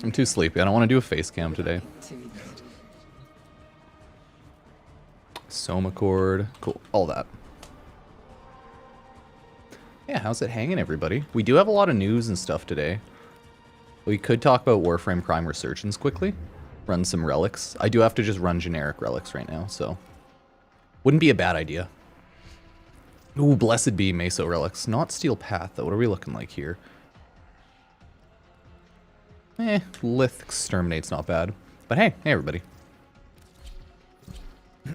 I'm too sleepy. I don't want to do a face cam today. Soma cord. Cool. All that. Yeah, how's it hanging, everybody? We do have a lot of news and stuff today. We could talk about Warframe Prime Resurgence quickly. Run some relics. I do have to just run generic relics right now, so... Wouldn't be a bad idea. Ooh, Blessed Be Meso relics. Not Steel Path, though. What are we looking like here? Lith Exterminate's not bad. But hey everybody.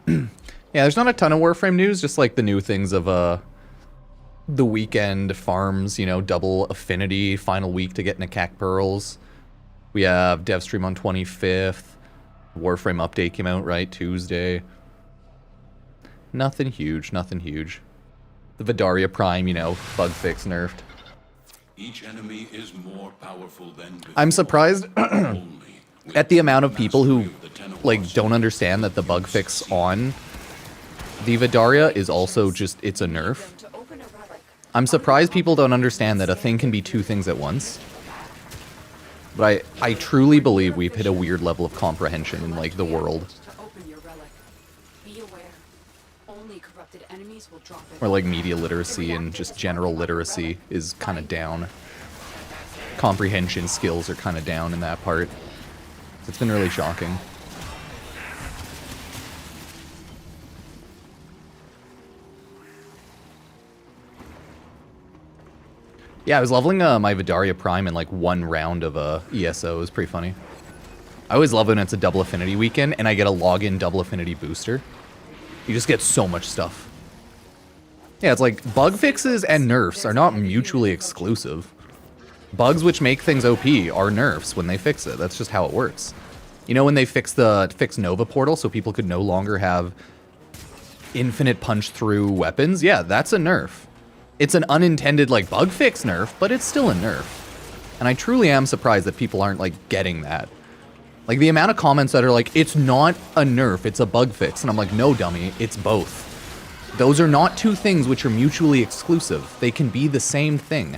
Yeah, there's not a ton of Warframe news, just like the new things of the weekend farms, you know, double affinity, final week to get Nakak Pearls. We have dev stream on 25th. Warframe update came out, right? Tuesday. Nothing huge, nothing huge. The Vidaria Prime, you know, bug fix nerfed. Each enemy is more powerful than before. I'm surprised at the amount of people who like don't understand that the bug fix on the Vidaria is also just, it's a nerf. I'm surprised people don't understand that a thing can be two things at once. But I truly believe we've hit a weird level of comprehension in like the world. Where like media literacy and just general literacy is kind of down. Comprehension skills are kind of down in that part. It's been really shocking. Yeah, I was leveling my Vidaria Prime in like one round of ESO. It was pretty funny. I always love when it's a double affinity weekend and I get a login double affinity booster. You just get so much stuff. Yeah, it's like bug fixes and nerfs are not mutually exclusive. Bugs which make things OP are nerfs when they fix it. That's just how it works. You know when they fixed Nova portal so people could no longer have infinite punch through weapons? Yeah, that's a nerf. It's an unintended like bug fix nerf, but it's still a nerf. And I truly am surprised that people aren't like getting that. Like the amount of comments that are like, it's not a nerf, it's a bug fix. And I'm like, no dummy, it's both. Those are not two things which are mutually exclusive. They can be the same thing.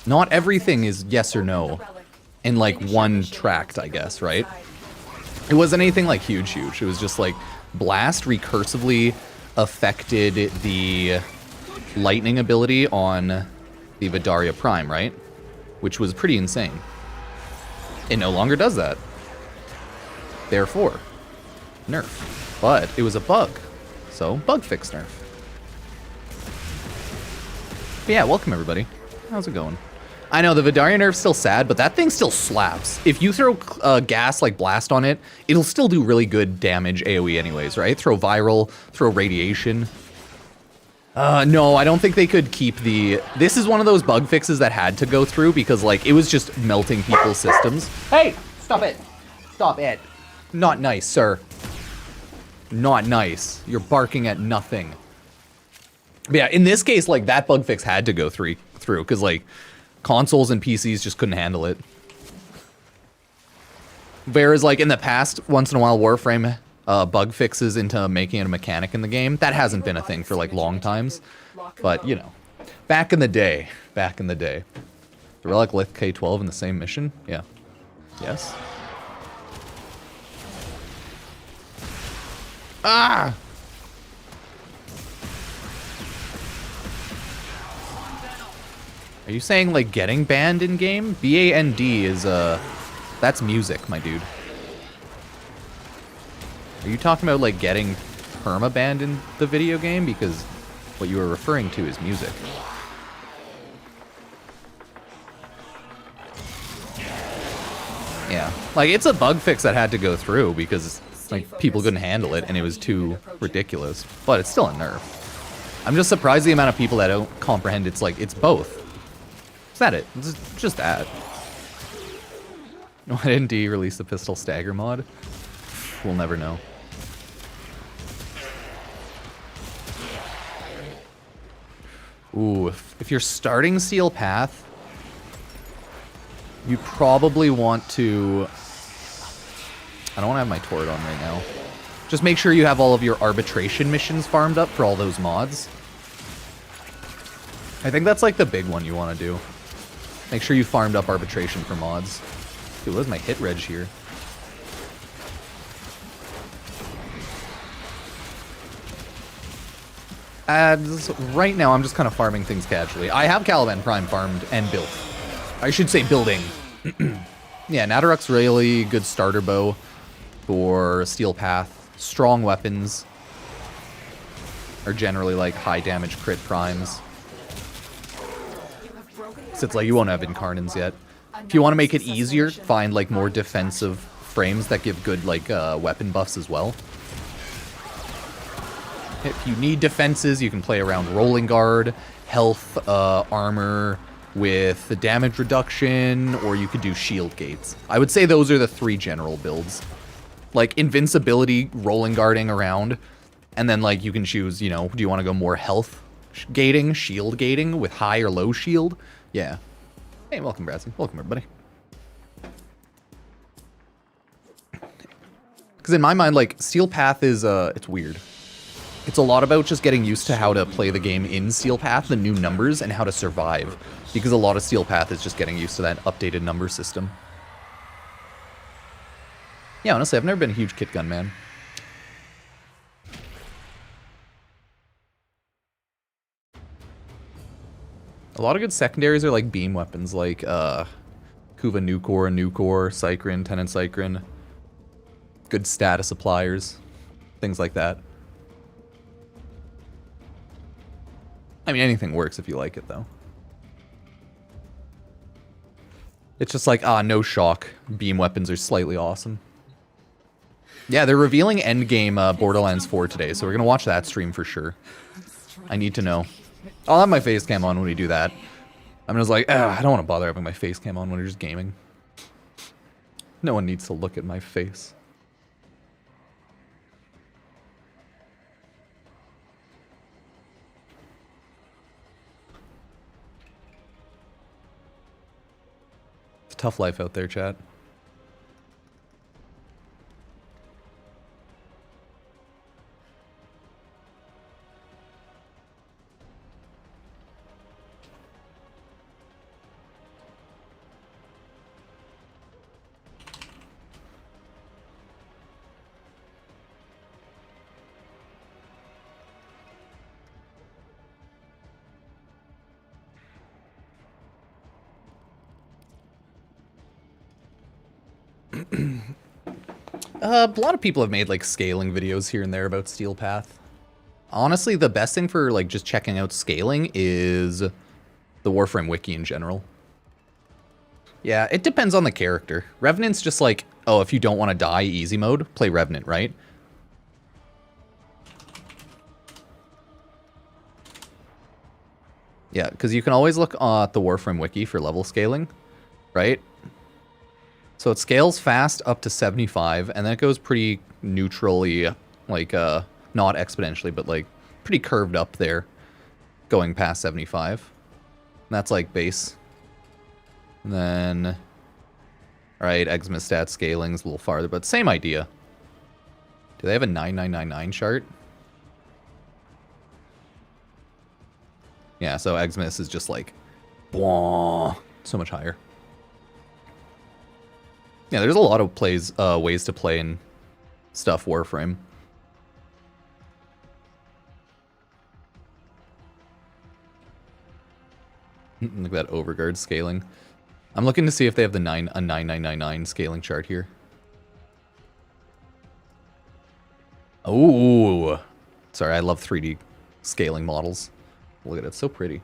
Not everything is yes or no in like one tract, I guess, right? It wasn't anything like huge. It was just like Blast recursively affected the lightning ability on the Vidaria Prime, right? Which was pretty insane. It no longer does that. Therefore, nerf. But it was a bug. So, bug fix nerf. But yeah, welcome everybody. How's it going? I know, the Vidaria nerf's still sad, but that thing still slaps. If you throw gas like Blast on it, it'll still do really good damage AoE anyways, right? Throw Viral, throw Radiation. No, I don't think they could keep the... This is one of those bug fixes that had to go through because, like, it was just melting people's systems. Hey! Stop it! Stop it! Not nice, sir. Not nice. You're barking at nothing. But yeah, in this case, like, that bug fix had to go through, because, like, consoles and PCs just couldn't handle it. Whereas, like, in the past, once in a while, Warframe bug fixes into making it a mechanic in the game. That hasn't been a thing for, like, long times. But, you know, back in the day. The Relic Lith K-12 in the same mission? Yeah. Yes. Ah! Are you saying, like, getting banned in-game? B-A-N-D is, that's music, my dude. Are you talking about, like, getting perma-banned in the video game? Because what you were referring to is music. Yeah. Like, it's a bug fix that had to go through because, like, people couldn't handle it and it was too ridiculous. But it's still a nerf. I'm just surprised the amount of people that don't comprehend it's, like, it's both. Is that it? It's just that. Why didn't D release the pistol stagger mod? We'll never know. Ooh, if you're starting Steel Path, you probably want to... I don't want to have my turret on right now. Just make sure you have all of your arbitration missions farmed up for all those mods. I think that's like the big one you want to do. Make sure you farmed up arbitration for mods. Dude, what is my hit reg here? Right now, I'm just kind of farming things casually. I have Caliban Prime farmed and built. I should say building. Yeah, Nadaruk's really good starter bow for Steel Path. Strong weapons are generally like high damage crit primes. So it's like you won't have Incarnans yet. If you want to make it easier, find like more defensive frames that give good like weapon buffs as well. If you need defenses, you can play around Rolling Guard, health, armor with the damage reduction, or you could do shield gates. I would say those are the 3 general builds. Like invincibility, Rolling Guarding around, and then like you can choose, you know, do you want to go more health gating, shield gating with high or low shield? Yeah. Hey, welcome, Bradsy. Welcome, everybody. Because in my mind, like, Steel Path is, it's weird. It's a lot about just getting used to how to play the game in Steel Path, the new numbers, and how to survive. Because a lot of Steel Path is just getting used to that updated number system. Yeah, honestly, I've never been a huge kit gun man. A lot of good secondaries are like beam weapons, like Kuva Nukor, Cycrin, Tenant Cycrin. Good status appliers, things like that. I mean, anything works if you like it, though. It's just like, no shock. Beam weapons are slightly awesome. Yeah, they're revealing Endgame Borderlands 4 today, so we're going to watch that stream for sure. I need to know. I'll have my face cam on when we do that. I'm just like, I don't want to bother having my face cam on when you're just gaming. No one needs to look at my face. It's a tough life out there, chat. A lot of people have made like scaling videos here and there about Steel Path. Honestly, the best thing for like just checking out scaling is the Warframe wiki in general. Yeah, it depends on the character. Revenant's just like, oh, if you don't want to die easy mode, play Revenant, right? Yeah, because you can always look at the Warframe wiki for level scaling, right? So it scales fast up to 75, and then it goes pretty neutrally, like, not exponentially, but, like, pretty curved up there, going past 75. And that's, like, base. And then, right, Eczema stat scaling's a little farther, but same idea. Do they have a 9999 chart? Yeah, so Eczema is just, like, blah, so much higher. Yeah, there's a lot of ways to play in stuff Warframe. Look at that overguard scaling. I'm looking to see if they have a 9999 scaling chart here. Oh, sorry, I love 3D scaling models. Look at it, it's so pretty.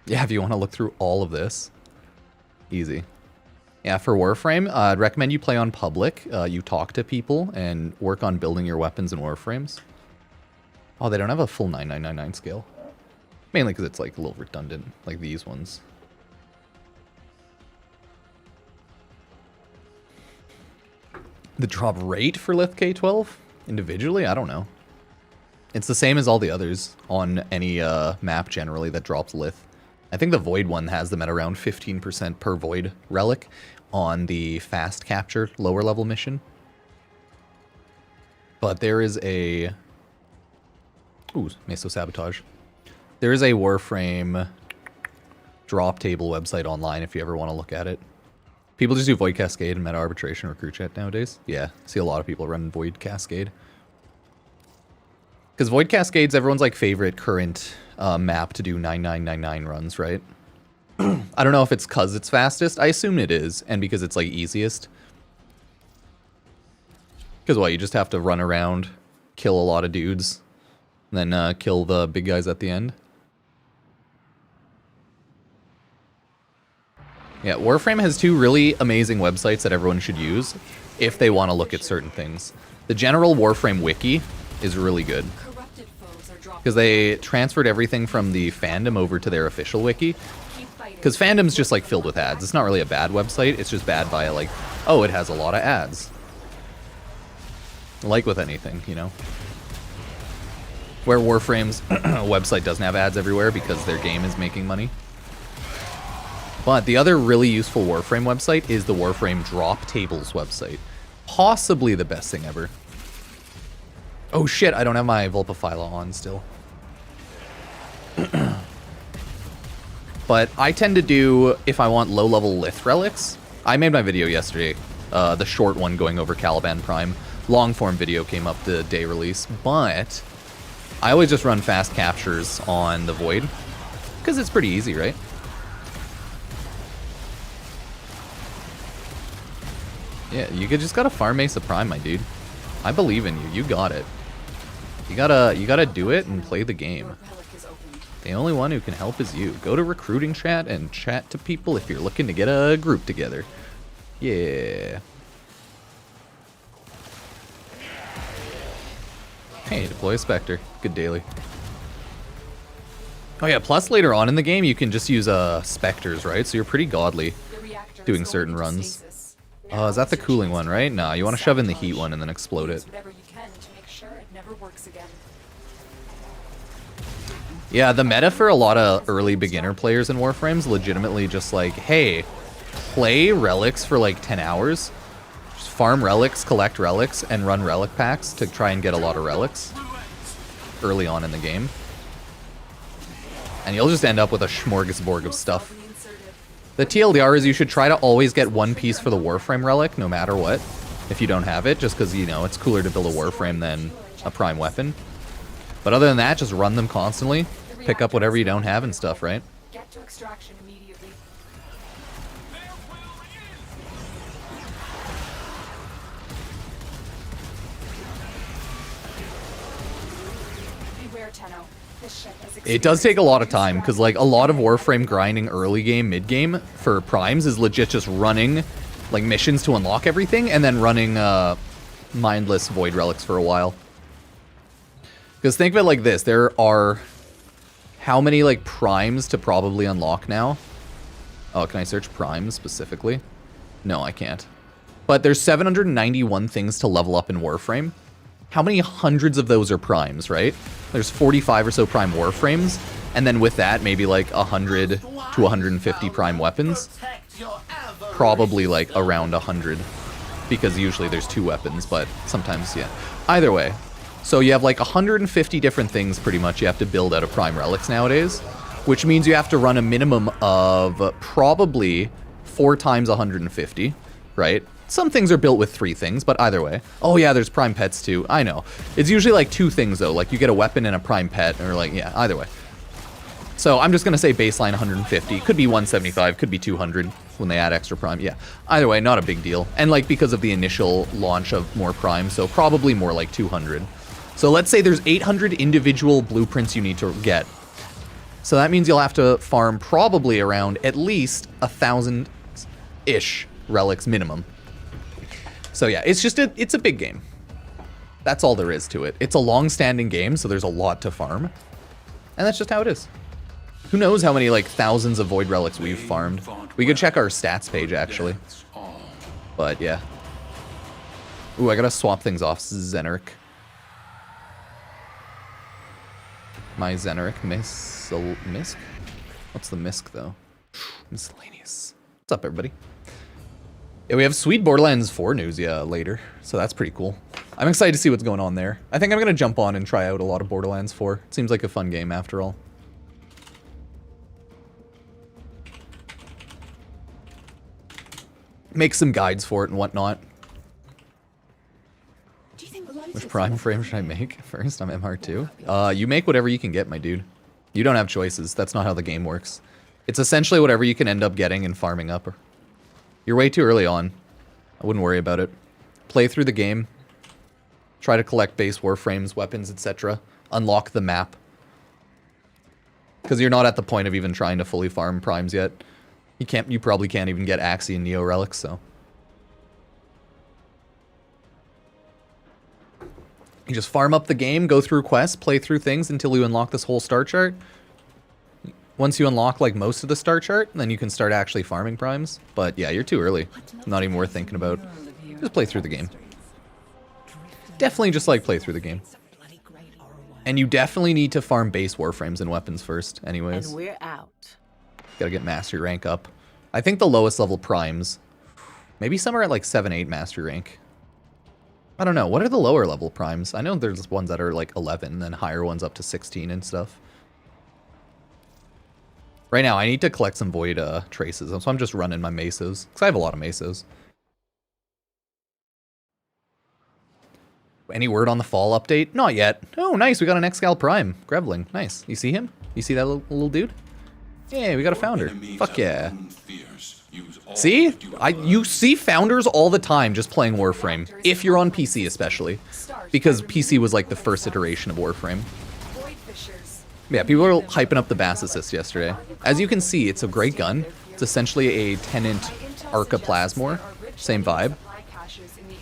Yeah, if you want to look through all of this, easy. Yeah, for Warframe, I'd recommend you play on public. You talk to people and work on building your weapons in Warframes. Oh, they don't have a full 9999 scale. Mainly because it's like a little redundant, like these ones. The drop rate for Lith K12? Individually? I don't know. It's the same as all the others on any map generally that drops Lith. I think the Void one has them at around 15% per Void relic on the fast capture lower level mission. But there is a... Ooh, Meso Sabotage. There is a Warframe drop table website online if you ever want to look at it. People just do Void Cascade and Meta Arbitration or Crew Chat nowadays. Yeah, I see a lot of people running Void Cascade. Because Void Cascade's everyone's like favorite current map to do 9999 runs, right? I don't know if it's because it's fastest. I assume it is, and because it's like easiest. Because what, you just have to run around, kill a lot of dudes, and then kill the big guys at the end. Yeah, Warframe has two really amazing websites that everyone should use if they want to look at certain things. The general Warframe wiki is really good. Because they transferred everything from the fandom over to their official wiki. Because fandom's just like filled with ads. It's not really a bad website, it's just bad by like, oh, it has a lot of ads. Like with anything, you know? Where Warframe's website doesn't have ads everywhere because their game is making money. But the other really useful Warframe website is the Warframe Drop Tables website. Possibly the best thing ever. Oh shit, I don't have my Vulpaphyla on still. But I tend to do, if I want low-level Lith relics, I made my video yesterday, the short one going over Caliban Prime. Long-form video came up the day release, but I always just run fast captures on the Void, because it's pretty easy, right? Yeah, you just gotta farm Mesa Prime, my dude. I believe in you. You got it. You gotta do it and play the game. The only one who can help is you. Go to recruiting chat and chat to people if you're looking to get a group together. Yeah. Hey, deploy a Spectre. Good daily. Oh yeah, plus later on in the game you can just use Spectres, right? So you're pretty godly doing certain runs. Oh, is that the cooling one, right? Nah, you want to shove in the heat one and then explode it. Yeah, the meta for a lot of early beginner players in Warframe's legitimately just like, hey, play relics for like 10 hours. Just farm relics, collect relics, and run relic packs to try and get a lot of relics early on in the game. And you'll just end up with a smorgasbord of stuff. The TLDR is you should try to always get one piece for the Warframe relic, no matter what, if you don't have it, just because, you know, it's cooler to build a Warframe than a Prime weapon. But other than that, just run them constantly, pick up whatever you don't have and stuff, right? Get to extraction immediately. Beware, Tenno. It does take a lot of time, because like a lot of Warframe grinding early game, mid game for primes is legit just running like missions to unlock everything and then running mindless void relics for a while. Because think of it like this, there are how many like primes to probably unlock now? Oh, can I search primes specifically? No, I can't. But there's 791 things to level up in Warframe. How many hundreds of those are primes, right? There's 45 or so prime Warframes, and then with that, maybe like 100 to 150 prime weapons. Probably like around 100, because usually there's 2 weapons, but sometimes, yeah. Either way, so you have like 150 different things pretty much you have to build out of prime relics nowadays, which means you have to run a minimum of probably 4 times 150, right? Some things are built with 3 things, but either way. Oh yeah, there's prime pets too. I know. It's usually like 2 things though. Like you get a weapon and a prime pet, or like, yeah, either way. So I'm just going to say baseline 150. Could be 175, could be 200 when they add extra prime. Yeah, either way, not a big deal. And like because of the initial launch of more prime, so probably more like 200. So let's say there's 800 individual blueprints you need to get. So that means you'll have to farm probably around at least 1,000-ish relics minimum. So yeah, it's just it's a big game. That's all there is to it. It's a long-standing game, so there's a lot to farm. And that's just how it is. Who knows how many, like, thousands of void relics we've farmed. We could check our stats page, actually. But, yeah. Ooh, I gotta swap things off. Zeneric. My Zeneric Misk? What's the Misk, though? Miscellaneous. What's up, everybody? Yeah, we have sweet Borderlands 4 news later, so that's pretty cool. I'm excited to see what's going on there. I think I'm going to jump on and try out a lot of Borderlands 4. It seems like a fun game after all. make some guides for it and whatnot. Do you think Which prime frame should I make first? I'm MR2. You make whatever you can get, my dude. You don't have choices. That's not how the game works. It's essentially whatever you can end up getting and farming up. You're way too early on. I wouldn't worry about it. Play through the game. Try to collect base warframes, weapons, etc. Unlock the map. Because you're not at the point of even trying to fully farm primes yet. You probably can't even get Axie and Neo relics, so. You just farm up the game, go through quests, play through things until you unlock this whole star chart. Once you unlock like most of the star chart, then you can start actually farming primes. But yeah, you're too early. Not even worth thinking about. Just play through the game. Definitely just like play through the game. And you definitely need to farm base warframes and weapons first, anyways. And we're out. Gotta get mastery rank up. I think the lowest level primes, maybe some are at like 7-8 mastery rank. I don't know. What are the lower level primes? I know there's ones that are like 11, and then higher ones up to 16 and stuff. Right now, I need to collect some void traces, so I'm just running my mesos, because I have a lot of mesos. Any word on the fall update? Not yet. Oh, nice. We got an Excal Prime. Grevling. Nice. You see him? You see that little dude? Yeah, we got a founder. Fuck yeah. See? You see founders all the time just playing Warframe. If you're on PC especially. Because PC was like the first iteration of Warframe. Yeah, people were hyping up the Bass Assist yesterday. As you can see, it's a great gun. It's essentially a Tenant Arca Plasmor. Same vibe.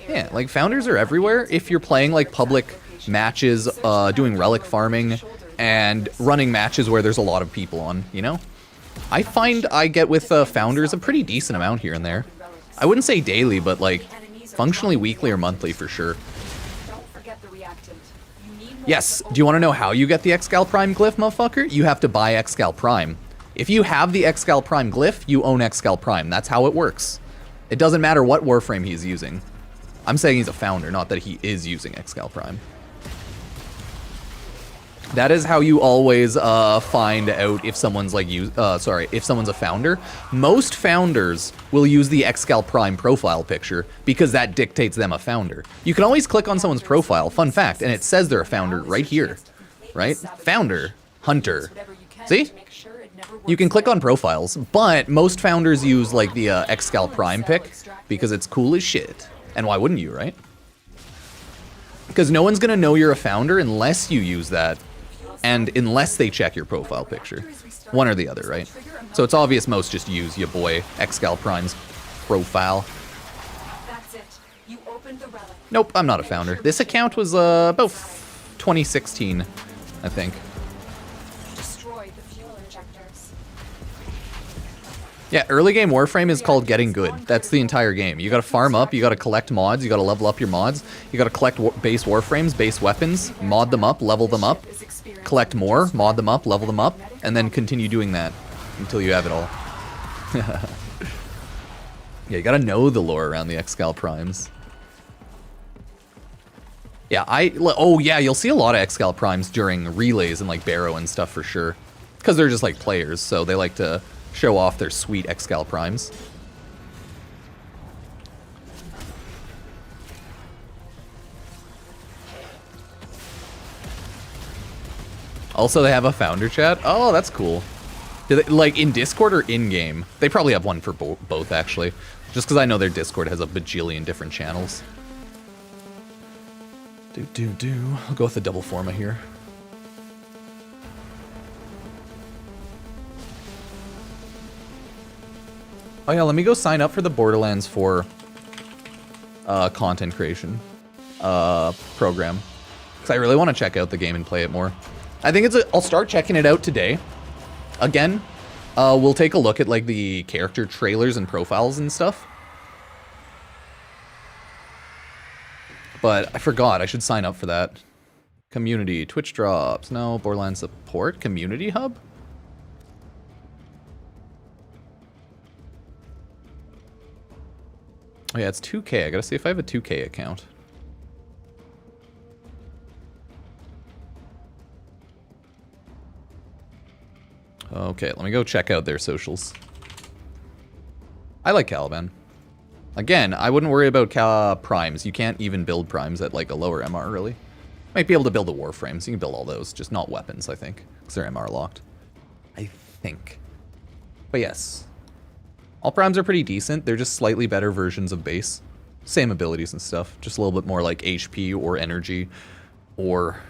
Yeah, like founders are everywhere. If you're playing like public matches, doing relic farming, and running matches where there's a lot of people on, you know? I find I get with founders a pretty decent amount here and there. I wouldn't say daily, but like functionally weekly or monthly for sure. Yes, do you want to know how you get the Excal Prime glyph, motherfucker? You have to buy Excal Prime. If you have the Excal Prime glyph, you own Excal Prime. That's how it works. It doesn't matter what Warframe he's using. I'm saying he's a founder, not that he is using Excal Prime. That is how you always find out if someone's like if someone's a founder. Most founders will use the Excal Prime profile picture because that dictates them a founder. You can always click on someone's profile, fun fact, and it says they're a founder right here, right? Founder, hunter. See? You can click on profiles, but most founders use like the Excal Prime pick because it's cool as shit. And why wouldn't you, right? Because no one's gonna know you're a founder unless you use that. And unless they check your profile picture. One or the other, right? So it's obvious most just use your boy Excal Prime's profile. Nope, I'm not a founder. This account was about 2016, I think. Yeah, early game Warframe is called getting good. That's the entire game. You gotta farm up, you gotta collect mods, you gotta level up your mods, you gotta collect base Warframes, base weapons, mod them up, level them up, collect more, mod them up, level them up, and then continue doing that until you have it all. Yeah, you gotta know the lore around the Excal Primes. Yeah, oh yeah, you'll see a lot of Excal Primes during relays and like Barrow and stuff for sure. Because they're just like players, so they like to show off their sweet Excal Primes. Also, they have a founder chat. Oh, that's cool. Do they, like in Discord or in-game? They probably have one for both, actually. Just because I know their Discord has a bajillion different channels. I'll go with the double forma here. Oh yeah, let me go sign up for the Borderlands 4 content creation program. Because I really want to check out the game and play it more. I think I'll start checking it out today. Again, we'll take a look at like the character trailers and profiles and stuff. But I forgot, I should sign up for that. Community, Twitch drops, no, Borderlands support, community hub? Oh yeah, it's 2K. I gotta see if I have a 2K account. Okay, let me go check out their socials. I like Caliban. Again, I wouldn't worry about primes. You can't even build primes at like a lower MR, really. Might be able to build the Warframes. You can build all those, just not weapons, I think. Because they're MR locked. I think. But yes. All primes are pretty decent. They're just slightly better versions of base. Same abilities and stuff. Just a little bit more like HP or energy or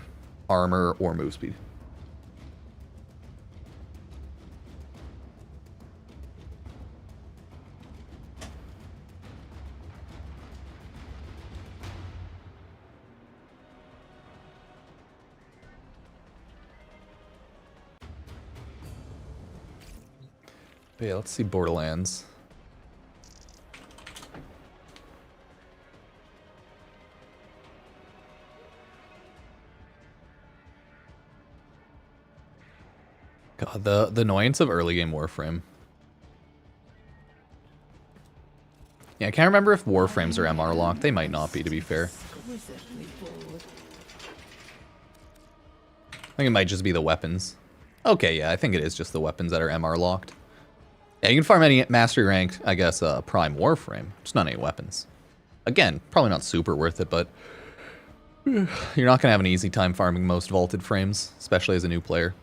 armor or move speed. But yeah, let's see Borderlands. God, the annoyance of early game Warframe. Yeah, I can't remember if Warframes are MR locked. They might not be, to be fair. I think it might just be the weapons. Okay, yeah, I think it is just the weapons that are MR locked. Yeah, you can farm any mastery rank, I guess, prime Warframe. Just not any weapons. Again, probably not super worth it, but you're not going to have an easy time farming most vaulted frames, especially as a new player.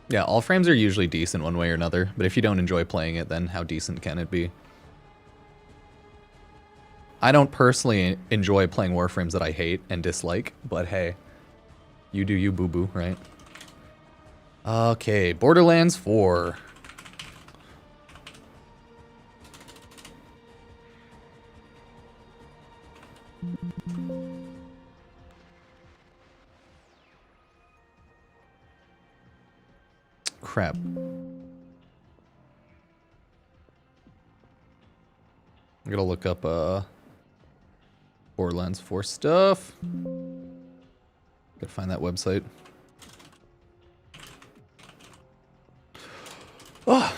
Yeah, all frames are usually decent one way or another, but if you don't enjoy playing it, then how decent can it be? I don't personally enjoy playing Warframes that I hate and dislike, but hey, you do you, boo-boo, right? Okay, Borderlands 4. Crap. I'm gonna look up Borderlands 4 stuff. Gotta find that website. Oh.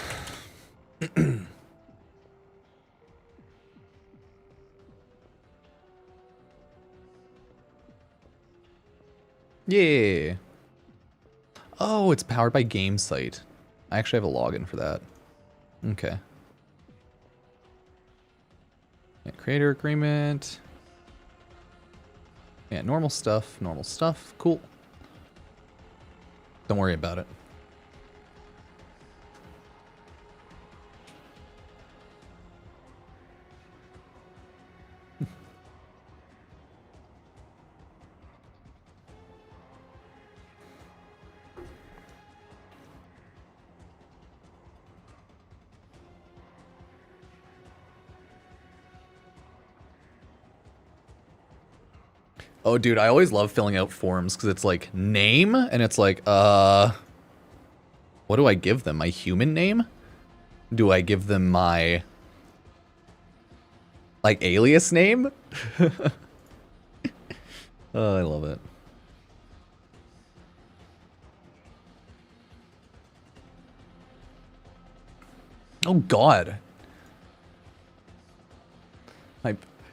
Yeah. Oh, it's powered by GameSite. I actually have a login for that. Okay. Yeah, creator agreement. Yeah, normal stuff, normal stuff. Cool. Don't worry about it. Oh, dude, I always love filling out forms because it's like name and it's like, what do I give them? My human name? Do I give them my, like, alias name? Oh, I love it. Oh, God.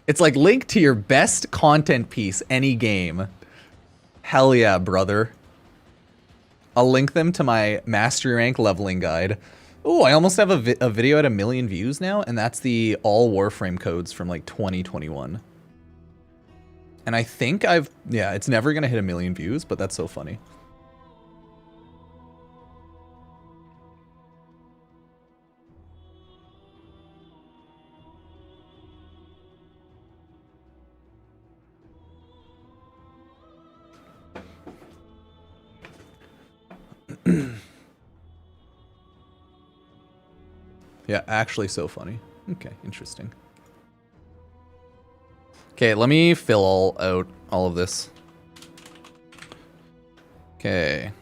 It's like linked to your best content piece, any game. Hell yeah, brother. I'll link them to my mastery rank leveling guide. Oh, I almost have a video at 1 million views now, and that's the all Warframe codes from like 2021. And I think yeah, it's never gonna hit 1 million views, but that's so funny. Yeah, actually so funny. Okay, interesting. Okay, let me fill out all of this. Okay.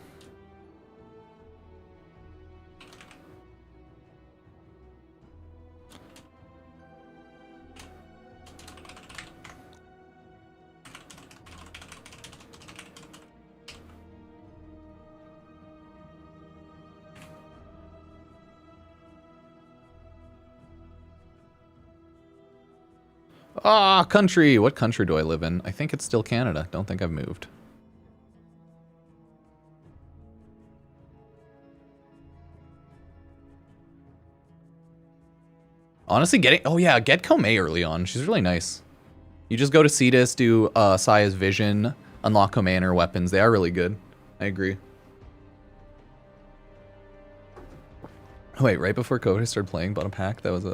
Ah, country. What country do I live in? I think it's still Canada. Don't think I've moved. Honestly, oh yeah, get Komei early on. She's really nice. You just go to Cetus, do Saya's Vision, unlock Komei and her weapons. They are really good. I agree. Oh, wait, right before COVID, I started playing, bought a pack. That was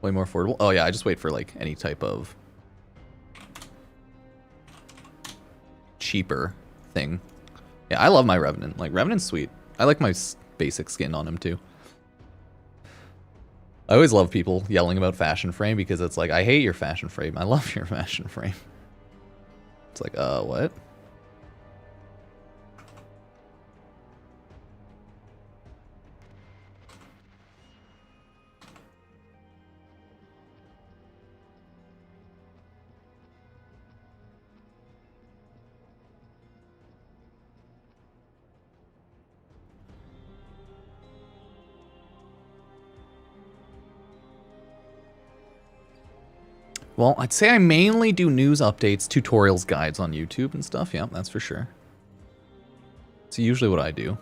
way more affordable. Oh yeah, I just wait for like any type of cheaper thing. Yeah, I love my Revenant. Like, Revenant's sweet. I like my basic skin on him too. I always love people yelling about fashion frame because it's like, I hate your fashion frame. I love your fashion frame. It's like, what? Well, I'd say I mainly do news updates, tutorials, guides on YouTube and stuff. Yeah, that's for sure. It's usually what I do.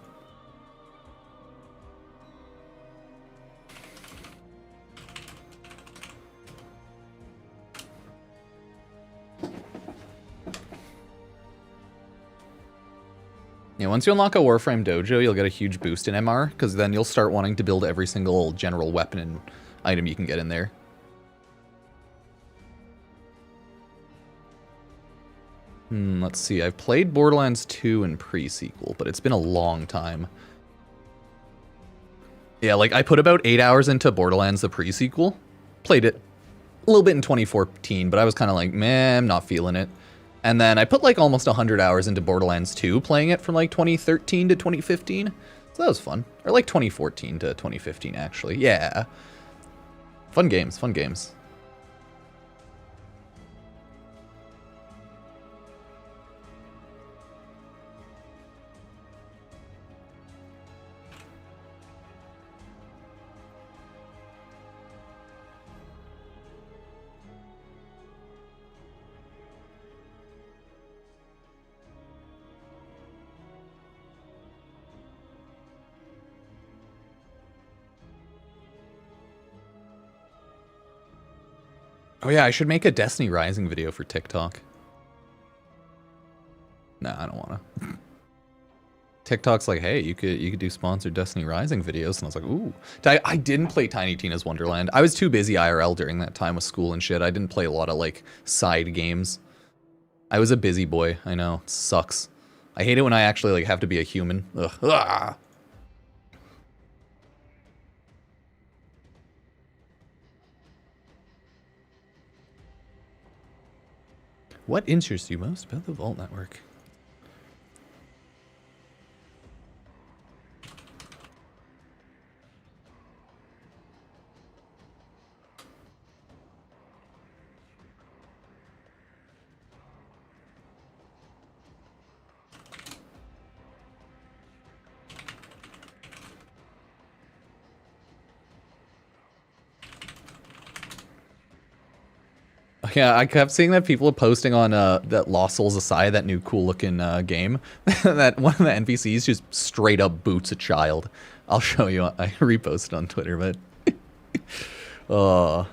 Yeah, once you unlock a Warframe dojo, you'll get a huge boost in MR, because then you'll start wanting to build every single general weapon and item you can get in there. Let's see. I've played Borderlands 2 in pre-sequel, but it's been a long time. Yeah, like, I put about 8 hours into Borderlands, the pre-sequel. Played it a little bit in 2014, but I was kind of like, meh, I'm not feeling it. And then I put, like, almost 100 hours into Borderlands 2, playing it from, like, 2013 to 2015. So that was fun. Or, like, 2014 to 2015, actually. Yeah. Fun games, fun games. Oh yeah, I should make a Destiny Rising video for TikTok. Nah, I don't wanna. TikTok's like, hey, you could do sponsored Destiny Rising videos, and I was like, ooh. I didn't play Tiny Tina's Wonderland. I was too busy IRL during that time with school and shit. I didn't play a lot of like side games. I was a busy boy. I know, it sucks. I hate it when I actually like have to be a human. Ugh. Ah. What interests you most about the Vault Network? Yeah, I kept seeing that people are posting on that Lost Souls Aside, that new cool looking game, that one of the NPCs just straight up boots a child. I'll show you. I reposted on Twitter, but oh.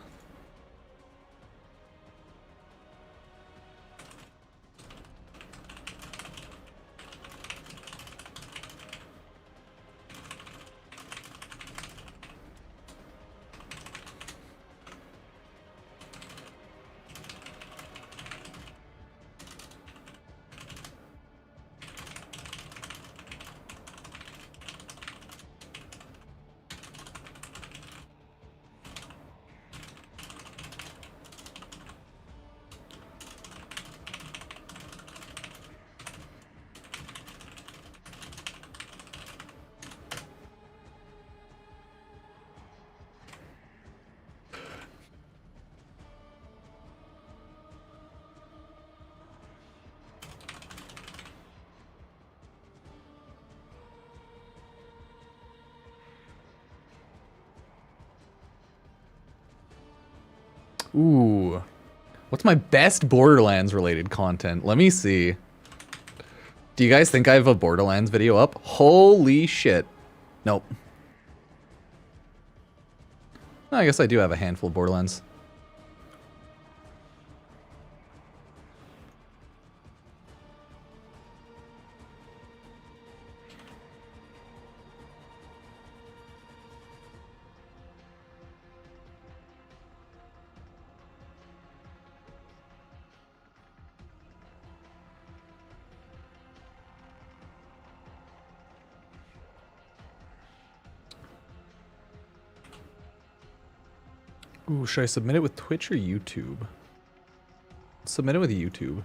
Ooh. What's my best Borderlands related content? Let me see. Do you guys think I have a Borderlands video up? Holy shit. Nope. I guess I do have a handful of Borderlands. Ooh, should I submit it with Twitch or YouTube? Submit it with YouTube.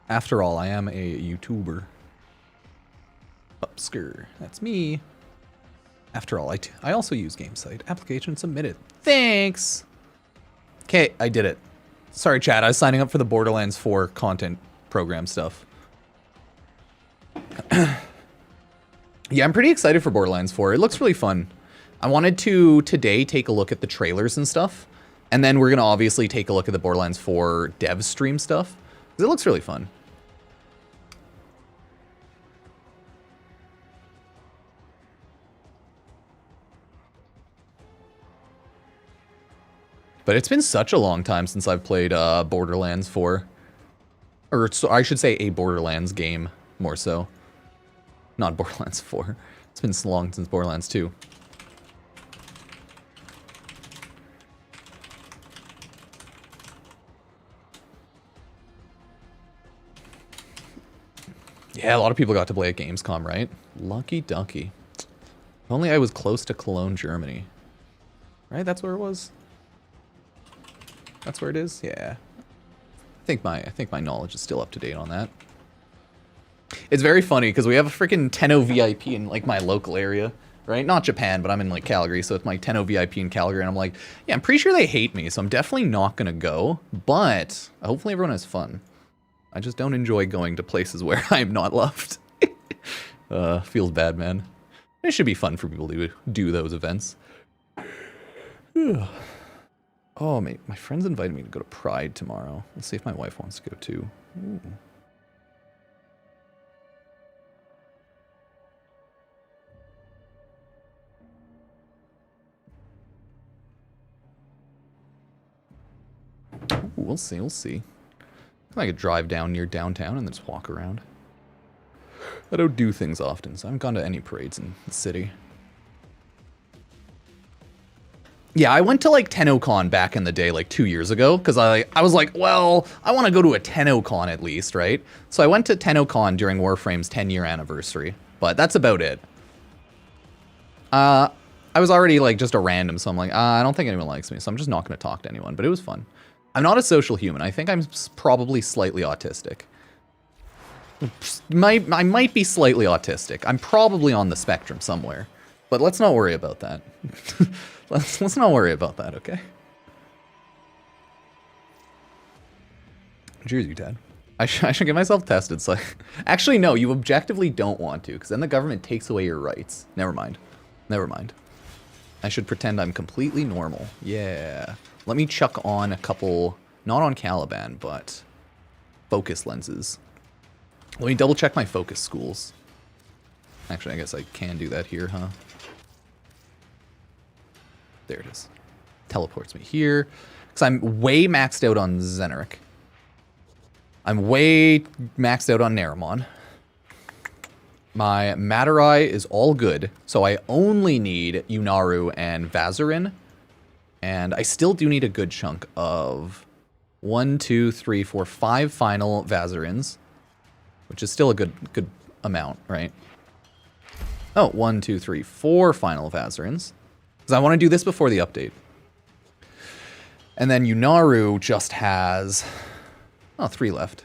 After all, I am a YouTuber. Pupsker, that's me. After all, I also use GameSite. Application submitted. Thanks! Okay, I did it. Sorry, chat, I was signing up for the Borderlands 4 content program stuff. Yeah, I'm pretty excited for Borderlands 4. It looks really fun. I wanted to, today, take a look at the trailers and stuff. And then we're going to obviously take a look at the Borderlands 4 dev stream stuff. Because it looks really fun. But it's been such a long time since I've played Borderlands 4. Or, so I should say a Borderlands game, more so. Not Borderlands 4. It's been so long since Borderlands 2. Yeah, a lot of people got to play at Gamescom, right? Lucky ducky. If only I was close to Cologne, Germany. Right? That's where it was? That's where it is? Yeah. I think my knowledge is still up to date on that. It's very funny because we have a freaking Tenno VIP in like my local area, right? Not Japan, but I'm in like Calgary, so it's my Tenno VIP in Calgary, and I'm like, yeah, I'm pretty sure they hate me, so I'm definitely not gonna go, but hopefully everyone has fun. I just don't enjoy going to places where I'm not loved. Feels bad, man. It should be fun for people to do those events. Oh, mate, my friend's invited me to go to Pride tomorrow. Let's see if my wife wants to go too. Ooh. Ooh, we'll see, we'll see. I could drive down near downtown and then just walk around. I don't do things often, so I haven't gone to any parades in the city. Yeah, I went to like TennoCon back in the day, like 2 years ago, because I was like, well, I want to go to a TennoCon at least, right? So I went to TennoCon during Warframe's 10-year anniversary, but that's about it. I was already like just a random, so I'm like, I don't think anyone likes me, so I'm just not going to talk to anyone, but it was fun. I'm not a social human. I think I'm probably slightly autistic. I might be slightly autistic. I'm probably on the spectrum somewhere. But let's not worry about that. let's not worry about that, okay? Cheers, you Ted. I should get myself tested. So actually, no, you objectively don't want to, because then the government takes away your rights. Never mind. Never mind. I should pretend I'm completely normal. Yeah. Let me chuck on a couple, not on Caliban, but focus lenses. Let me double check my focus schools. Actually, I guess I can do that here, huh? There it is. Teleports me here. Because I'm way maxed out on Zeneric. I'm way maxed out on Naramon. My Matarai is all good, so I only need Unaru and Vazarin. And I still do need a good chunk of 1, 2, 3, 4, 5 final Vazarins, which is still a good amount, right? Oh, 1, 2, 3, 4 final Vazarins, because I want to do this before the update. And then Unaru just has 3 left.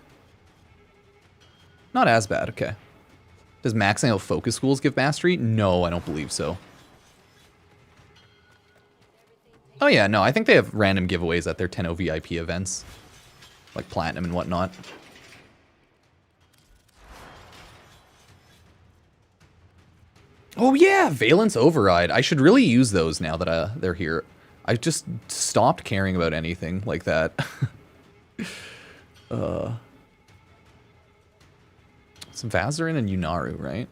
Not as bad, okay. Does maxing out focus schools give mastery? No, I don't believe so. Oh yeah, no, I think they have random giveaways at their Tenno VIP events. Like Platinum and whatnot. Oh yeah, Valence Override. I should really use those now that they're here. I just stopped caring about anything like that. It's Vazarin and Unaru, right?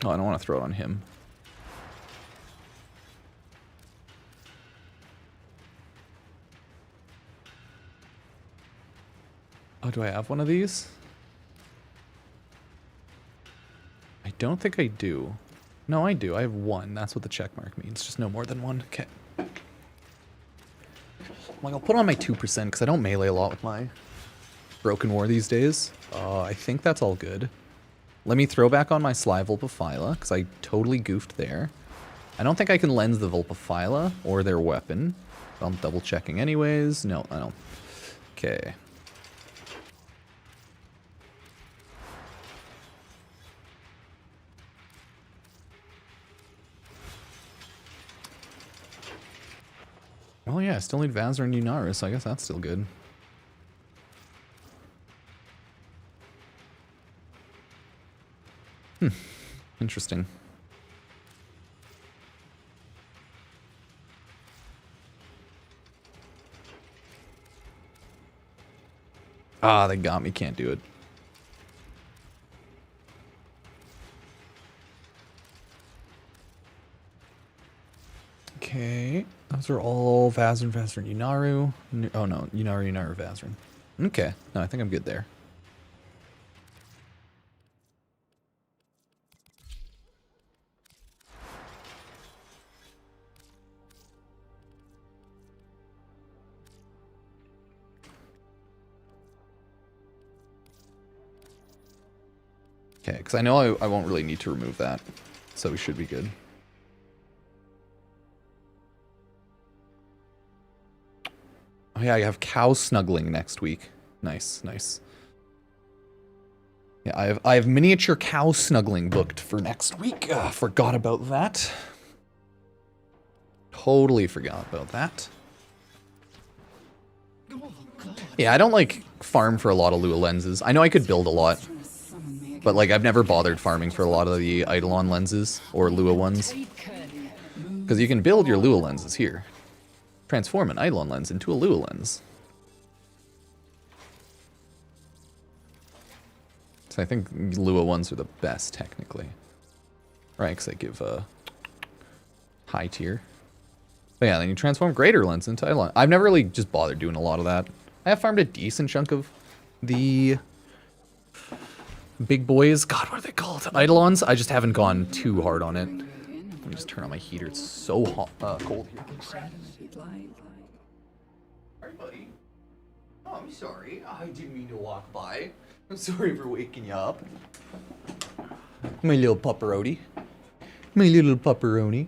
Oh, I don't want to throw it on him. Oh, do I have one of these? I don't think I do. No, I do. I have one. That's what the check mark means. Just no more than one. Okay. Like, I'll put on my 2% because I don't melee a lot with my Broken War these days. I think that's all good. Let me throw back on my Sly Vulpaphyla because I totally goofed there. I don't think I can lens the Vulpaphyla or their weapon. I'm double checking anyways. No, I don't. Okay. Oh yeah, I still need Vazar and Yunara, so I guess that's still good. Interesting. Ah, they got me, can't do it. Okay, those are all Vazar, Vazar, and Yunaru. Oh no, Yunaru, Yunaru, Vazar. Okay, no, I think I'm good there. Okay, because I know I won't really need to remove that, so we should be good. Oh yeah, you have cow snuggling next week. Nice, nice. Yeah, I have miniature cow snuggling booked for next week. Forgot about that. Totally forgot about that. Yeah, I don't like farm for a lot of Lua lenses. I know I could build a lot, but like I've never bothered farming for a lot of the Eidolon lenses or Lua ones. Because you can build your Lua lenses here. Transform an Eidolon lens into a Lua lens. So I think Lua ones are the best, technically. Right, because they give a high tier. But yeah, then you transform greater lens into Eidolon. I've never really just bothered doing a lot of that. I have farmed a decent chunk of the big boys. God, what are they called? Eidolons? I just haven't gone too hard on it. Let me just turn on my heater. It's so hot, cold here. Sorry, buddy. Oh, I'm sorry. I didn't mean to walk by. I'm sorry for waking you up. My little pupperoni. My little pupperoni.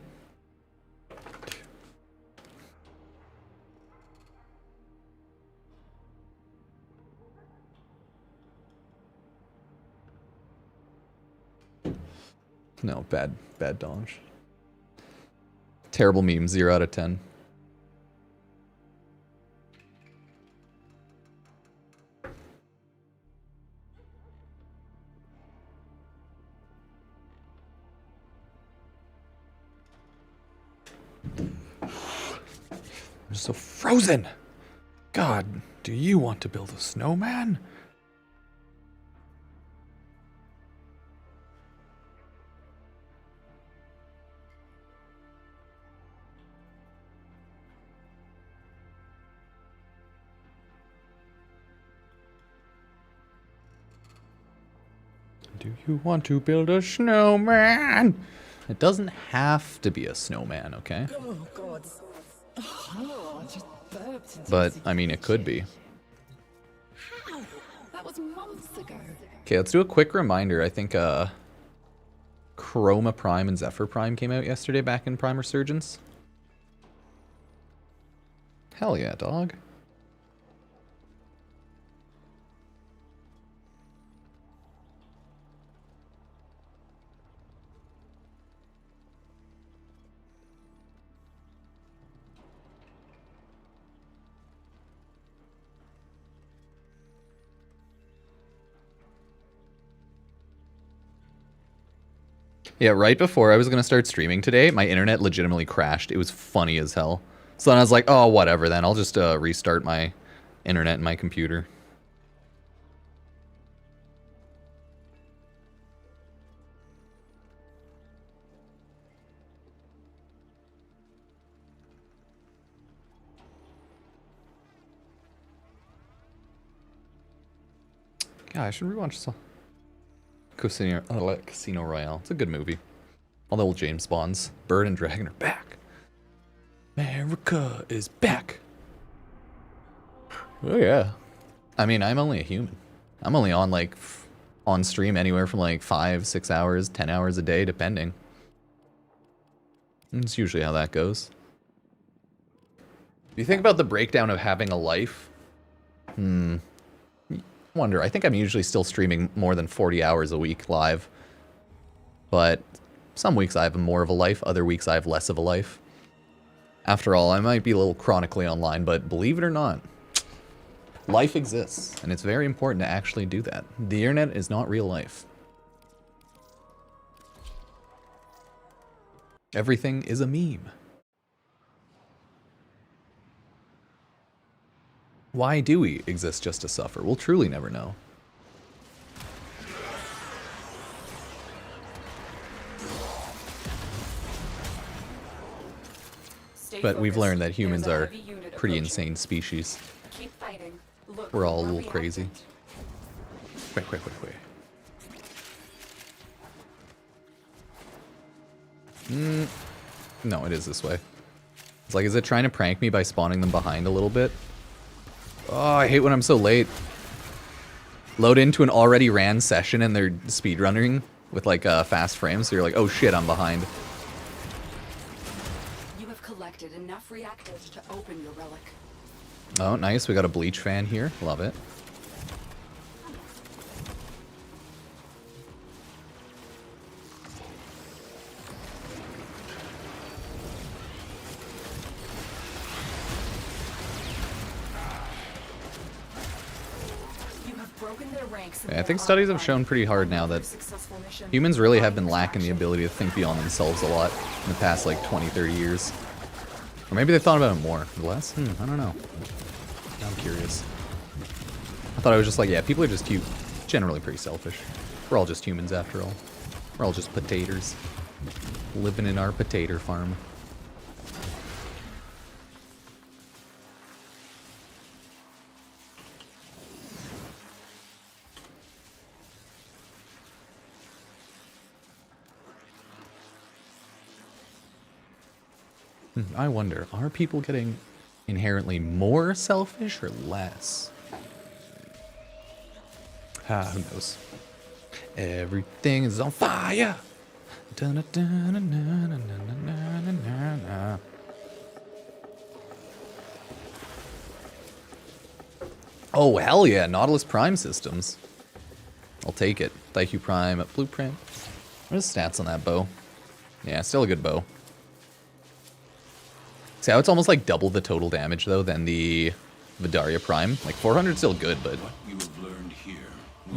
No, bad dodge. Terrible meme, 0 out of 10. I'm just so frozen. God, do you want to build a snowman? Do you want to build a snowman? It doesn't have to be a snowman, okay? Oh, God. Oh, I just burped into But, the- I mean, it could be. How? That was months ago. Okay, let's do a quick reminder. I think, Chroma Prime and Zephyr Prime came out yesterday back in Prime Resurgence. Hell yeah, dog. Yeah, right before I was going to start streaming today, my internet legitimately crashed. It was funny as hell. So then I was like, oh, whatever then. I'll just restart my internet and my computer. God, I should rewatch some Casino Royale. It's a good movie. All the old James Bonds. Bird and Dragon are back. America is back. Oh yeah. I mean, I'm only a human. I'm only on like on stream anywhere from like 5, 6 hours, 10 hours a day, depending. That's usually how that goes. If you think about the breakdown of having a life, wonder. I think I'm usually still streaming more than 40 hours a week live. But some weeks I have more of a life, other weeks I have less of a life. After all, I might be a little chronically online, but believe it or not, life exists, and it's very important to actually do that. The internet is not real life. Everything is a meme. Why do we exist just to suffer? We'll truly never know. But we've learned that humans are pretty insane species. Keep fighting. Look, We're all a little crazy. Wait. No, it is this way. It's like, is it trying to prank me by spawning them behind a little bit? Oh, I hate when I'm so late. Load into an already ran session and they're speedrunning with like fast frames, so you're like, oh shit, I'm behind. You have collected enough reactors to open your relic. Oh, nice. We got a bleach fan here. Love it. Yeah, I think studies have shown pretty hard now that humans really have been lacking the ability to think beyond themselves a lot in the past like 20, 30 years. Or maybe they thought about it more. Less? I don't know. I'm curious. I thought I was just like, yeah, people are just generally pretty selfish. We're all just humans after all. We're all just potatoes. Living in our potato farm. I wonder, are people getting inherently more selfish or less? Who knows? Everything is on fire. Oh, hell yeah, Nautilus Prime systems. I'll take it. Thank you, Prime. Blueprint. What are the stats on that bow? Yeah, still a good bow. See how it's almost like double the total damage, though, than the Vidaria Prime? Like, 400 is still good, but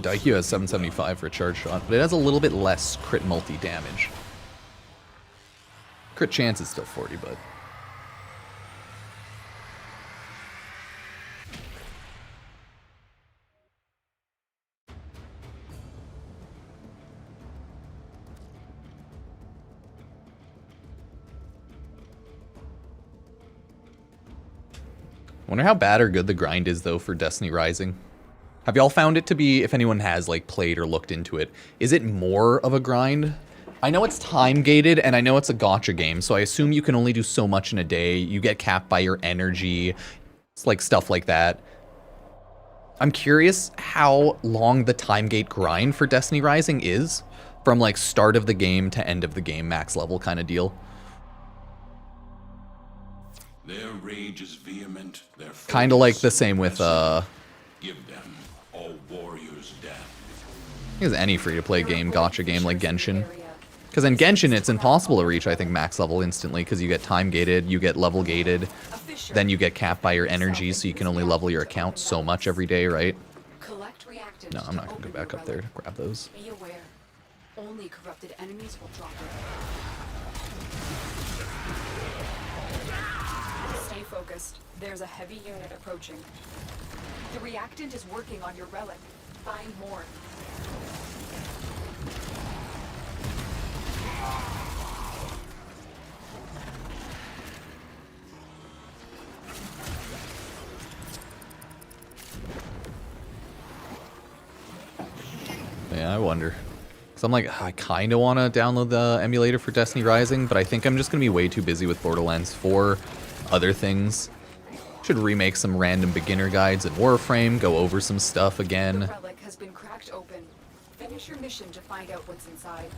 Daikyu has 775 for a charge shot, but it has a little bit less crit multi damage. Crit chance is still 40, but... Wonder how bad or good the grind is, though, for Destiny Rising. Have y'all found it to be, if anyone has, like, played or looked into it, is it more of a grind? I know it's time-gated, and I know it's a gacha game, so I assume you can only do so much in a day. You get capped by your energy. It's like stuff like that. I'm curious how long the time-gate grind for Destiny Rising is. From, like, start of the game to end of the game, max level kind of deal. Their rage is vehement. Kind of like the same with, Give them all warriors death. I think it's any free-to-play game, gacha game like Genshin. Because in Genshin, it's impossible to reach, I think, max level instantly, because you get time-gated, you get level-gated, then you get capped by your energy, so you can only level your account so much every day, right? No, I'm not going to go back up there to grab those. Be aware. Only corrupted enemies will drop it. Stay focused. There's a heavy unit approaching. The reactant is working on your relic. Find more. Yeah, I wonder. So I'm like, I kind of want to download the emulator for Destiny Rising, but I think I'm just going to be way too busy with Borderlands 4, other things. Should remake some random beginner guides in Warframe, go over some stuff again. The relic has been cracked open. Finish your mission to find out what's inside.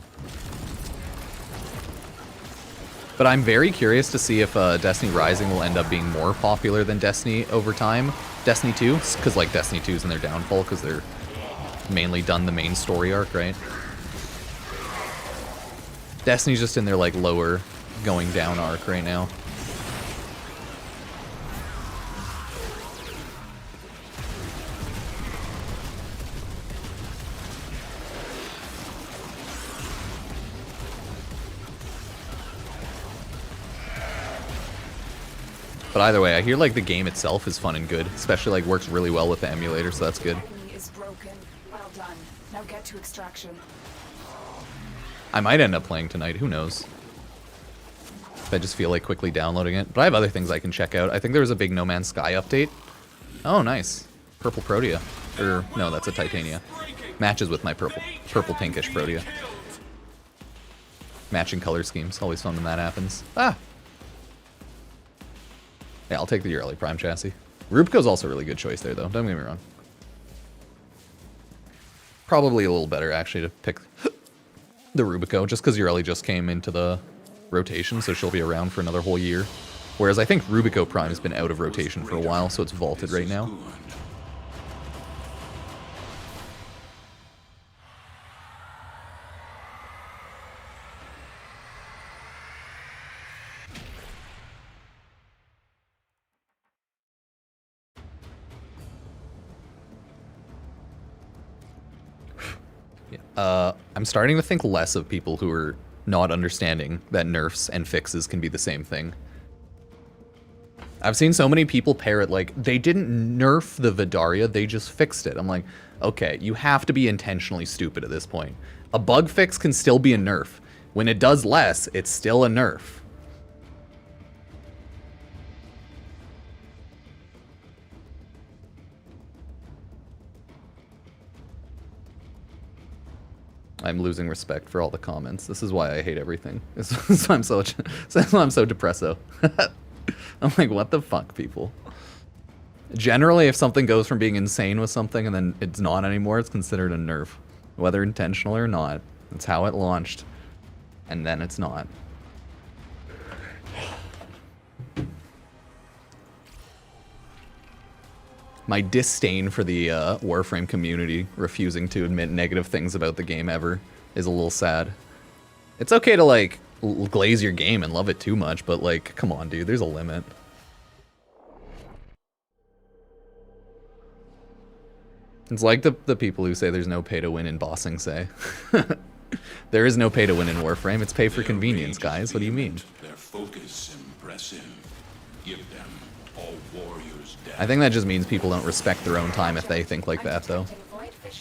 But I'm very curious to see if Destiny Rising will end up being more popular than Destiny over time. Destiny 2, because like Destiny 2's in their downfall, because they're mainly done the main story arc, right? Destiny's just in their like lower going down arc right now. But either way, I hear like the game itself is fun and good, especially like works really well with the emulator, so that's good. Enemy is broken. Well done. Now get to extraction. I might end up playing tonight, who knows? If I just feel like quickly downloading it. But I have other things I can check out. I think there was a big No Man's Sky update. Oh, nice. Purple Protea. Or, no, that's a Titania. Matches with my purple pinkish Protea. Matching color schemes. Always fun when that happens. Ah! Yeah, I'll take the Yearly Prime chassis. Rubico's also a really good choice there, though. Don't get me wrong. Probably a little better, actually, to pick the Rubico, just because Yearly just came into the rotation, so she'll be around for another whole year. Whereas I think Rubico Prime has been out of rotation for a while, so it's vaulted right now. I'm starting to think less of people who are not understanding that nerfs and fixes can be the same thing. I've seen so many people pair it like, they didn't nerf the Vidaria, they just fixed it. I'm like, okay, you have to be intentionally stupid at this point. A bug fix can still be a nerf. When it does less, it's still a nerf. I'm losing respect for all the comments. This is why I hate everything. This is why I'm so depresso. I'm like, what the fuck, people? Generally, if something goes from being insane with something and then it's not anymore, it's considered a nerf. Whether intentional or not. That's how it launched. And then it's not. My disdain for the Warframe community refusing to admit negative things about the game ever is a little sad. It's okay to, like, glaze your game and love it too much, but, like, come on, dude, there's a limit. It's like the people who say there's no pay to win in bossing say. There is no pay to win in Warframe, it's pay for convenience, guys. What do you mean? Their focus impressive. Give them all warriors death. I think that just means people don't respect their own time if they think like that, though.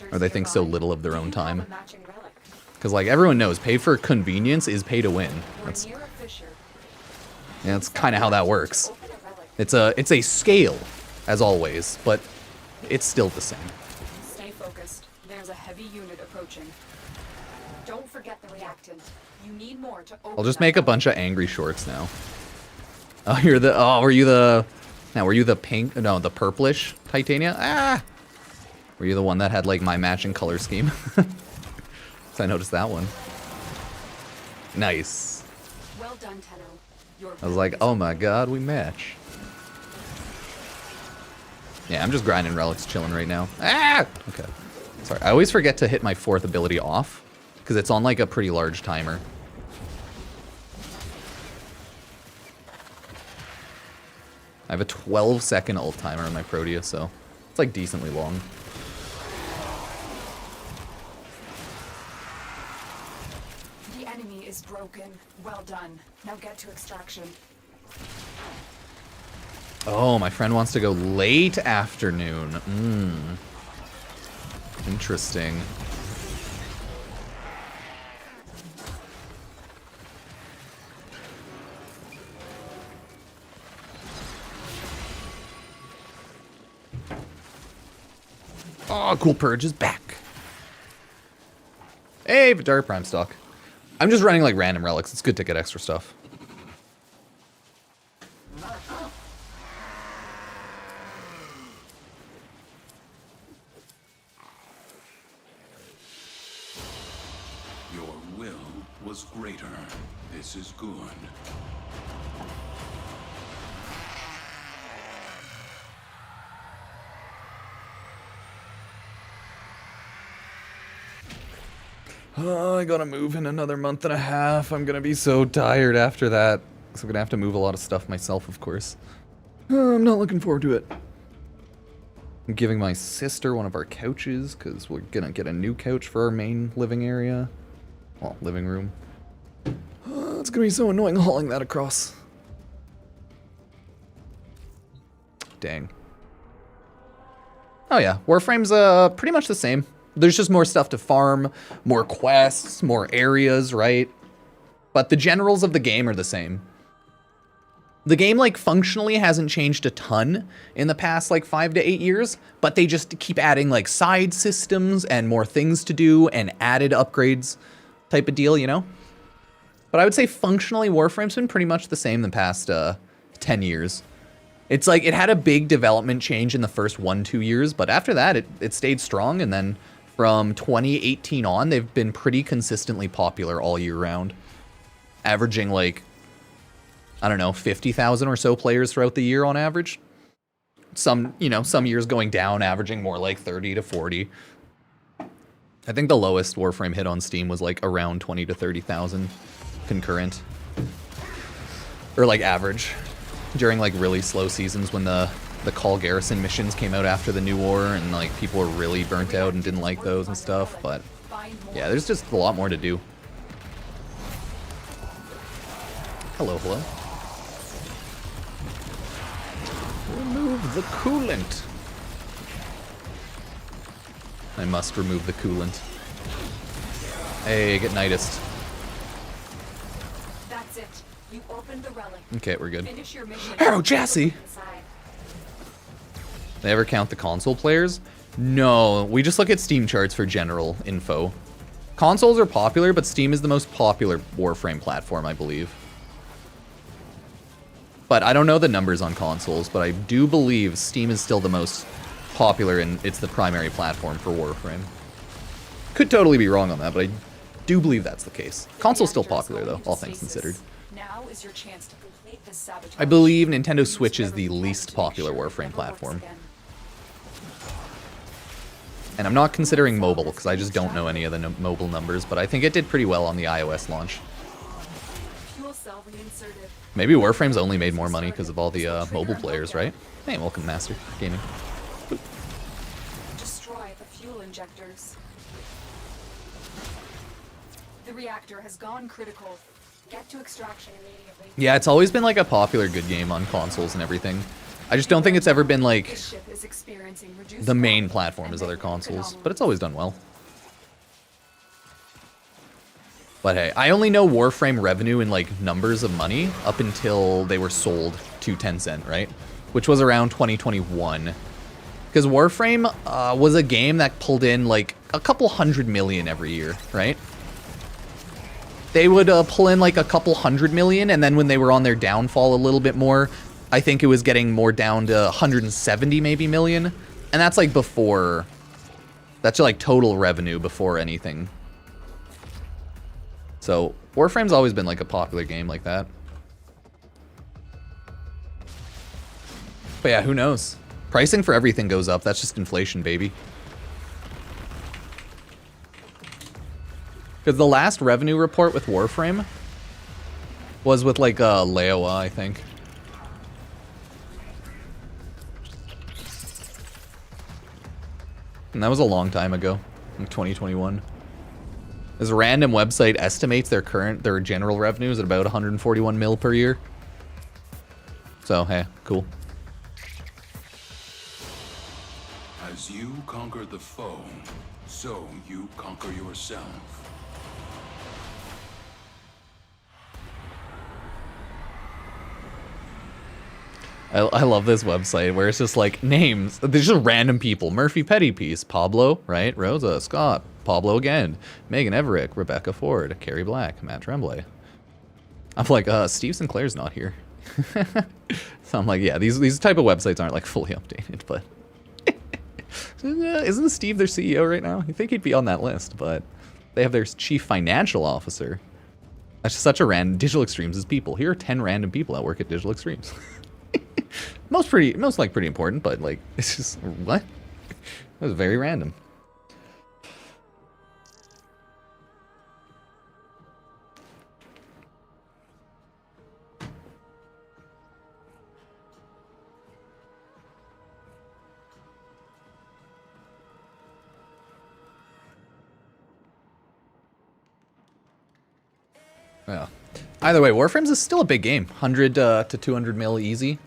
Or they think so little of their own time. Because, like, everyone knows, pay for convenience is pay to win. That's kind of how that works. It's a scale, as always, but it's still the same. Stay focused. There's a heavy unit approaching. Don't forget the reactant. You need more to open. I'll just make a bunch of angry shorts now. Oh, you're the. Oh, were you the? Now, were you the pink? No, the purplish Titania. Ah. Were you the one that had like my matching color scheme? So I noticed that one. Nice. Well done, Tenno. I was like, oh my god, we match. Yeah, I'm just grinding relics, chilling right now. Ah! Okay. Sorry, I always forget to hit my 4th ability off, because it's on like a pretty large timer. I have a 12-second ult timer on my Protea, so it's like decently long. The enemy is broken. Well done. Now get to extraction. Oh, my friend wants to go late afternoon. Interesting. Oh, Cool Purge is back. Hey, Vidar Prime stock. I'm just running like random relics. It's good to get extra stuff. Your will was greater. This is good. Oh, I gotta move in another month and a half. I'm gonna be so tired after that. So I'm gonna have to move a lot of stuff myself, of course. I'm not looking forward to it. I'm giving my sister one of our couches, because we're gonna get a new couch for our main living area. Well, living room. It's gonna be so annoying hauling that across. Dang. Oh yeah, Warframe's pretty much the same. There's just more stuff to farm, more quests, more areas, right? But the generals of the game are the same. The game, like, functionally hasn't changed a ton in the past, like, 5 to 8 years, but they just keep adding, like, side systems and more things to do and added upgrades type of deal, you know? But I would say functionally Warframe's been pretty much the same the past 10 years. It's like, it had a big development change in the first 1-2 years, but after that, it stayed strong, and then from 2018 on, they've been pretty consistently popular all year round. Averaging, like, I don't know, 50,000 or so players throughout the year on average. Some, you know, some years going down, averaging more like 30 to 40. I think the lowest Warframe hit on Steam was like around 20 to 30,000 concurrent. Or like average. During like really slow seasons when the call garrison missions came out after the new war and like people were really burnt out and didn't like those and stuff, but yeah, there's just a lot more to do. Hello, hello. Remove the coolant. I must remove the coolant. Hey, get Nightist. That's it. You opened the relic. Okay, we're good. Finish your mission. Oh, Jassy! They ever count the console players? No, we just look at Steam charts for general info. Consoles are popular, but Steam is the most popular Warframe platform, I believe. But I don't know the numbers on consoles, but I do believe Steam is still the most popular and it's the primary platform for Warframe. Could totally be wrong on that, but I do believe that's the case. Console's still popular though, all things considered. Now is your chance to complete this sabotage. I believe Nintendo Switch is the least popular Warframe platform. And I'm not considering mobile, because I just don't know any of the mobile numbers, but I think it did pretty well on the iOS launch. Fuel cell reinserted. Maybe Warframe's only made more money because of all the mobile players, right? Hey, welcome, Master Gaming. Destroy the fuel injectors. The reactor has gone critical. Get to extraction immediately. Yeah, it's always been like a popular good game on consoles and everything. I just don't think it's ever been like This ship is experiencing reduced the main power platform and as other negative consoles, anomaly. but it's always done well. But hey, I only know Warframe revenue in like numbers of money up until they were sold to Tencent, right? Which was around 2021. Because Warframe was a game that pulled in like a couple $100 million every year, right? They would pull in like a couple $100 million, and then when they were on their downfall a little bit more, I think it was getting more down to 170 maybe million. And that's like before, that's like total revenue before anything. So Warframe's always been like a popular game like that. But yeah, who knows? Pricing for everything goes up. That's just inflation, baby. Because the last revenue report with Warframe was with like Leoa, I think. And that was a long time ago, in 2021. This random website estimates their general revenues at about 141 mil per year. So, hey, cool. As you conquer the foe, so you conquer yourself. I love this website where it's just like names. There's just random people. Murphy Petty Piece, Pablo, right? Rosa, Scott, Pablo again, Megan Everick, Rebecca Ford, Carrie Black, Matt Tremblay. I'm like, Steve Sinclair's not here. So I'm like, yeah, these type of websites aren't like fully updated, but isn't Steve their CEO right now? You think he'd be on that list, but they have their chief financial officer. That's just such a random. Digital Extremes is people. Here are 10 random people that work at Digital Extremes. most like pretty important, but like it's just what? That was very random. Yeah. Either way, Warframes is still a big game. 100 to 200 mil easy.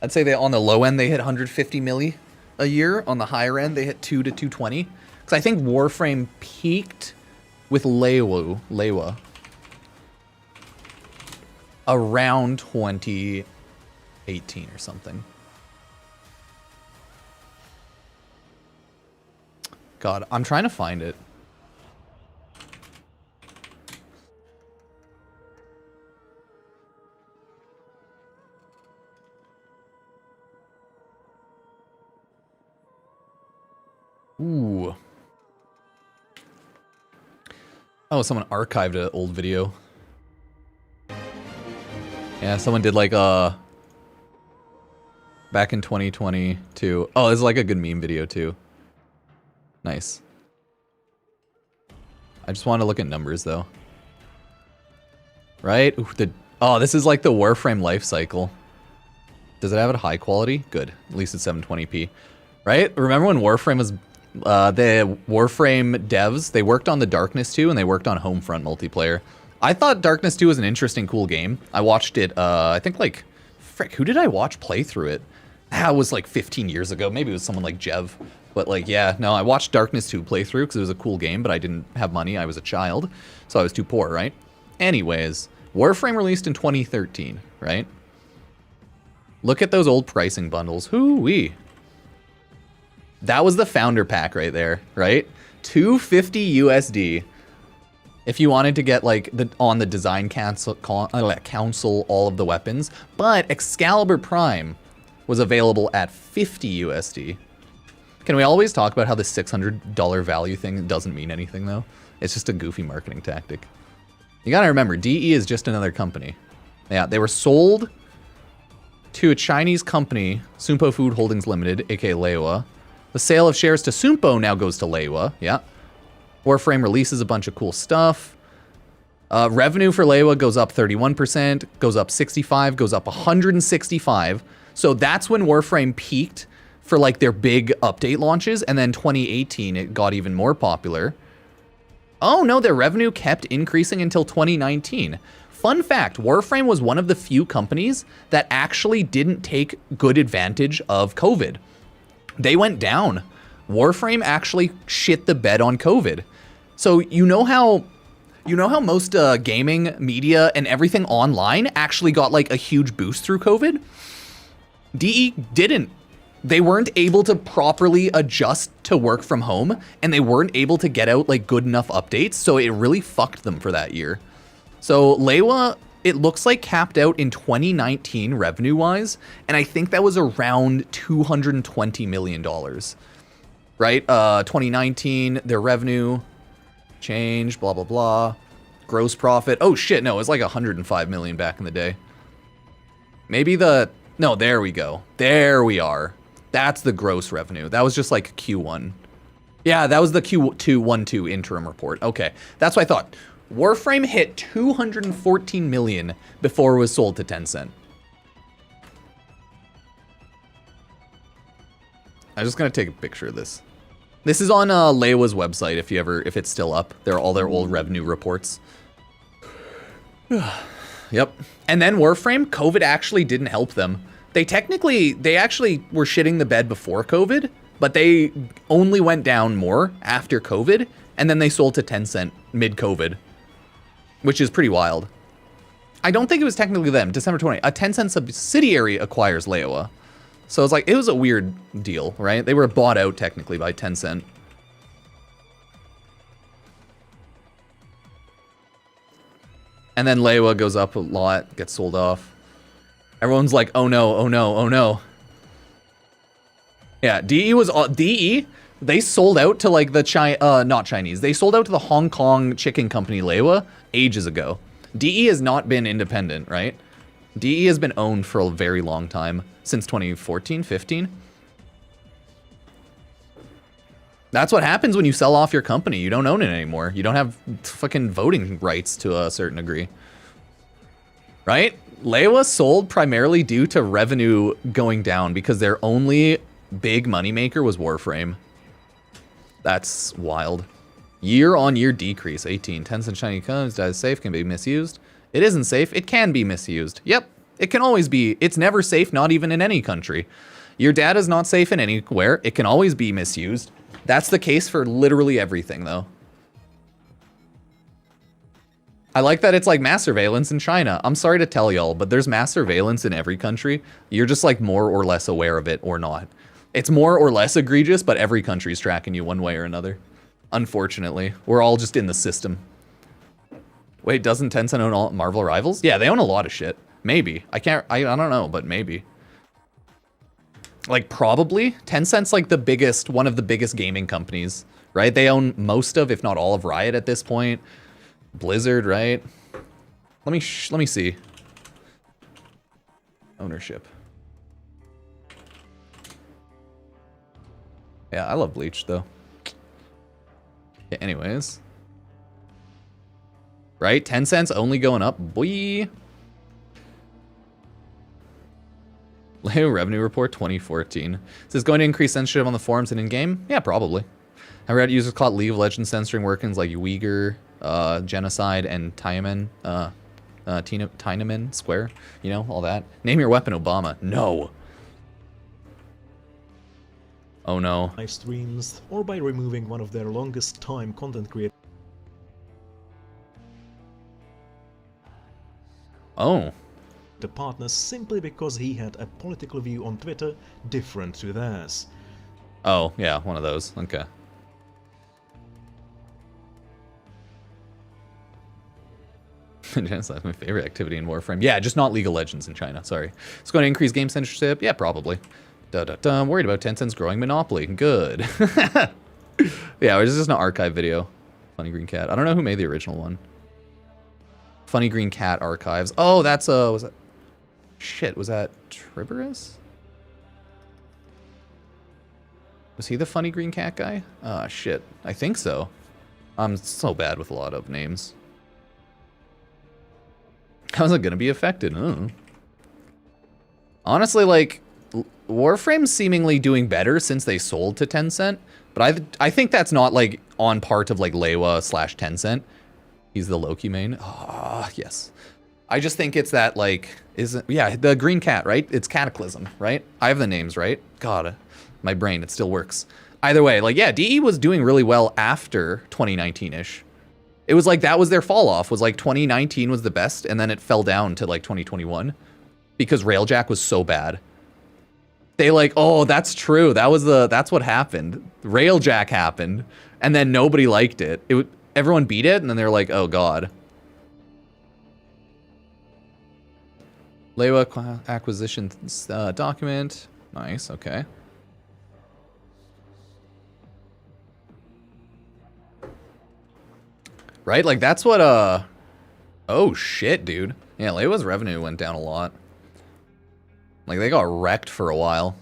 I'd say they on the low end they hit 150 milli a year. On the higher end they hit 2 to 220. Because I think Warframe peaked with Lewa around 2018 or something. God, I'm trying to find it. Ooh. Oh, someone archived an old video. Yeah, someone did like back in 2022. Oh, this is like a good meme video too. Nice. I just want to look at numbers though. Right? Ooh, oh, this is like the Warframe life cycle. Does it have it high quality? Good. At least it's 720p. Right? Remember when Warframe was the Warframe devs, they worked on the Darkness 2 and they worked on Homefront multiplayer. I thought Darkness 2 was an interesting, cool game. I watched it, I think like, frick, who did I watch play through it? That was like 15 years ago. Maybe it was someone like Jev. But like, yeah, no, I watched Darkness 2 play through because it was a cool game, but I didn't have money. I was a child, so I was too poor, right? Anyways, Warframe released in 2013, right? Look at those old pricing bundles. Hoo-wee. That was the founder pack right there, right? $250 USD. If you wanted to get like on the design council all of the weapons, but Excalibur Prime was available at $50 USD. Can we always talk about how the $600 value thing doesn't mean anything though? It's just a goofy marketing tactic. You gotta remember, DE is just another company. Yeah, they were sold to a Chinese company, Sumpo Food Holdings Limited, aka Lewa. The sale of shares to Sumpo now goes to Lewa, yeah. Warframe releases a bunch of cool stuff. Revenue for Lewa goes up 31%, goes up 65, goes up 165. So that's when Warframe peaked for like their big update launches, and then 2018 it got even more popular. Oh no, their revenue kept increasing until 2019. Fun fact, Warframe was one of the few companies that actually didn't take good advantage of COVID. They went down. Warframe actually shit the bed on COVID. So you know how most gaming media and everything online actually got like a huge boost through COVID? DE didn't. They weren't able to properly adjust to work from home, and they weren't able to get out like good enough updates, so it really fucked them for that year. So Lewa, it looks like capped out in 2019 revenue-wise, and I think that was around $220 million. Right? 2019, their revenue changed, blah, blah, blah. Gross profit. Oh shit, no, it was like 105 million back in the day. Maybe no, there we go. There we are. That's the gross revenue. That was just like Q1. Yeah, that was the Q212 interim report. Okay, that's what I thought. Warframe hit 214 million before it was sold to Tencent. I'm just gonna take a picture of this. This is on Lewa's website if it's still up. They're all their old revenue reports. Yep. And then Warframe, COVID actually didn't help them. They actually were shitting the bed before COVID, but they only went down more after COVID, and then they sold to Tencent mid-COVID, which is pretty wild. I don't think it was technically them. December 20, a Tencent subsidiary acquires Lewa. So it's like, it was a weird deal, right? They were bought out technically by Tencent. And then Leiwa goes up a lot, gets sold off. Everyone's like, oh no, oh no, oh no. Yeah, DE was DE. They sold out to like the not Chinese. They sold out to the Hong Kong chicken company Leiwa ages ago. DE has not been independent, right? DE has been owned for a very long time, since 2014, 15. That's what happens when you sell off your company. You don't own it anymore. You don't have fucking voting rights to a certain degree. Right? Leiwa sold primarily due to revenue going down because their only big moneymaker was Warframe. That's wild. Year-on-year decrease, 18. Tencent Chinese comes, is safe, can be misused. It isn't safe, it can be misused. Yep, it can always be. It's never safe, not even in any country. Your data's not safe in anywhere. It can always be misused. That's the case for literally everything, though. I like that it's like mass surveillance in China. I'm sorry to tell y'all, but there's mass surveillance in every country. You're just like more or less aware of it or not. It's more or less egregious, but every country's tracking you one way or another. Unfortunately, we're all just in the system. Wait, doesn't Tencent own all Marvel Rivals? Yeah, they own a lot of shit. Maybe. I don't know, but maybe. Like, probably. Tencent's like the biggest, one of the biggest gaming companies, right? They own most of, if not all of Riot at this point. Blizzard, right? Let me see. Ownership. Yeah, I love Bleach, though. Yeah, anyways. Right? Tencent's only going up. Boy. Leo Revenue Report 2014. Is this going to increase censorship on the forums and in-game? Yeah, probably. I read users caught League of Legends censoring workings like Uyghur, Genocide, and Tiananmen Square. You know, all that. Name your weapon, Obama. No. Oh no. Live streams, or by removing one of their longest time content creators. Oh. The partners simply because he had a political view on Twitter different to theirs. Oh, yeah, one of those. Okay. Genocide's my favorite activity in Warframe. Yeah, just not League of Legends in China, sorry. It's going to increase game censorship? Yeah, probably. I'm worried about Tencent's growing monopoly. Good. Yeah, it was just an archive video. Funny Green Cat. I don't know who made the original one. Funny Green Cat archives. Oh, that's was that? Shit, was that Triberus? Was he the Funny Green Cat guy? Ah, shit. I think so. I'm so bad with a lot of names. How's it gonna be affected? Honestly, like, Warframe's seemingly doing better since they sold to Tencent, but I think that's not like on part of like Leiwa / Tencent. He's the Loki main. Ah, yes. I just think it's that like yeah, the green cat, right? It's Cataclysm, right? I have the names right. God, my brain, it still works. Either way, like yeah, DE was doing really well after 2019-ish. It was like that was their fall off. Was like 2019 was the best, and then it fell down to like 2021 because Railjack was so bad. They like, oh, that's true. That's what happened. Railjack happened, and then nobody liked it. Everyone beat it, and then they're like, oh god. Leiwa acquisition document. Nice, okay. Right, like that's what oh shit, dude. Yeah, Leiwa's revenue went down a lot. Like, they got wrecked for a while.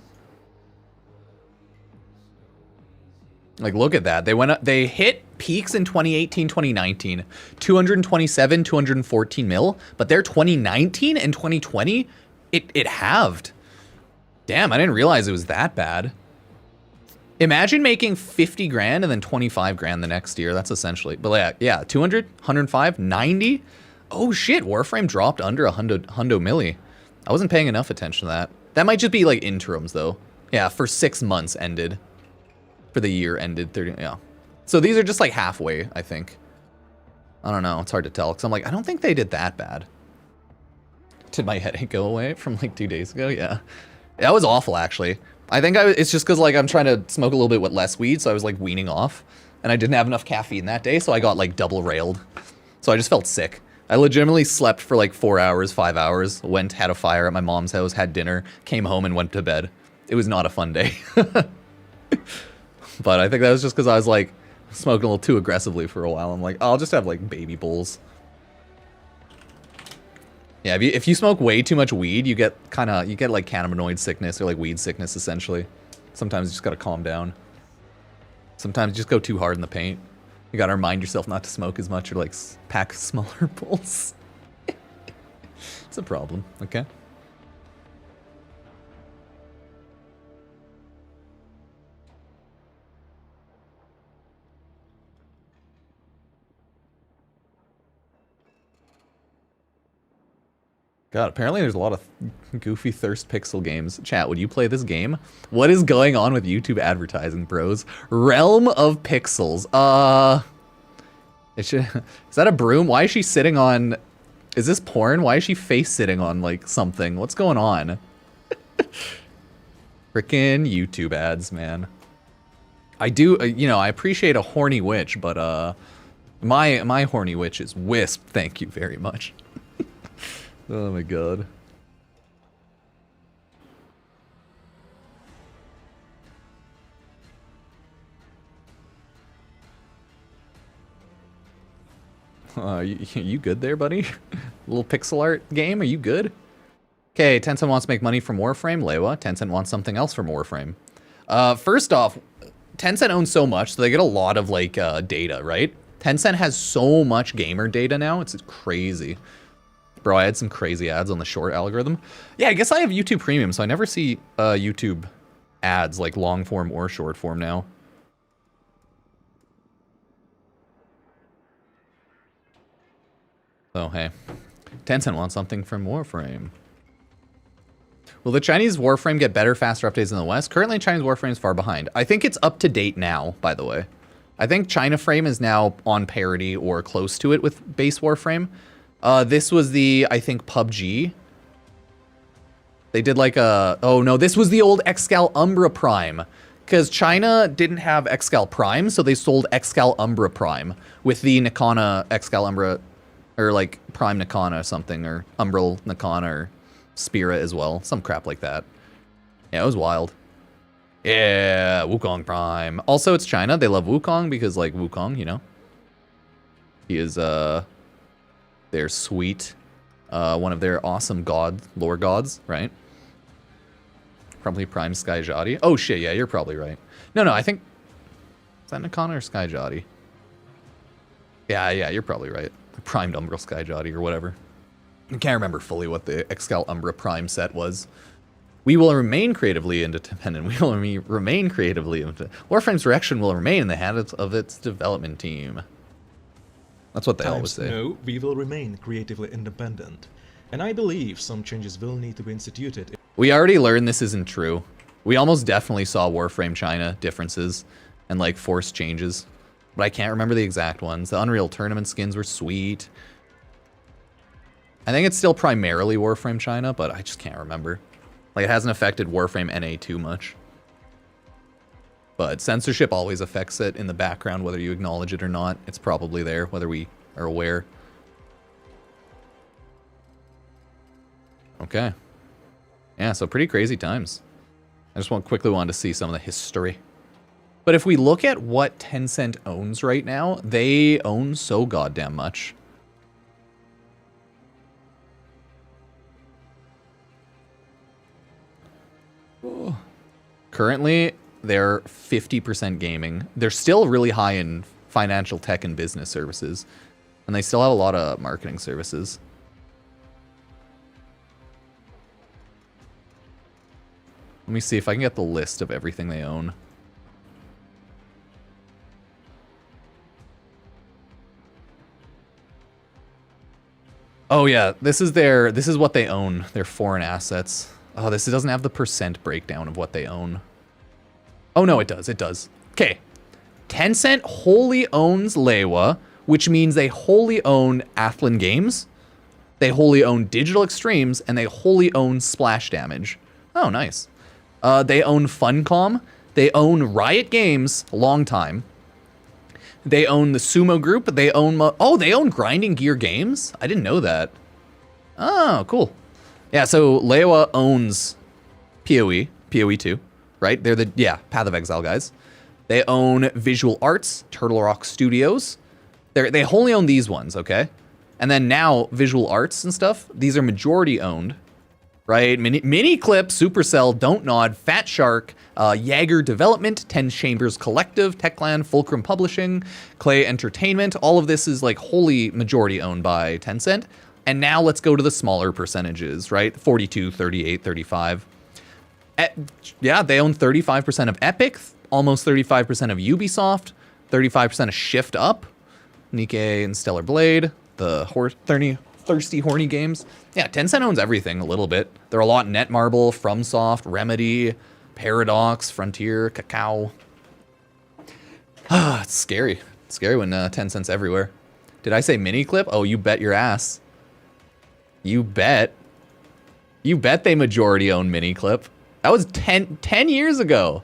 Like, look at that. They went up, they hit peaks in 2018, 2019. 227, 214 mil. But their 2019 and 2020, it halved. Damn, I didn't realize it was that bad. Imagine making 50 grand and then 25 grand the next year. That's essentially, but yeah, 200, 105, 90. Oh shit, Warframe dropped under a hundo milli. I wasn't paying enough attention to that. That might just be like interims though. Yeah, for 6 months ended. For the year ended 30, yeah. So these are just like halfway, I think. I don't know, it's hard to tell. Cause I'm like, I don't think they did that bad. Did my headache go away from like 2 days ago? Yeah. That was awful actually. I think it's just cause like I'm trying to smoke a little bit with less weed. So I was like weaning off and I didn't have enough caffeine that day. So I got like double railed. So I just felt sick. I legitimately slept for like 4 hours, 5 hours, went, had a fire at my mom's house, had dinner, came home and went to bed. It was not a fun day. But I think that was just because I was like smoking a little too aggressively for a while. I'm like, I'll just have like baby bowls. Yeah, if you smoke way too much weed, you get like cannabinoid sickness or like weed sickness essentially. Sometimes you just gotta calm down. Sometimes you just go too hard in the paint. You gotta remind yourself not to smoke as much or like pack smaller bowls. It's a problem, okay? God, apparently there's a lot of goofy thirst pixel games. Chat, would you play this game? What is going on with YouTube advertising, bros? Realm of Pixels. Is that a broom? Why is she sitting on... Is this porn? Why is she face sitting on, like, something? What's going on? Frickin' YouTube ads, man. I do, you know, I appreciate a horny witch, but, my horny witch is Wisp. Thank you very much. Oh my god. You good there, buddy? Little pixel art game, are you good? Okay, Tencent wants to make money from Warframe. Lewa, Tencent wants something else from Warframe. First off, Tencent owns so much, so they get a lot of, like, data, right? Tencent has so much gamer data now, it's crazy. Bro, I had some crazy ads on the short algorithm. Yeah, I guess I have YouTube Premium, so I never see YouTube ads, like long form or short form now. So, hey. Tencent wants something from Warframe. Will the Chinese Warframe get better, faster updates in the West? Currently, Chinese Warframe is far behind. I think it's up to date now, by the way. I think China Frame is now on parity or close to it with base Warframe. This was the, I think, PUBG. They did like a... Oh, no, this was the old Excal Umbra Prime. Because China didn't have Excal Prime, so they sold Excal Umbra Prime with the Nikana Excal Umbra, or like Prime Nikana or something, or Umbral Nikana or Spira as well. Some crap like that. Yeah, it was wild. Yeah, Wukong Prime. Also, it's China. They love Wukong because, like, Wukong, you know. He is, their sweet, one of their awesome lore gods, right? Probably Prime Sky Jati. Oh shit, yeah, you're probably right. No, I think... Is that Nikana or Sky Jati? Yeah, you're probably right. Primed Umbral Sky Jati or whatever. I can't remember fully what the Excal Umbra Prime set was. We will remain creatively independent. We will remain creatively independent. Warframe's direction will remain in the hands of its development team. That's what they always say. No, we will remain creatively independent. And I believe some changes will need to be instituted. We already learned this isn't true. We almost definitely saw Warframe China differences and like forced changes. But I can't remember the exact ones. The Unreal Tournament skins were sweet. I think it's still primarily Warframe China, but I just can't remember. Like, it hasn't affected Warframe NA too much. But censorship always affects it in the background, whether you acknowledge it or not. It's probably there, whether we are aware. Okay. Yeah, so pretty crazy times. I just quickly wanted to see some of the history. But if we look at what Tencent owns right now, they own so goddamn much. Oh. Currently, they're 50% gaming. They're still really high in financial tech and business services. And they still have a lot of marketing services. Let me see if I can get the list of everything they own. Oh yeah, this is what they own, their foreign assets. Oh, this doesn't have the percent breakdown of what they own. Oh no, it does. Okay. Tencent wholly owns Lewa, which means they wholly own Athlon Games, they wholly own Digital Extremes, and they wholly own Splash Damage. Oh, nice. They own Funcom, they own Riot Games, long time. They own the Sumo Group. They own... they own Grinding Gear Games? I didn't know that. Oh, cool. Yeah, so Leoa owns PoE 2, right? They're the, Path of Exile guys. They own Visual Arts, Turtle Rock Studios. They wholly own these ones, okay? And then now Visual Arts and stuff, these are majority owned, right? Mini Clip, Supercell, Don't Nod, Fat Shark, Jaeger Development, 10 Chambers Collective, Techland, Fulcrum Publishing, Clay Entertainment. All of this is like wholly majority owned by Tencent. And now let's go to the smaller percentages, right? 42, 38, 35. They own 35% of Epic, almost 35% of Ubisoft, 35% of Shift Up, Nikkei and Stellar Blade, the thirsty, horny games. Yeah, Tencent owns everything a little bit. They're a lot Netmarble, FromSoft, Remedy, Paradox, Frontier, Kakao. It's scary. It's scary when Tencent's everywhere. Did I say mini clip? Oh, you bet your ass. You bet. You bet they majority own mini clip. That was 10 years ago.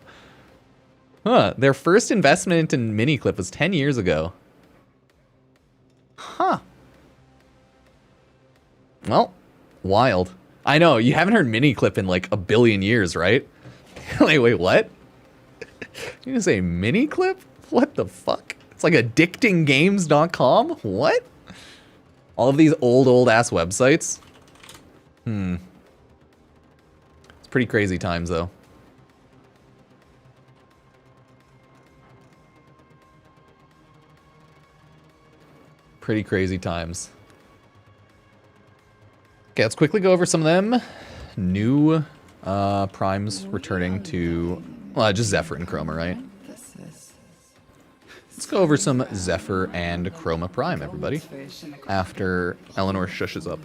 Huh, their first investment in mini clip was 10 years ago. Huh. Well, wild. I know, you haven't heard mini clip in like a billion years, right? Like, wait, what? You gonna say mini clip? What the fuck? It's like addictinggames.com? What? All of these old ass websites? It's pretty crazy times though. Pretty crazy times. Okay, let's quickly go over some of them. New primes returning to, well, just Zephyr and Chroma, right? Let's go over some Zephyr and Chroma Prime, everybody, after Eleanor shushes up.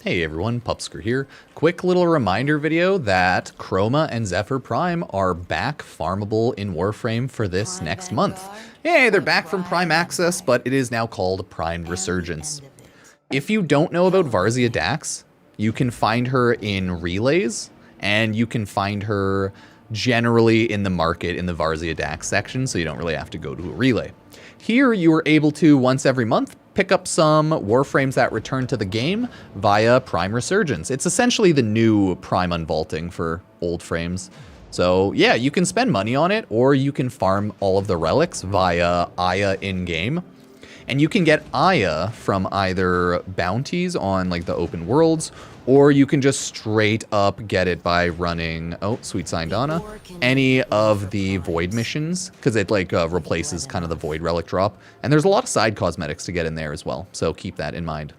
Hey everyone, Pupsker here. Quick little reminder video that Chroma and Zephyr Prime are back farmable in Warframe for this next month. Yay, they're back from Prime Access, but it is now called Prime Resurgence. If you don't know about Varzia Dax, you can find her in relays, and you can find her generally in the market in the Varzia Dax section, so you don't really have to go to a relay. Here, you are able to, once every month, pick up some Warframes that return to the game via Prime Resurgence. It's essentially the new Prime Unvaulting for old frames. So yeah, you can spend money on it, or you can farm all of the relics via Aya in-game. And you can get Aya from either bounties on like the open worlds, or you can just straight up get it by running, oh, Sweet Sign Donna, any of the Void missions, because it like replaces kind of the Void Relic drop. And there's a lot of side cosmetics to get in there as well, so keep that in mind.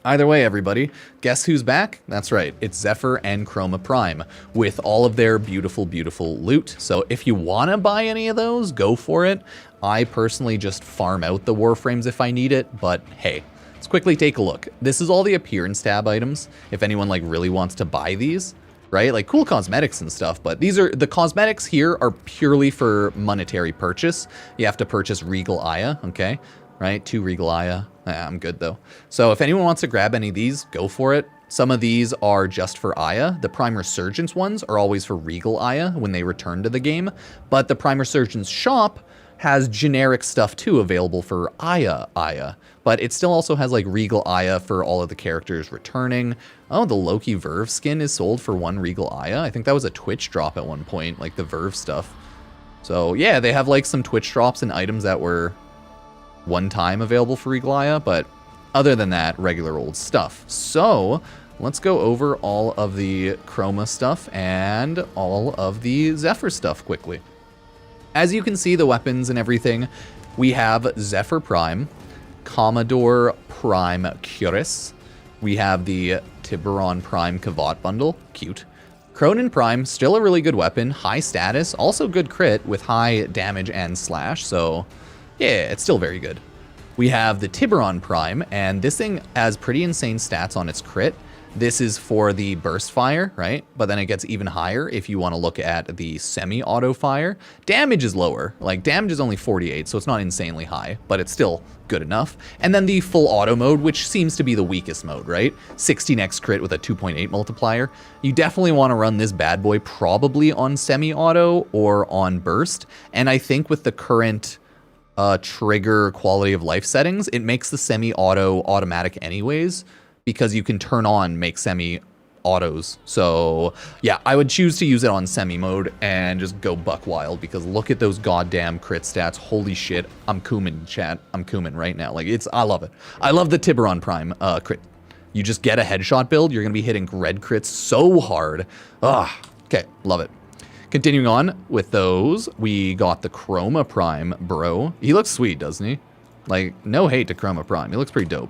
Either way, everybody, guess who's back? That's right, it's Zephyr and Chroma Prime, with all of their beautiful, beautiful loot. So if you want to buy any of those, go for it. I personally just farm out the Warframes if I need it, but hey, let's quickly take a look. This is all the appearance tab items, if anyone like really wants to buy these, right? Like cool cosmetics and stuff, but these are, the cosmetics here are purely for monetary purchase. You have to purchase Regal Aya, okay? Right, 2 Regal Aya. I'm good though. So if anyone wants to grab any of these, go for it. Some of these are just for Aya. The Prime Resurgence ones are always for Regal Aya when they return to the game. But the Prime Resurgence shop has generic stuff too available for Aya. But it still also has like Regal Aya for all of the characters returning. Oh, the Loki Verve skin is sold for 1 Regal Aya. I think that was a Twitch drop at one point, like the Verve stuff. So yeah, they have like some Twitch drops and items that were one time available for Regal Aya, but other than that, regular old stuff. So let's go over all of the Chroma stuff and all of the Zephyr stuff quickly. As you can see, the weapons and everything, we have Zephyr Prime, Commodore Prime Cuirass, we have the Tiburon Prime Kavot bundle, cute. Cronin Prime, still a really good weapon, high status, also good crit with high damage and slash, so yeah, it's still very good. We have the Tiburon Prime, and this thing has pretty insane stats on its crit. This is for the burst fire, right? But then it gets even higher if you want to look at the semi-auto fire. Damage is lower. Like, damage is only 48, so it's not insanely high, but it's still good enough. And then the full auto mode, which seems to be the weakest mode, right? 16x crit with a 2.8 multiplier. You definitely want to run this bad boy probably on semi-auto or on burst. And I think with the current trigger quality of life settings, it makes the semi-auto automatic anyways, because you can turn on make semi-autos. So yeah, I would choose to use it on semi mode and just go buck wild, because look at those goddamn crit stats. Holy shit, I'm Kumin, chat. I'm Kumin right now. Like, I love it. I love the Tiburon Prime crit. You just get a headshot build, you're gonna be hitting red crits so hard. Okay, love it. Continuing on with those, we got the Chroma Prime, bro. He looks sweet, doesn't he? Like, no hate to Chroma Prime. He looks pretty dope.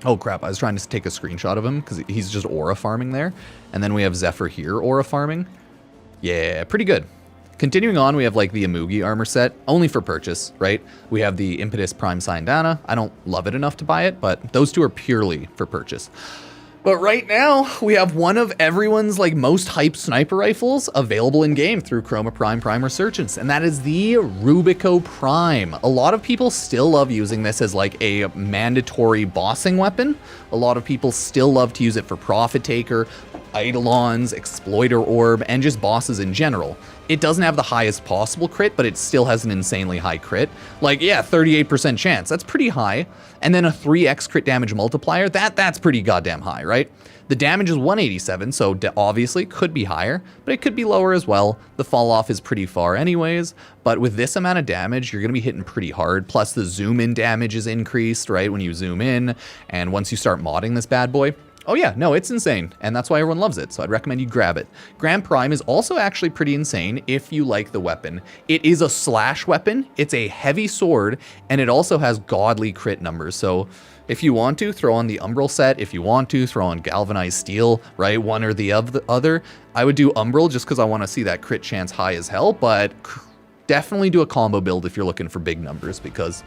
Oh crap, I was trying to take a screenshot of him because he's just aura farming there. And then we have Zephyr here aura farming. Yeah, pretty good. Continuing on, we have like the Amugi armor set, only for purchase, right? We have the Impetus Prime Syndana. I don't love it enough to buy it, but those two are purely for purchase. But right now, we have one of everyone's like most hyped sniper rifles available in game through Chroma Prime Resurgence, and that is the Rubico Prime. A lot of people still love using this as like a mandatory bossing weapon. A lot of people still love to use it for Profit Taker, Eidolons, Exploiter Orb, and just bosses in general. It doesn't have the highest possible crit, but it still has an insanely high crit. Like, yeah, 38% chance. That's pretty high. And then a 3x crit damage multiplier. That's pretty goddamn high, right? The damage is 187, so obviously could be higher, but it could be lower as well. The fall off is pretty far anyways, but with this amount of damage, you're going to be hitting pretty hard. Plus the zoom in damage is increased, right, when you zoom in. And once you start modding this bad boy, oh yeah, no, it's insane, and that's why everyone loves it, so I'd recommend you grab it. Grand Prime is also actually pretty insane if you like the weapon. It is a slash weapon, it's a heavy sword, and it also has godly crit numbers, so if you want to, throw on the Umbral set. If you want to, throw on Galvanized Steel, right, one or the other. I would do Umbral just because I want to see that crit chance high as hell, but definitely do a combo build if you're looking for big numbers, because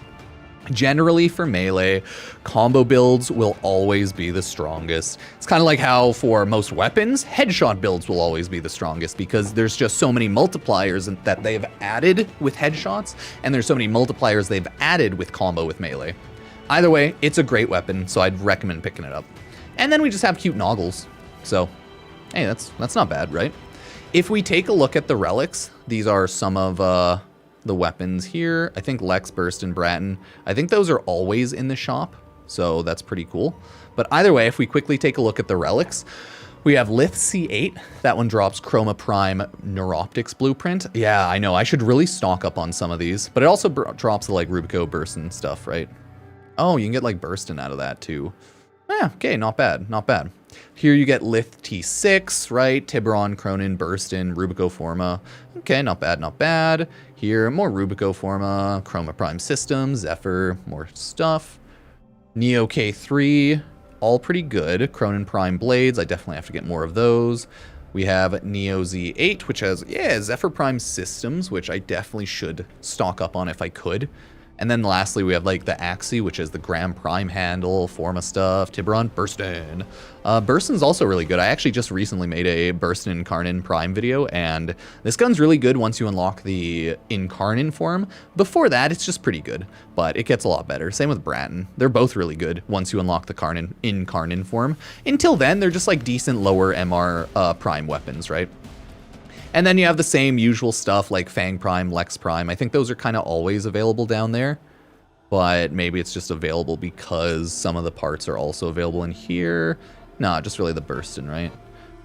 generally for melee, combo builds will always be the strongest. It's kind of like how for most weapons, headshot builds will always be the strongest, because there's just so many multipliers that they've added with headshots, and there's so many multipliers they've added with combo with melee. Either way, it's a great weapon, so I'd recommend picking it up. And then we just have cute noggles. So, hey, that's not bad, right? If we take a look at the relics, these are some of the weapons here. I think Lex, Burst, and Bratton. I think those are always in the shop, so that's pretty cool. But either way, if we quickly take a look at the relics, we have Lith C8. That one drops Chroma Prime Neuroptics Blueprint. Yeah, I know. I should really stock up on some of these. But it also drops the like Rubico Burst and stuff, right? Oh, you can get like Burstin out of that too. Yeah, okay, not bad, not bad. Here you get Lith T6, right? Tiburon, Cronin, Burstin, Rubico Forma. Okay, not bad, not bad. Here, more Rubico Forma, Chroma Prime Systems, Zephyr, more stuff. Neo K3, all pretty good. Cronin Prime Blades, I definitely have to get more of those. We have Neo Z8, which has, yeah, Zephyr Prime Systems, which I definitely should stock up on if I could. And then lastly, we have like the Axie, which is the Grand Prime handle, Forma stuff, Tiburon, Burstin. Burstin's also really good. I actually just recently made a Burstin Incarnin Prime video, and this gun's really good once you unlock the Incarnin form. Before that, it's just pretty good, but it gets a lot better. Same with Bratton. They're both really good once you unlock the Incarnin form. Until then, they're just like decent lower MR Prime weapons, right? And then you have the same usual stuff like Fang Prime, Lex Prime. I think those are kind of always available down there. But maybe it's just available because some of the parts are also available in here. No, just really the Burstin, right?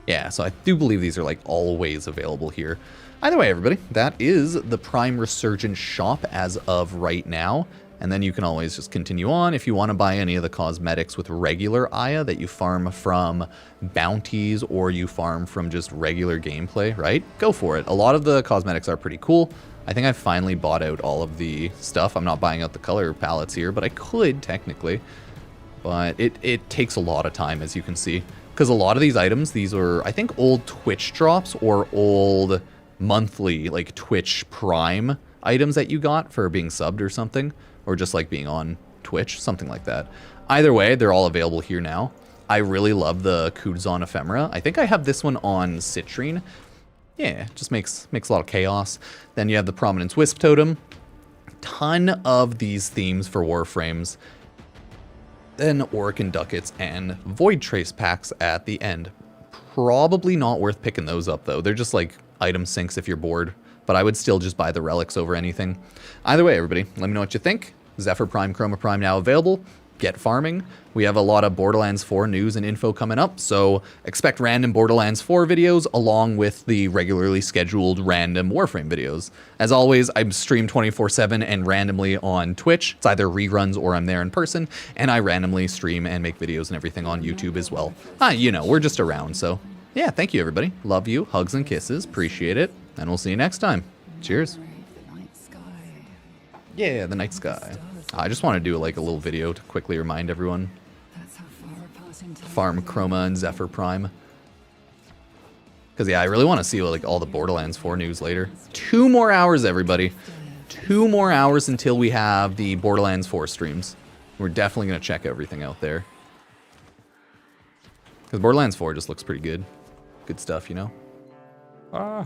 Yeah, so I do believe these are like always available here. Either way, everybody, that is the Prime Resurgence shop as of right now. And then you can always just continue on if you want to buy any of the cosmetics with regular Aya that you farm from bounties or you farm from just regular gameplay, right? Go for it. A lot of the cosmetics are pretty cool. I think I finally bought out all of the stuff. I'm not buying out the color palettes here, but I could technically. But it takes a lot of time, as you can see. Because a lot of these items, these are, I think, old Twitch drops or old monthly, like, Twitch Prime items that you got for being subbed or something. Or just like being on Twitch, something like that. Either way, they're all available here now. I really love the Kudazan Ephemera. I think I have this one on Citrine. Yeah, it just makes a lot of chaos. Then you have the Prominence Wisp Totem. Ton of these themes for Warframes. Then Orokin Ducats and Void Trace packs at the end. Probably not worth picking those up, though. They're just like item sinks if you're bored. But I would still just buy the relics over anything. Either way, everybody, let me know what you think. Zephyr Prime, Chroma Prime now available. Get farming. We have a lot of Borderlands 4 news and info coming up, so expect random Borderlands 4 videos along with the regularly scheduled random Warframe videos. As always, I stream 24/7 and randomly on Twitch. It's either reruns or I'm there in person, and I randomly stream and make videos and everything on YouTube as well. You know, we're just around, so yeah, thank you everybody. Love you, hugs and kisses, appreciate it, and we'll see you next time. Cheers. Yeah, the night sky. I just want to do like a little video to quickly remind everyone. Farm Chroma and Zephyr Prime. Because yeah, I really want to see like all the Borderlands 4 news later. 2 more hours, everybody. 2 more hours until we have the Borderlands 4 streams. We're definitely going to check everything out there. Because Borderlands 4 just looks pretty good. Good stuff, you know? Ah.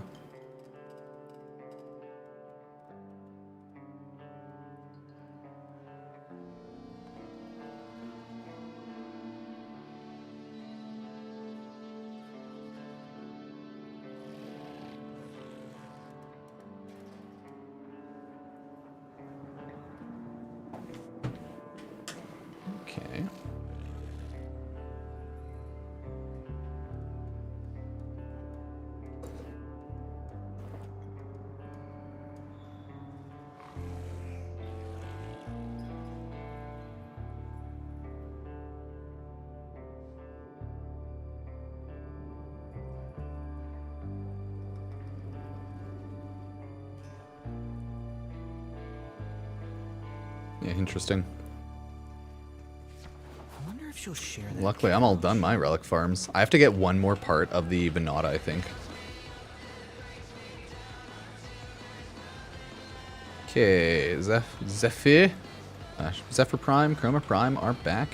Okay. Yeah, interesting. I wonder if she'll share that. Luckily, I'm all done my relic farms. I have to get one more part of the Venata, I think. Okay, Zephyr Prime, Chroma Prime are back.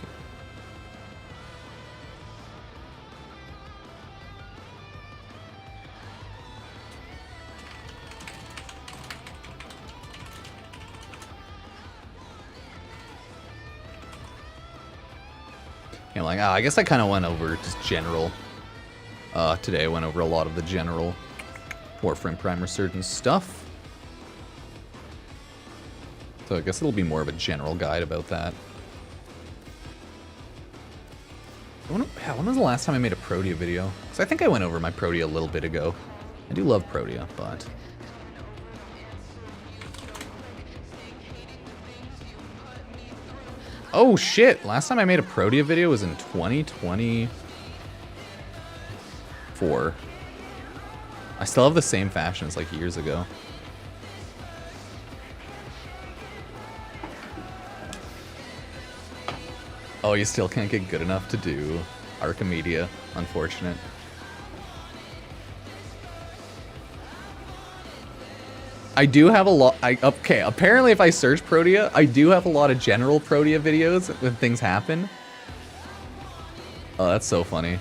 I'm like, I guess I kind of went over just general. Today I went over a lot of the general Warframe Prime Resurgence stuff. So I guess it'll be more of a general guide about that. When was the last time I made a Protea video? Because I think I went over my Protea a little bit ago. I do love Protea, but... Oh shit! Last time I made a Protea video was in 2024. I still have the same fashions like years ago. Oh, you still can't get good enough to do Archimedia. Unfortunate. I do have a lot. Okay, apparently if I search Protea, I do have a lot of general Protea videos when things happen. Oh, that's so funny.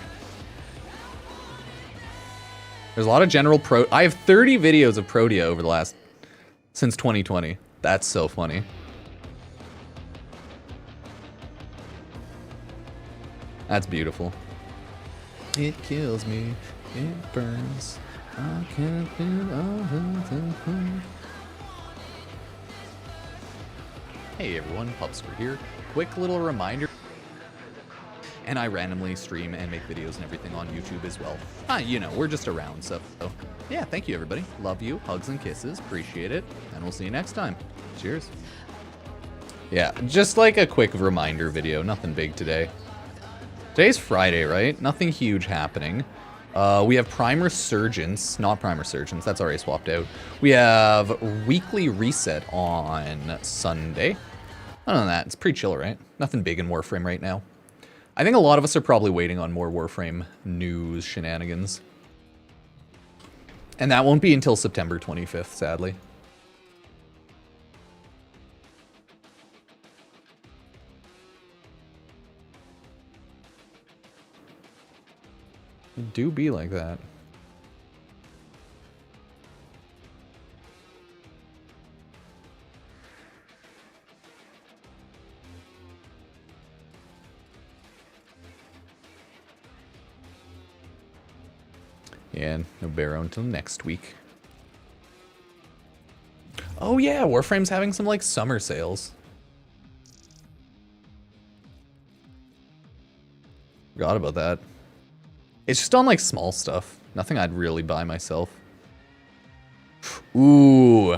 There's a lot of general I have 30 videos of Protea over the since 2020. That's so funny. That's beautiful. It kills me. It burns. I can't feel all the. Hey everyone, Pupsker here. Quick little reminder. And I randomly stream and make videos and everything on YouTube as well. You know, we're just around, so yeah, thank you everybody. Love you, hugs and kisses, appreciate it, and we'll see you next time. Cheers. Yeah, just like a quick reminder video, nothing big today. Today's Friday, right? Nothing huge happening. We have Prime Resurgence, not Prime Resurgence, that's already swapped out. We have Weekly Reset on Sunday. Other than that, it's pretty chill, right? Nothing big in Warframe right now. I think a lot of us are probably waiting on more Warframe news shenanigans. And that won't be until September 25th, sadly. Do be like that. Yeah, no Barrow until next week. Oh yeah, Warframe's having some like summer sales. Forgot about that. It's just on like small stuff. Nothing I'd really buy myself. Ooh.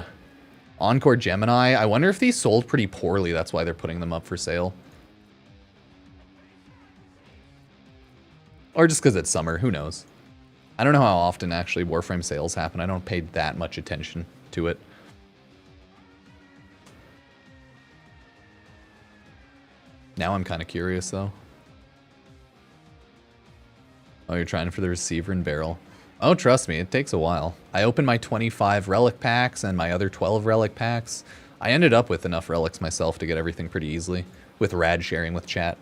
Encore Gemini. I wonder if these sold pretty poorly. That's why they're putting them up for sale. Or just because it's summer. Who knows? I don't know how often actually Warframe sales happen. I don't pay that much attention to it. Now I'm kind of curious though. Oh, you're trying for the receiver and barrel. Oh, trust me, it takes a while. I opened my 25 relic packs and my other 12 relic packs. I ended up with enough relics myself to get everything pretty easily, with Rad sharing with chat.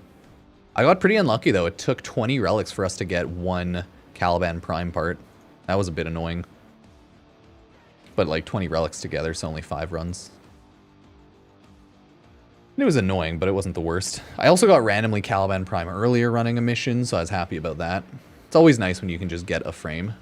I got pretty unlucky though. It took 20 relics for us to get one Caliban Prime part. That was a bit annoying. But like 20 relics together, so only 5 runs. It was annoying, but it wasn't the worst. I also got randomly Caliban Prime earlier running a mission, so I was happy about that. It's always nice when you can just get a frame.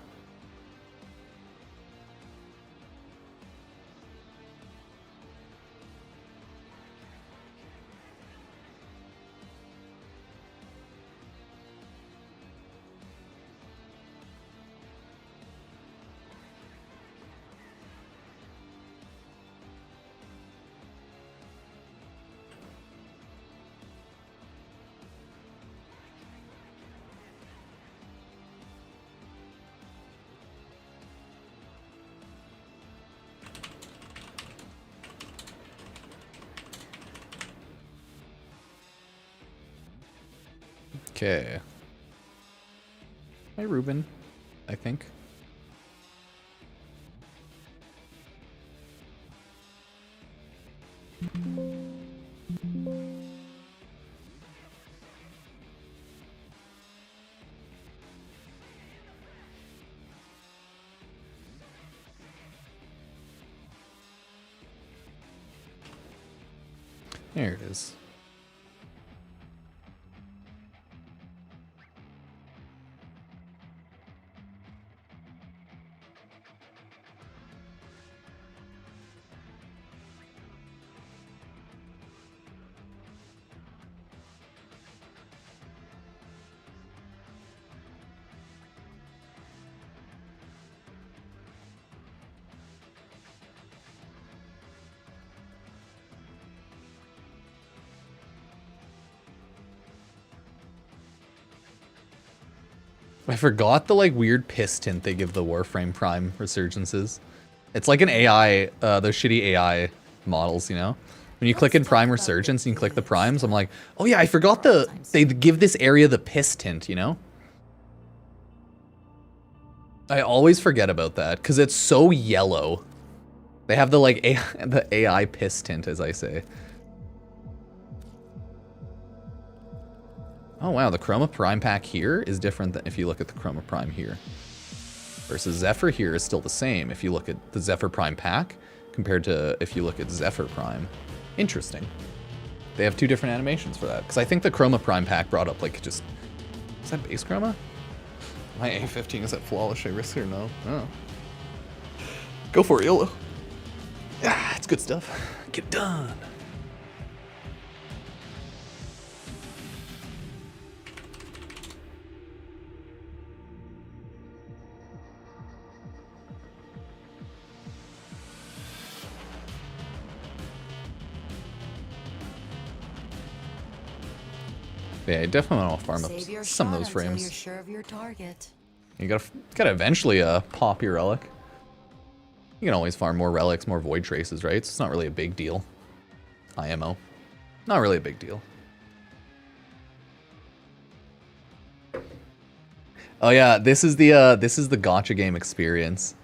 Okay. Hi, Ruben, I think. There it is. I forgot the like weird piss tint they give the Warframe Prime resurgences. It's like an AI, those shitty AI models, you know? When you click in Prime Resurgence and you click the Primes, I'm like, oh yeah, I forgot they give this area the piss tint, you know? I always forget about that, because it's so yellow. They have the like the AI piss tint, as I say. Oh wow, the Chroma Prime pack here is different than if you look at the Chroma Prime here. Versus Zephyr here is still the same if you look at the Zephyr Prime pack compared to if you look at Zephyr Prime. Interesting. They have 2 different animations for that. Because I think the Chroma Prime pack brought up like just... Is that base Chroma? My A15 is at flawless. Should I risk it or no? Oh. Go for it, YOLO. Ah, it's good stuff. Get it done. Yeah, I definitely want to farm up some of those frames. You're sure of your target. You gotta eventually pop your relic. You can always farm more relics, more void traces, right? So it's not really a big deal. IMO. Not really a big deal. Oh yeah, this is the gacha game experience.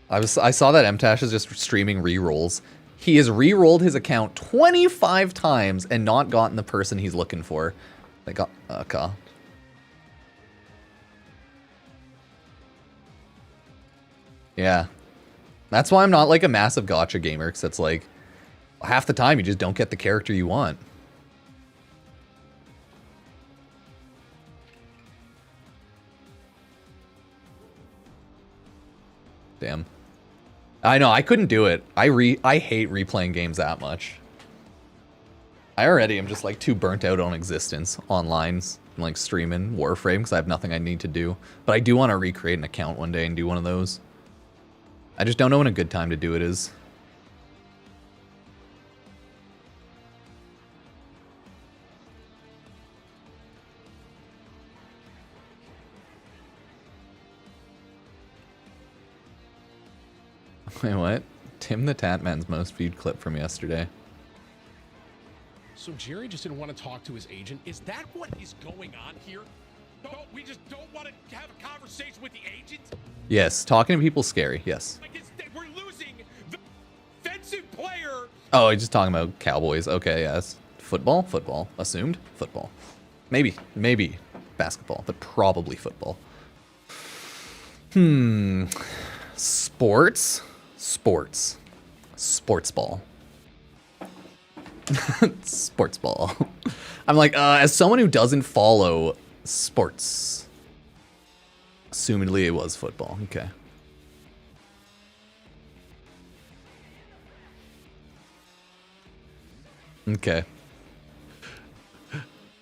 I saw that MTash is just streaming rerolls. He has re-rolled his account 25 times and not gotten the person he's looking for. They got Yeah. That's why I'm not like a massive gacha gamer, because it's like half the time you just don't get the character you want. Damn. I know, I couldn't do it. I hate replaying games that much. I already am just like too burnt out on existence online, like streaming Warframe, because I have nothing I need to do. But I do want to recreate an account one day and do one of those. I just don't know when a good time to do it is. Wait, what? Tim the Tatman's most viewed clip from yesterday. So Jerry just didn't want to talk to his agent. Is that what is going on here? We just don't want to have a conversation with the agent? Yes, talking to people's scary, yes. Like we're losing the offensive player. Oh, he's just talking about Cowboys. Okay, yes. Football? Football. Assumed? Football. Maybe basketball, but probably football. Sports? Sports. Sports ball. Sports ball. I'm like, as someone who doesn't follow sports, assumedly it was football. Okay. Okay.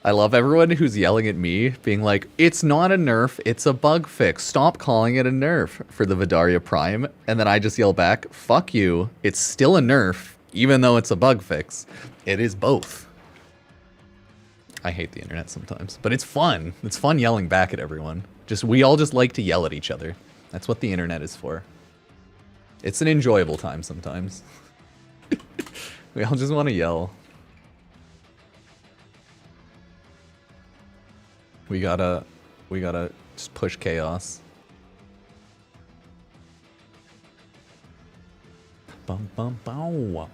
I love everyone who's yelling at me, being like, it's not a nerf, it's a bug fix. Stop calling it a nerf for the Vidaria Prime. And then I just yell back, fuck you, it's still a nerf, even though it's a bug fix. It is both. I hate the internet sometimes, but it's fun. It's fun yelling back at everyone. We all just like to yell at each other. That's what the internet is for. It's an enjoyable time sometimes. We all just want to yell. We gotta just push chaos. Bum bum bow.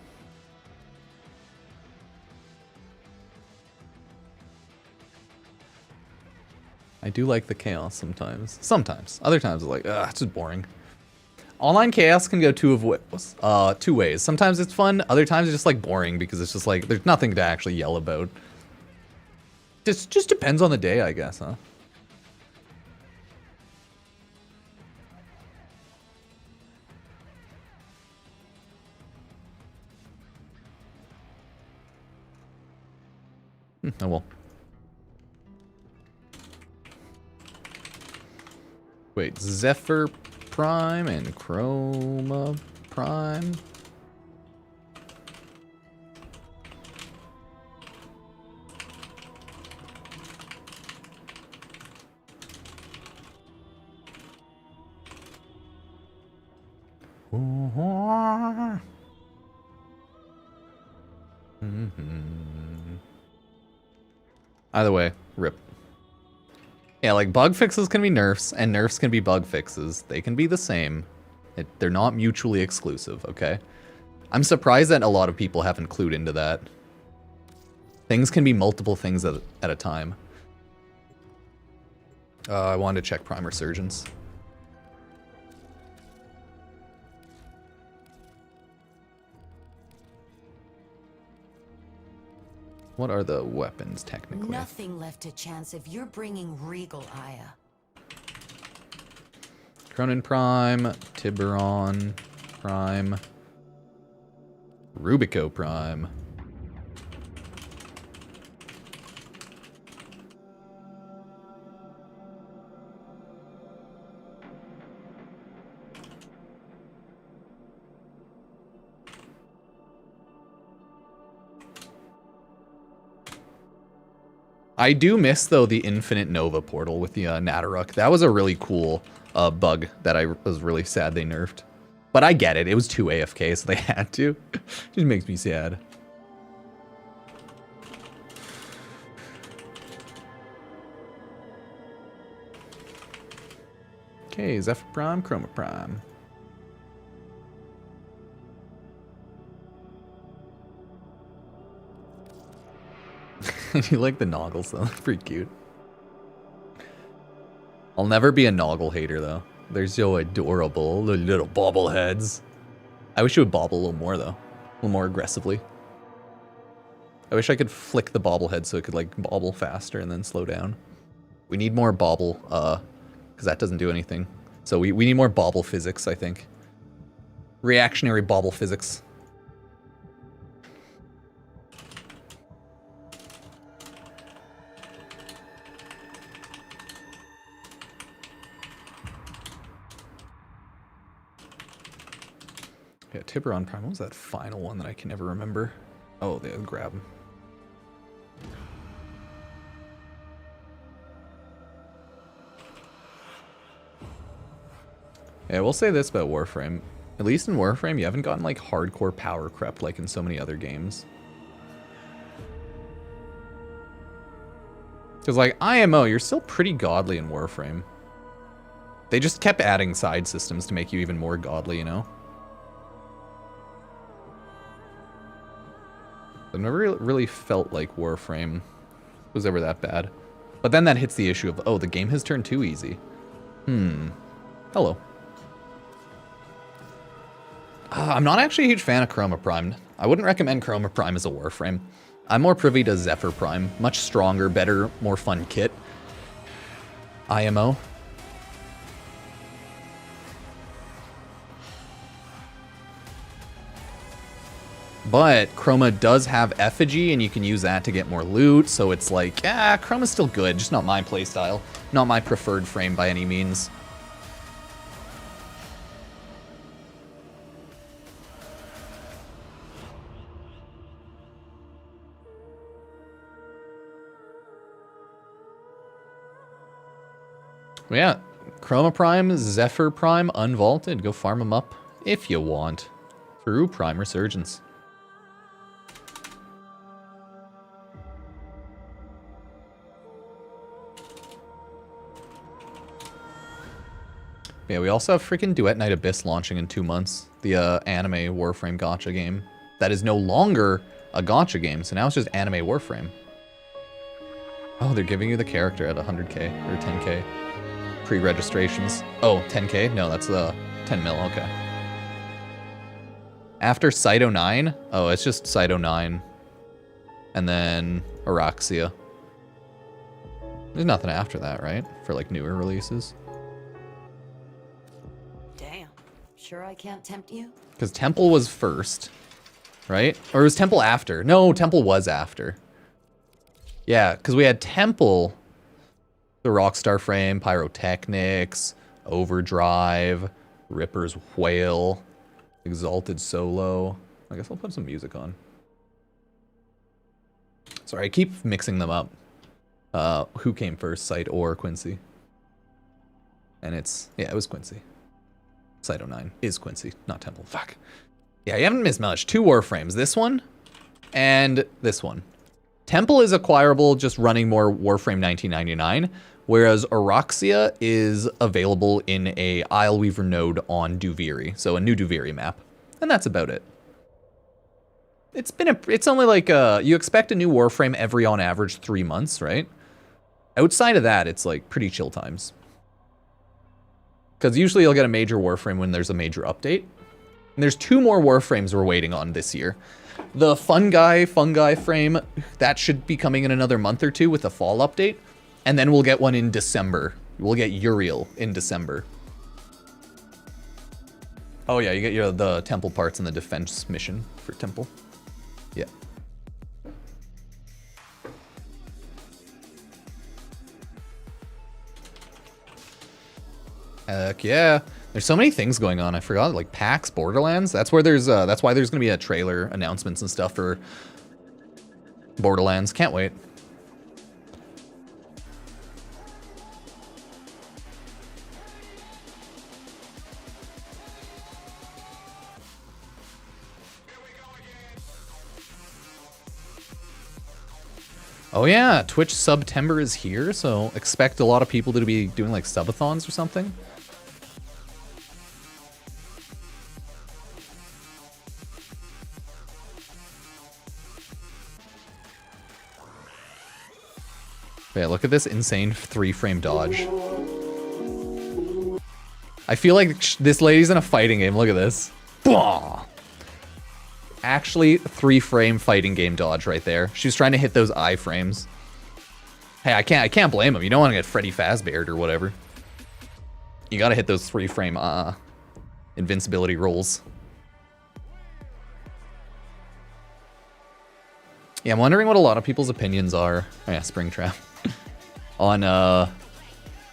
I do like the chaos sometimes. Sometimes. Other times it's like, ugh, it's just boring. Online chaos can go two ways. Sometimes it's fun, other times it's just like boring because it's just like there's nothing to actually yell about. Just depends on the day, I guess, huh? Oh well. Wait, Zephyr Prime and Chroma Prime? Either way, rip. Yeah, like bug fixes can be nerfs, and nerfs can be bug fixes. They can be the same. They're not mutually exclusive, okay? I'm surprised that a lot of people haven't clued into that. Things can be multiple things at a time. I wanted to check Prime Resurgence. What are the weapons, technically? Nothing left to chance if you're bringing Regal Aya. Cronin Prime, Tiburon Prime, Rubico Prime. I do miss, though, the Infinite Nova portal with the Nataruk. That was a really cool bug that I was really sad they nerfed. But I get it. It was 2 AFK, so they had to. Just makes me sad. Okay, Zephyr Prime, Chroma Prime. You like the Noggles, though. That's pretty cute. I'll never be a Noggle hater, though. They're so adorable, the little bobbleheads. I wish it would bobble a little more though, a little more aggressively. I wish I could flick the bobblehead so it could like bobble faster and then slow down. We need more bobble, because that doesn't do anything. So we need more bobble physics, I think. Reactionary bobble physics. Yeah, Tiburon Prime. What was that final one that I can never remember? Oh, they grab him. Yeah, we'll say this about Warframe. At least in Warframe, you haven't gotten like hardcore power crept like in so many other games. Because like IMO, you're still pretty godly in Warframe. They just kept adding side systems to make you even more godly, you know? I've never really felt like Warframe was ever that bad. But then that hits the issue of, oh, the game has turned too easy. Hello. I'm not actually a huge fan of Chroma Prime. I wouldn't recommend Chroma Prime as a Warframe. I'm more privy to Zephyr Prime. Much stronger, better, more fun kit. IMO. But Chroma does have effigy, and you can use that to get more loot, so it's like, Chroma's still good, just not my playstyle. Not my preferred frame by any means. Yeah, Chroma Prime, Zephyr Prime, unvaulted. Go farm them up if you want. Through Prime Resurgence. Yeah, we also have freaking Duet Night Abyss launching in 2 months. The anime Warframe gacha game. That is no longer a gacha game, so now it's just anime Warframe. Oh, they're giving you the character at 100k or 10k. Pre-registrations. Oh, 10k? No, that's 10 mil, okay. After Cyto 9? Oh, it's just Cyto 9. And then Araxia. There's nothing after that, right? For like newer releases. Damn. Sure I can't tempt you? Because Temple was first, right? Or was Temple after? No, Temple was after. Yeah, because we had Temple, the Rockstar Frame, Pyrotechnics, Overdrive, Ripper's Whale, Exalted Solo. I guess I'll put some music on. Sorry, I keep mixing them up. Who came first, Sight or Quincy? And it's, yeah, it was Quincy. Cyto 9 is Quincy, not Temple. Fuck. Yeah, you haven't missed much. 2 Warframes. This one and this one. Temple is acquirable just running more Warframe 1999, whereas Araxia is available in a Isleweaver node on Duviri, so a new Duviri map. And that's about it. It's only like, you expect a new Warframe every on average 3 months, right? Outside of that, it's like pretty chill times. Because usually you'll get a major Warframe when there's a major update. And there's 2 more Warframes we're waiting on this year. The Fungi frame, that should be coming in another month or 2 with the fall update. And then we'll get one in December. We'll get Uriel in December. Oh yeah, you get the Temple parts in the defense mission for Temple. Yeah. Heck yeah. There's so many things going on. I forgot, like PAX, Borderlands. That's why there's gonna be a trailer, announcements and stuff for Borderlands. Can't wait. Oh yeah, Twitch September is here, so expect a lot of people to be doing like subathons or something. Yeah, look at this insane 3-frame dodge. I feel like this lady's in a fighting game. Look at this. Blah! Actually, 3-frame fighting game dodge right there. She's trying to hit those iframes. Hey, I can't blame him. You don't want to get Freddy Fazbeared or whatever. You gotta hit those 3-frame invincibility rolls. Yeah, I'm wondering what a lot of people's opinions are. Oh yeah, Springtrap. On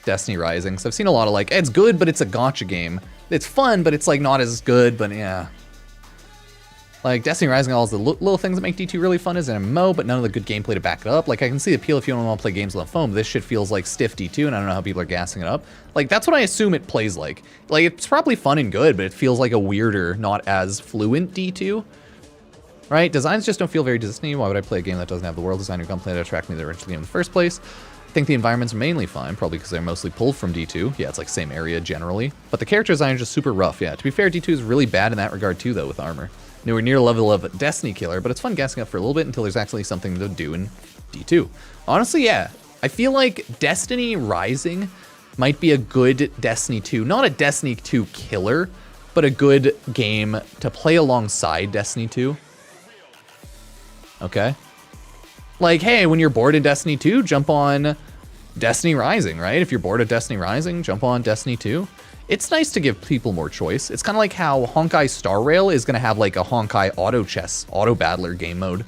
Destiny Rising. So I've seen a lot of like, it's good, but it's a gacha game. It's fun, but it's like not as good, but yeah. Like, Destiny Rising, all the little things that make D2 really fun is an MMO, but none of the good gameplay to back it up. Like, I can see the appeal if you don't want to play games on the phone, but this shit feels like stiff D2, and I don't know how people are gassing it up. Like, that's what I assume it plays like. Like, it's probably fun and good, but it feels like a weirder, not as fluent D2. Right? Designs just don't feel very Disney. Why would I play a game that doesn't have the world design or gunplay to attract me to the original game in the first place? I think the environments are mainly fine, probably because they're mostly pulled from D2. Yeah, it's like same area generally. But the character design is just super rough. Yeah, to be fair, D2 is really bad in that regard too, though, with armor. Nowhere near the level of Destiny Killer, but it's fun gassing up for a little bit until there's actually something to do in D2. Honestly, yeah. I feel like Destiny Rising might be a good Destiny 2. Not a Destiny 2 killer, but a good game to play alongside Destiny 2. Okay? Like, hey, when you're bored in Destiny 2, jump on Destiny Rising, right? If you're bored of Destiny Rising, jump on Destiny 2. It's nice to give people more choice. It's kind of like how Honkai Star Rail is going to have like a Honkai Auto Chess, Auto Battler game mode.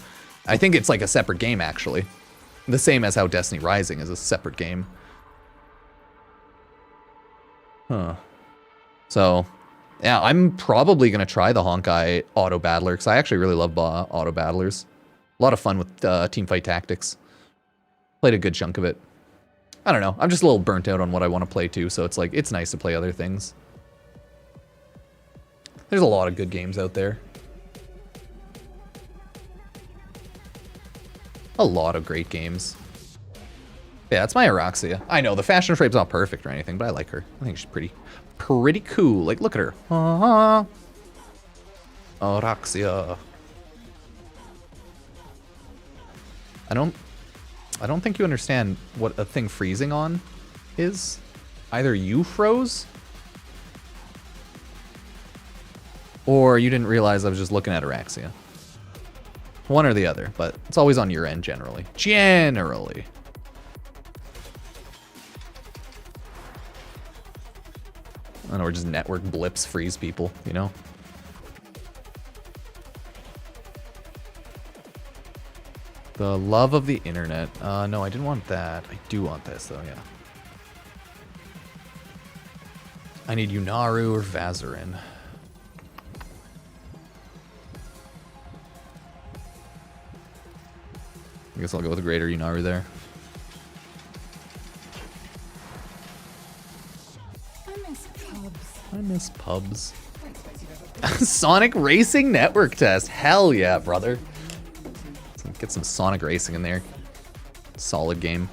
I think it's like a separate game, actually. The same as how Destiny Rising is a separate game. Huh. So, yeah, I'm probably going to try the Honkai Auto Battler because I actually really love Auto Battlers. A lot of fun with teamfight tactics. Played a good chunk of it. I don't know. I'm just a little burnt out on what I want to play too, so it's like, it's nice to play other things. There's a lot of good games out there. A lot of great games. Yeah, that's my Araxia. I know, the fashion shape's not perfect or anything, but I like her. I think she's pretty cool. Like, look at her. Araxia. I don't think you understand what a thing freezing on is. Either you froze, or you didn't realize I was just looking at Araxia. One or the other, but it's always on your end generally. Generally. I don't know, or just network blips freeze people, you know? The love of the internet. No, I didn't want that. I do want this, though, yeah. I need Yunaru or Vazarin. I guess I'll go with a greater Yunaru there. I miss pubs. Sonic Racing Network Test. Hell yeah, brother. Get some Sonic Racing in there. Solid game.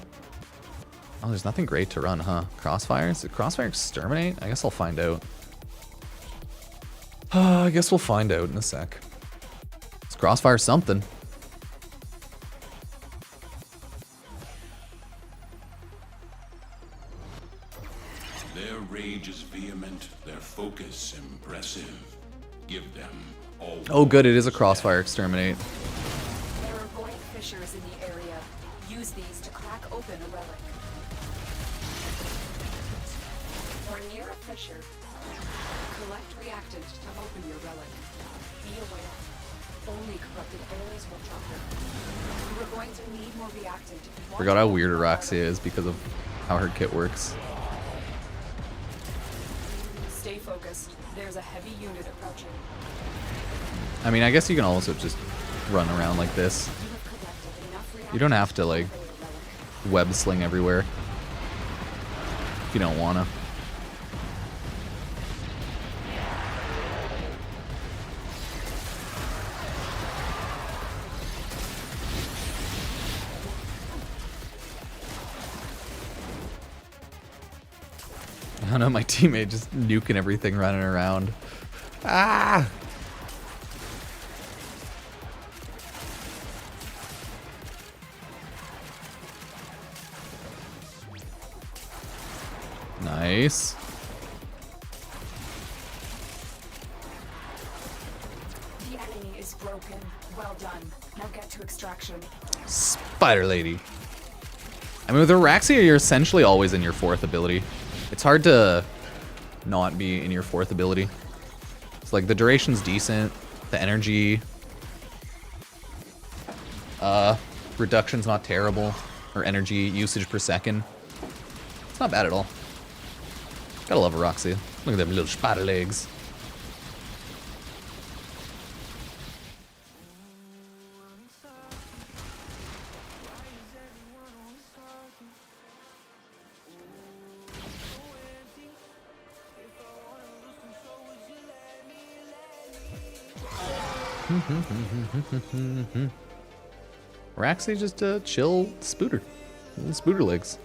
Oh, there's nothing great to run, huh? Crossfire? Is it Crossfire Exterminate? I guess I'll find out. I guess we'll find out in a sec. It's Crossfire something. Their rage is vehement, their focus impressive. Give them all. Oh good, it is a Crossfire Exterminate. There are void fissures in the area. Use these to crack open a relic. Or near a fissure. Collect reactant to open your relic. Be aware. Only corrupted areas will drop them. You are going to need more reactant. Forgot how weird Araxia is because of how her kit works. Stay focused. There's a heavy unit approaching. I mean, I guess you can also just run around like this. You don't have to, like, web sling everywhere. If you don't wanna. I don't know, my teammate just nuking everything running around. Ah! Nice. Well done. Now get to extraction. Spider Lady. I mean, with Araxia, you're essentially always in your 4th ability. It's hard to not be in your 4th ability. It's like the duration's decent, the energy reduction's not terrible, or energy usage per second. It's not bad at all. Gotta love Araxia. Look at them little spider legs. Araxia just a chill spooter. Little spooter legs.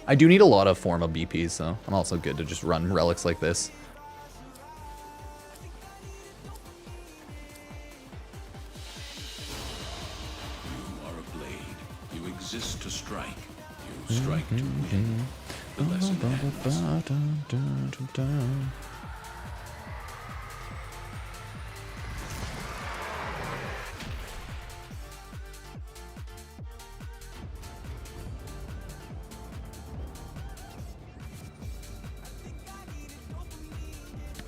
I do need a lot of Forma BPs, so I'm also good to just run relics like this. You are a blade. You exist to strike. You strike to win. The lesson ends.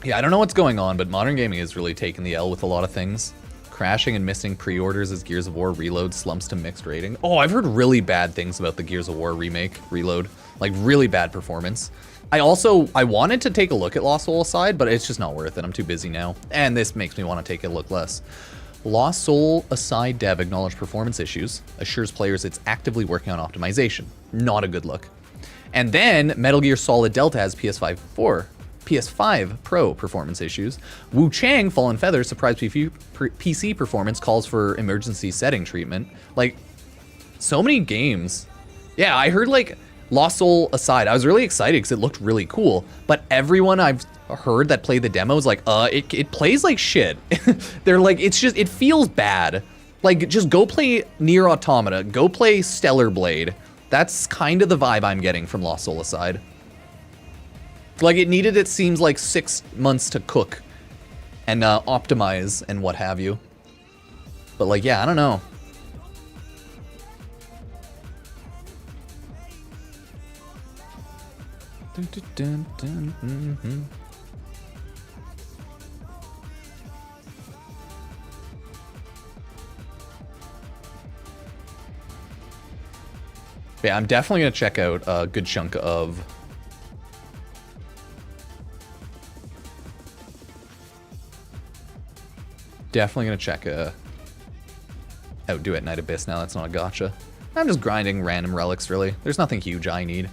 Yeah, I don't know what's going on, but modern gaming is really taking the L with a lot of things. Crashing and missing pre-orders as Gears of War Reload slumps to mixed rating. Oh, I've heard really bad things about the Gears of War remake, Reload. Like, really bad performance. I wanted to take a look at Lost Soul Aside, but it's just not worth it. I'm too busy now. And this makes me want to take a look less. Lost Soul Aside dev acknowledged performance issues, assures players it's actively working on optimization. Not a good look. And then Metal Gear Solid Delta has PS5 Pro performance issues. Wu Chang Fallen Feather surprise PC performance calls for emergency setting treatment. Like, so many games. Yeah, I heard like Lost Soul Aside, I was really excited because it looked really cool, but everyone I've heard that played the demo is like, it plays like shit. They're like, it feels bad. Like, just go play Nier Automata, go play Stellar Blade. That's kind of the vibe I'm getting from Lost Soul Aside. Like, it seems like 6 months to cook and optimize and what have you. But like, yeah, I don't know. Dun, dun, dun, dun, mm-hmm. Yeah, I'm definitely gonna check out a good chunk of definitely gonna check out Do It Night Abyss now. That's not a gotcha. I'm just grinding random relics, really. There's nothing huge I need.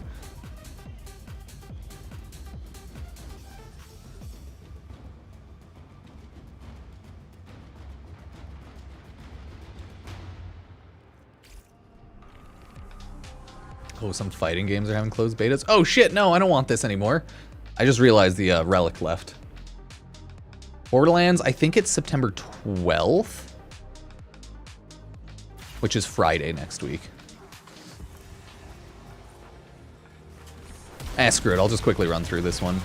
Oh, some fighting games are having closed betas. Oh shit, no, I don't want this anymore. I just realized the relic left. Borderlands, I think it's September 12th, which is Friday next week. Screw it, I'll just quickly run through this one.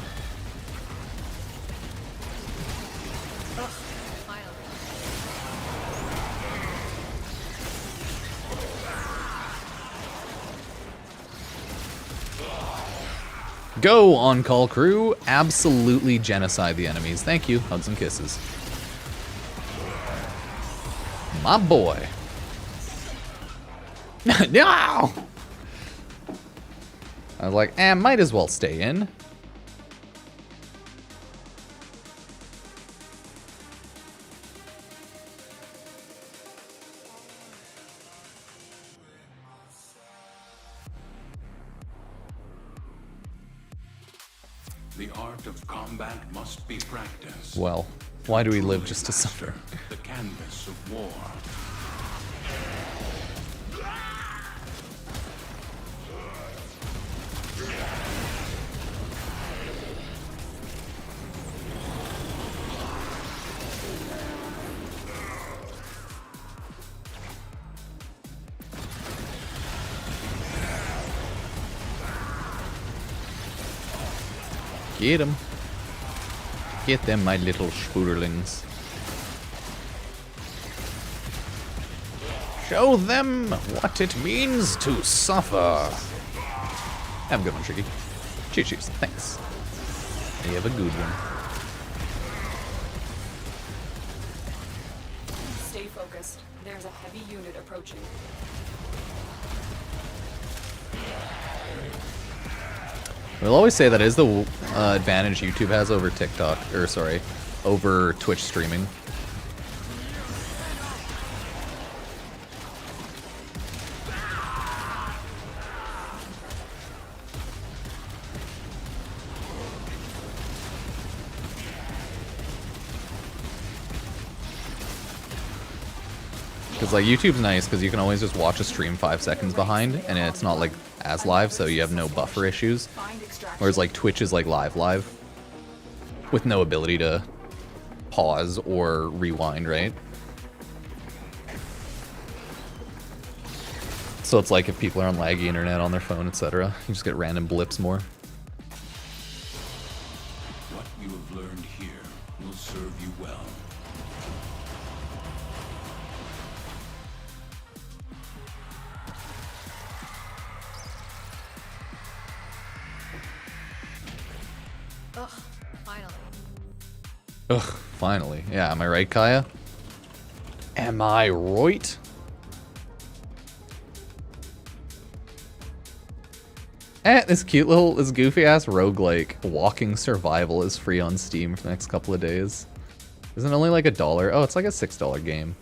Go, on-call crew. Absolutely genocide the enemies. Thank you. Hugs and kisses. My boy. No! I was like, might as well stay in. The art of combat must be practiced. Well, why do we live just to suffer? The canvas of war. Get them. Get them, my little spooderlings. Show them what it means to suffer. Have a good one, Tricky. Cheers, thanks. You have a good one. Stay focused. There's a heavy unit approaching. We'll always say that is the advantage YouTube has over TikTok, or sorry, over Twitch streaming. Because like YouTube's nice because you can always just watch a stream 5 seconds behind and it's not like as live, so you have no buffer issues. Whereas like Twitch is like live with no ability to pause or rewind, right? So it's like if people are on laggy internet on their phone, etc., you just get random blips more. What you have learned here will serve you well. Ugh, finally. Ugh, finally. Yeah, am I right, Kaya? Am I right? This cute little, this goofy ass roguelike walking survival is free on Steam for the next couple of days. Isn't it only like $1? Oh, it's like a $6 game.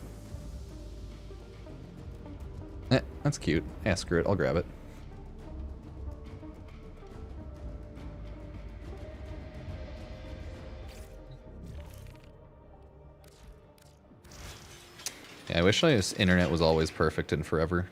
That's cute. Yeah, screw it. I'll grab it. Yeah, I wish this internet was always perfect and forever.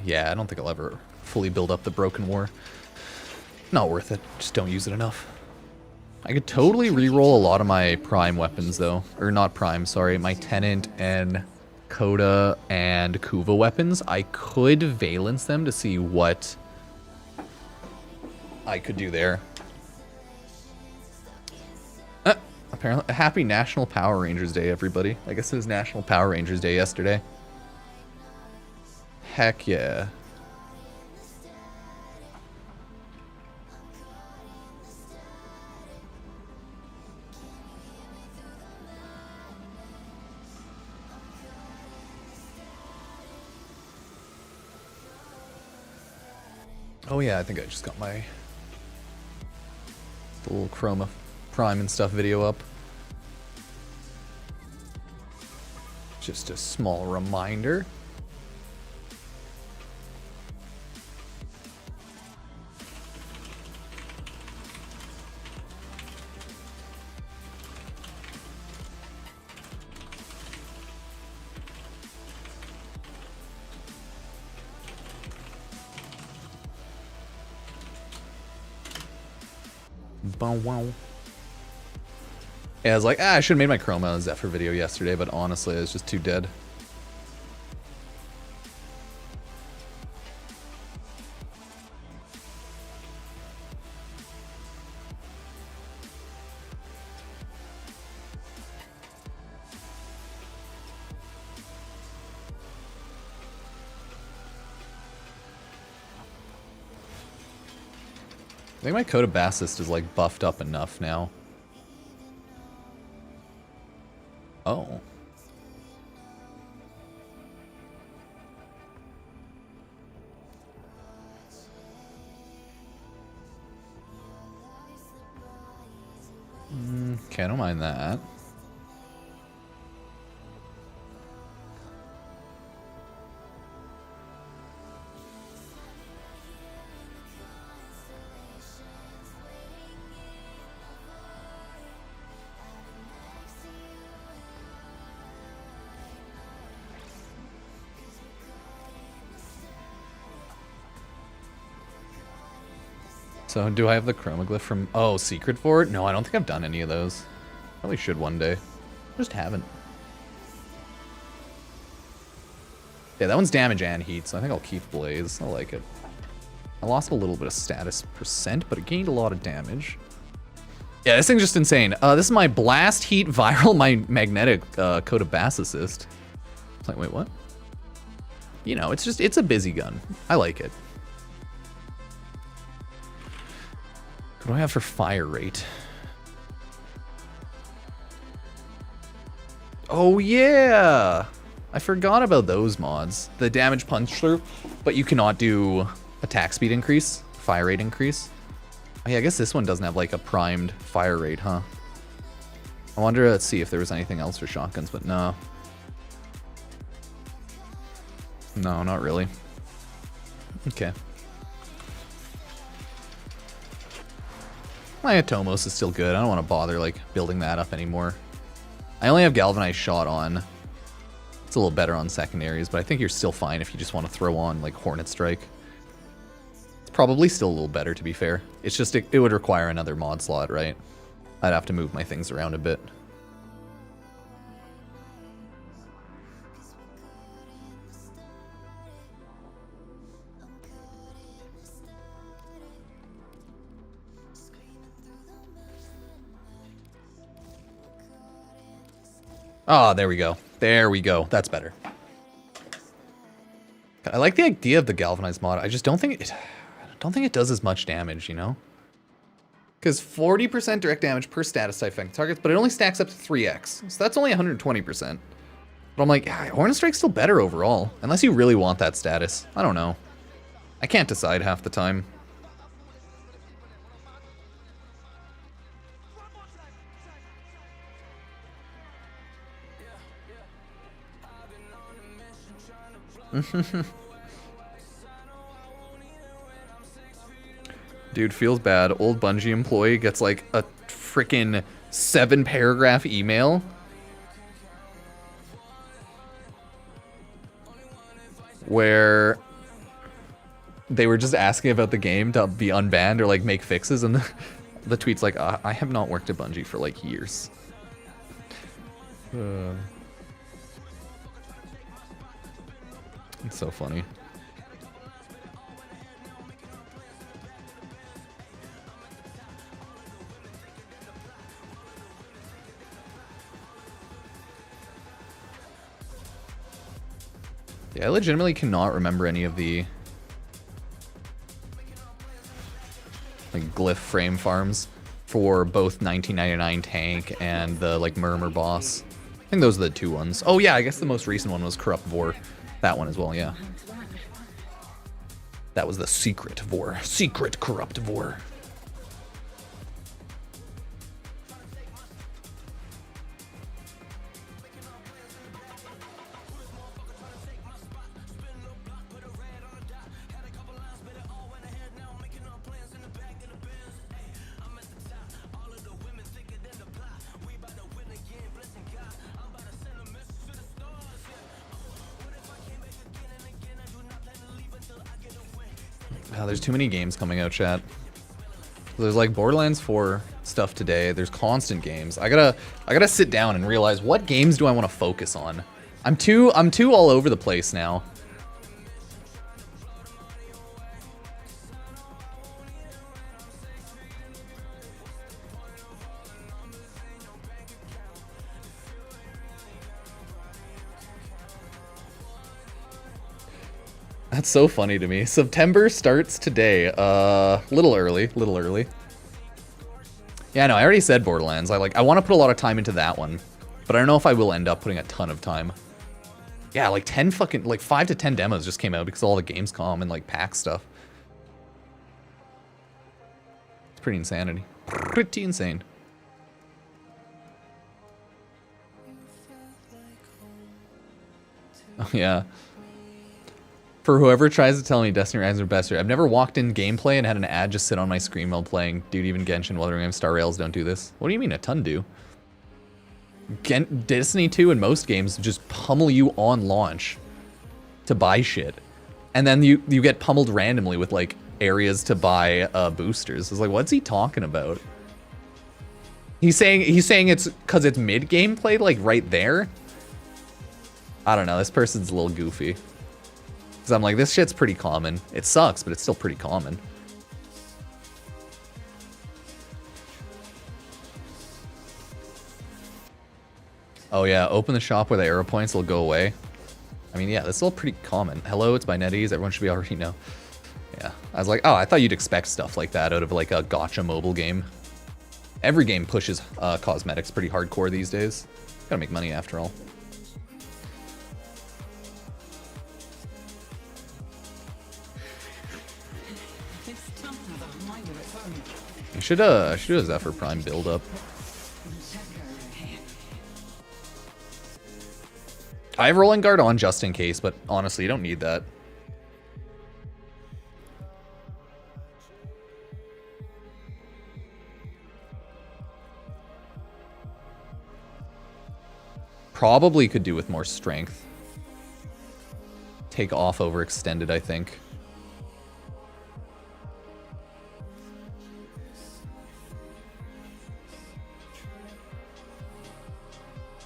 Yeah, I don't think I'll ever fully build up the Broken War. Not worth it. Just don't use it enough. I could totally reroll a lot of my Prime weapons, though. Or not Prime, sorry. My Tenant and Coda and Kuva weapons. I could valence them to see what I could do there. Apparently, happy National Power Rangers Day, everybody. I guess it was National Power Rangers Day yesterday. Heck yeah. Oh yeah, I think I just got my little Chroma Prime and stuff video up. Just a small reminder. Wow. Yeah, I was like, I should have made my Chroma Zephyr video yesterday, but honestly, I was just too dead. I think my Coda Bassist is like buffed up enough now. Oh. Okay, I don't mind that. So do I have the chromoglyph from... Oh, Secret Fort? No, I don't think I've done any of those. Probably should one day. Just haven't. Yeah, that one's damage and heat, so I think I'll keep Blaze. I like it. I lost a little bit of status percent, but it gained a lot of damage. Yeah, this thing's just insane. This is my Blast, Heat, Viral, my Magnetic Coat of Bass Assist. It's like, wait, what? You know, it's a busy gun. I like it. What do I have for fire rate? Oh yeah! I forgot about those mods. The damage punch through, but you cannot do attack speed increase, fire rate increase. Oh yeah, I guess this one doesn't have like a primed fire rate, huh? I wonder, let's see if there was anything else for shotguns, but no. No, not really. Okay. My Atomos is still good. I don't want to bother like building that up anymore. I only have Galvanized Shot on. It's a little better on secondaries, but I think you're still fine if you just want to throw on like Hornet Strike. It's probably still a little better, to be fair. It's just it would require another mod slot, right? I'd have to move my things around a bit. Ah, there we go. There we go. That's better. I like the idea of the galvanized mod. I just don't think it does as much damage, you know? Because 40% direct damage per status type affected targets, but it only stacks up to 3x. So that's only 120%. But I'm like, yeah, Hornet Strike's still better overall. Unless you really want that status. I don't know. I can't decide half the time. Dude, feels bad. Old Bungie employee gets like a freaking 7-paragraph email where they were just asking about the game to be unbanned or like make fixes, and the tweet's like, I have not worked at Bungie for like years. It's so funny. Yeah, I legitimately cannot remember any of the like glyph frame farms for both 1999 tank and the like Murmur boss. I think those are the two ones. Oh yeah, I guess the most recent one was Corrupt Vor. That one as well, yeah. That was the secret Vor. Secret Corrupt Vor. There's too many games coming out, chat. There's like Borderlands 4 stuff today. There's constant games. I gotta sit down and realize what games do I want to focus on. I'm too all over the place now. That's so funny to me. September starts today. Little early. Yeah, no, I already said Borderlands. I want to put a lot of time into that one, but I don't know if I will end up putting a ton of time. Yeah, like 5 to 10 demos just came out because of all the Gamescom and like PAX stuff. It's pretty insanity. Pretty insane. Oh yeah. For whoever tries to tell me Destiny Rise are better, I've never walked in gameplay and had an ad just sit on my screen while playing. Dude, even Genshin, Wuthering Waves, Star Rails don't do this. What do you mean a ton do? Destiny 2 and most games just pummel you on launch to buy shit. And then you get pummeled randomly with like areas to buy boosters. I was like, what's he talking about? He's saying it's because it's mid gameplay, like right there. I don't know. This person's a little goofy. Because I'm like, this shit's pretty common. It sucks, but it's still pretty common. Oh yeah, open the shop where the arrow points will go away. I mean, yeah, that's all pretty common. Hello, it's by NetEase. Everyone should be already know. Yeah, I was like, oh, I thought you'd expect stuff like that out of like a gacha mobile game. Every game pushes cosmetics pretty hardcore these days. Gotta make money after all. I should do a Zephyr Prime build up. I have Rolling Guard on just in case, but honestly, you don't need that. Probably could do with more strength. Take off overextended, I think.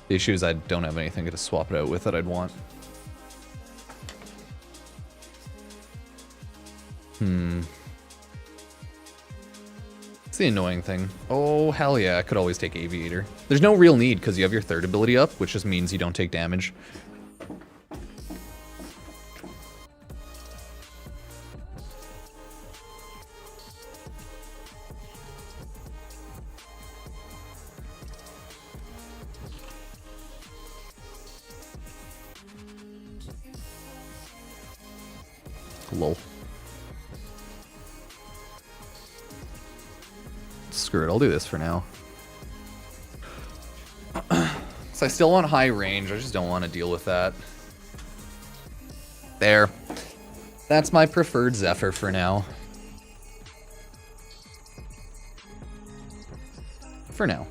The issue is I don't have anything to swap it out with that I'd want. It's the annoying thing. Oh, hell yeah, I could always take Aviator. There's no real need because you have your third ability up, which just means you don't take damage. Lol. Screw it, I'll do this for now. So I still want high range, I just don't want to deal with that. There. That's my preferred Zephyr for now. For now.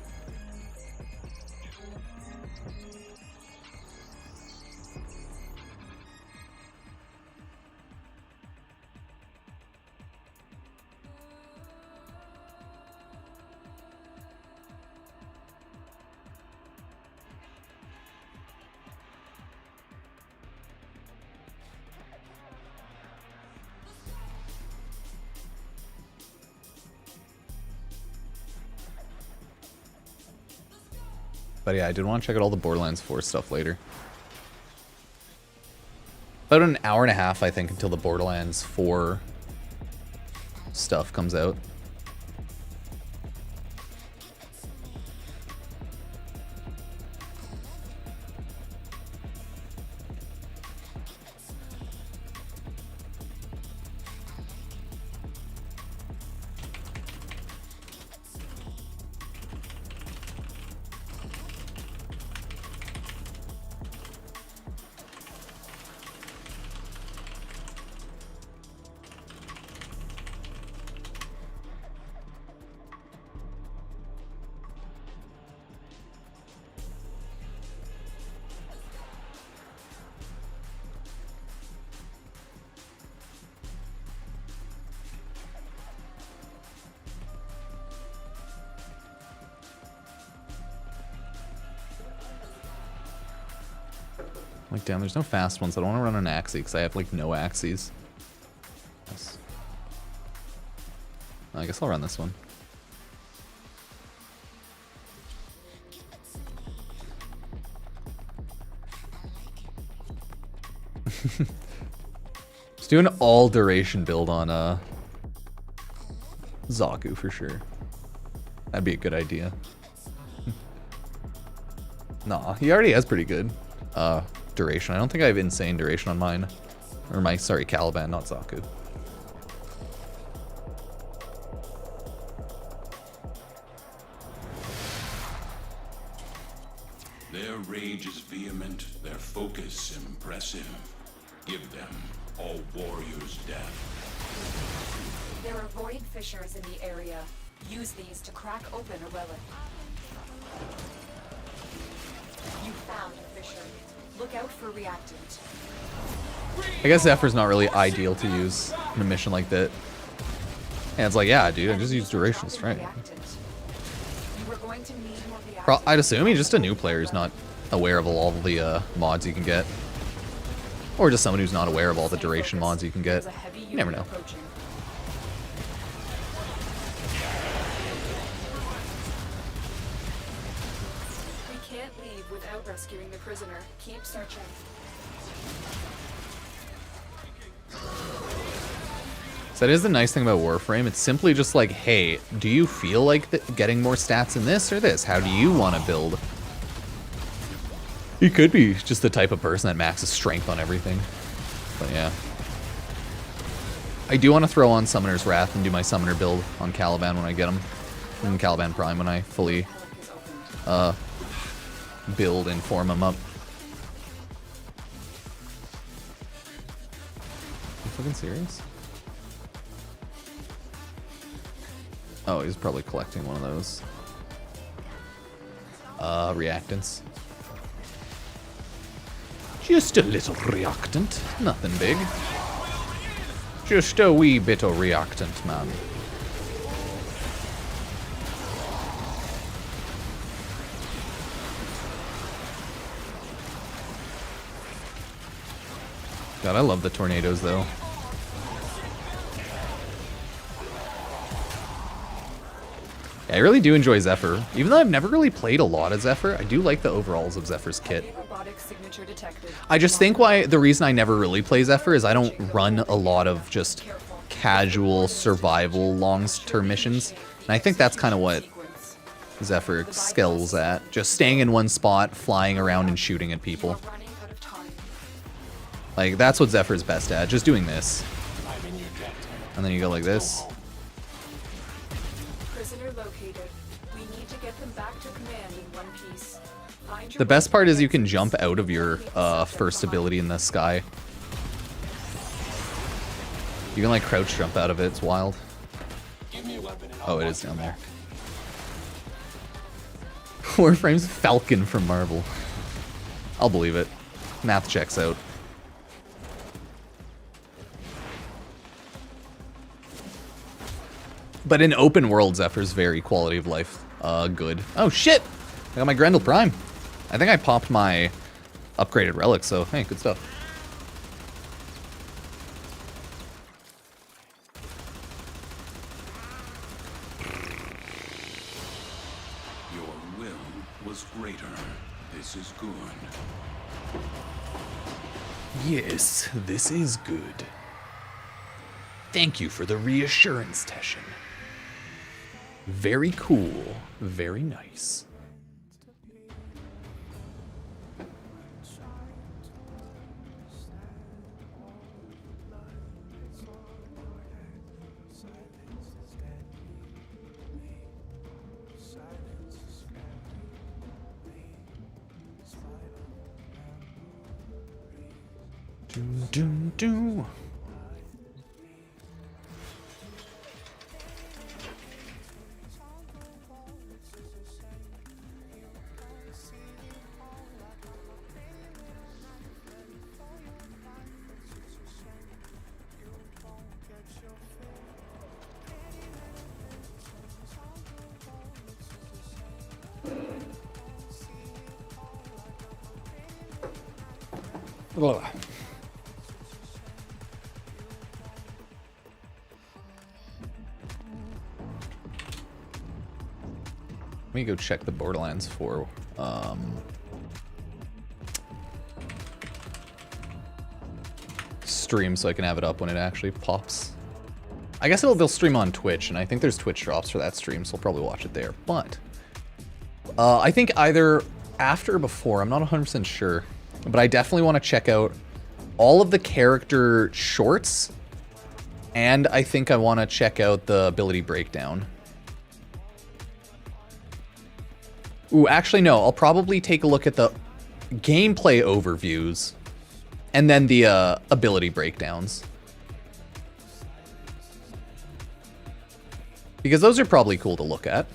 But yeah, I did want to check out all the Borderlands 4 stuff later. About an hour and a half, I think, until the Borderlands 4 stuff comes out. Like, damn, there's no fast ones. I don't want to run an Axie because I have, like, no Axies. Yes. I guess I'll run this one. Just do an all duration build on Zaku for sure. That'd be a good idea. Nah, he already has pretty good duration. I don't think I have insane duration on mine. Or my, sorry, Caliban, not Zaku. Their rage is vehement, their focus impressive. Give them all warriors' death. There are void fissures in the area. Use these to crack open a relic. You found a fissure. Look out for reactant. I guess Zephyr's not really ideal to use in a mission like that. And it's like, yeah, dude, I just use Durational Strike. You are going to need more reactants. I'd assume he's just a new player who's not aware of all the mods you can get. Or just someone who's not aware of all the duration mods you can get. There's a heavy You never unit know. approaching. We can't leave without rescuing the prisoner. Keep searching. So that is the nice thing about Warframe. It's simply just like, hey, do you feel like getting more stats in this or this? How do you want to build? He could be just the type of person that maxes strength on everything. But yeah. I do want to throw on Summoner's Wrath and do my Summoner build on Caliban when I get him. And Caliban Prime when I fully build and form him up. You fucking serious? Oh, he's probably collecting one of those. Reactants. Just a little reactant. Nothing big. Just a wee bit of reactant, man. God, I love the tornadoes, though. Yeah, I really do enjoy Zephyr. Even though I've never really played a lot of Zephyr, I do like the overalls of Zephyr's kit. Robotic signature detected. I just think the reason I never really play Zephyr is I don't run a lot of just casual survival long-term missions. And I think that's kind of what Zephyr excels at. Just staying in one spot, flying around and shooting at people. Running out of time. Like, that's what Zephyr's best at, just doing this. And then you go like this. Prisoner located. We need to get them back to command in one piece. Find your The best part is you can jump out of your first ability in the sky. You can like crouch jump out of it, it's wild. Oh, it is down there. Warframe's Falcon from Marvel. I'll believe it. Math checks out. But in open world, Zephyr's very quality of life good. Oh shit! I got my Grendel Prime. I think I popped my upgraded relic, so hey, good stuff. Your will was greater. This is good. Yes, this is good. Thank you for the reassurance, Teshin. Very cool. Very nice. Do. Ugh. Let me go check the Borderlands for stream so I can have it up when it actually pops. I guess they'll stream on Twitch, and I think there's Twitch drops for that stream, so I'll probably watch it there. But I think either after or before, I'm not 100% sure, but I definitely want to check out all of the character shorts, and I think I want to check out the ability breakdown. Ooh, actually no, I'll probably take a look at the gameplay overviews and then the ability breakdowns. Because those are probably cool to look at.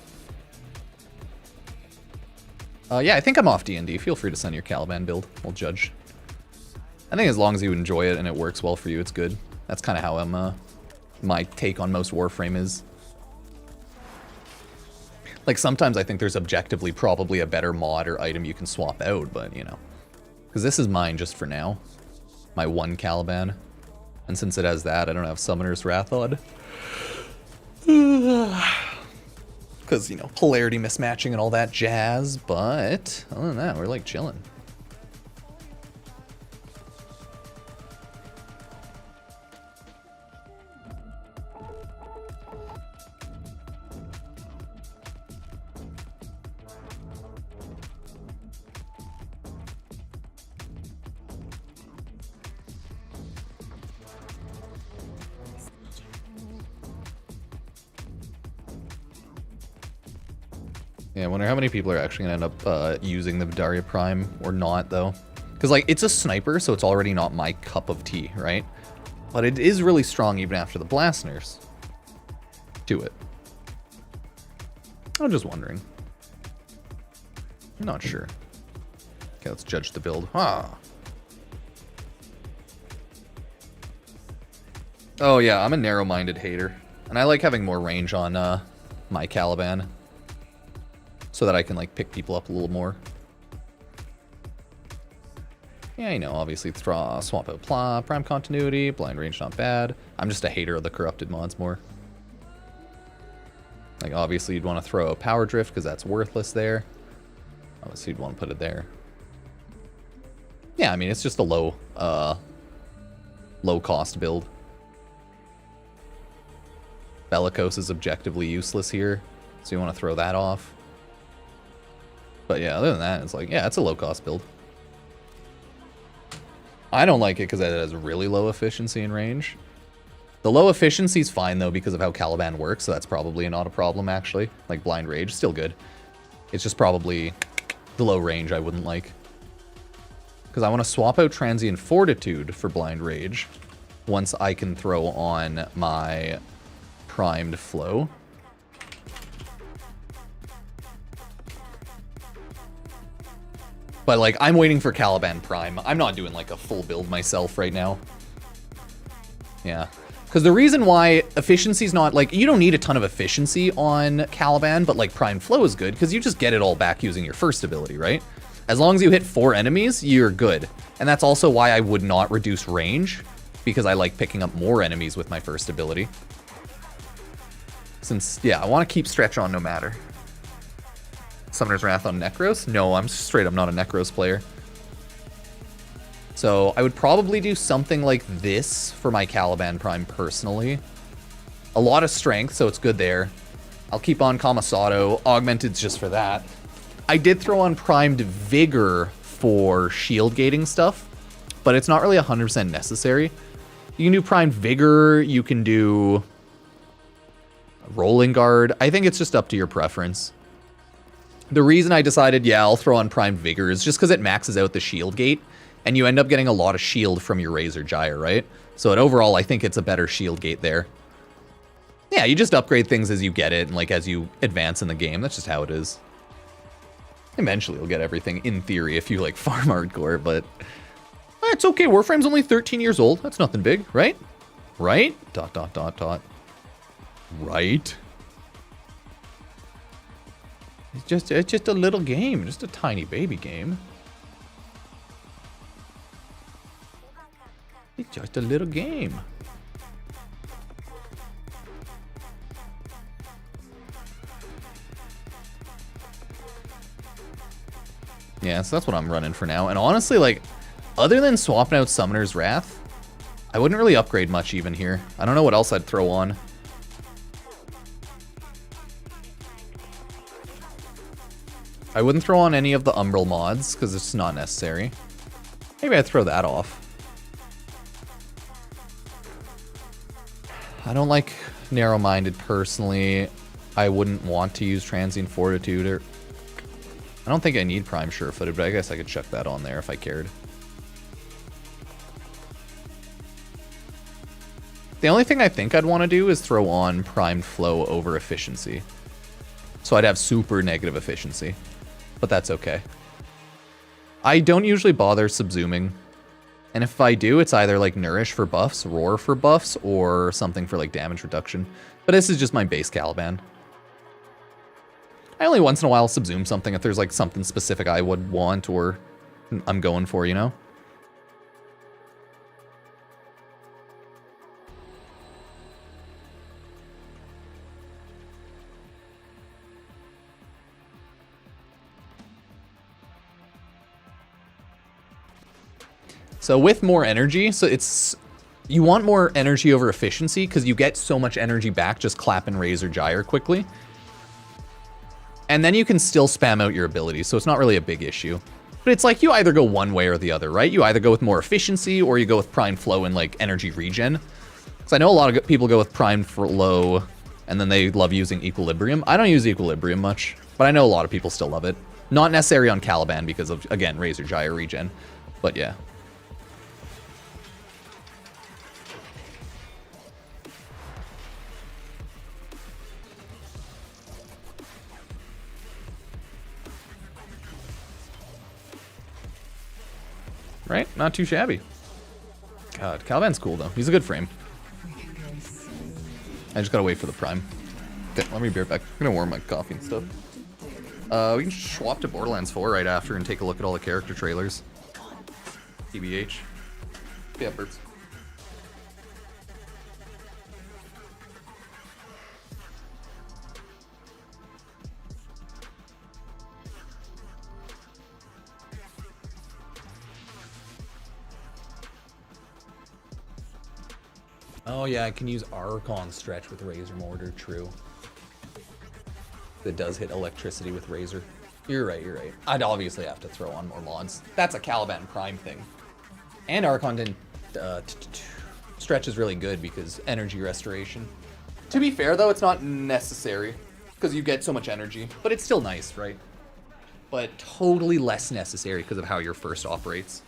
Yeah, I think I'm off D&D. Feel free to send your Caliban build. We'll judge. I think as long as you enjoy it and it works well for you, it's good. That's kind of how I'm my take on most Warframe is. Like, sometimes I think there's objectively probably a better mod or item you can swap out, but, you know. Because this is mine just for now. My one Caliban. And since it has that, I don't have Summoner's Wrath on. Because, you know, polarity mismatching and all that jazz, but other than that, we're like chilling. Yeah, I wonder how many people are actually going to end up using the Vidaria Prime or not, though. Because, like, it's a sniper, so it's already not my cup of tea, right? But it is really strong even after the blast nerfs to it. I'm just wondering. I'm not sure. Okay, let's judge the build. Ah. Oh, yeah, I'm a narrow-minded hater. And I like having more range on my Caliban. So that I can, like, pick people up a little more. Yeah, you know, obviously swap out Prime Continuity, Blind Range not bad. I'm just a hater of the corrupted mods more. Like, obviously you'd want to throw a Power Drift because that's worthless there. Obviously you'd want to put it there. Yeah, I mean, it's just a low cost build. Bellicose is objectively useless here, so you want to throw that off. But yeah, other than that, it's like, yeah, it's a low-cost build. I don't like it because it has really low efficiency and range. The low efficiency is fine, though, because of how Caliban works, so that's probably not a problem, actually. Like, Blind Rage, still good. It's just probably the low range I wouldn't like. Because I want to swap out Transient Fortitude for Blind Rage once I can throw on my Primed Flow. But, like, I'm waiting for Caliban Prime. I'm not doing, like, a full build myself right now. Yeah. Because the reason why efficiency's not, like, you don't need a ton of efficiency on Caliban, but, like, Prime Flow is good, because you just get it all back using your first ability, right? As long as you hit 4 enemies, you're good. And that's also why I would not reduce range, because I like picking up more enemies with my first ability. Since, yeah, I want to keep stretch on no matter. Summoner's Wrath on Necros? No, I'm straight up not a Necros player. So I would probably do something like this for my Caliban Prime personally. A lot of strength, so it's good there. I'll keep on Kamisato. Augmented's just for that. I did throw on Primed Vigor for shield gating stuff, but it's not really 100% necessary. You can do Primed Vigor, you can do Rolling Guard. I think it's just up to your preference. The reason I decided, yeah, I'll throw on Primed Vigor is just because it maxes out the shield gate, and you end up getting a lot of shield from your Razor Gyre, right? So overall, I think it's a better shield gate there. Yeah, you just upgrade things as you get it, and like as you advance in the game. That's just how it is. Eventually, you'll get everything, in theory, if you like farm hardcore, but it's okay. Warframe's only 13 years old. That's nothing big, right? Right? ... Right? It's just a little game, just a tiny baby game. It's just a little game. Yeah, so that's what I'm running for now. And honestly, like, other than swapping out Summoner's Wrath, I wouldn't really upgrade much even here. I don't know what else I'd throw on. I wouldn't throw on any of the Umbral mods, because it's not necessary. Maybe I'd throw that off. I don't like narrow-minded personally. I wouldn't want to use Transient Fortitude, or... I don't think I need Prime Sure-Footed, but I guess I could chuck that on there if I cared. The only thing I think I'd want to do is throw on Primed Flow over Efficiency. So I'd have super negative efficiency. But that's okay. I don't usually bother subsuming. And if I do, it's either like Nourish for buffs, Roar for buffs, or something for like damage reduction. But this is just my base Caliban. I only once in a while subsume something if there's like something specific I would want or I'm going for, you know? So with more energy, so it's, you want more energy over efficiency because you get so much energy back just clapping Razor Gyre quickly. And then you can still spam out your abilities, so it's not really a big issue. But it's like you either go one way or the other, right? You either go with more efficiency or you go with Prime Flow and like energy regen. Because I know a lot of people go with Prime Flow and then they love using Equilibrium. I don't use Equilibrium much, but I know a lot of people still love it. Not necessary on Caliban because of, again, Razor Gyre regen. But yeah. Right? Not too shabby. God, Caliban's cool though. He's a good frame. I just gotta wait for the prime. Okay, let me be right back. I'm gonna warm my coffee and stuff. We can swap to Borderlands 4 right after and take a look at all the character trailers. TBH. Yeah, burps. Oh yeah, I can use Archon Stretch with Razor Mortar, true. That does hit electricity with Razor. You're right, you're right. I'd obviously have to throw on more mods. That's a Caliban Prime thing. And Archon didn't, Stretch is really good because energy restoration. To be fair though, it's not necessary because you get so much energy, but it's still nice, right? But totally less necessary because of how your first operates.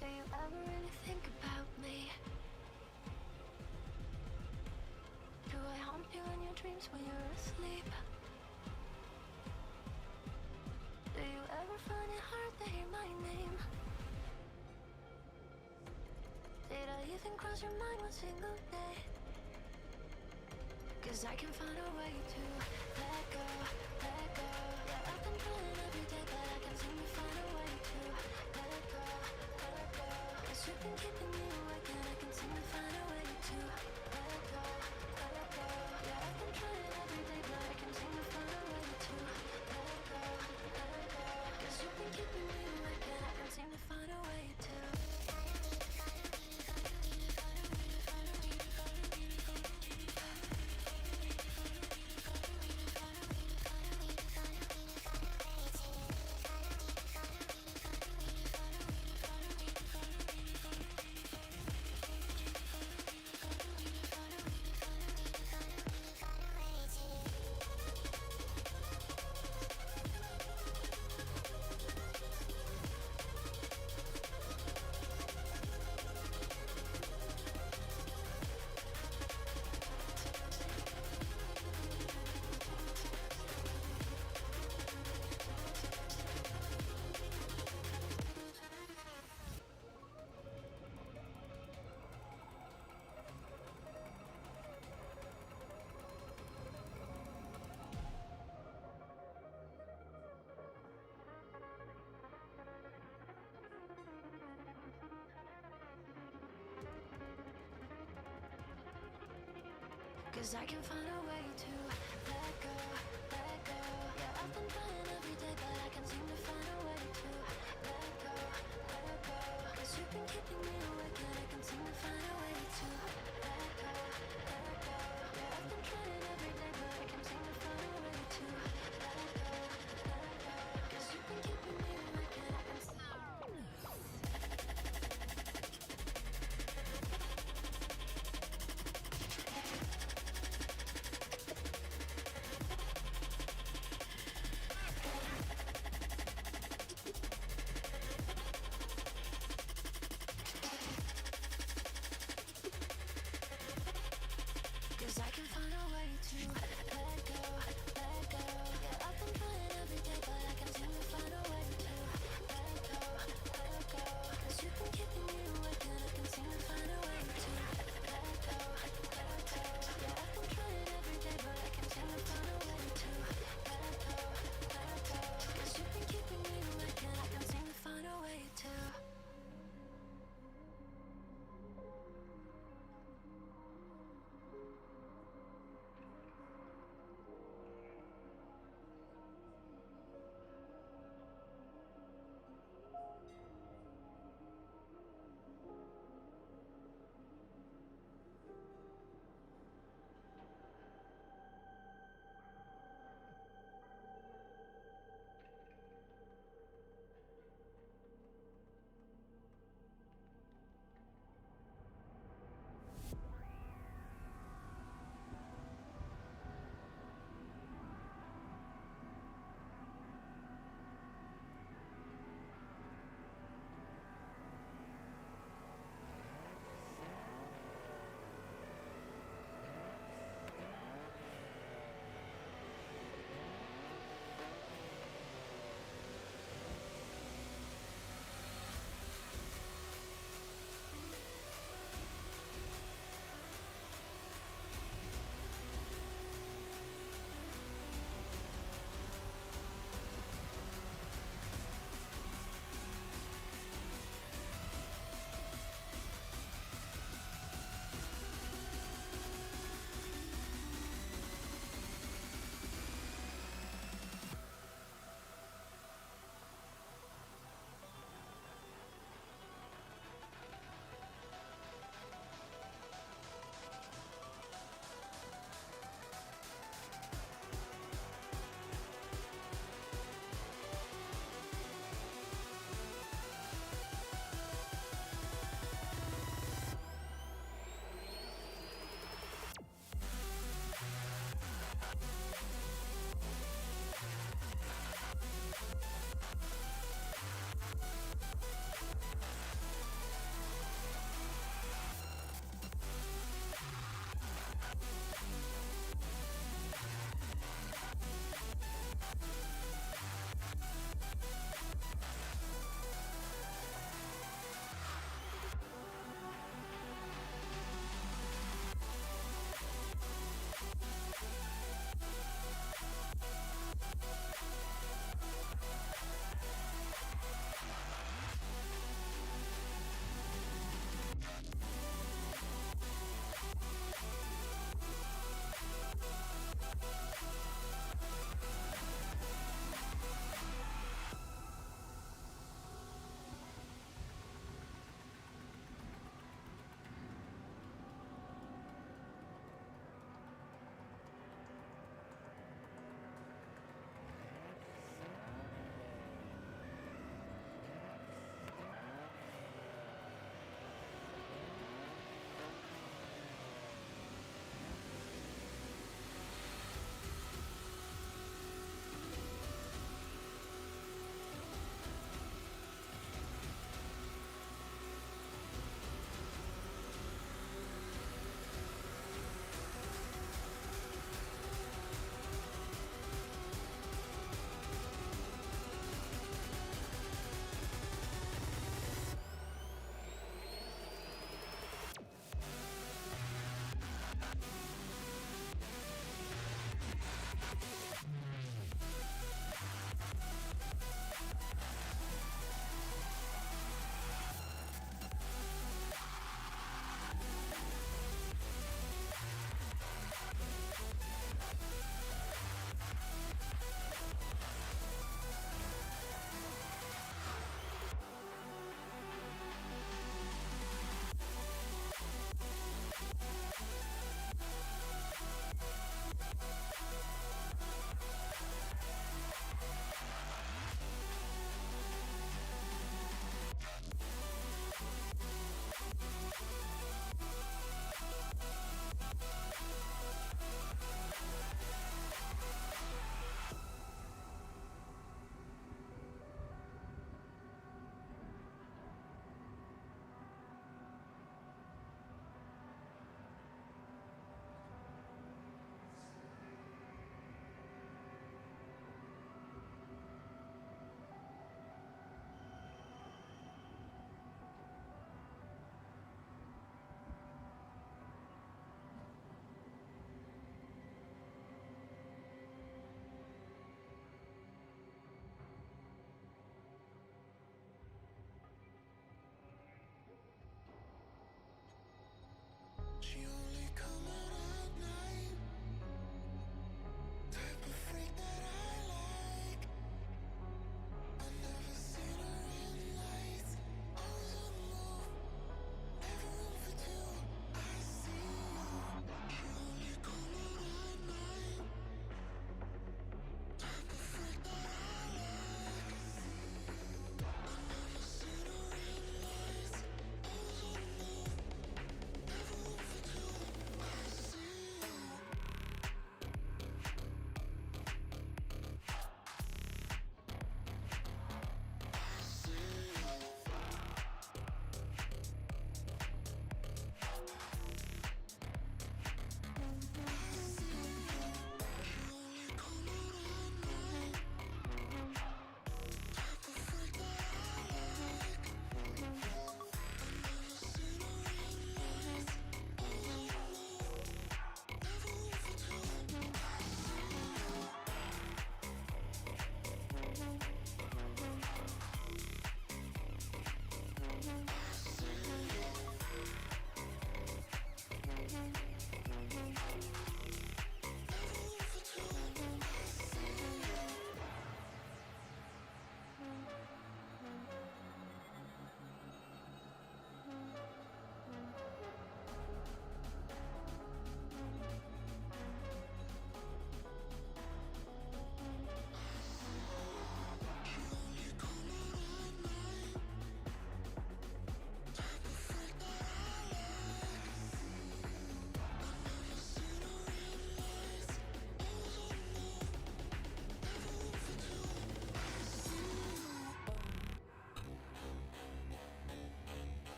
Do you ever really think about me? Do I haunt you in your dreams when you're asleep? Do you ever find it hard to hear my name? Did I even cross your mind one single day? 'Cause I can find a way to let go, let go. Yeah, I've been trying every day, but I can't seem to find a way to let go, let go. 'Cause you've been keeping me awake and I can seem to find a way to let go, let go. Yeah, I've been trying every day, but I can't seem to find a way to let go, let go. 'Cause you've been keeping me awake and I can't seem to find a way to. 'Cause I can find a way to let go, let go. Yeah, I've been trying every day, but I can't seem to find a way to let go, let go. 'Cause you've been keeping me awake, and I can't seem to find a way to let go, let go. Yeah, I've been trying every day, but I can't seem to find a way to let go, let go. 'Cause you've been keeping me awake, and I can't seem to.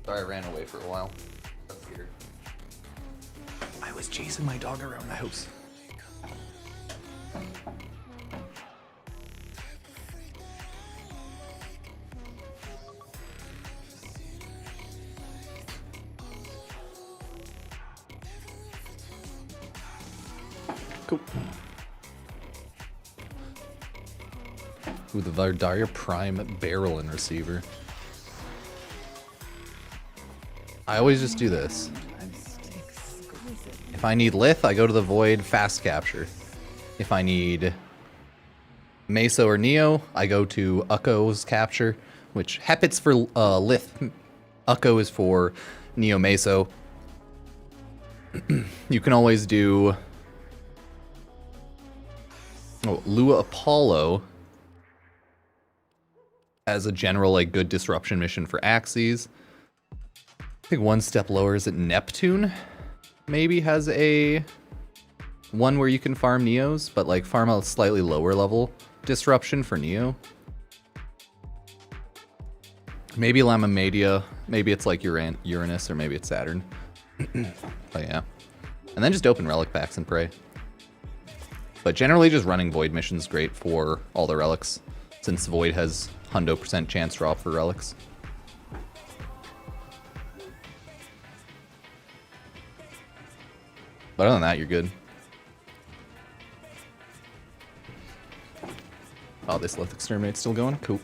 Sorry, I ran away for a while. That's weird. I was chasing my dog around the house. Cool. Ooh, the Vardaria Prime barrel and receiver. I always just do this. If I need Lith, I go to the Void fast capture. If I need Meso or Neo, I go to Ukko's capture, which Hepit's for Lith. Ukko is for Neo Meso. You can always do Lua Apollo as a general like good disruption mission for Axes. I think one step lower is at Neptune. Maybe has a one where you can farm Neos, but like farm a slightly lower level disruption for Neo. Maybe Lamamedia, maybe it's like Uranus, or maybe it's Saturn. But yeah. And then just open relic packs and pray. But generally just running Void missions great for all the relics, since Void has 100% chance drop for relics. But other than that, you're good. Oh, this Lith Exterminate's still going? Cool.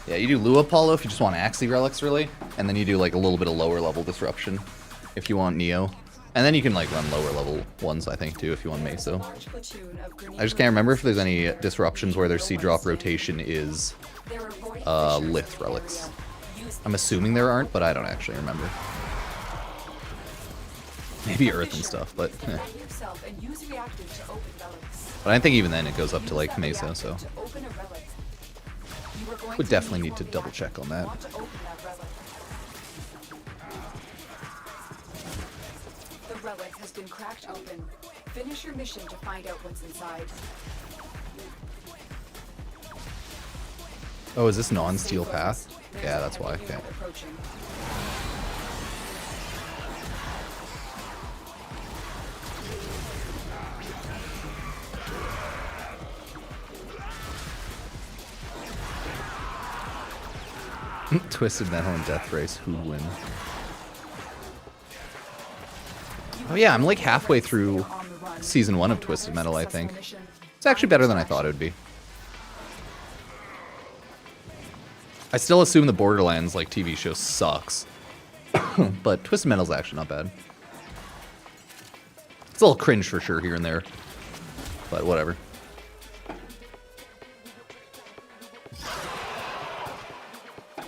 Yeah, you do Lua Apollo if you just want Axie relics, really. And then you do like a little bit of lower level disruption if you want Neo. And then you can like run lower level ones, I think, too, if you want Meso. I just can't remember if there's any disruptions where their seed drop rotation is Lith relics. I'm assuming there aren't, but I don't actually remember. Maybe Earth and stuff, but eh. But I think even then it goes up to like Meso, so would definitely need to double check on that. The relic has been cracked open. Finish your mission to find out what's inside. Oh, is this non-steel path? Yeah, that's why. Okay. Twisted Metal and Death Race, who'd win? Oh yeah, I'm like halfway through season 1 of Twisted Metal, I think. It's actually better than I thought it would be. I still assume the Borderlands like TV show sucks. But Twisted Metal's actually not bad. It's a little cringe for sure here and there. But whatever.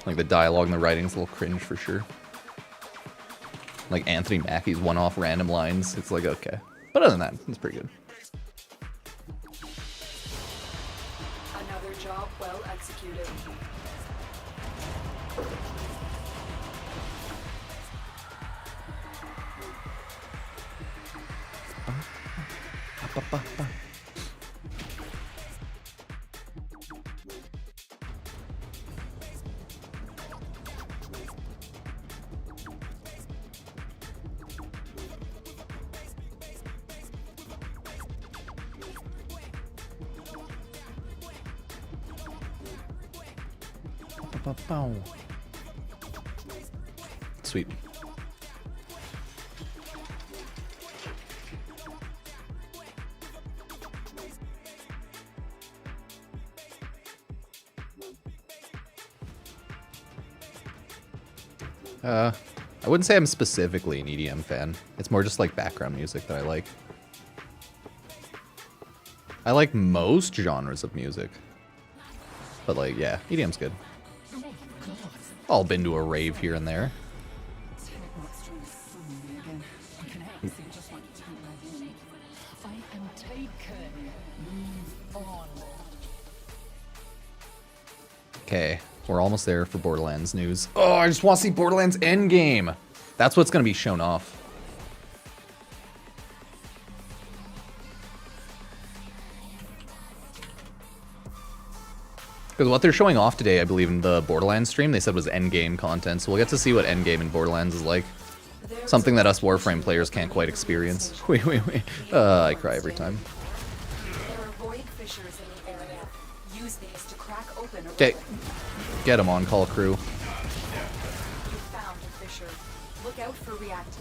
Like the dialogue and the writing's a little cringe for sure. Like Anthony Mackie's one-off random lines. It's like, okay. But other than that, it's pretty good. Another job well executed. Sweet. I wouldn't say I'm specifically an EDM fan. It's more just like background music that I like. I like most genres of music. But like, yeah, EDM's good. All been to a rave here and there. Okay, we're almost there for Borderlands news. Oh, I just want to see Borderlands Endgame. That's what's going to be shown off. Because what they're showing off today, I believe, in the Borderlands stream, they said was Endgame content, so we'll get to see what Endgame in Borderlands is like. Something that us Warframe players can't quite experience. Wait. I cry every time. There are void fissures in the area. Use these to crack open a Okay. relic. Get him on call crew. You found a fissure. Look out for reactant.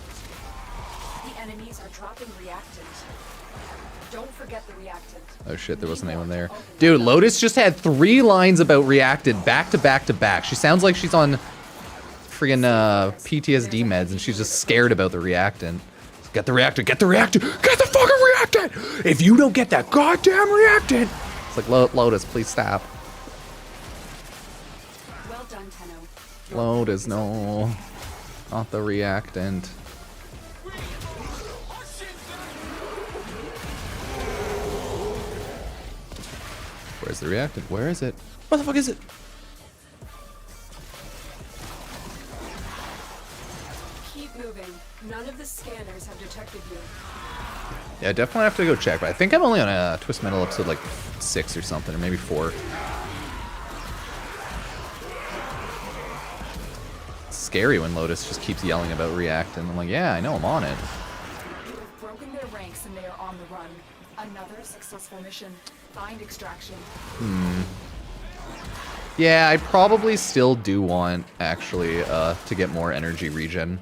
The enemies are dropping reactant. Don't forget the reactant. Oh shit, there wasn't anyone there. Dude, Lotus just had 3 lines about reacted back to back to back. She sounds like she's on friggin' PTSD meds and she's just scared about the reactant. Get the reactant, get the reactant, get the fucking reactant! If you don't get that goddamn reactant! It's like, Lotus, please stop. Well done, Tenno. Lotus, no. Not the reactant. Where's the reactant? Where is it? What the fuck is it? Keep moving. None of the scanners have detected you. Yeah, definitely have to go check, but I think I'm only on a Twist Metal episode like 6 or something, or maybe 4. It's scary when Lotus just keeps yelling about reactant. I'm like, yeah, I know, I'm on it. You have broken their ranks and they are on the run. Another successful mission. Find extraction. Yeah, I probably still do want, actually, to get more energy regen.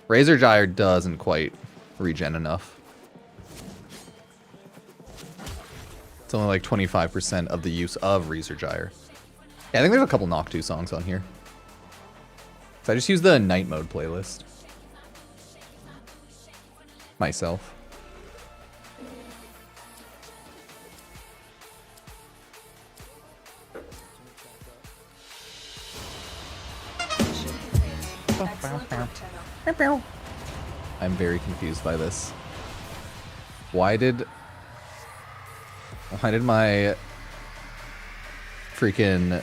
Razor Gyre doesn't quite regen enough. It's only like 25% of the use of Razor Gyre. Yeah, I think there's a couple Noctu songs on here. So I just use the Night Mode playlist. Myself. Excellent work, Tenno. I'm very confused by this. Why did my freaking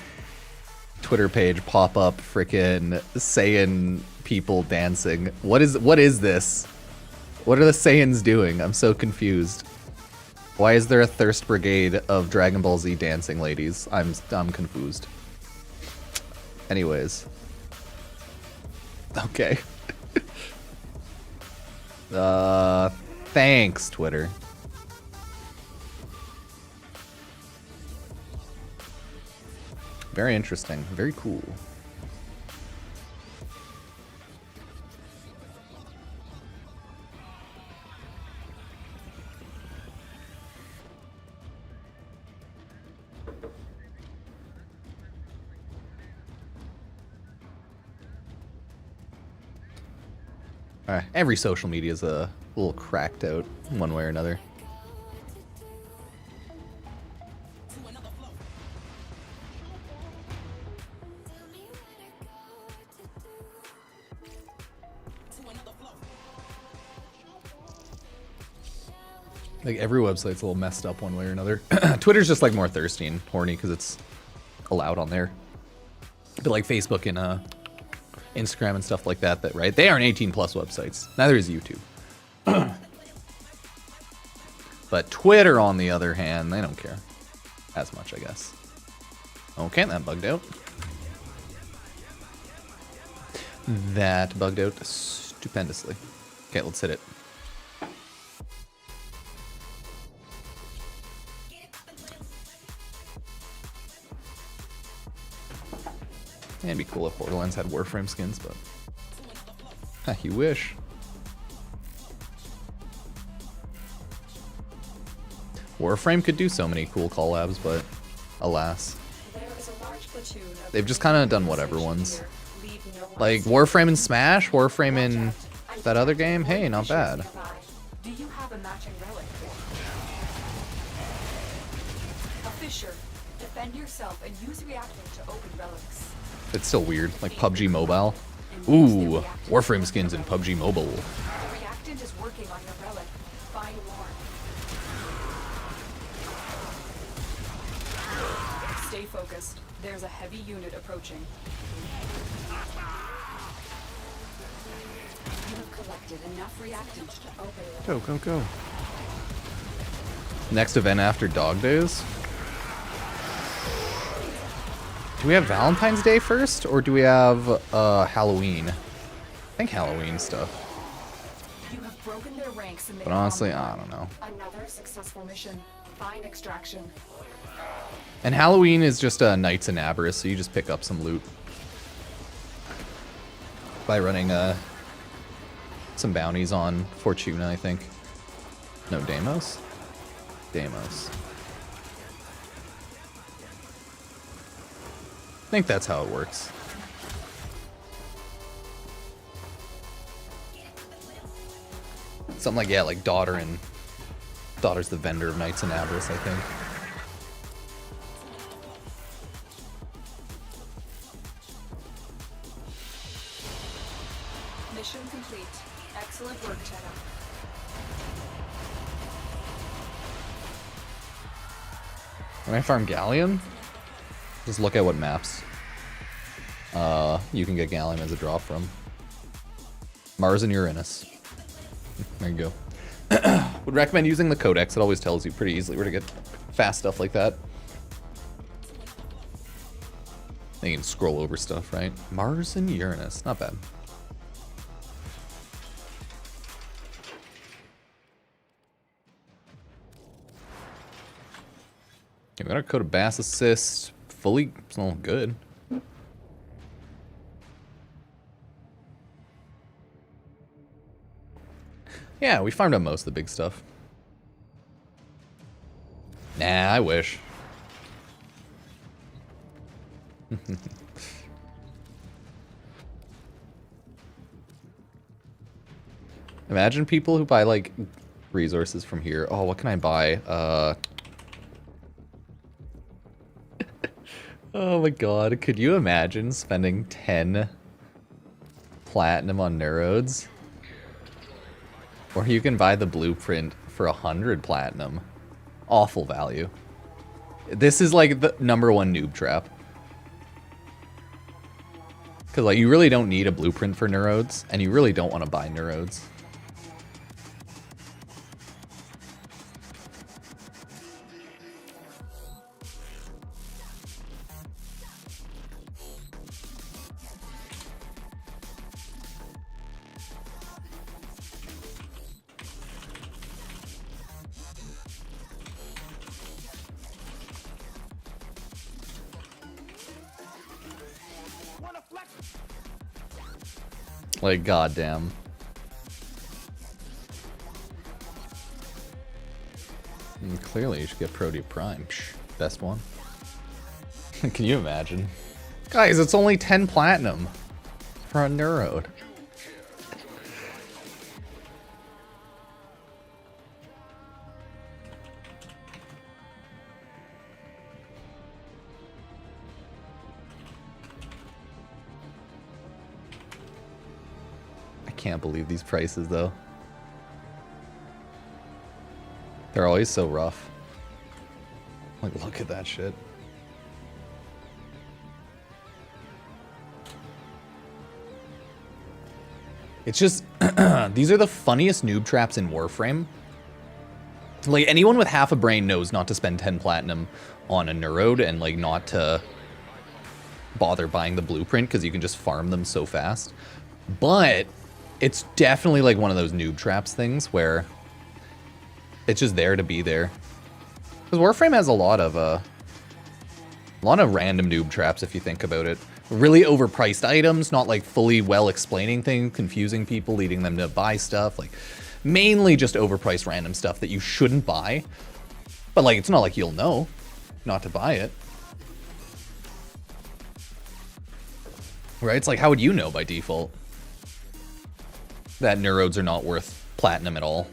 Twitter page pop up freaking Saiyan people dancing? What is this? What are the Saiyans doing? I'm so confused. Why is there a thirst brigade of Dragon Ball Z dancing ladies? I'm confused. Anyways. Okay. Thanks, Twitter. Very interesting. Very cool. Alright, every social media is a little cracked out one way or another. Like every website's a little messed up one way or another. Twitter's just like more thirsty and horny because it's allowed on there. But like Facebook and Instagram and stuff like that, right? They aren't 18+ websites. Neither is YouTube. But Twitter, on the other hand, they don't care as much, I guess. Okay, that bugged out. That bugged out stupendously. Okay, let's hit it. It'd be cool if Borderlands had Warframe skins, but you wish. Warframe could do so many cool collabs, but alas. There is a large platoon of They've just kind of done whatever ones. Leave no one Like Warframe in Smash, Warframe in that other game, hey, not bad. Do you have a matching relic? A fissure. Defend yourself and use reactant to open relics. It's still weird, like PUBG Mobile. Ooh, Warframe skins in PUBG Mobile. The reactant is working on your relic. Find more. Stay focused. There's a heavy unit approaching. You have collected enough reactant to open the Go. Next event after Dog Days? Do we have Valentine's Day first, or do we have Halloween? I think Halloween stuff. You have broken their ranks in the But honestly, Army. I don't know. Another successful mission. Find extraction. And Halloween is just Knights and Aberrus, so you just pick up some loot by running some bounties on Fortuna, I think. No, Deimos? Deimos. I think that's how it works. Something like, yeah, like Daughter's the vendor of Knights and Aberrus, I think. Mission complete. Excellent work, Jenna. When I farm Gallium, just look at what maps you can get Gallium as a drop from. Mars and Uranus. There you go. Would recommend using the codex. It always tells you pretty easily where to get fast stuff like that. Then you can scroll over stuff, right? Mars and Uranus. Not bad. Okay, we got our code of Bass Assist. Fully, it's all good. Yeah, we farmed out most of the big stuff. Nah, I wish. Imagine people who buy, like, resources from here. Oh, what can I buy? Oh my god, could you imagine spending 10 platinum on Neurodes? Or you can buy the blueprint for 100 platinum. Awful value. This is like the #1 noob trap. Because like you really don't need a blueprint for Neurodes, and you really don't want to buy Neurodes. Like, goddamn. And clearly, you should get Protea Prime. Psh, best one. Can you imagine? Guys, it's only 10 platinum for a Neurode. Can't believe these prices though. They're always so rough. Like, look at that shit. It's just these are the funniest noob traps in Warframe. Like, anyone with half a brain knows not to spend 10 platinum on a Neurode and like not to bother buying the blueprint because you can just farm them so fast. But it's definitely like one of those noob traps things where it's just there to be there. Because Warframe has a lot of random noob traps if you think about it. Really overpriced items, not like fully well explaining things, confusing people, leading them to buy stuff. Like mainly just overpriced random stuff that you shouldn't buy. But like it's not like you'll know not to buy it. Right? It's like, how would you know by default that Neurodes are not worth platinum at all?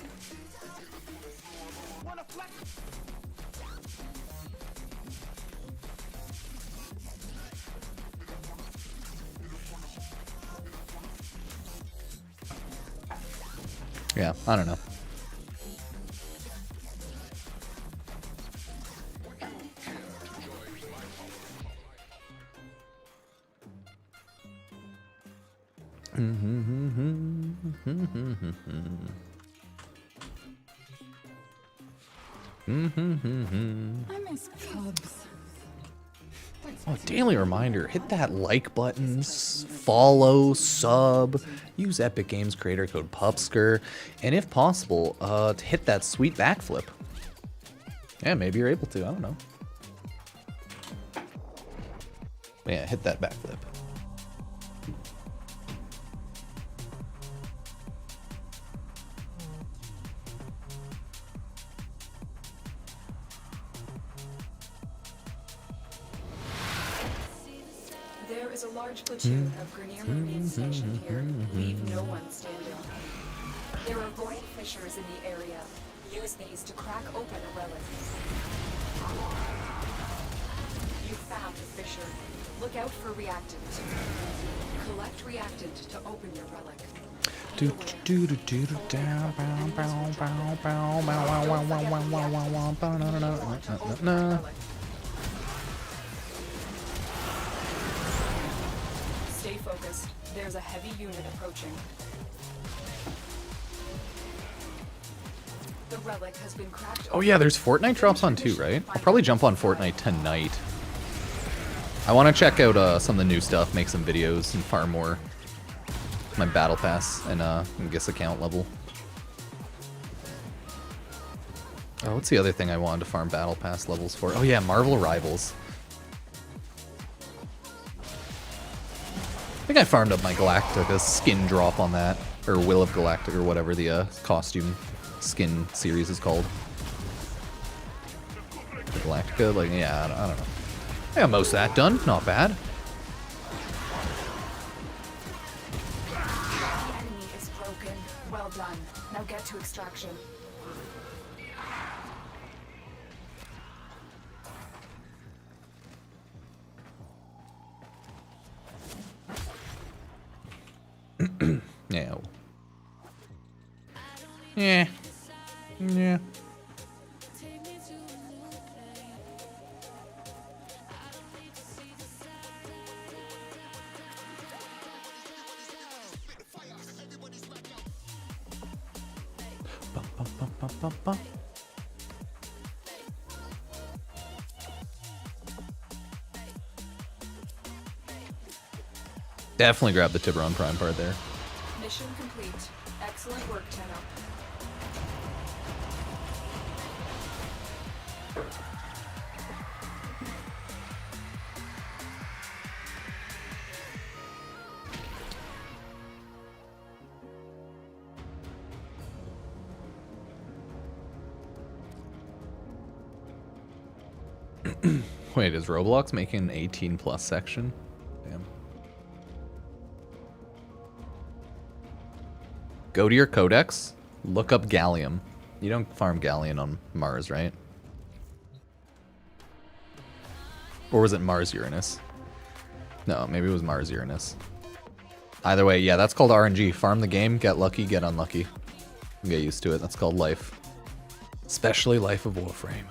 Yeah, I don't know. I miss cubs. Oh, daily reminder, hit that like button, follow, sub, use Epic Games creator code Pupsker, and if possible, to hit that sweet backflip. Yeah, maybe you're able to, I don't know. But yeah, hit that backflip. There is a large platoon of Grenier Marines stationed here. Leave no one standing. There are void fissures in the area. Use these to crack open a relic. You found a fissure. Look out for reactant. Collect reactant to open your relic. Do do do do do down bow bow bow bow bow wow wow wow wow wow wow bow no no no no no. Stay focused. There's a heavy unit approaching. The relic has been cracked. Oh yeah, there's Fortnite drops on too, right? I'll probably jump on Fortnite tonight. I want to check out some of the new stuff, make some videos, and farm more. My battle pass and I guess account level. Oh, what's the other thing I wanted to farm battle pass levels for? Oh yeah, Marvel Rivals. I think I farmed up my Galactica skin drop on that, or Will of Galactica, or whatever the costume skin series is called. The Galactica, like, yeah, I don't know. I got most of that done, not bad. The enemy is broken. Well done. Now get to extraction. Yeah. Yeah. Yeah. Definitely grab the Tiburon Prime part there. Mission complete. Excellent work, Tenno. Wait, is Roblox making an 18 plus section? Damn. Go to your codex, look up gallium. You don't farm gallium on Mars, right? Or was it Mars-Uranus? No, maybe it was Mars-Uranus. Either way, yeah, that's called RNG. Farm the game, get lucky, get unlucky. Get used to it, that's called life. Especially Life of Warframe.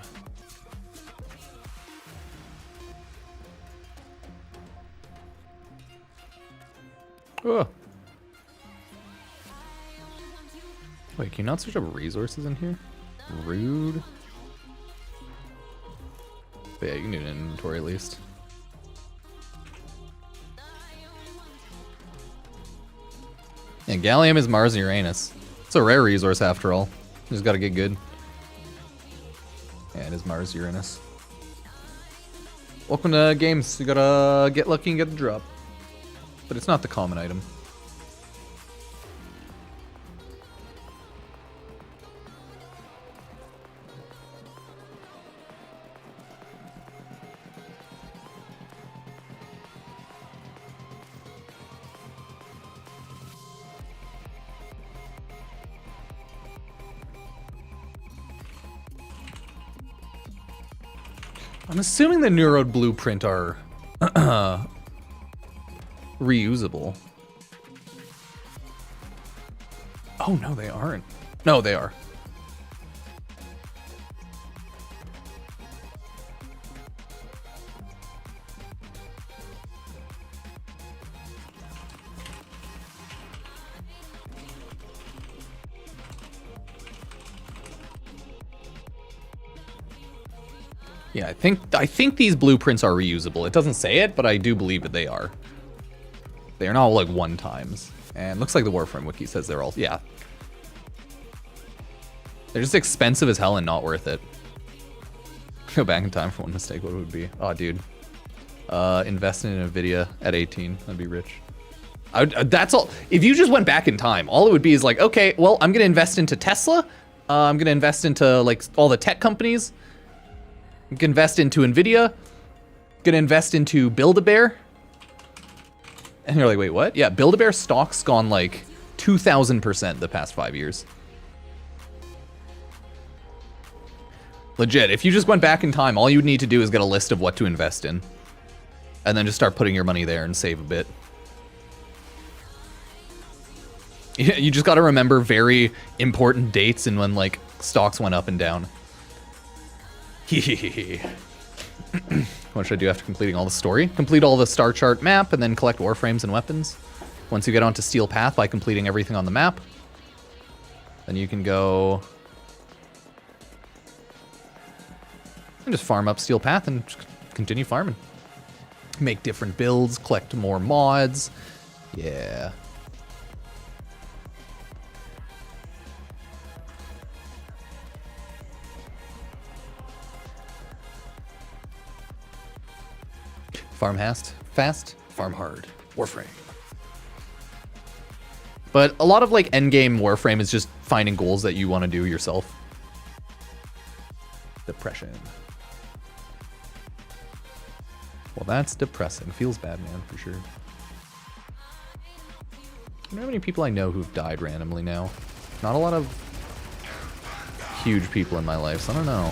Oh. Wait, can you not search up resources in here? Rude. But yeah, you can do an inventory at least. And gallium is Mars and Uranus. It's a rare resource after all. You just gotta get good. Yeah, it is Mars, Uranus. Welcome to games. You gotta get lucky and get the drop. But it's not the common item. I'm assuming the New Road Blueprint are reusable. Oh, no, they aren't. No, they are. Yeah, I think these blueprints are reusable. It doesn't say it, but I do believe that they are. They are not like one times. And looks like the Warframe wiki says they're all, yeah. They're just expensive as hell and not worth it. Go back in time for one mistake, what it would be? Oh, dude. Invest in Nvidia at 18. I'd be rich. That's all. If you just went back in time, all it would be is like, okay, well, I'm going to invest into Tesla. I'm going to invest into like all the tech companies. I'm going to invest into Nvidia. Going to invest into Build-A-Bear. And you're like, wait, what? Yeah, Build-A-Bear stock's gone like 2,000% the past 5 years. Legit, if you just went back in time, all you would need to do is get a list of what to invest in. And then just start putting your money there and save a bit. You just gotta remember very important dates and when, like, stocks went up and down. What should I do after completing all the story? Complete all the star chart map and then collect warframes and weapons. Once you get onto Steel Path by completing everything on the map, then you can go and just farm up Steel Path and continue farming. Make different builds, collect more mods. Yeah. Farm fast, farm hard. Warframe. But a lot of like endgame Warframe is just finding goals that you want to do yourself. Depression. Well, that's depressing. Feels bad, man, for sure. I don't know how many people I know who've died randomly now. Not a lot of huge people in my life, so I don't know.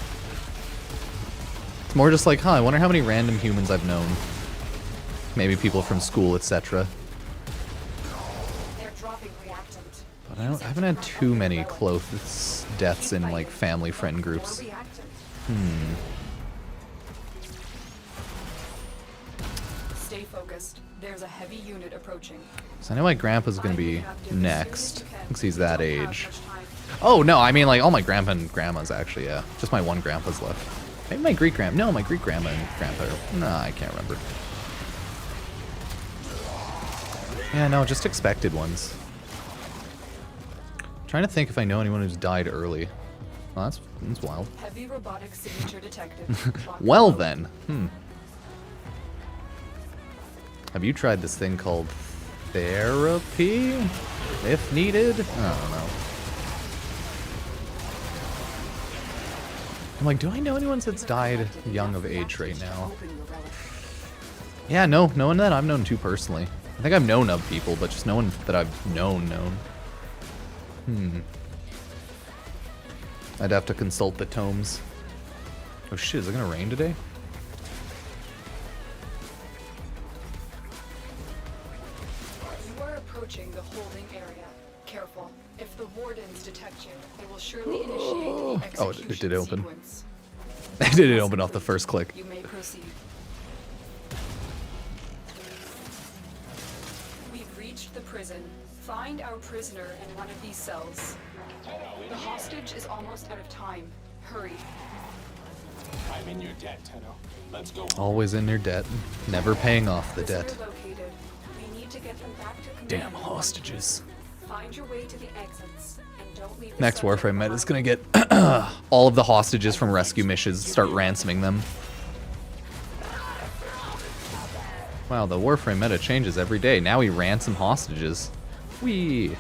It's more just like, huh, I wonder how many random humans I've known. Maybe people from school, etc. But I haven't had too many close deaths in like family friend groups. Stay focused. There's a heavy unit approaching. So I know my grandpa's gonna be next, because he's that age. Oh no, I mean like all my grandpa and grandmas actually, yeah. Just my one grandpa's left. Maybe my great-grandma. No, my great-grandma and grandpa. Nah, I can't remember. Yeah, no, just expected ones. Trying to think if I know anyone who's died early. Well, that's wild. Heavy robotic signature detected. Well then, Have you tried this thing called therapy? If needed? I don't know. I'm like, do I know anyone that's died young of age right now? Yeah, no one that I've known too personally. I think I've known of people, but just no one that I've known. I'd have to consult the tomes. Oh shit, is it gonna rain today? You are approaching the holding area. Careful. If the wardens detect you, they will surely initiate the execution it did open. sequence. It did open off the first click. You may proceed. We've reached the prison. Find our prisoner in one of these cells. The hostage is almost out of time. Hurry. I'm in your debt, Tenno. Let's go. Always in their debt, never paying off the Prisoner debt. located. We need to get them back to command. Damn hostages. Find your way to the exits and don't leave the Next subject Warframe meta behind. is gonna get all of the hostages from rescue missions, start ransoming them. Wow, the Warframe meta changes every day. Now we ransom hostages. Whee!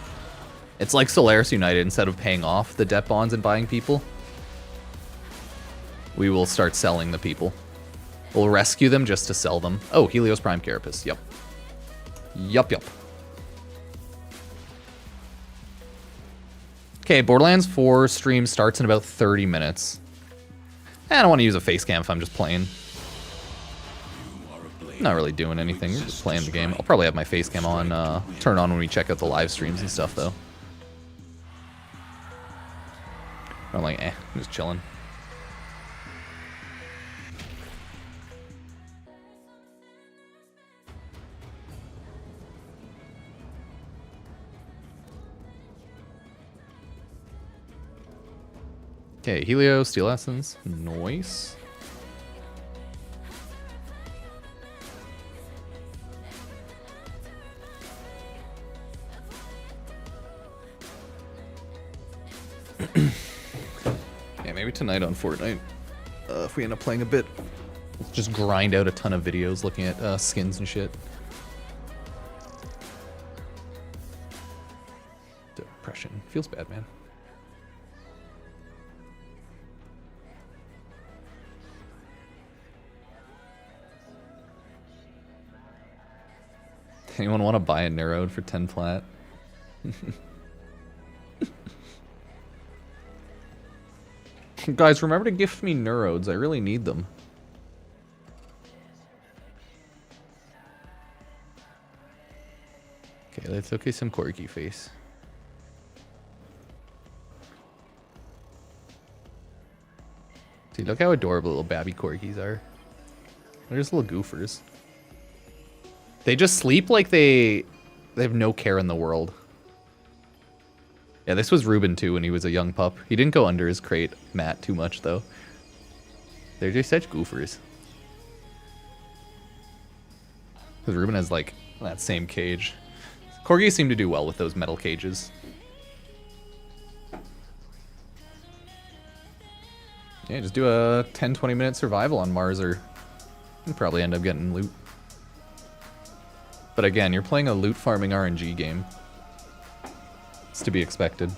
It's like Solaris United. Instead of paying off the debt bonds and buying people, we will start selling the people. We'll rescue them just to sell them. Oh, Helios Prime Carapace. Yep. Yup. Okay, Borderlands 4 stream starts in about 30 minutes. I don't want to use a face cam if I'm just playing. Not really doing anything, we're just playing the game. I'll probably have my face cam on, turn on when we check out the live streams and stuff, though. I'm like, I'm just chilling. Okay, Helio, Steel Essence, noise. tonight on Fortnite. If we end up playing a bit. Let's just grind out a ton of videos looking at skins and shit. Depression. Feels bad, man. Anyone want to buy a Neurode for 10 plat? Guys, remember to gift me Neurodes. I really need them. Okay, let's look at some Corgi face. See, look how adorable little babby Corgis are. They're just little goofers. They just sleep like they have no care in the world. Yeah, this was Ruben too when he was a young pup. He didn't go under his crate mat too much though. They're just such goofers. Because Ruben has like that same cage. Corgis seem to do well with those metal cages. Yeah, just do a 10-20 minute survival on Mars or you'll probably end up getting loot. But again, you're playing a loot farming RNG game. It's to be expected.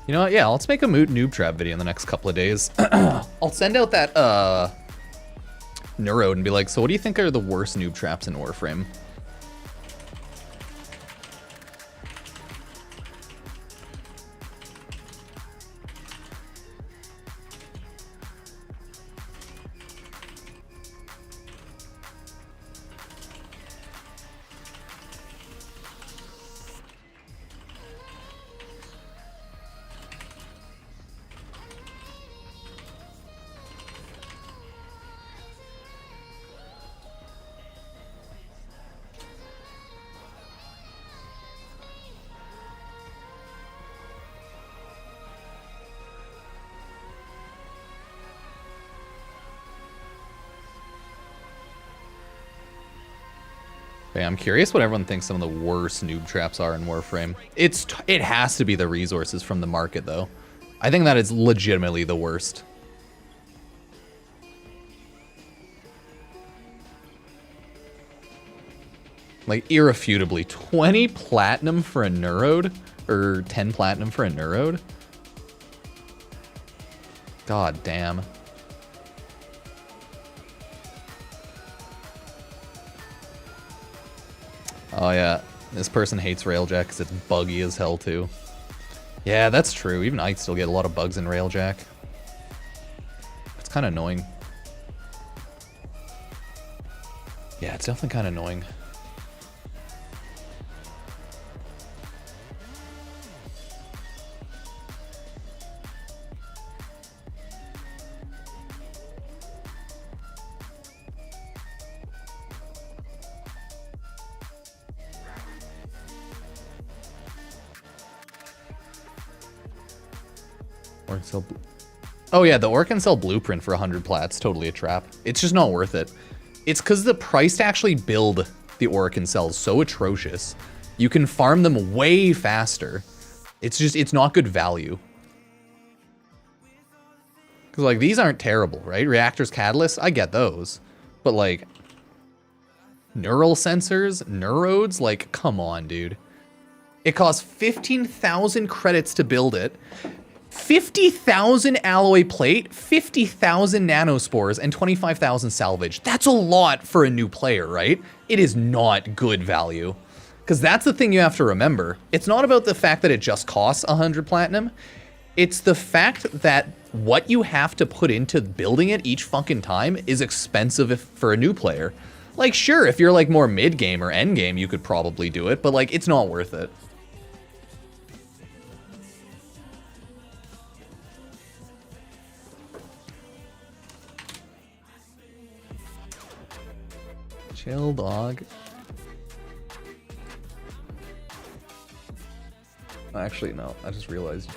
You know what? Yeah, let's make a noob trap video in the next couple of days. I'll send out that Neurode and be like, so what do you think are the worst noob traps in Warframe? Okay, I'm curious what everyone thinks some of the worst noob traps are in Warframe. It has to be the resources from the market, though. I think that is legitimately the worst. Like, irrefutably, 20 platinum for a Neurode? Or 10 platinum for a Neurode? God damn. Oh yeah, this person hates Railjack because it's buggy as hell too. Yeah, that's true. Even I still get a lot of bugs in Railjack. It's kind of annoying. Yeah, it's definitely kind of annoying. Oh yeah, the Orc-and-Cell blueprint for 100 plats, totally a trap. It's just not worth it. It's because the price to actually build the Orc-and-Cell is so atrocious. You can farm them way faster. It's not good value. Because like, these aren't terrible, right? Reactors, catalysts, I get those. But like, neural sensors, Neurodes, like, come on, dude. It costs 15,000 credits to build it. 50,000 alloy plate, 50,000 nanospores, and 25,000 salvage. That's a lot for a new player, right? It is not good value. Because that's the thing you have to remember. It's not about the fact that it just costs 100 platinum. It's the fact that what you have to put into building it each fucking time is expensive for a new player. Like, sure, if you're like more mid-game or end-game, you could probably do it, but like, it's not worth it. Chill, dog. Actually, no. I just realized.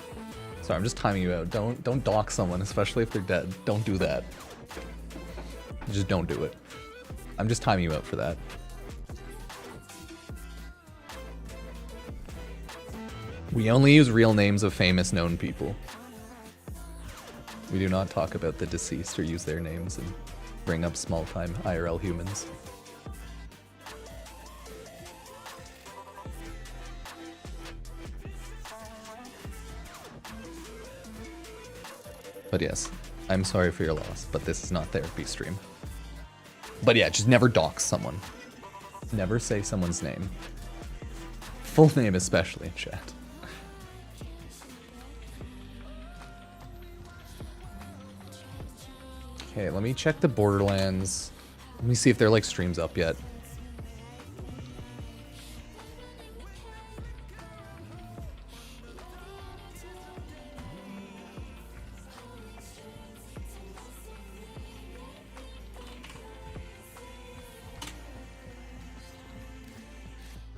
Sorry, I'm just timing you out. Don't dox someone, especially if they're dead. Don't do that. Just don't do it. I'm just timing you out for that. We only use real names of famous known people. We do not talk about the deceased or use their names and bring up small-time IRL humans. But yes, I'm sorry for your loss, but this is not therapy stream. But yeah, just never dox someone. Never say someone's name. Full name especially in chat. Okay, let me check the Borderlands. Let me see if their like stream's up yet.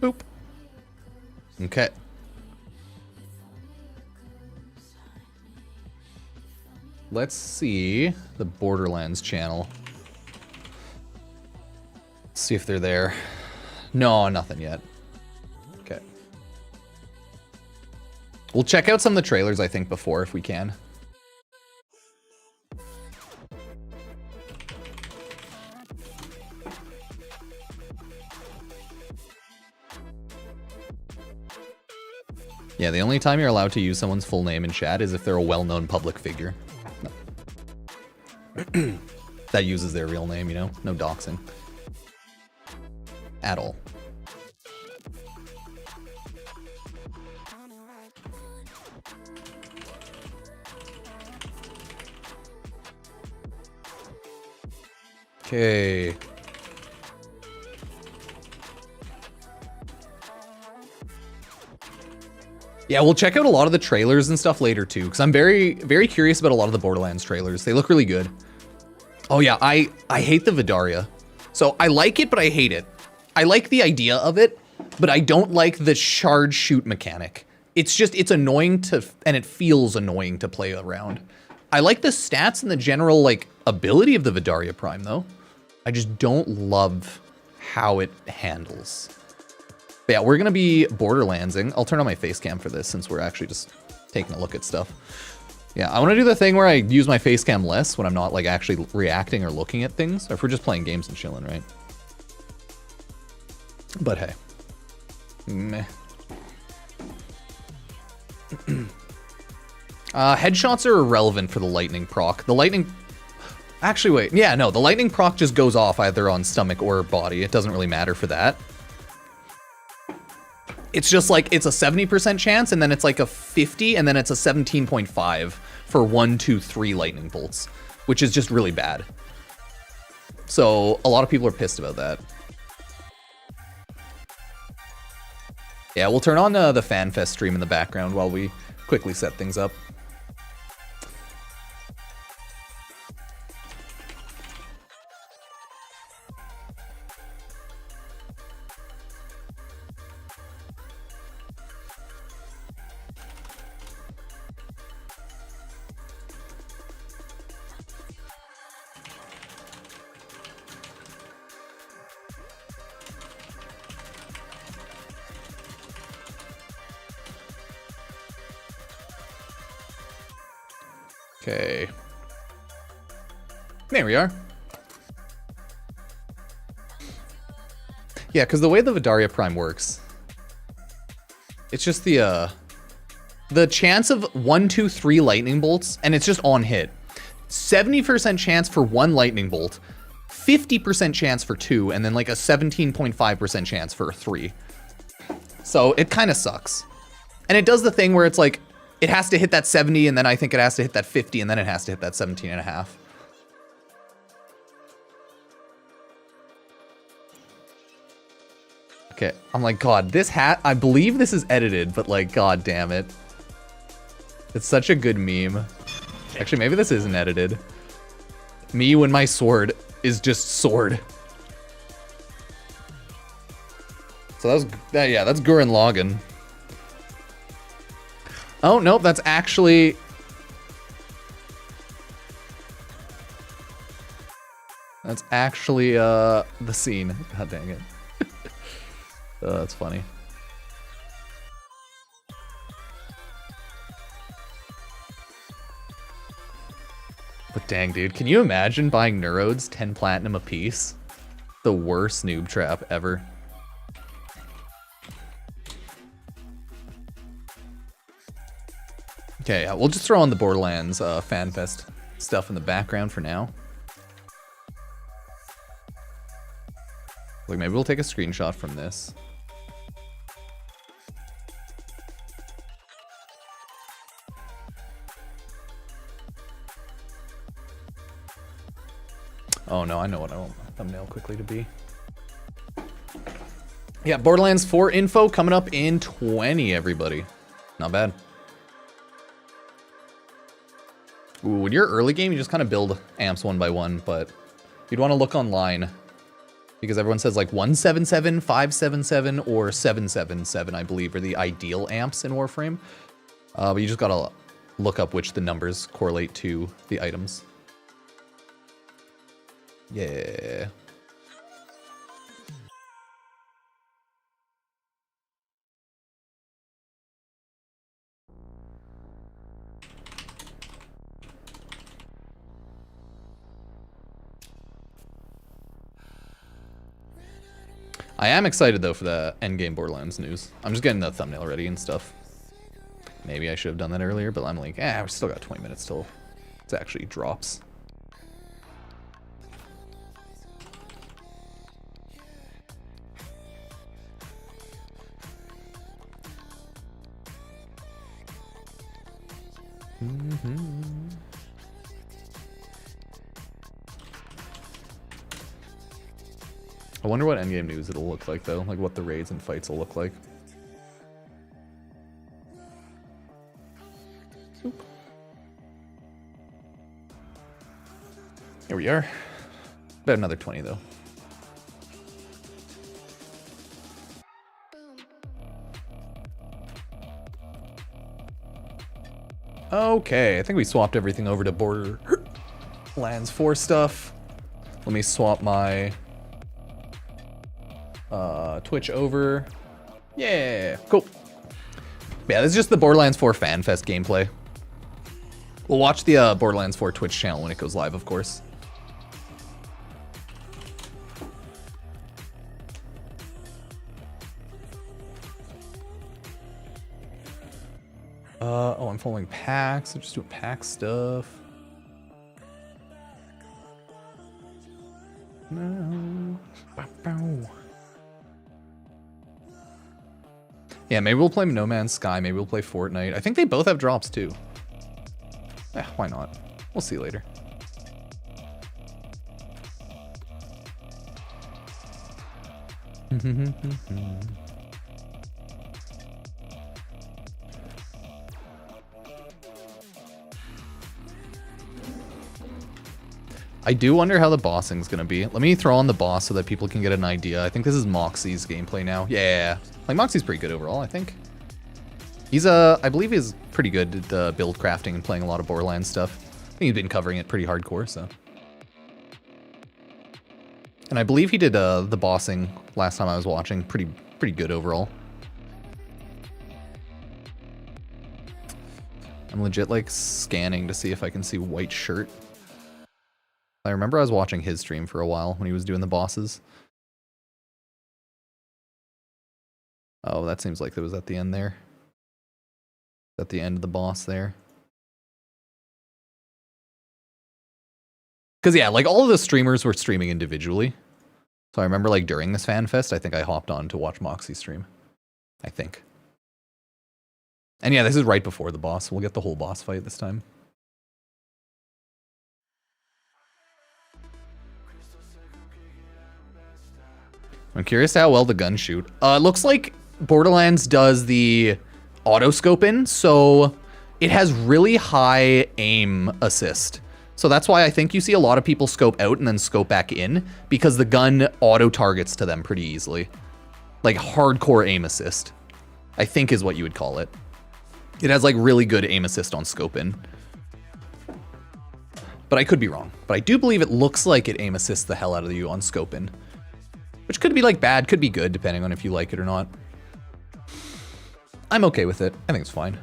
Boop. Okay. Let's see the Borderlands channel. See if they're there. No, nothing yet. Okay. We'll check out some of the trailers, I think, before, if we can. Yeah, the only time you're allowed to use someone's full name in chat is if they're a well-known public figure. That uses their real name, you know? No doxing. At all. Okay. Yeah, we'll check out a lot of the trailers and stuff later too, because I'm very, very curious about a lot of the Borderlands trailers. They look really good. Oh yeah, I hate the Vidaria. So I like it, but I hate it. I like the idea of it, but I don't like the charge shoot mechanic. It's just, it's annoying to, and it feels annoying to play around. I like the stats and the general like ability of the Vidaria Prime though. I just don't love how it handles. But yeah, we're gonna be Borderlandsing. I'll turn on my face cam for this since we're actually just taking a look at stuff. Yeah, I want to do the thing where I use my face cam less when I'm not like actually reacting or looking at things, or if we're just playing games and chilling, right? But hey. Meh. Headshots are irrelevant for the lightning proc. The lightning... Actually, wait. Yeah, no, the lightning proc just goes off either on stomach or body. It doesn't really matter for that. It's just like, it's a 70% chance, and then it's like a 50, and then it's a 17.5 for 1, 2, 3 lightning bolts, which is just really bad. So a lot of people are pissed about that. Yeah, we'll turn on the FanFest stream in the background while we quickly set things up. Okay. There we are. Yeah, because the way the Vidaria Prime works, it's just the chance of 1, 2, 3 lightning bolts, and it's just on hit. 70% chance for 1 lightning bolt, 50% chance for 2, and then like a 17.5% chance for 3. So it kind of sucks. And it does the thing where it's like, it has to hit that 70, and then I think it has to hit that 50, and then it has to hit that 17.5. Okay, I'm like, God, this hat, I believe this is edited, but like, God damn it. It's such a good meme. Actually, maybe this isn't edited. Me when my sword is just sword. So that was, yeah, that's Gurren Lagann. Oh, nope, that's actually... That's actually, the scene. God dang it. That's funny. But dang, dude, can you imagine buying Neurodes 10 platinum a piece? The worst noob trap ever. Okay, we'll just throw on the Borderlands FanFest stuff in the background for now. Like, maybe we'll take a screenshot from this. Oh no, I know what I want my thumbnail quickly to be. Yeah, Borderlands 4 info coming up in 20, everybody. Not bad. Ooh, when you're early game, you just kind of build amps one by one, but you'd want to look online because everyone says like 177, 577, or 777, I believe, are the ideal amps in Warframe. But you just gotta look up which the numbers correlate to the items. Yeah. I am excited though for the Endgame Borderlands news. I'm just getting the thumbnail ready and stuff. Maybe I should have done that earlier, but I'm like, we still got 20 minutes till it actually drops. I wonder what endgame news it'll look like though, like what the raids and fights will look like. Oop. Here we are. About another 20 though. Okay, I think we swapped everything over to Borderlands 4 stuff. Let me swap my Twitch over. Yeah, cool. Yeah, this is just the Borderlands 4 FanFest gameplay. We'll watch the Borderlands 4 Twitch channel when it goes live, of course. Oh, I'm following packs. I'm just doing pack stuff. No. Yeah, maybe we'll play No Man's Sky. Maybe we'll play Fortnite. I think they both have drops too. Yeah, why not? We'll see later. I do wonder how the bossing's gonna be. Let me throw on the boss so that people can get an idea. I think this is Moxie's gameplay now. Yeah, like Moxie's pretty good overall, I think. He's I believe he's pretty good at build crafting and playing a lot of Borderlands stuff. I think he's been covering it pretty hardcore, so. And I believe he did the bossing last time I was watching. Pretty good overall. I'm legit like scanning to see if I can see white shirt. I remember I was watching his stream for a while when he was doing the bosses. Oh, that seems like it was at the end there. At the end of the boss there. Because yeah, like all of the streamers were streaming individually. So I remember like during this FanFest, I think I hopped on to watch Moxie stream. I think. And yeah, this is right before the boss. We'll get the whole boss fight this time. I'm curious how well the guns shoot. It looks like Borderlands does the auto scope in, so it has really high aim assist. So that's why I think you see a lot of people scope out and then scope back in, because the gun auto targets to them pretty easily. Like hardcore aim assist, I think is what you would call it. It has like really good aim assist on scoping. But I could be wrong. But I do believe it looks like it aim assists the hell out of you on scoping. Which could be like bad, could be good, depending on if you like it or not. I'm okay with it. I think it's fine.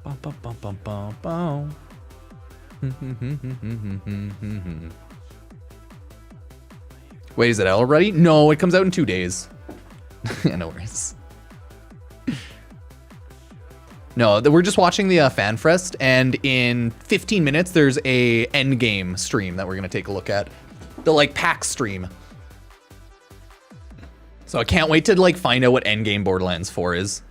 Bum, bum, bum, bum, bum, bum. Wait, is it out already? No, it comes out in 2 days. No worries. No, we're just watching the FanFest, and in 15 minutes, there's a Endgame stream that we're gonna take a look at. The like PAX stream. So I can't wait to like find out what Endgame Borderlands 4 is.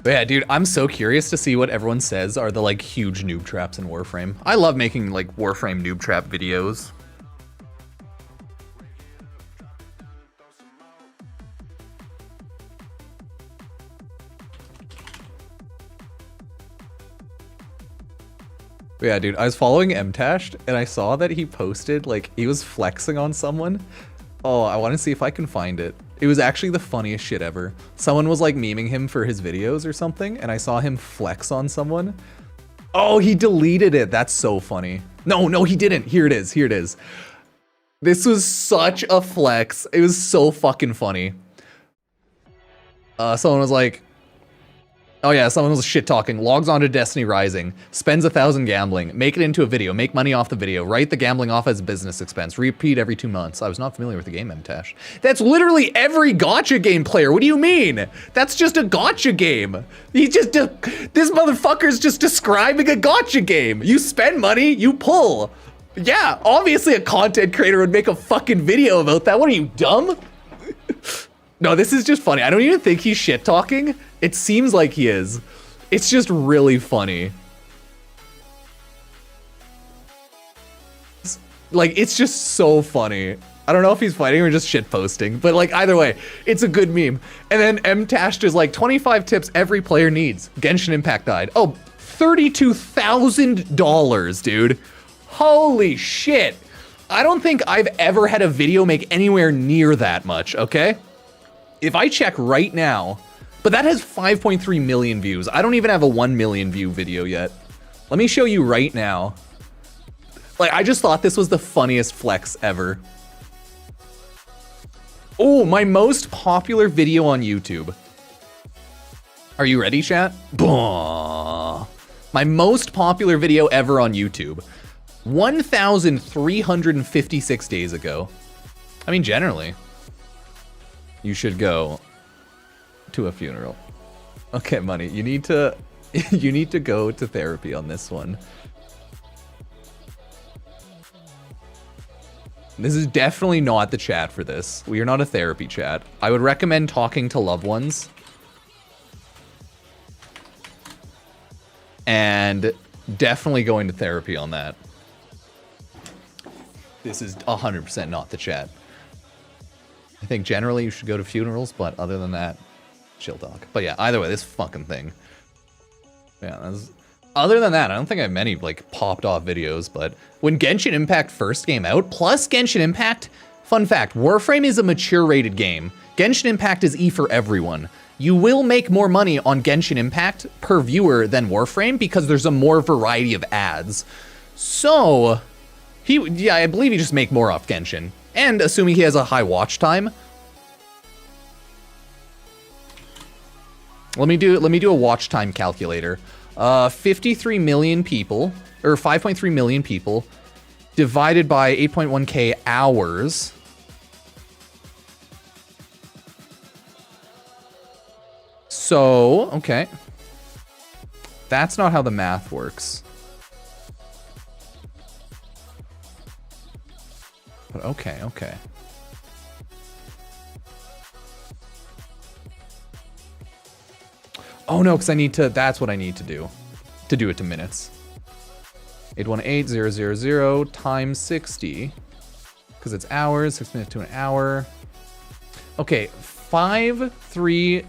But yeah, dude, I'm so curious to see what everyone says are the like huge noob traps in Warframe. I love making like Warframe noob trap videos. But yeah, dude, I was following Mtashed and I saw that he posted like he was flexing on someone. Oh, I want to see if I can find it. It was actually the funniest shit ever. Someone was like memeing him for his videos or something, and I saw him flex on someone. Oh, he deleted it. That's so funny. No, he didn't. Here it is. Here it is. This was such a flex. It was so fucking funny. Someone was like, oh yeah, someone was shit talking, logs onto Destiny Rising, spends 1,000 gambling, make it into a video, make money off the video, write the gambling off as business expense, repeat every 2 months. I was not familiar with the game, Mtash. That's literally every gacha game player. What do you mean? That's just a gacha game. This motherfucker's just describing a gacha game. You spend money, you pull. Yeah, obviously a content creator would make a fucking video about that. What are you, dumb? No, this is just funny. I don't even think he's shit talking. It seems like he is. It's just really funny. Like, it's just so funny. I don't know if he's fighting or just shit posting, but like either way, it's a good meme. And then Mtashed is like 25 tips every player needs. Genshin Impact died. Oh, $32,000, dude. Holy shit. I don't think I've ever had a video make anywhere near that much, okay? If I check right now, but that has 5.3 million views. I don't even have a 1 million view video yet. Let me show you right now. Like, I just thought this was the funniest flex ever. Oh, my most popular video on YouTube. Are you ready, chat? Bah. My most popular video ever on YouTube. 1,356 days ago. I mean, generally. You should go to a funeral. Okay, Money, you need to go to therapy on this one. This is definitely not the chat for this. We are not a therapy chat. I would recommend talking to loved ones. And definitely going to therapy on that. This is 100% not the chat. I think generally you should go to funerals, but other than that, chill dog. But yeah, either way, this fucking thing. Yeah, other than that, I don't think I have many like popped off videos, but when Genshin Impact first came out, plus Genshin Impact, fun fact, Warframe is a mature rated game. Genshin Impact is E for everyone. You will make more money on Genshin Impact per viewer than Warframe because there's a more variety of ads. So, I believe he just make more off Genshin. And assuming he has a high watch time. Let me do a watch time calculator. 53 million people, or 5.3 million people, divided by 8.1k hours. So, okay. That's not how the math works. But okay, okay. Oh no, because I need to, that's what I need to do it to minutes. 818000 times 60, because it's hours, 6 minutes to an hour. Okay, 5,300,000,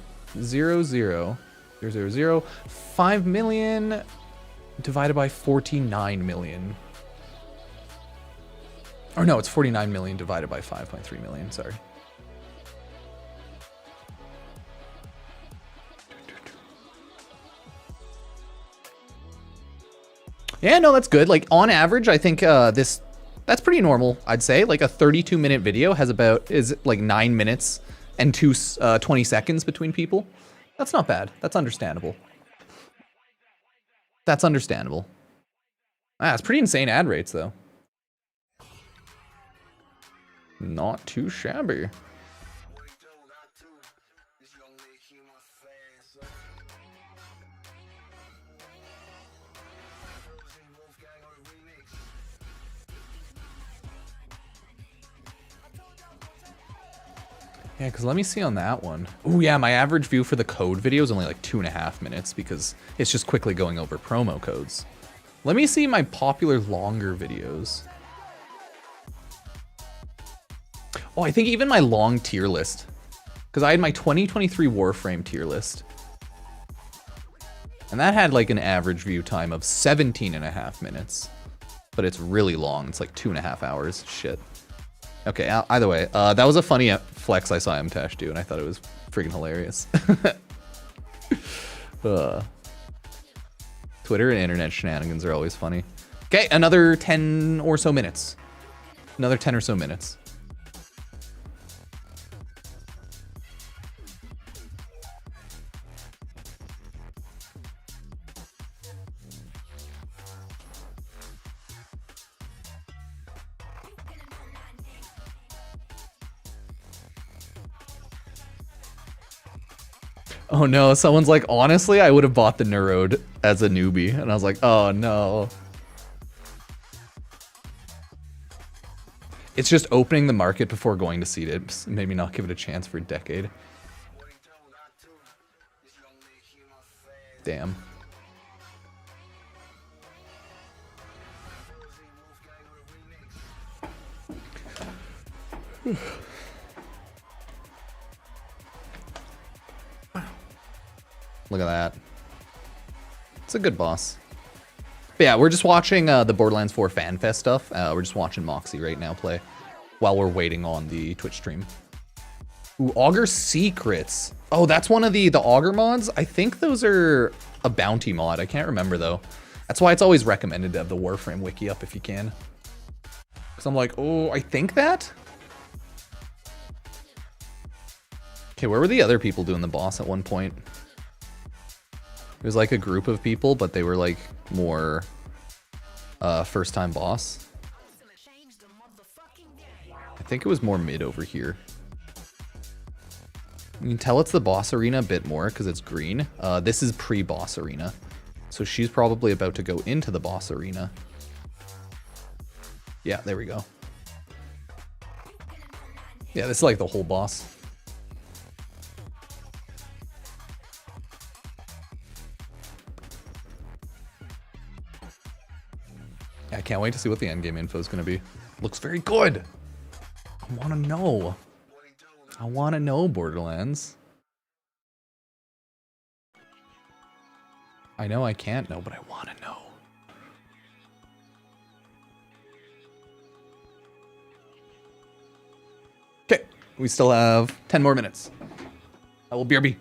5 million divided by 49 million. Or no, it's 49 million divided by 5.3 million, sorry. Yeah, no, that's good. Like on average, I think that's pretty normal, I'd say. Like a 32-minute video is like 9 minutes and 20 seconds between people. That's not bad. That's understandable. That's understandable. Ah, it's pretty insane ad rates though. Not too shabby. Yeah, because let me see on that one. Oh yeah, my average view for the code video is only like 2.5 minutes because it's just quickly going over promo codes. Let me see my popular longer videos. Oh, I think even my long tier list, because I had my 2023 Warframe tier list. And that had like an average view time of 17.5 minutes. But it's really long, it's like 2.5 hours, shit. Okay, either way, that was a funny flex I saw Mtash do, and I thought it was freaking hilarious. Twitter and internet shenanigans are always funny. Okay, another 10 or so minutes. Another 10 or so minutes. Oh no, someone's like, honestly, I would have bought the Neurode as a newbie. And I was like, oh no. It's just opening the market before going to seed it. Maybe not give it a chance for a decade. Damn. Look at that. It's a good boss. But yeah, we're just watching the Borderlands 4 FanFest stuff. We're just watching Moxie right now play while we're waiting on the Twitch stream. Ooh, Augur Secrets. Oh, that's one of the Augur mods? I think those are a bounty mod. I can't remember though. That's why it's always recommended to have the Warframe wiki up if you can. Because I'm like, oh, I think that? Okay, where were the other people doing the boss at one point? It was like a group of people, but they were like more first time boss. I think it was more mid over here. You can tell it's the boss arena a bit more because it's green. This is pre-boss arena. So she's probably about to go into the boss arena. Yeah, there we go. Yeah, this is like the whole boss. I can't wait to see what the endgame info is going to be. Looks very good. I want to know. I want to know, Borderlands. I know I can't know, but I want to know. Okay, we still have 10 more minutes. I will BRB.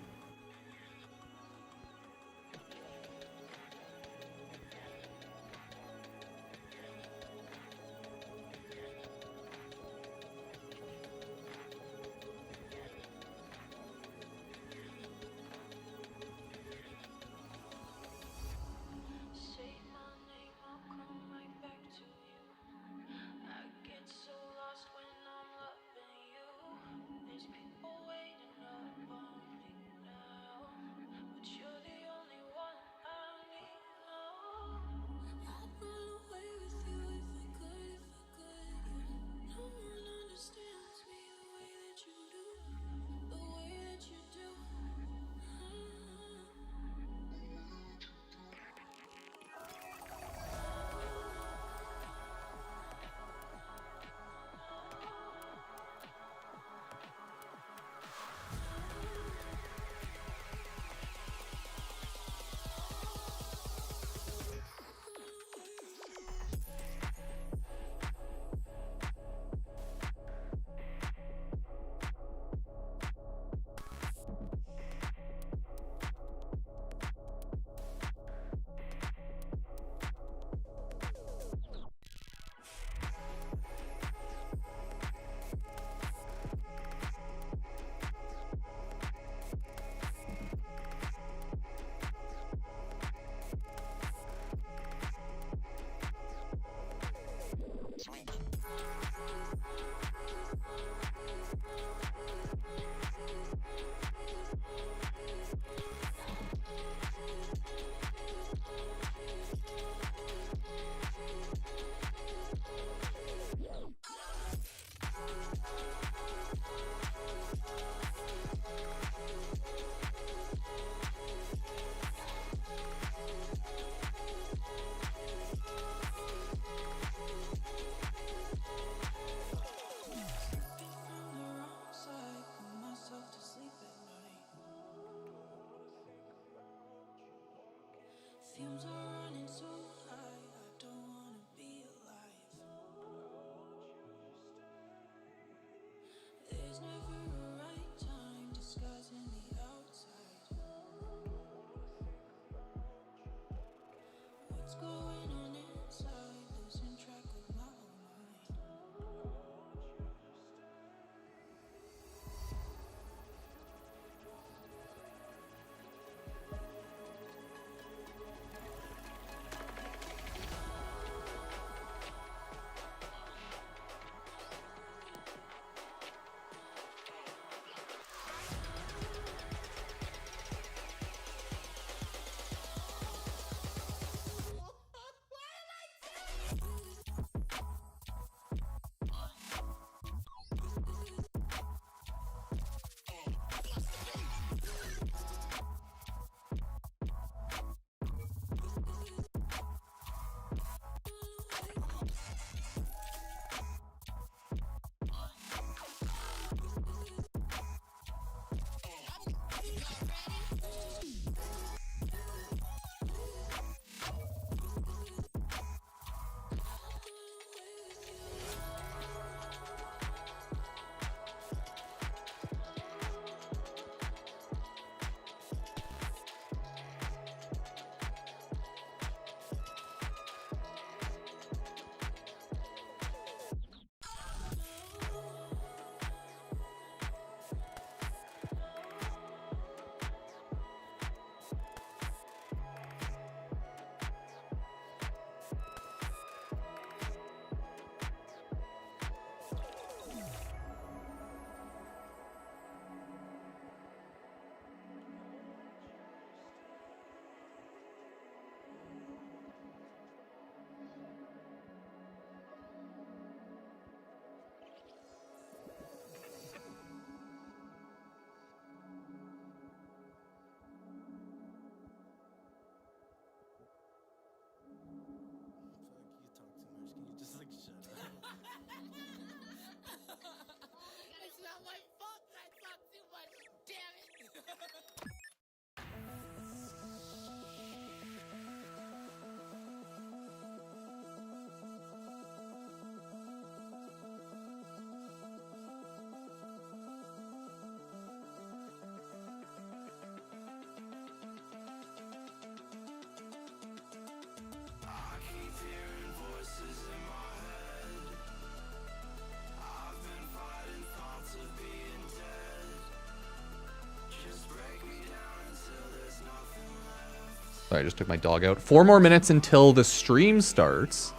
Sorry, I just took my dog out. 4 more minutes until the stream starts.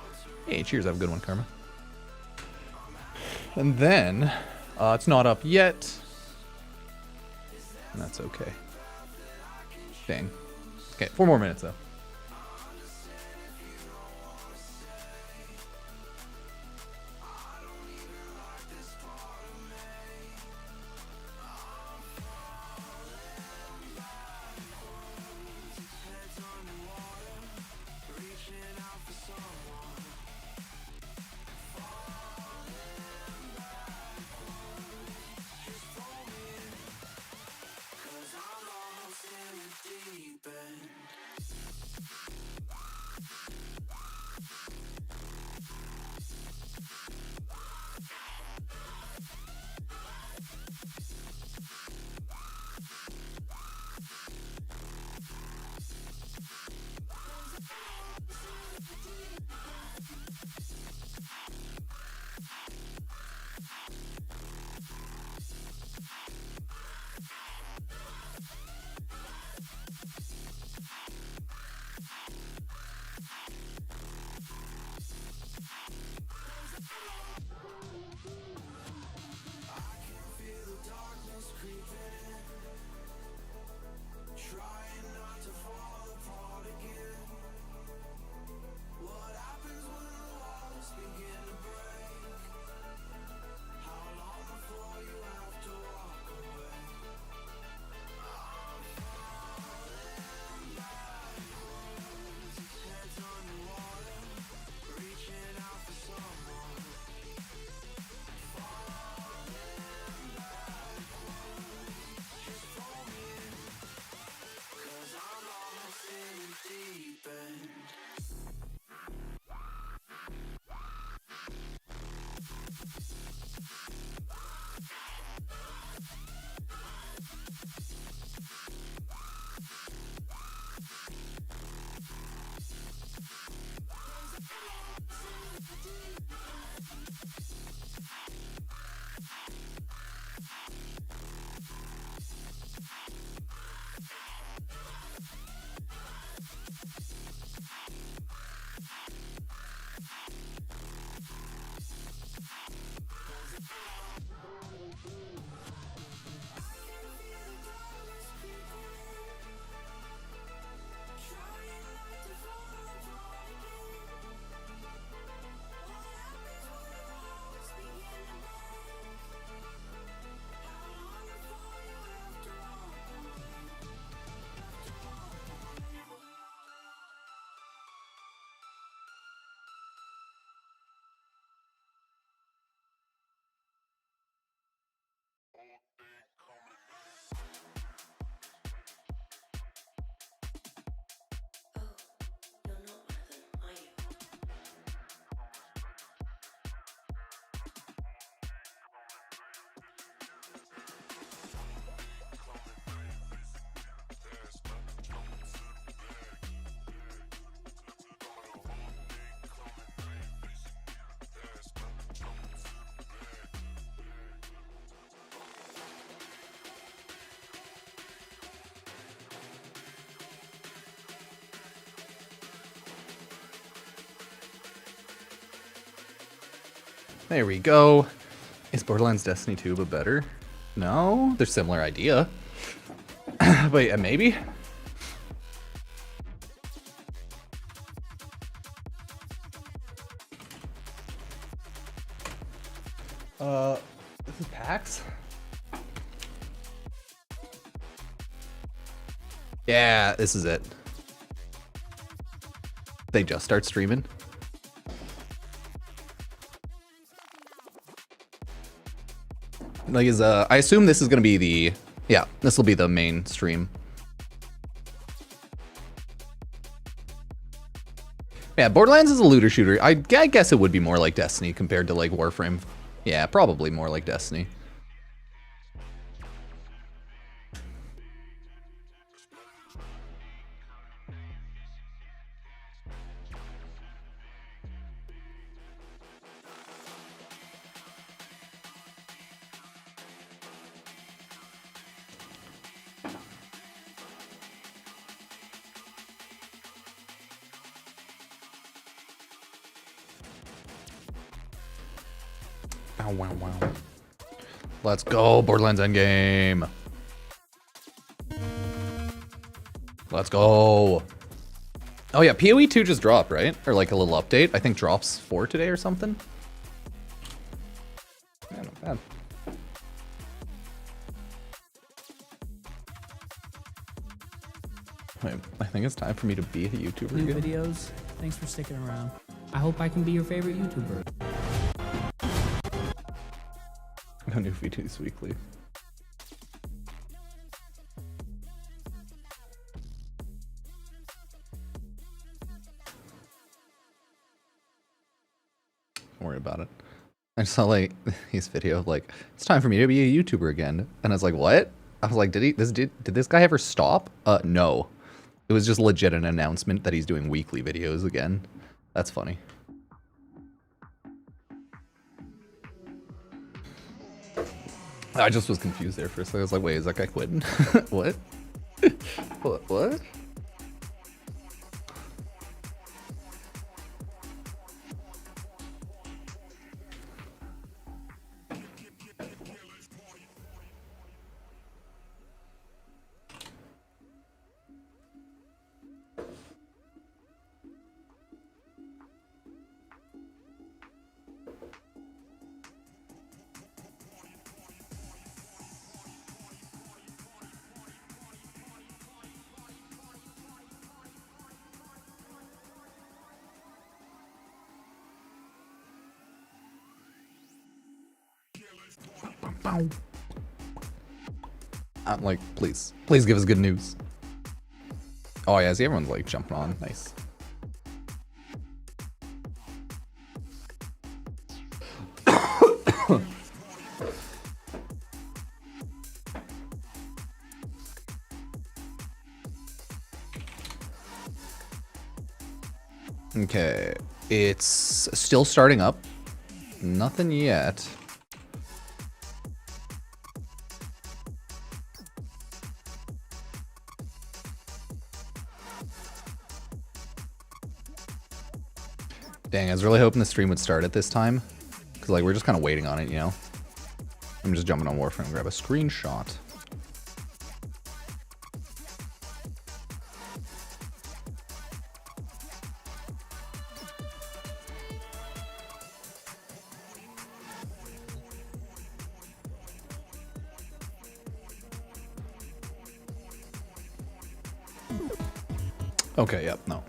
Hey, cheers. Have a good one, Karma. And then, it's not up yet. That's okay. Dang. Okay, 4 more minutes though. There we go. Is Borderlands Destiny 2 but better? No, they're similar idea. But yeah, maybe. This is PAX? Yeah, this is it. They just start streaming. Like, I assume this is gonna be the, yeah, this will be the main stream. Yeah, Borderlands is a looter shooter. I guess it would be more like Destiny compared to like Warframe. Yeah, probably more like Destiny. Wow, wow, wow. Let's go, Borderlands Endgame. Let's go. Oh yeah, PoE 2 just dropped, right? Or like a little update. I think drops 4 today or something. Yeah, not bad. Wait, I think it's time for me to be a YouTuber New again. videos. Thanks for sticking around. I hope I can be your favorite YouTuber. No new videos weekly. Don't worry about it. I saw like his video of like, it's time for me to be a YouTuber again. And I was like, what? I was like, did this guy ever stop? No. It was just legit an announcement that he's doing weekly videos again. That's funny. I just was confused there for a second. I was like, wait, is that guy quitting? What? What? I'm like, please give us good news. Oh yeah, see everyone's like jumping on. Nice. Okay, it's still starting up. Nothing yet. Dang, I was really hoping the stream would start at this time. Because, like, we're just kind of waiting on it, you know? I'm just jumping on Warframe and grab a screenshot. Okay, yep, no.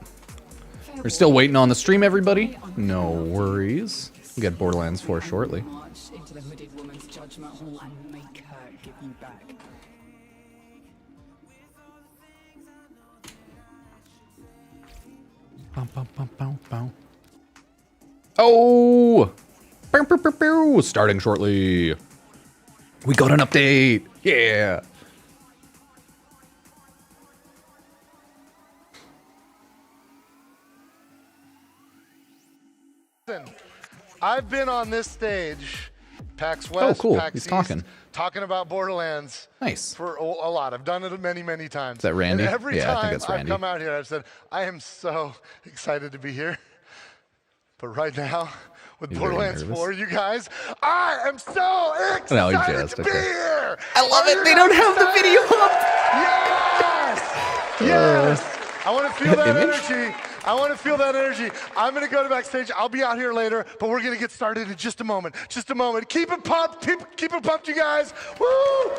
We're still waiting on the stream, everybody. No worries. We'll get Borderlands 4 shortly. March into the hooded woman's judgment hall and make her give you back. Oh! Bow, bow, bow, bow. Starting shortly. We got an update. Yeah. I've been on this stage, PAX West, oh, cool. PAX He's East, talking about Borderlands. Nice. For a lot. I've done it many, many times. Is that Randy? And every Yeah, I think time it's I've Randy. come out here, I've said, I am so excited to be here. But right now, with You're very Borderlands nervous. 4, you guys, I am so excited No, you just, to be okay. here. I love Are it. you They don't guys have the excited? video up. Yes! Yes! I want to feel that Image? energy. I want to feel that energy. I'm going to go to backstage. I'll be out here later, but we're going to get started in just a moment. Just a moment. Keep it pumped. Keep it pumped, you guys. Woo!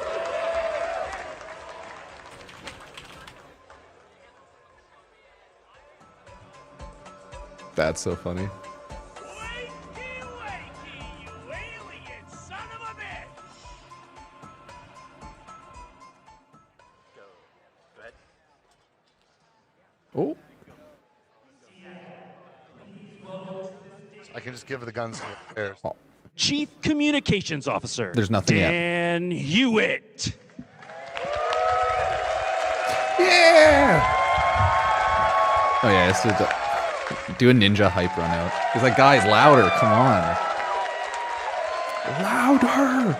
That's so funny. Wakey, wakey, you alien son of a bitch! Oh. I can just give the guns to the players. Oh. Chief Communications Officer. There's nothing yet. Dan Hewitt. Yeah. Oh yeah, it's do a ninja hype run out. He's like, guys, louder, come on. Louder.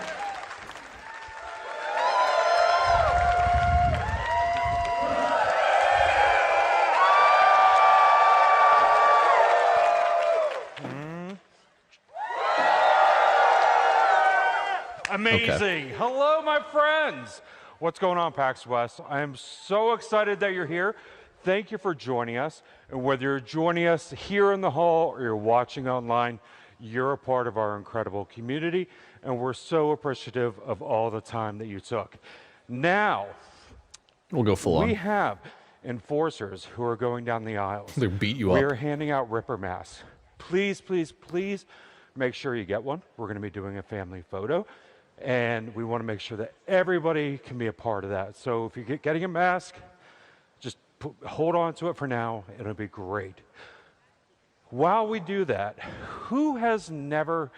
Amazing. Hello, my friends. What's going on, PAX West? I am so excited that you're here. Thank you for joining us. And whether you're joining us here in the hall or you're watching online, you're a part of our incredible community, and we're so appreciative of all the time that you took. Now, we'll go full on. We have enforcers who are going down the aisles. They beat you We up. are handing out Ripper masks. Please, please, please make sure you get one. We're going to be doing a family photo, and we want to make sure that everybody can be a part of that. So if you're getting a mask, just hold on to it for now. It'll be great. While we do that, who has never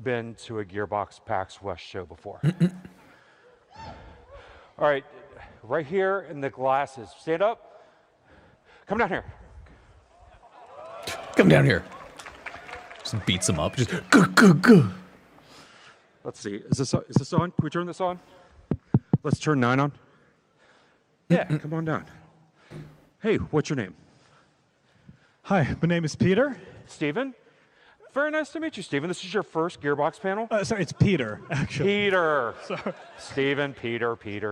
been to a Gearbox PAX West show before? All right, right here in the glasses. Stand up. Come down here. Come down here. Just beats him up. Just go. Let's see. Is this on? Can we turn this on? Let's turn 9 on. Yeah, come on down. Hey, what's your name? Hi, my name is Peter. Steven? Very nice to meet you, Steven. This is your first Gearbox panel? Sorry, it's Peter, actually. Peter. Sorry. Steven,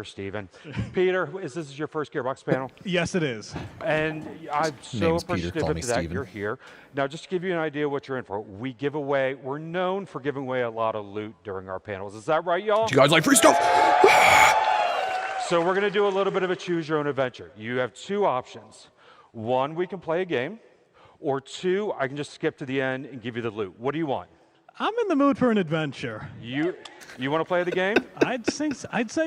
Steven. Peter, is this your first Gearbox panel? Yes, it is. And I'm so Name's Peter, appreciative call me of that Steven. you're here. Now, just to give you an idea what you're in for, we're known for giving away a lot of loot during our panels. Is that right, y'all? Do you guys like free stuff? So we're going to do a little bit of a choose your own adventure. You have 2 options. 1, we can play a game. Or 2, I can just skip to the end and give you the loot. What do you want? I'm in the mood for an adventure. You want to play the game? I'd say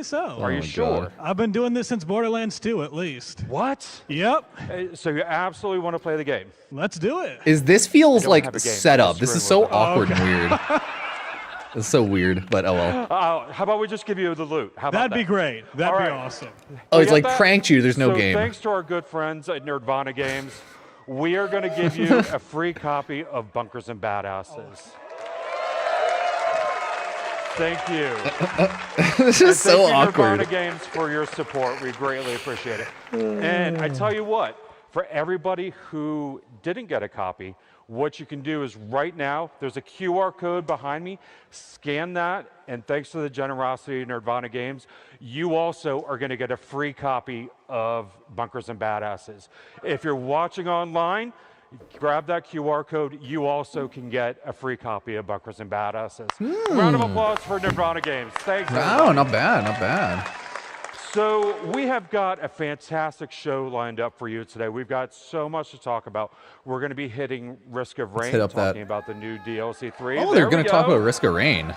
so. Are you sure? I've been doing this since Borderlands 2, at least. What? Yep. So you absolutely want to play the game? Let's do it. This feels I don't like have a game. set up. This is so awkward Okay. and weird. It's so weird, but oh well. How about we just give you the loot? How about That'd be that? great. That'd All be right. awesome. Oh, We it's got like that? pranked you. There's no So game. thanks to our good friends at Nerdvana Games, we are going to give you a free copy of Bunkers and Badasses. Thank you. This is so Thank you, awkward. Nerdvana Games, for your support. We greatly appreciate it. And I tell you what, for everybody who didn't get a copy, what you can do is right now, there's a QR code behind me. Scan that, and thanks to the generosity of Nerdvana Games, you also are going to get a free copy of Bunkers and Badasses. If you're watching online, grab that QR code. You also can get a free copy of Bunkers and Badasses. Round of applause for Nerdvana Games. Thanks. Wow, everybody. not bad, not bad. So we have got a fantastic show lined up for you today. We've got so much to talk about. We're going to be hitting Risk of Rain, hit up talking that. about the new DLC 3. Oh, they're going to talk about Risk of Rain.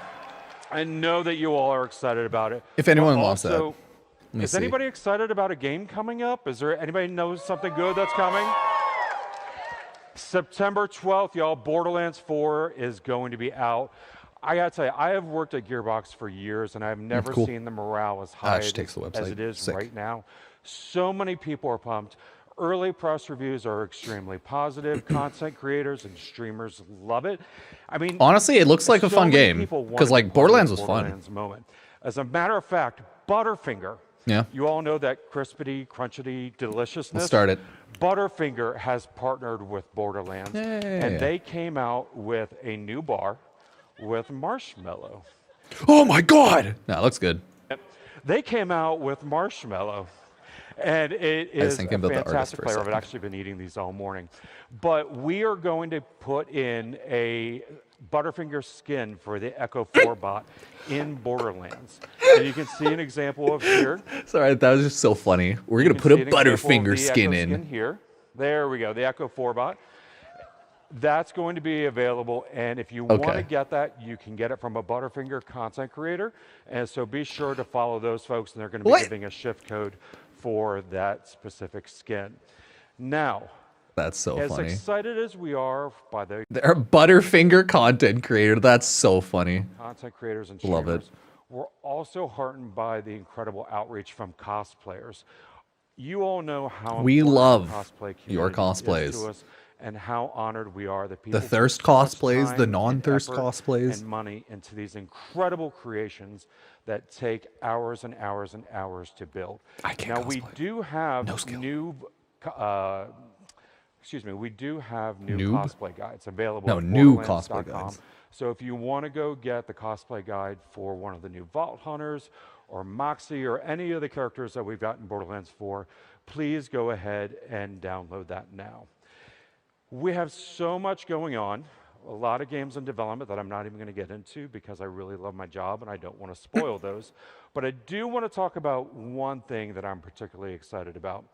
I know that you all are excited about it. If anyone But wants that. also, Let me is see. anybody excited about a game coming up? Is there anybody knows something good that's coming? September 12th, y'all, Borderlands 4 is going to be out. I gotta tell you, I have worked at Gearbox for years, and I've never cool. seen the morale as high just takes the as website. it is Sick. right now. So many people are pumped. Early press reviews are extremely positive. Content creators and streamers love it. I mean, Honestly, it looks like a so fun many game, people wanted 'cause, like, to play Borderlands the was fun. Borderlands moment. As a matter of fact, Butterfinger. Yeah. You all know that crispity, crunchity deliciousness. Let's start it. Butterfinger has partnered with Borderlands, Yay. and they came out with a new bar with marshmallow. Oh my god! No, it looks good. They came out with marshmallow, and it I was is thinking a about the artist fantastic for a flavor. I've second. actually been eating these all morning. But we are going to put in a Butterfinger skin for the Echo 4 bot in Borderlands. And you can see an example of here. Sorry, that was just so funny. We're You going to can put a see an example of Butterfinger the skin Echo in. Skin here. There we go, the Echo 4 bot. That's going to be available, and if you want to Okay. get that, you can get it from a Butterfinger content creator. And so be sure to follow those folks, and they're going to be What? giving a shift code for that specific skin. Now, That's so as funny. excited as we are by the They're a Butterfinger content creator. That's so funny. content creators and Love streamers, it. we're also heartened by the incredible outreach from cosplayers. You all know how We important love the cosplay your community is cosplays. to us, and how honored we are that people The put thirst so much cosplays, time the and non-thirst effort cosplays. and money into these incredible creations that take hours and hours and hours to build. I can't Now we cosplay. do have No skill. we do have new Noob? cosplay guides available No, at new borderlands.com. cosplay guides. So if you want to go get the cosplay guide for one of the new Vault Hunters or Moxie or any of the characters that we've got in Borderlands 4, please go ahead and download that now. We have so much going on, a lot of games in development that I'm not even going to get into because I really love my job and I don't want to spoil those. But I do want to talk about one thing that I'm particularly excited about.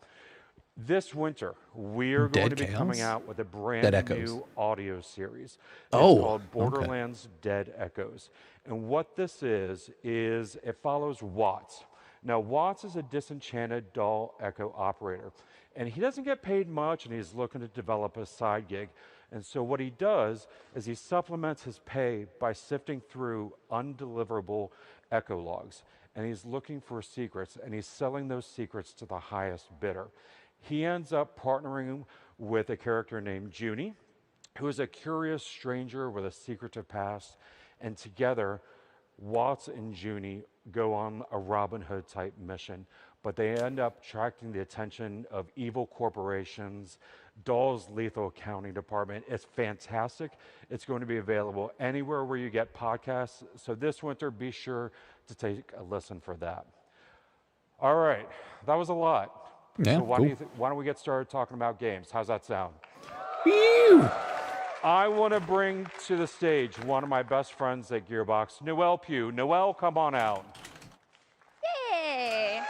This winter, we're going to be coming out with a brand new audio series. It's called Borderlands Dead Echoes. And what this is it follows Watts. Now, Watts is a disenchanted doll echo operator. And he doesn't get paid much, and he's looking to develop a side gig. And so what he does is he supplements his pay by sifting through undeliverable echo logs. And he's looking for secrets, and he's selling those secrets to the highest bidder. He ends up partnering with a character named Junie, who is a curious stranger with a secretive past. And together, Watts and Junie go on a Robin Hood type mission, but they end up attracting the attention of evil corporations, Doll's Lethal Accounting Department. It's fantastic. It's going to be available anywhere where you get podcasts. So this winter, be sure to take a listen for that. All right, that was a lot. Yeah, so why don't we get started talking about games? How's that sound? Woo! I want to bring to the stage one of my best friends at Gearbox, Noelle Pugh. Noelle, come on out. Hey.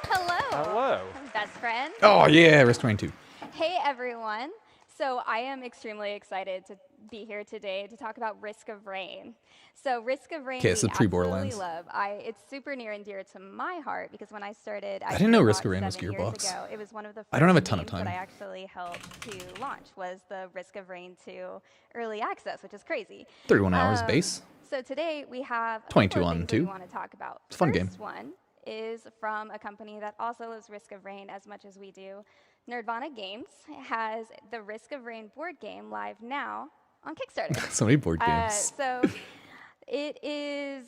Hello. Hello. Best friend. Oh, yeah, Risk of Rain 2. Hey, everyone. So I am extremely excited to be here today to talk about Risk of Rain. So Risk of Rain, Okay, it's we the pre-Borderlands. absolutely love. It's super near and dear to my heart because when I started, I didn't know Risk of Rain was 7 years Gearbox. ago, it was one of the first I don't have a ton of games time. that I actually helped to launch was the Risk of Rain 2 early access, which is crazy. 31 hours base. So today we have 22 4 on things 2. that we want to talk about. It's a fun game. First one is from a company that also loves Risk of Rain as much as we do. Nerdvana Games has the Risk of Rain board game live now on Kickstarter. So many board games. So it is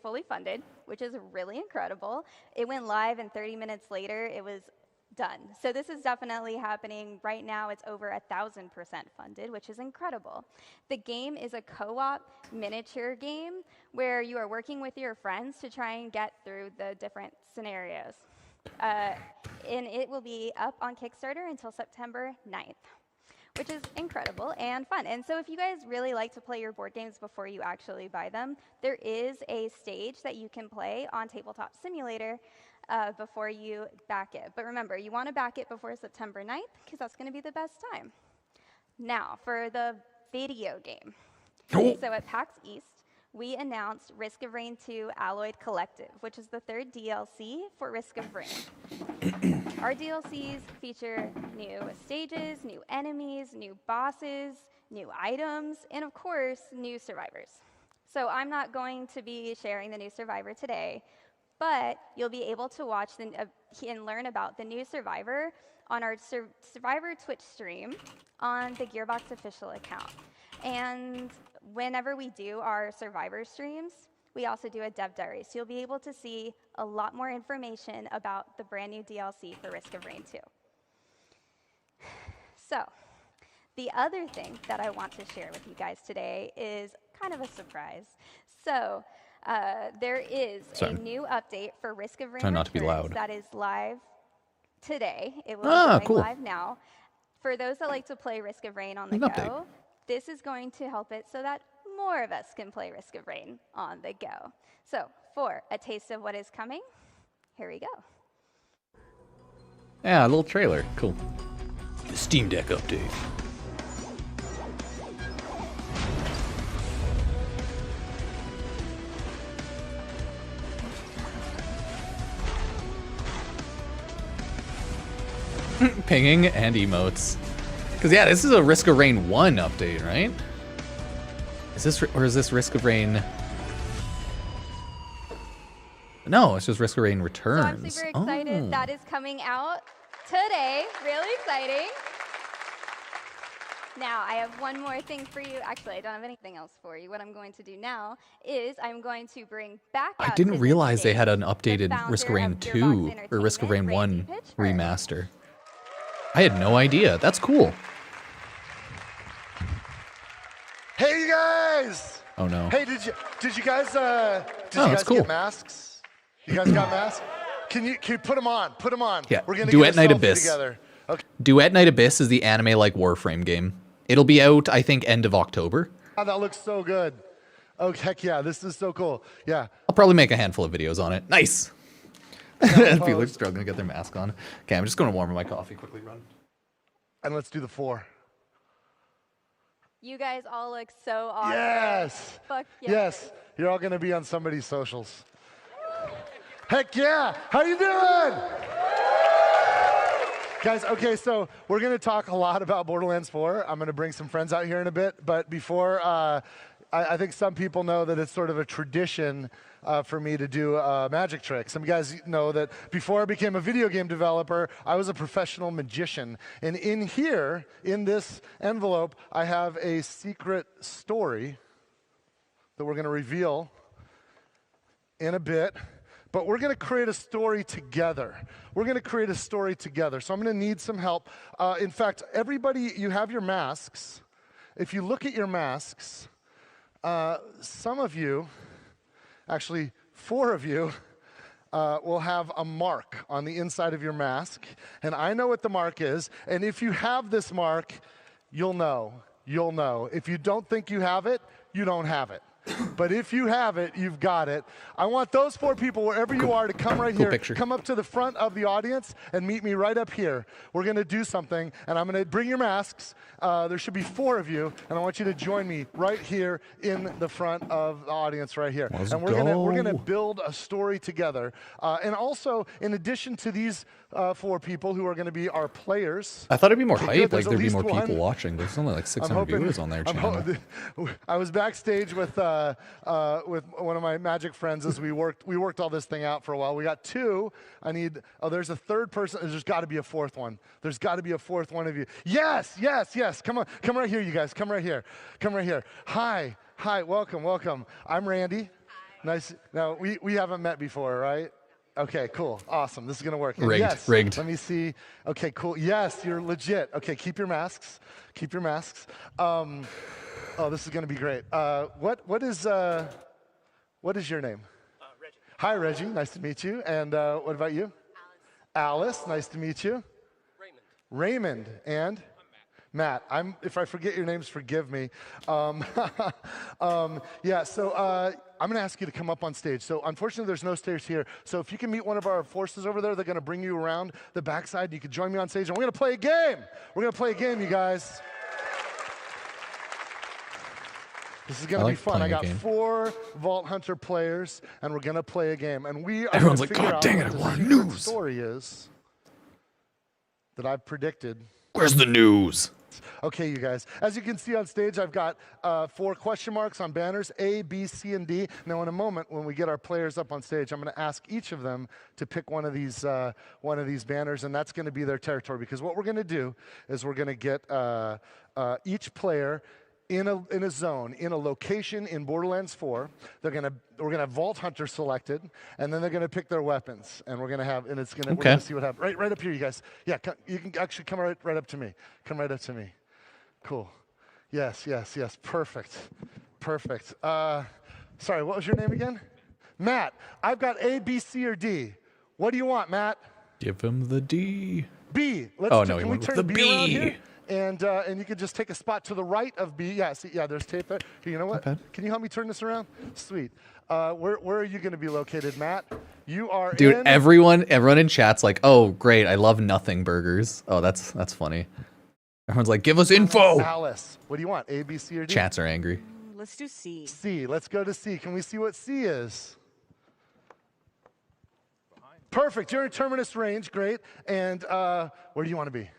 fully funded, which is really incredible. It went live and 30 minutes later it was done. So this is definitely happening right now. It's over 1,000% funded, which is incredible. The game is a co-op miniature game where you are working with your friends to try and get through the different scenarios. And it will be up on Kickstarter until September 9th, which is incredible and fun. And so if you guys really like to play your board games before you actually buy them, there is a stage that you can play on Tabletop Simulator before you back it. But remember, you want to back it before September 9th because that's going to be the best time. Now, for the video game. Oh. So at PAX East, we announced Risk of Rain 2 Alloyed Collective, which is the 3rd DLC for Risk of Rain. Our DLCs feature new stages, new enemies, new bosses, new items, and of course, new survivors. So I'm not going to be sharing the new survivor today, but you'll be able to watch and learn about the new survivor on our Survivor Twitch stream on the Gearbox official account. And whenever we do our survivor streams, we also do a dev diary. So you'll be able to see a lot more information about the brand new DLC for Risk of Rain 2. So the other thing that I want to share with you guys today is kind of a surprise. So there is a new update for Risk of Rain Try not to be Returns loud. that is live today. It will be going cool. live now. For those that like to play Risk of Rain on the go, this is going to help it so that more of us can play Risk of Rain on the go. So for a taste of what is coming, here we go. Yeah, a little trailer. Cool. The Steam Deck update. Pinging and emotes. Because, yeah, this is a Risk of Rain 1 update, right? Is this, or is this Risk of Rain? No, it's just Risk of Rain Returns. So I'm super excited. That is coming out today. Really exciting. Now, I have one more thing for you. Actually, I don't have anything else for you. What I'm going to do now is I'm going to bring back I out didn't to realize the they had an stage updated the Risk of founder Rain of 2 Gearbox or Risk of Rain Entertainment, 1 Randy remaster. I had no idea. That's cool. guys! Oh no. Hey, did you guys that's cool. get masks? You guys got masks? Can you put them on? Put them on. Yeah. We're gonna Duet get a Night selfie Abyss. together. Okay. Duet Night Abyss is the anime like Warframe game. It'll be out, I think, end of October. Oh, that looks so good. Oh heck yeah, this is so cool. Yeah. I'll probably make a handful of videos on it. Nice. People are struggling to get their mask on. Okay, I'm just going to warm my coffee quickly. Run. And let's do the 4. You guys all look so awesome. Yes. Fuck yeah. Yes. You're all gonna be on somebody's socials. Heck yeah! How you doing? Guys, okay, so we're going to talk a lot about Borderlands 4. I'm going to bring some friends out here in a bit, but before, I think some people know that it's sort of a tradition for me to do a magic trick. Some guys know that before I became a video game developer, I was a professional magician. And in here, in this envelope, I have a secret story that we're going to reveal in a bit. But we're going to create a story together. We're going to create a story together. So I'm going to need some help. In fact, everybody, you have your masks. If you look at your masks, some of you, actually 4 of you, will have a mark on the inside of your mask. And I know what the mark is. And if you have this mark, you'll know. You'll know. If you don't think you have it, you don't have it. But if you have it, you've got it. I want those 4 people, wherever you are, to come right here. Picture. Come up to the front of the audience and meet me right up here. We're going to do something, and I'm going to bring your masks. There should be 4 of you, and I want you to join me right here in the front of the audience right here. And we're going to build a story together. And also, in addition to these 4 people who are going to be our players. I thought it'd be more Okay, hype, good, like there'd be more one. people watching. There's only like 600 viewers on their channel. I was backstage with one of my magic friends as we worked all this thing out for a while. We got 2. There's a 3rd person. There's got to be a 4th one. There's got to be a 4th one of you. Yes. Come on. Come right here, you guys. Come right here. Hi. Welcome. I'm Randy. Hi. Nice. Now, we haven't met before, right? Okay, cool. Awesome. This is going to work. Rigged. Let me see. Okay, cool. Yes, you're legit. Okay, keep your masks. Oh, this is going to be great. What is your name? Reggie. Hi, Reggie. Nice to meet you. And what about you? Alice. Nice to meet you. Raymond. And? Matt. If I forget your names, forgive me. Yeah, so I'm going to ask you to come up on stage. So unfortunately, there's no stairs here. So if you can meet one of our forces over there, they're going to bring you around the backside. You can join me on stage, and we're going to play a game. You guys. This is going to be fun. I got 4 Vault Hunter players, and we're going to play a game. And we are Everyone's going to like, figure God out dang what it, the we're on secret news. story is that I've predicted. Where's the news? Okay, you guys. As you can see on stage, I've got 4 question marks on banners, A, B, C, and D. Now, in a moment, when we get our players up on stage, I'm going to ask each of them to pick one of these banners, and that's going to be their territory. Because what we're going to do is we're going to get each player in a zone, in a location in Borderlands 4. We're gonna have Vault Hunter selected, and then they're gonna pick their weapons, and we're gonna see what happens. Right up here, you guys. Yeah, you can actually come right up to me. Come right up to me. Cool. Yes. Perfect. Sorry, what was your name again? Matt. I've got A, B, C, or D. What do you want, Matt? Give him the D. B. Can we turn the B around here? B. And you can just take a spot to the right of B. Yeah, see, there's tape there. Here, you know what? Can you help me turn this around? Sweet. Where are you going to be located, Matt? You are Dude, everyone in chat's like, oh, great, I love nothing burgers. Oh, that's funny. Everyone's like, give us info. Alice, what do you want, A, B, C, or D? Chats are angry. Let's do C. C. Let's go to C. Can we see what C is? Perfect. You're in Terminus range. Great. And where do you want to be?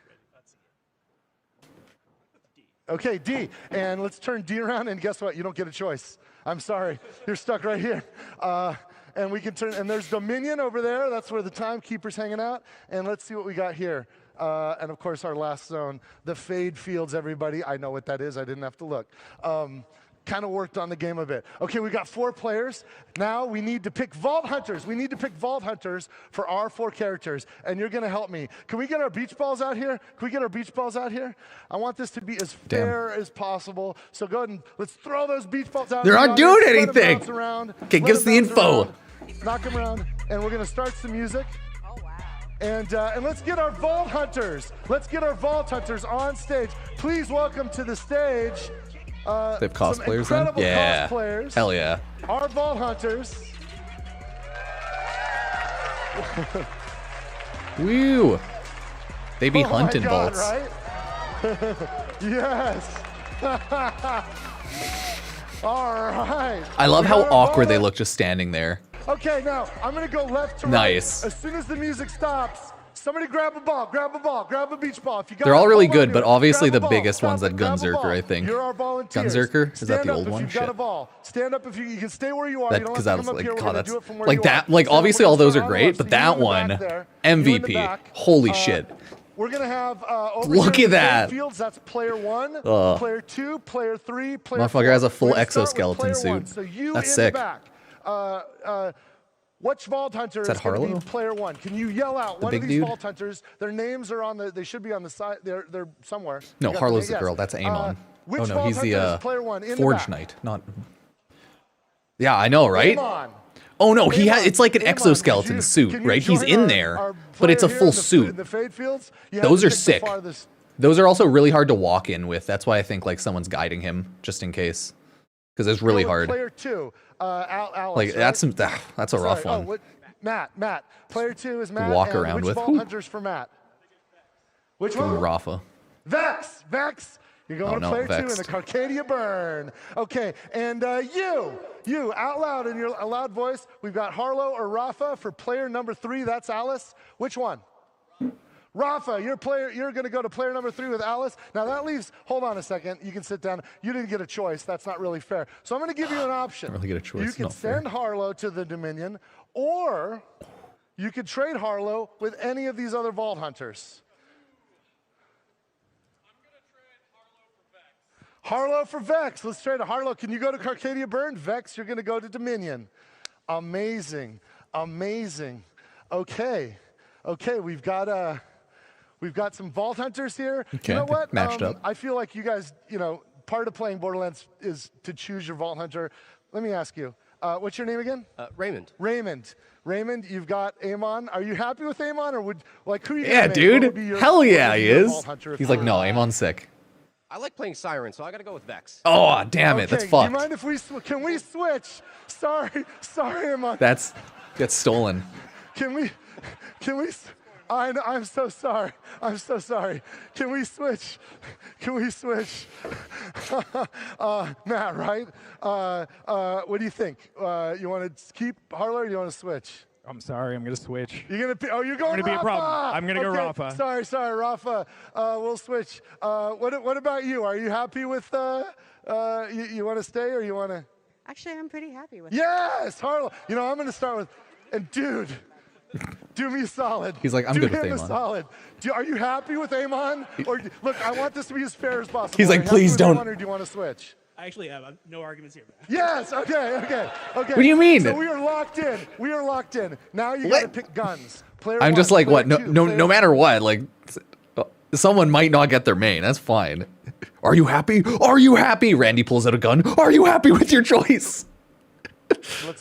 Okay, D. And let's turn D around, and guess what? You don't get a choice. I'm sorry. You're stuck right here. And we can turn, and there's Dominion over there. That's where the timekeeper's hanging out. And let's see what we got here. And of course, our last zone, the Fade Fields, everybody. I know what that is. I didn't have to look. kind of worked on the game a bit. Okay, we got 4 players. Now we need to pick Vault Hunters. We need to pick Vault Hunters for our 4 characters, and you're going to help me. Can we get our beach balls out here? Can we get our beach balls out here? I want this to be as fair as possible. So go ahead and let's throw those beach balls out. They're not doing anything. Okay, Let give us them the bounce info. around. Knock them around, and we're going to start some music. And let's get our Vault Hunters. Let's get our Vault Hunters on stage. Please welcome to the stage. They have cosplayers then? Yeah. Cosplayers. Hell yeah. Our Vault Hunters. Woo. They be hunting my God, vaults. Right? Yes. All right. I love We how got our awkward they Vault- look just standing there. Okay, now I'm gonna go left to Nice. right. As soon as the music stops, somebody grab a ball, grab a beach ball. If you got They're all it, really hold on good, to but it. obviously Grab a the ball. biggest Stop one's it, that grab a ball. Gunzerker, I think. You're our volunteers. Gunzerker? Is that Stand the up old if one? you've got a Shit. ball. Stand up if you can stay where you are. That You don't because have that to was come up here. like, We're God, gonna that's do it from where like you that. are. Like Stand up. obviously We're all gonna those are start on great, the but left. that You in the one, back there. You in the MVP. back. Holy shit. We're gonna have over Look here at in the that. fields. That's player 1, Ugh. player 2, player 3, player Motherfucker 4. has a full We're gonna start with exoskeleton player 1. suit. So you That's in sick. the back. Which Vault Hunter Is is that going to Harlow? be player 1? Can you yell out The one of big these dude? Vault Hunters? Their names are on the. They should be on the side. They're somewhere. No, You got Harlow's them? the girl. Yes. That's Amon. Which Oh no, Vault he's Hunter the is player 1 in the Forge back? Knight, not. Yeah, I know, right? Amon. Oh no, he Amon, it's like an Amon, exoskeleton can you suit, right? He's join in our there, but it's a player full here in the- suit. in the fade fields? You have Those to are pick the sick. farthest- Those are also really hard to walk in with. That's why I think like someone's guiding him just in case, because it's really Go with hard. Player 2, Alice. Like right? that's a rough Sorry. one. Oh, what? Matt. Player 2 is Matt. Walk and around which with. Vault Who? Hunters for Matt? Which Give me one? Rafa. Vex. You're going Oh, to no, player 2 in Vex. the Carcadia Burn. Okay, and you out loud in your loud voice. We've got Harlow or Rafa for player number 3. That's Alice. Which one? Rafa, you're going to go to player number 3 with Alice. Now that leaves. Hold on a second. You can sit down. You didn't get a choice. That's not really fair. So I'm going to give you an option. Don't really get a choice. You can Not fair. send Harlow to the Dominion, or you could trade Harlow with any of these other Vault Hunters. Harlow for Vex. Let's trade a Harlow. Can you go to Carcadia Burn? Vex, you're going to go to Dominion. Amazing. Okay, we've got some Vault Hunters here. Okay, You know what? matched up. I feel like you guys, part of playing Borderlands is to choose your Vault Hunter. Let me ask you, what's your name again? Raymond. Raymond, you've got Amon. Are you happy with Amon, or who are you? Yeah, gonna make? What would dude. be your- Hell what yeah, would be he your is. Vault Hunter if He's you like, were- no, Amon's sick. I like playing Siren, so I gotta go with Vex. Oh, damn it. That's Okay, do you fucked. mind if can we switch? Sorry, Amon. That's stolen. Can we? I'm so sorry. Can we switch? Matt, right? What do you think? You want to keep Harlow, or do you want to switch? I'm sorry, I'm gonna switch. You're going gonna be a Rafa! problem. I'm gonna go Okay, Rafa. Sorry, Rafa. We'll switch. What about you? Are you happy with? You want to stay, or you want to? Actually, I'm pretty happy with Yes, Harlow. I'm going to start with, and dude, do me a solid. He's like, I'm do good with him Amon. a solid. Are you happy with Amon? Or look, I want this to be as fair as possible. He's like, Are you happy please with don't. Amon, or do you want to switch? I actually have no arguments here. Yes. Okay. What do you mean? So we are locked in. Now you got to pick guns. Player I'm one, just like, player what? two, No player matter what, like, someone might not get their main. That's fine. Are you happy? Randy pulls out a gun. Are you happy with your choice?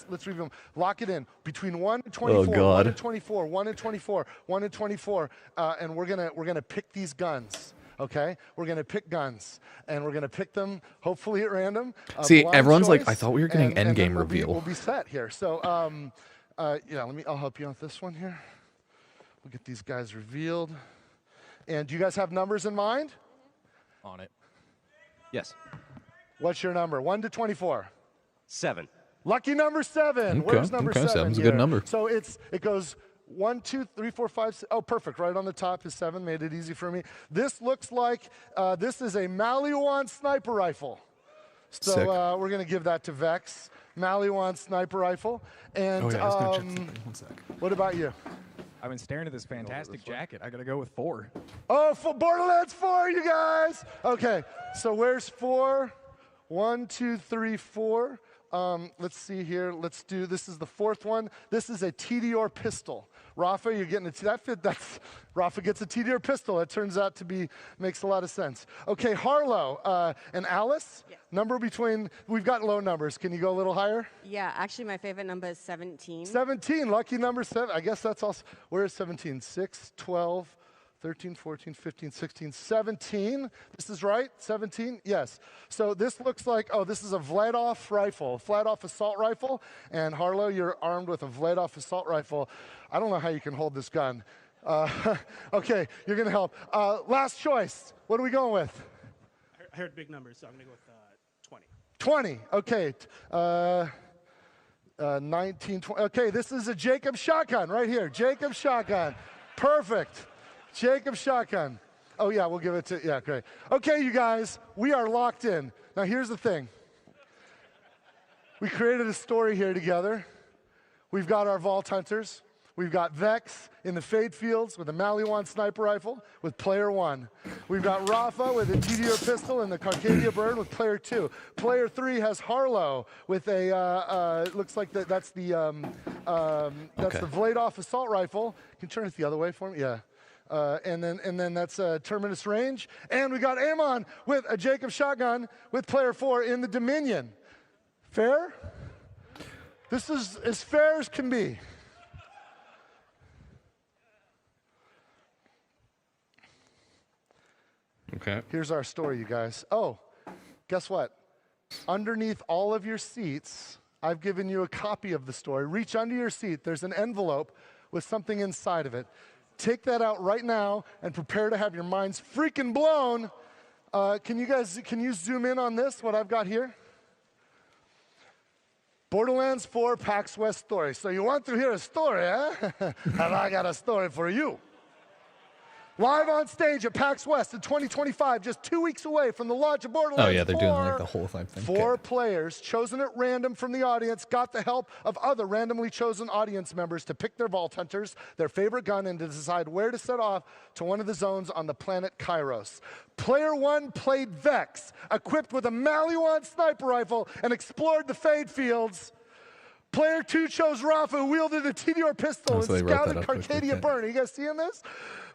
Let's review them. Lock it in between 1 and 24. Oh, God. 1 and 24. 1 and 24. 1 and 24. And we're gonna pick these guns. Okay, we're gonna pick guns, and we're gonna pick them hopefully at random. See, blind everyone's like, choice, I thought we were getting and then Endgame we'll be- reveal. We'll be set here. So, I'll help you on this one here. We'll get these guys revealed. And do you guys have numbers in mind? On it. Yes. What's your number? 1 to 24. 7. Lucky number 7. Okay, Where's number okay, 7? seven's a good here? number. So it goes 1, 2, 3, 4, 5, 6. Oh, perfect. Right on the top is 7. Made it easy for me. This looks like this is a Maliwan sniper rifle. So Sick. we're going to give that to Vex. Maliwan sniper rifle. And Oh, yeah, I was gonna check something. One sec. what about you? I've been staring at this fantastic jacket. I gotta go with 4. Oh, for Borderlands 4, you guys. Okay, so where's 4? 1, 2, 3, 4. Let's see here. Let's do, this is the fourth one. This is a TDR pistol. Rafa, you're getting Rafa gets a TDR pistol. It turns out to be, makes a lot of sense. Okay, Harlow and Alice, number between, we've got low numbers. Can you go a little higher? Yeah, actually my favorite number is 17. 17, lucky number 7. I guess that's also, where is 17? 6, 12, 13, 14, 15, 16, 17. This is right, 17? Yes. So this looks like, oh, this is a Vladov rifle, Vladov assault rifle. And Harlow, you're armed with a Vladov assault rifle. I don't know how you can hold this gun. Okay, you're going to help. Last choice. What are we going with? I heard big numbers, so I'm going to go with 20. 20. Okay. 19, 20. Okay, this is a Jacob shotgun right here. Jacob shotgun. Perfect. Jacob shotgun. Oh, yeah, we'll give it to, yeah, great. Okay, you guys, we are locked in. Now, here's the thing. We created a story here together. We've got our Vault Hunters. We've got Vex in the Fade Fields with a Maliwan sniper rifle with player 1. We've got Rafa with a TDR pistol and the Carcadia Bird with player 2. Player 3 has Harlow with a, looks like that's the Vladov assault rifle. Can you turn it the other way for me? Yeah. And then that's Terminus range. And we got Amon with a Jacob shotgun with player 4 in the Dominion. Fair? This is as fair as can be. Okay. Here's our story, you guys. Oh, guess what? Underneath all of your seats, I've given you a copy of the story. Reach under your seat. There's an envelope with something inside of it. Take that out right now and prepare to have your minds freaking blown. Can you zoom in on this, what I've got here? Borderlands 4 PAX West story. So you want to hear a story, huh? And I got a story for you. Live on stage at PAX West in 2025, just 2 weeks away from the launch of Borderlands 4. Oh yeah, they're doing like the whole thing. 4 players, chosen at random from the audience, got the help of other randomly chosen audience members to pick their Vault Hunters, their favorite gun, and to decide where to set off to one of the zones on the planet Kairos. Player 1 played Vex, equipped with a Maliwan sniper rifle, and explored the Fade Fields. Player 2 chose Rafa, who wielded a TDR pistol and scouted Carcadia Burn. Are you guys seeing this?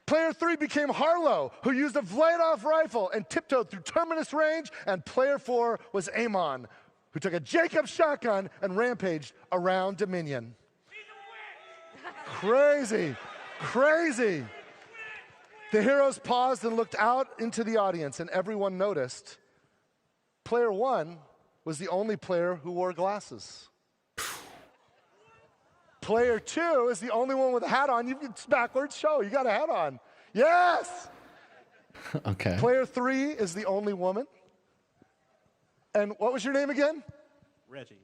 Player 3 became Harlow, who used a Vladov rifle and tiptoed through Terminus range, and player 4 was Amon, who took a Jacob shotgun and rampaged around Dominion. Crazy, crazy. The heroes paused and looked out into the audience, and everyone noticed player 1 was the only player who wore glasses. Player 2 is the only one with a hat on. It's backwards. Show, you got a hat on. Yes! Okay. Player 3 is the only woman. And what was your name again? Reggie.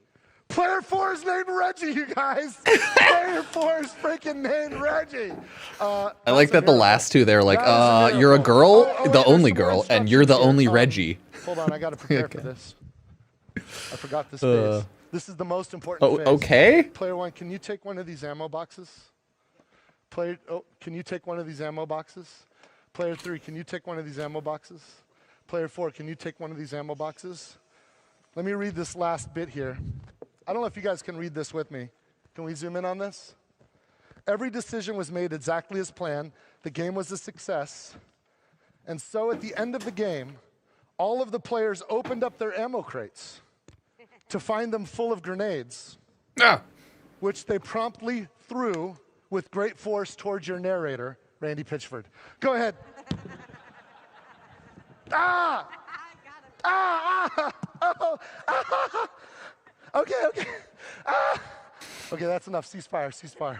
Player 4 is named Reggie, you guys. Player 4 is freaking named Reggie. I like that the last two, they're like, you're a girl, the only girl, and you're the only Reggie. Hold on, I got to prepare for this. I forgot this phase. This is the most important phase. Okay. Player 1, can you take one of these ammo boxes? Can you take one of these ammo boxes? Player 3, can you take one of these ammo boxes? Player 4, can you take one of these ammo boxes? Let me read this last bit here. I don't know if you guys can read this with me. Can we zoom in on this? Every decision was made exactly as planned. The game was a success. And so at the end of the game, all of the players opened up their ammo crates to find them full of grenades, which they promptly threw with great force towards your narrator, Randy Pitchford. Go ahead. Okay. Okay, that's enough. Ceasefire.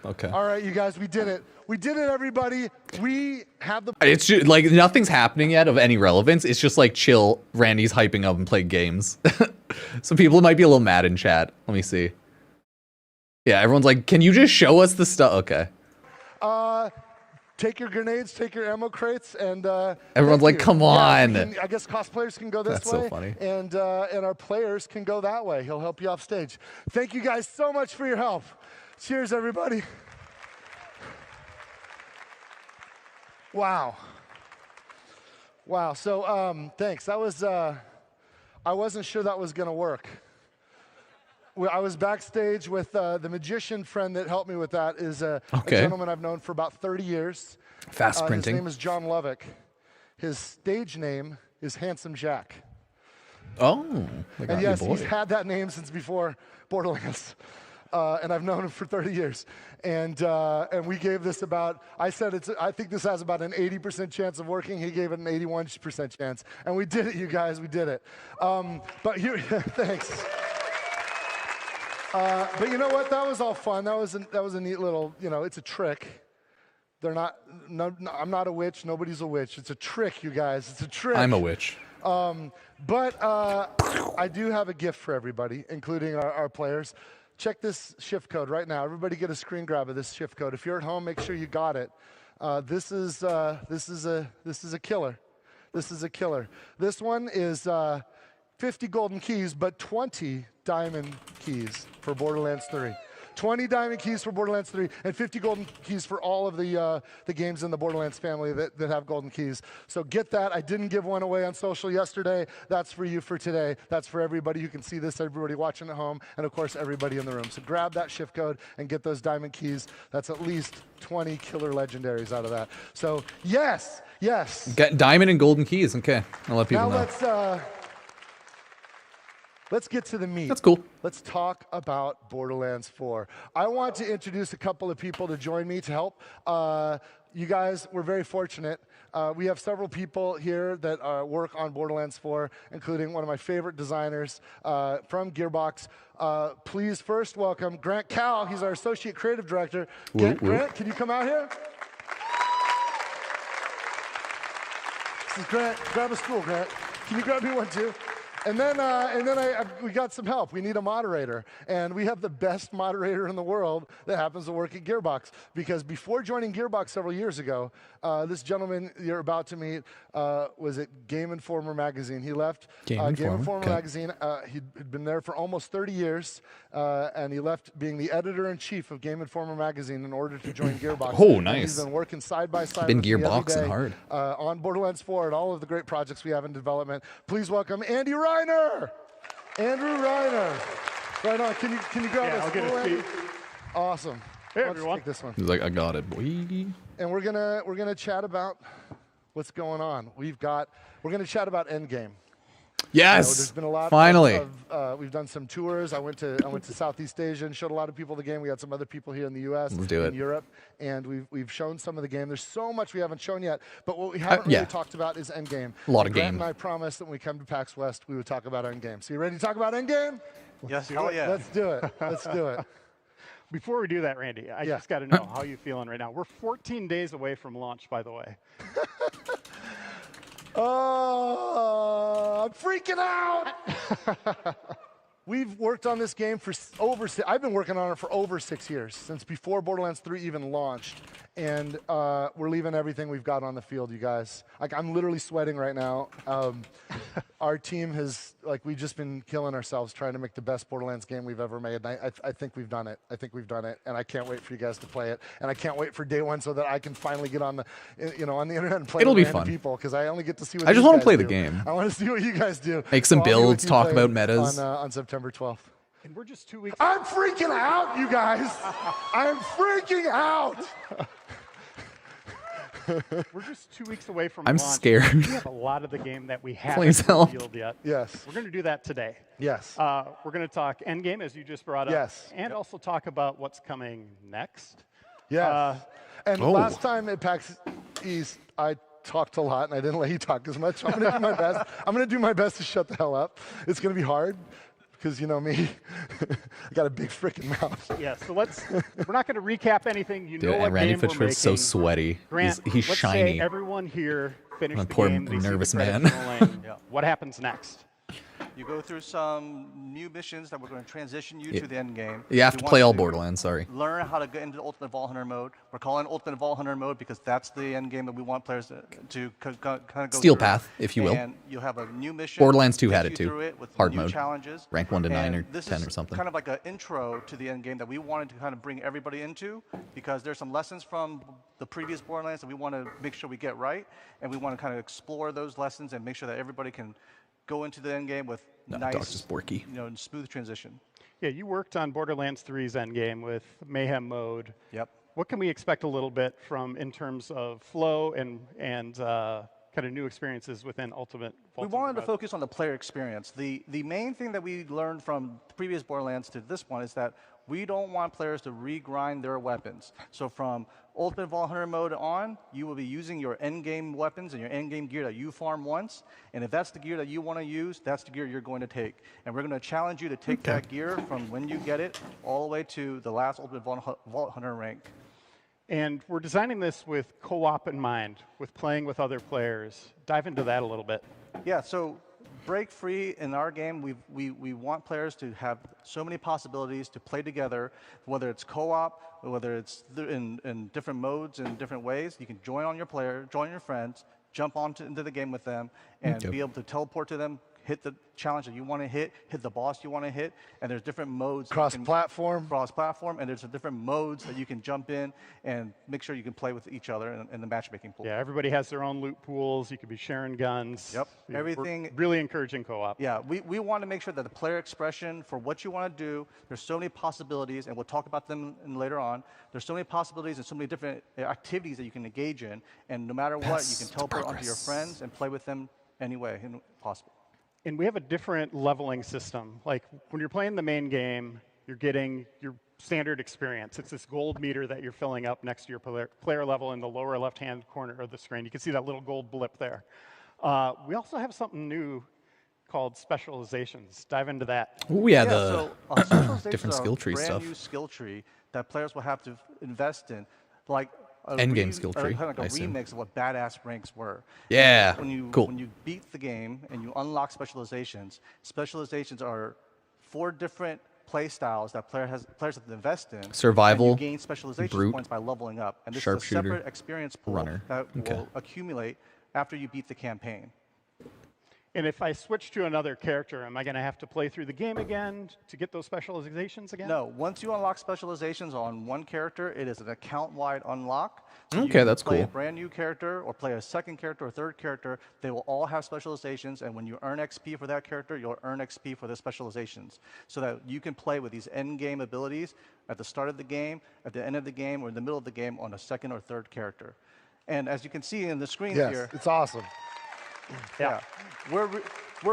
Okay. All right, you guys, we did it. We did it, everybody. We have the... It's just, like, nothing's happening yet of any relevance. It's just like, chill, Randy's hyping up and playing games. Some people might be a little mad in chat. Let me see. Yeah, everyone's like, can you just show us the stuff? Okay. Take your grenades, take your ammo crates, and everyone's like, come on. I guess cosplayers can go this way. That's so funny. And our players can go that way. He'll help you off stage. Thank you guys so much for your help. Cheers, everybody. Wow. So thanks. That was I wasn't sure that was going to work. I was backstage with the magician friend that helped me with that is a gentleman I've known for about 30 years. Fast printing. His name is John Lovick. His stage name is Handsome Jack. Oh, and yes, he's had that name since before Borderlands. And I've known him for 30 years. And we gave this about, I think this has about an 80% chance of working. He gave it an 81% chance. And we did it, you guys, we did it. But here, thanks. But you know what? That was all fun. That was a neat little, it's a trick. They're not, I'm not a witch. Nobody's a witch. It's a trick, you guys. It's a trick. I'm a witch. But I do have a gift for everybody, including our players. Check this shift code right now. Everybody get a screen grab of this shift code. If you're at home, make sure you got it. This is a killer. This is a killer. This one is 50 golden keys, but 20 diamond keys for Borderlands 3. 20 diamond keys for Borderlands 3 and 50 golden keys for all of the games in the Borderlands family that have golden keys. So get that. I didn't give one away on social yesterday. That's for you for today. That's for everybody who can see this, everybody watching at home, and of course everybody in the room. So grab that shift code and get those diamond keys. That's at least 20 killer legendaries out of that. So yes. Get diamond and golden keys. Okay, I'll let people know. Now let's get to the meat. That's cool. Let's talk about Borderlands 4. I want to introduce a couple of people to join me to help. You guys, we're very fortunate. We have several people here that work on Borderlands 4, including one of my favorite designers from Gearbox. Please first welcome Grant Cowell. He's our Associate Creative Director. Grant, can you come out here? This is Grant. Grab a stool, Grant. Can you grab me one too? And then we got some help. We need a moderator. And we have the best moderator in the world that happens to work at Gearbox. Because before joining Gearbox several years ago, this gentleman you're about to meet was at Game Informer magazine. He left Game Informer magazine. He'd been there for almost 30 years. And he left being the editor-in-chief of Game Informer magazine in order to join Gearbox. Oh, nice. And he's been working side by side Been with me every Gearboxing day, hard. on Borderlands 4 and all of the great projects we have in development. Please welcome Andy Reiner. Andrew Reiner. Right on. Can you grab us? I'll get a seat. Awesome. Hey, Let's everyone. take this one. He's like, I got it, boy. And we're gonna chat about what's going on. We're gonna chat about Endgame. Yes. There's been a lot. Finally. We've done some tours. I went to Southeast Asia and showed a lot of people the game. We had some other people here in the U.S. Let's do it. in Europe, and we've shown some of the game. There's so much we haven't shown yet, but what we haven't really talked about is Endgame. A lot of Grant game. and I promised that when we come to PAX West, we would talk about Endgame. So you ready to talk about Endgame? Yes, hell yeah. Let's do it. Let's do it. Before we do that, Randy, I just got to know how you feeling right now. We're 14 days away from launch, by the way. Oh, I'm freaking out. We've worked on this game for I've been working on it for over 6 years, since before Borderlands 3 even launched. And we're leaving everything we've got on the field, you guys. I'm literally sweating right now. Our team has, we've just been killing ourselves trying to make the best Borderlands game we've ever made. And I think we've done it. I think we've done it. And I can't wait for you guys to play it. And I can't wait for day one so that I can finally get on the, on the internet and play It'll with be random fun. people, because I only get to see what I just want to play the game. I want to see what you guys do. Make some So I'll be with builds, you talk playing about metas. on September 12th. And we're just 2 weeks. I'm freaking out, you guys. I'm freaking out. We're just 2 weeks away from I'm launch. scared. We have a lot of the game that we haven't Please help. revealed yet. Yes. We're going to do that today. Yes. We're going to talk Endgame, as you just brought up. Yes. And also talk about what's coming next. Yes. And Oh. last time at PAX East, I talked a lot, and I didn't let you talk as much. I'm going to do my best. I'm going to do my best to shut the hell up. It's going to be hard, because you know me. I got a big freaking mouth. Yeah, so we're not going to recap anything. You Dude, know what and Randy game we're Fitchford's so making. sweaty. Grant, He's let's shiny. say everyone here finished the Poor game. They see the nervous credits man. rolling. What happens next? You go through some new missions that we're going to transition you Yeah. to the end game. You have We to want play you all to Borderlands, sorry. Learn how to get into Ultimate Vault Hunter mode. We're calling it Ultimate Vault Hunter mode because that's the end game that we want players to kind of go Steel through. Path, if you will. And you'll have a new mission. Borderlands 2 takes had you it too. through it with Hard new mode. challenges. Rank 1 to 9 or And this 10 is or something. kind of like an intro to the end game that we wanted to kind of bring everybody into, because there's some lessons from the previous Borderlands that we want to make sure we get right, and we want to kind of explore those lessons and make sure that everybody can go into the end game with Dr. nice, Sporky. smooth transition. Yeah, you worked on Borderlands 3's endgame with Mayhem mode. Yep. What can we expect a little bit from in terms of flow and kind of new experiences within Ultimate Vault? We wanted to focus on the player experience. The main thing that we learned from the previous Borderlands to this one is that we don't want players to regrind their weapons. So from Ultimate Vault Hunter mode on, you will be using your endgame weapons and your endgame gear that you farm once. And if that's the gear that you want to use, that's the gear you're going to take. And we're going to challenge you to take that gear from when you get it all the way to the last Ultimate Vault Hunter rank. And we're designing this with co-op in mind, with playing with other players. Dive into that a little bit. Yeah, so break free in our game, we want players to have so many possibilities to play together, whether it's co-op, whether it's in different modes and different ways. You can join your friends, jump into the game with them, and be able to teleport to them, hit the challenge that you want to hit the boss you want to hit, and there's different modes. Cross-platform, and there's different modes that you can jump in and make sure you can play with each other in the matchmaking pool. Yeah, everybody has their own loot pools. You could be sharing guns. Yep, We're really encouraging co-op. Yeah, we want to make sure that the player expression for what you want to do, there's so many possibilities, and we'll talk about them later on. There's so many possibilities and so many different activities that you can engage in, and no matter what, you can teleport onto your friends and play with them any way possible. And we have a different leveling system. Like when you're playing the main game, you're getting your standard experience. It's this gold meter that you're filling up next to your player level in the lower left-hand corner of the screen. You can see that little gold blip there. We also have something new called specializations. Dive into that. Oh yeah, so, different skill tree brand stuff. New skill tree that players will have to invest in, like Endgame skill tree, kind of like a remix of what badass ranks were. Yeah, when you beat the game and you unlock specializations, specializations are 4 different play styles that players have to invest in. Survival, and you gain specialization points by leveling up, and this is a separate experience pool that will accumulate after you beat the campaign. And if I switch to another character, am I going to have to play through the game again to get those specializations again? No. Once you unlock specializations on one character, it is an account-wide unlock. So okay, that's cool. Play a brand new character or play a second character or third character. They will all have specializations, and when you earn XP for that character, you'll earn XP for the specializations, so that you can play with these end-game abilities at the start of the game, at the end of the game, or in the middle of the game on a second or third character. And as you can see in the screen here, it's awesome. Yeah, we're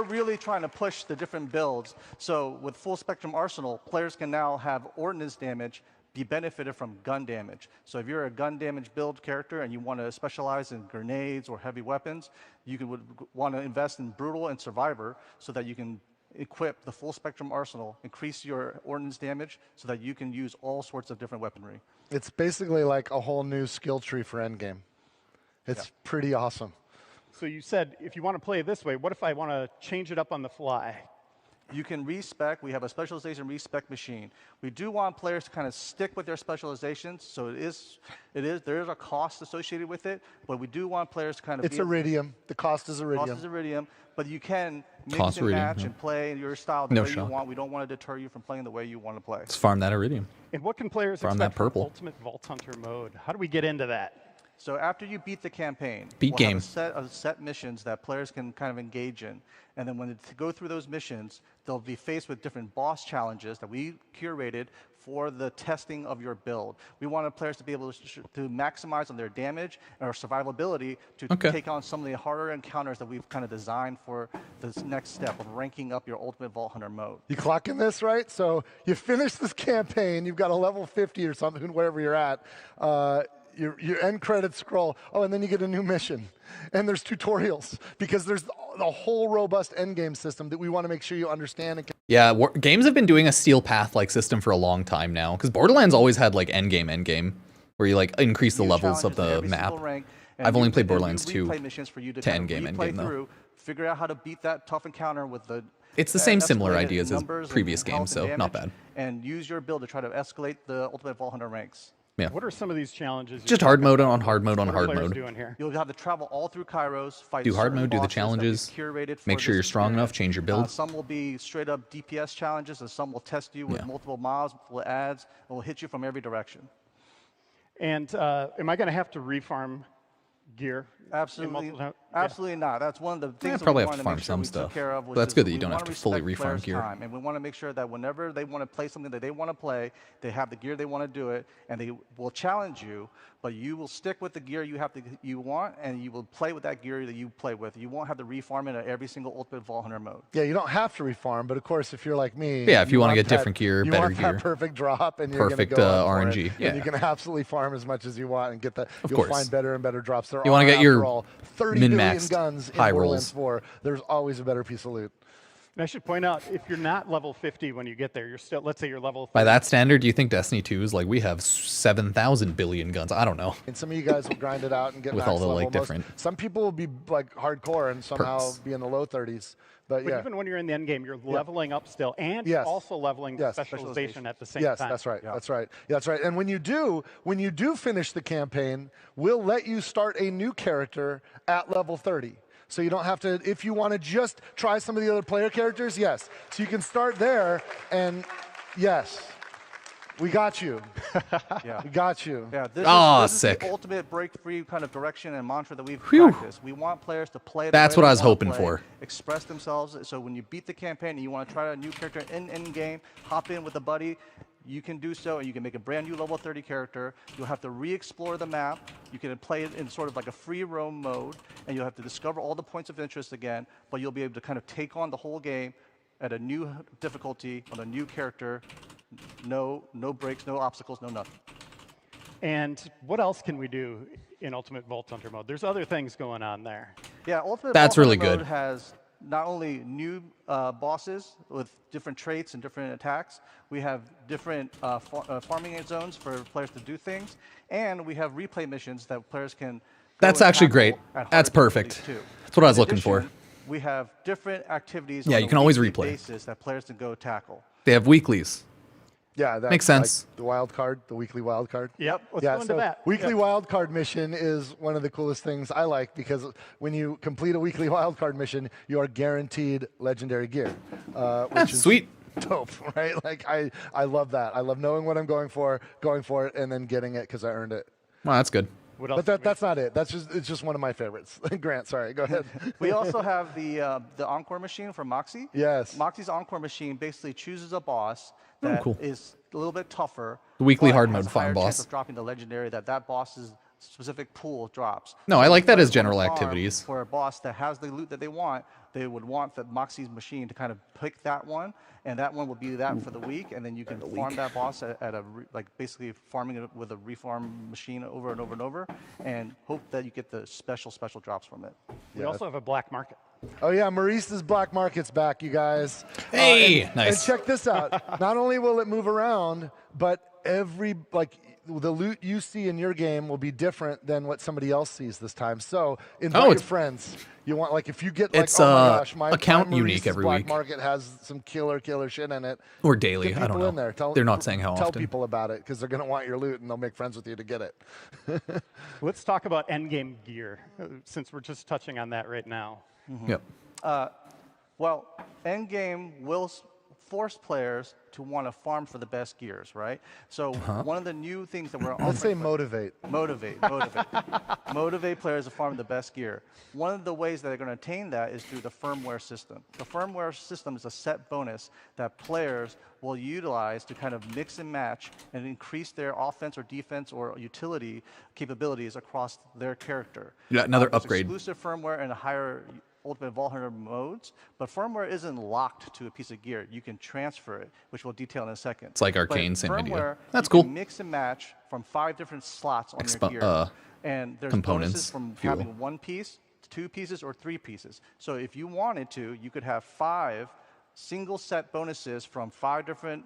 really trying to push the different builds. So with full spectrum arsenal, players can now have ordnance damage be benefited from gun damage. So if you're a gun damage build character and you want to specialize in grenades or heavy weapons, you would want to invest in brutal and survivor so that you can equip the full spectrum arsenal, increase your ordnance damage so that you can use all sorts of different weaponry. It's basically like a whole new skill tree for Endgame. It's pretty awesome. So you said if you want to play it this way, what if I want to change it up on the fly? You can respec. We have a specialization respec machine. We do want players to kind of stick with their specializations, so there is a cost associated with it, but we do want players to kind of. It's iridium. The cost is iridium. Cost is iridium, but you can mix and match and play your style the way you want. We don't want to deter you from playing the way you want to play. Let's farm that iridium. And what can players expect from Ultimate Vault Hunter mode? How do we get into that? So after you beat the campaign, we'll have a set missions that players can kind of engage in. And then when they go through those missions, they'll be faced with different boss challenges that we curated for the testing of your build. We wanted players to be able to maximize on their damage or survivability to take on some of the harder encounters that we've kind of designed for this next step of ranking up your Ultimate Vault Hunter mode. You clocking this, right? So you finish this campaign, you've got a level 50 or something, wherever you're at. Your end credits scroll. Oh, and then you get a new mission. And there's tutorials because there's the whole robust endgame system that we want to make sure you understand. And yeah, games have been doing a steel path-like system for a long time now because Borderlands always had like endgame, where you like increase the levels of the map. I've only played Borderlands 2 to endgame though. Figure out how to beat that tough encounter with the. It's the same similar ideas as previous games, so not bad. And use your build to try to escalate the Ultimate Vault Hunter ranks. Yeah. What are some of these challenges? Just hard mode on hard mode on hard mode. You'll have to travel all through Kairos, fight do hard mode, do the challenges, make sure you're strong enough, change your build. Some will be straight up DPS challenges, and some will test you with multiple mobs, multiple ads, and will hit you from every direction. And am I going to have to refarm gear? Absolutely. Absolutely not. That's one of the things that probably we have to want to farm make sure some we stuff. took care of. But that's is good that you we don't have wanna to fully respect refarm players' gear. time, and we want to make sure that whenever they want to play something that they want to play, they have the gear they want to do it, and they will challenge you. But you will stick with the gear you want, and you will play with that gear that you play with. You won't have to refarm it at every single Ultimate Vault Hunter mode. Yeah, you don't have to refarm, but of course, if you're like me, Yeah, if you wanna want get different gear, you better want gear. that perfect drop, and you're Perfect, gonna go up for RNG, it, yeah. and you can absolutely farm as much as you want and get that. Of You'll course. find better and better drops. There You wanna are, get your after all, 30 billion min-maxed guns in high Borderlands rolls. 4. There's always a better piece of loot. And I should point out, if you're not level 50 when you get there, you're still, let's say you're level 30. By that standard, do you think Destiny 2 is like we have 7,000 billion guns? I don't know. And some of you guys will grind it out and get With max all the, level. like, different Some people will be like hardcore and somehow perks. be in the low 30s. But But yeah. even when you're in the end game, you're leveling up still, and Yes. also leveling Yes. specialization at the same Yes, time. that's right. That's right. Yeah, that's right. And when you do finish the campaign, we'll let you start a new character at level 30. So you don't have to, if you want to just try some of the other player characters, yes. So you can start there, and yes, we got you. Yeah. We got you. Yeah, this Ah, is sick. the ultimate break-free kind of direction and mantra that we've Whew. practiced. We want players to play. The That's way what they I was wanna hoping play, for. Express themselves. So when you beat the campaign and you want to try a new character in Endgame, hop in with a buddy. You can do so, and you can make a brand new level 30 character. You'll have to re-explore the map. You can play it in sort of like a free roam mode, and you'll have to discover all the points of interest again, but you'll be able to kind of take on the whole game at a new difficulty on a new character. No breaks, no obstacles, no nothing. And what else can we do in Ultimate Vault Hunter mode? There's other things going on there. Yeah, Ultimate That's Vault really Hunter mode good. has not only new bosses with different traits and different attacks, we have different farming zones for players to do things, and we have replay missions that players can go That's and actually tackle great. at That's harder perfect. difficulties, too. That's what I was In looking for. addition, we have different activities Yeah, on you a can always weekly replay. basis that players can go tackle. They have weeklies. Yeah, that Makes sense. Like the wild card, the weekly wild card. Yep, let's yeah, go into so that. Weekly Yep. wild card mission is one of the coolest things I like because when you complete a weekly wild card mission, you are guaranteed legendary gear, which is Sweet. dope, right? Like I love that. I love knowing what I'm going for it, and then getting it because I earned it. Well, that's good. What else? But that's not it. It's just one of my favorites. Grant, sorry, go ahead. We also have the Encore machine from Moxie. Yes. Moxie's Encore machine basically chooses a boss that cool. is a little bit tougher. The weekly but hard has mode a farm higher boss. chance of dropping the legendary that boss's specific pool drops. No, I like that as Players wanna general farm activities. For a boss that has the loot that they want, they would want the Moxie's machine to kind of pick that one, and that one will be that for the week, and then you can farm that boss at basically farming it with a reform machine over and over and over, and hope that you get the special drops from it. We also have a black market. Oh yeah, Maurice's Black Market's back, you guys. Hey, and nice. check this out. Not only will it move around, but the loot you see in your game will be different than what somebody else sees this time. So invite your it's- friends. You want if you get like, It's, oh my gosh, my account my unique Maurice's every Black week. Market has some killer shit in it. Or daily, Get I don't people know. in there. They're not saying how tell often. people about it because they're going to want your loot and they'll make friends with you to get it. Let's talk about endgame gear, since we're just touching on that right now. Yep. Well, Endgame will force players to want to farm for the best gears, right? So one of the new things that we're offering... Let's say motivate. Motivate. Motivate players to farm the best gear. One of the ways that they're going to attain that is through the firmware system. The firmware system is a set bonus that players will utilize to kind of mix and match and increase their offense or defense or utility capabilities across their character. Yeah, another There's upgrade. Exclusive firmware and higher Ultimate Vault Hunter modes, but firmware isn't locked to a piece of gear. You can transfer it, which we'll detail in a second. It's like But Arcane, same idea. firmware, That's you cool. can mix and match from 5 different slots on your gear. And there's components, bonuses from fuel. having 1 piece, 2 pieces, or 3 pieces. So if you wanted to, you could have 5 single set bonuses from 5 different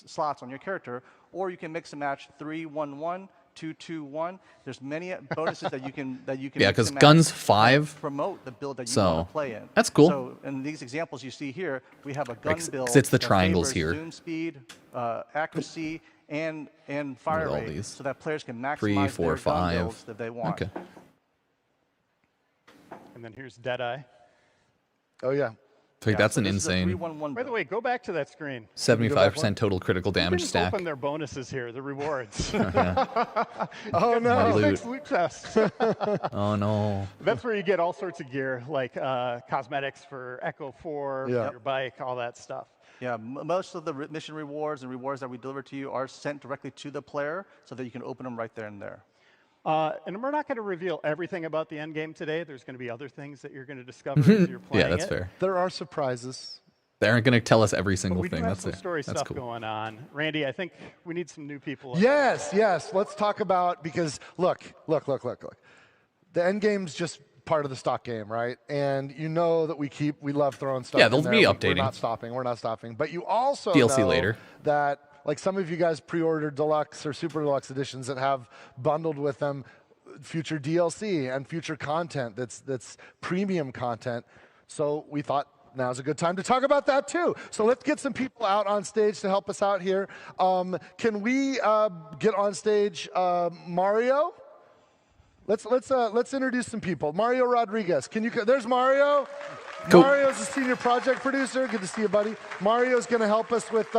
slots on your character, or you can mix and match 3, 1, 1, 2, 2, 1. There's many bonuses that you can Yeah, mix because and match guns that 5. promote the build that you So, want to play in. that's cool. So in these examples you see here, we have a gun build. 'cause it's the that triangles favors here. Zoom speed, accuracy, and fire all rate, these. so that players can maximize 3, 4, their gun 5. builds that they want. Okay. And then here's Deadeye. Oh yeah. So that's an this is a insane 3-1-1 By the way, go back to that screen. 75% total critical Who damage didn't stack. open their bonuses here, the rewards. Oh, no. Loot. 6 loot chests. Oh no. That's where you get all sorts of gear, like cosmetics for Echo 4, for your bike, all that stuff. Yeah, most of the mission rewards and rewards that we deliver to you are sent directly to the player so that you can open them right there and there. And we're not going to reveal everything about the endgame today. There's going to be other things that you're going to discover as you're playing Yeah, that's it. fair. There are surprises. They aren't going to tell us every But single we thing. do have That's some it. story That's stuff cool. going on. Randy, I think we need some new people. Yes, yes. Let's talk about, because look. The end game's just part of the stock game, right? And you know that we love throwing stuff. Yeah, they'll in be there. updating. We're not stopping. But you also DLC know later. that, like, some of you guys pre-ordered deluxe or super deluxe editions that have bundled with them future DLC and future content that's premium content. So we thought now's a good time to talk about that too. So let's get some people out on stage to help us out here. Can we get on stage Mario? Let's introduce some people. Mario Rodriguez. Can you? There's Mario. Cool. Mario's a senior project producer. Good to see you, buddy. Mario's going to help us with.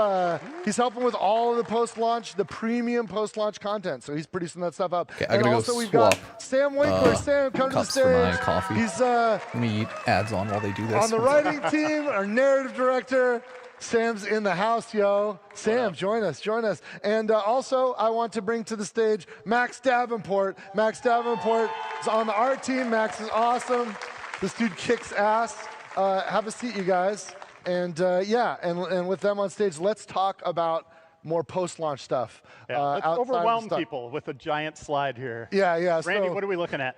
He's helping with all of the post-launch, the premium post-launch content. So he's producing that stuff up. Okay, I and gotta also go we've swap. got Sam Winkler. Sam, come to the Cups stage. for my coffee. He's Let me eat ads on while they do this. on the writing team, our narrative director. Sam's in the house, yo. Sam, join us. And also, I want to bring to the stage Max Davenport. Max Davenport is on the art team. Max is awesome. This dude kicks ass. Have a seat, you guys. And and with them on stage, let's talk about more post-launch stuff. Let's outside of overwhelm stuff. people with a giant slide here. Yeah. Randy, So what are we looking at?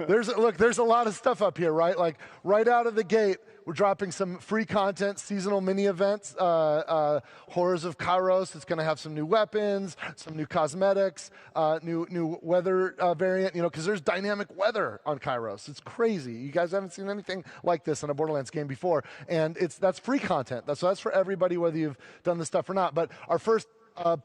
there's a lot of stuff up here, right? Like right out of the gate, we're dropping some free content, seasonal mini events, Horrors of Kairos. It's going to have some new weapons, some new cosmetics, new weather variant. Because there's dynamic weather on Kairos. It's crazy. You guys haven't seen anything like this in a Borderlands game before, and that's free content. That's for everybody, whether you've done this stuff or not. But our first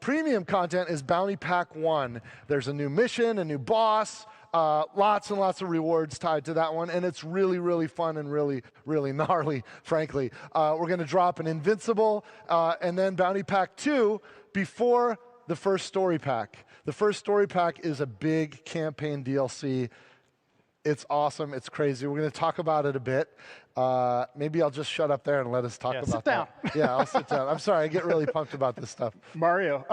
premium content is Bounty Pack 1. There's a new mission, a new boss. Lots and lots of rewards tied to that one, and it's really, really fun and really, really gnarly, frankly. We're going to drop an Invincible and then Bounty Pack 2 before the first story pack. The first story pack is a big campaign DLC. It's awesome. It's crazy. We're going to talk about it a bit. Maybe I'll just shut up there and let us talk about sit down. that. Yeah, I'll sit down. I'm sorry. I get really pumped about this stuff. Mario,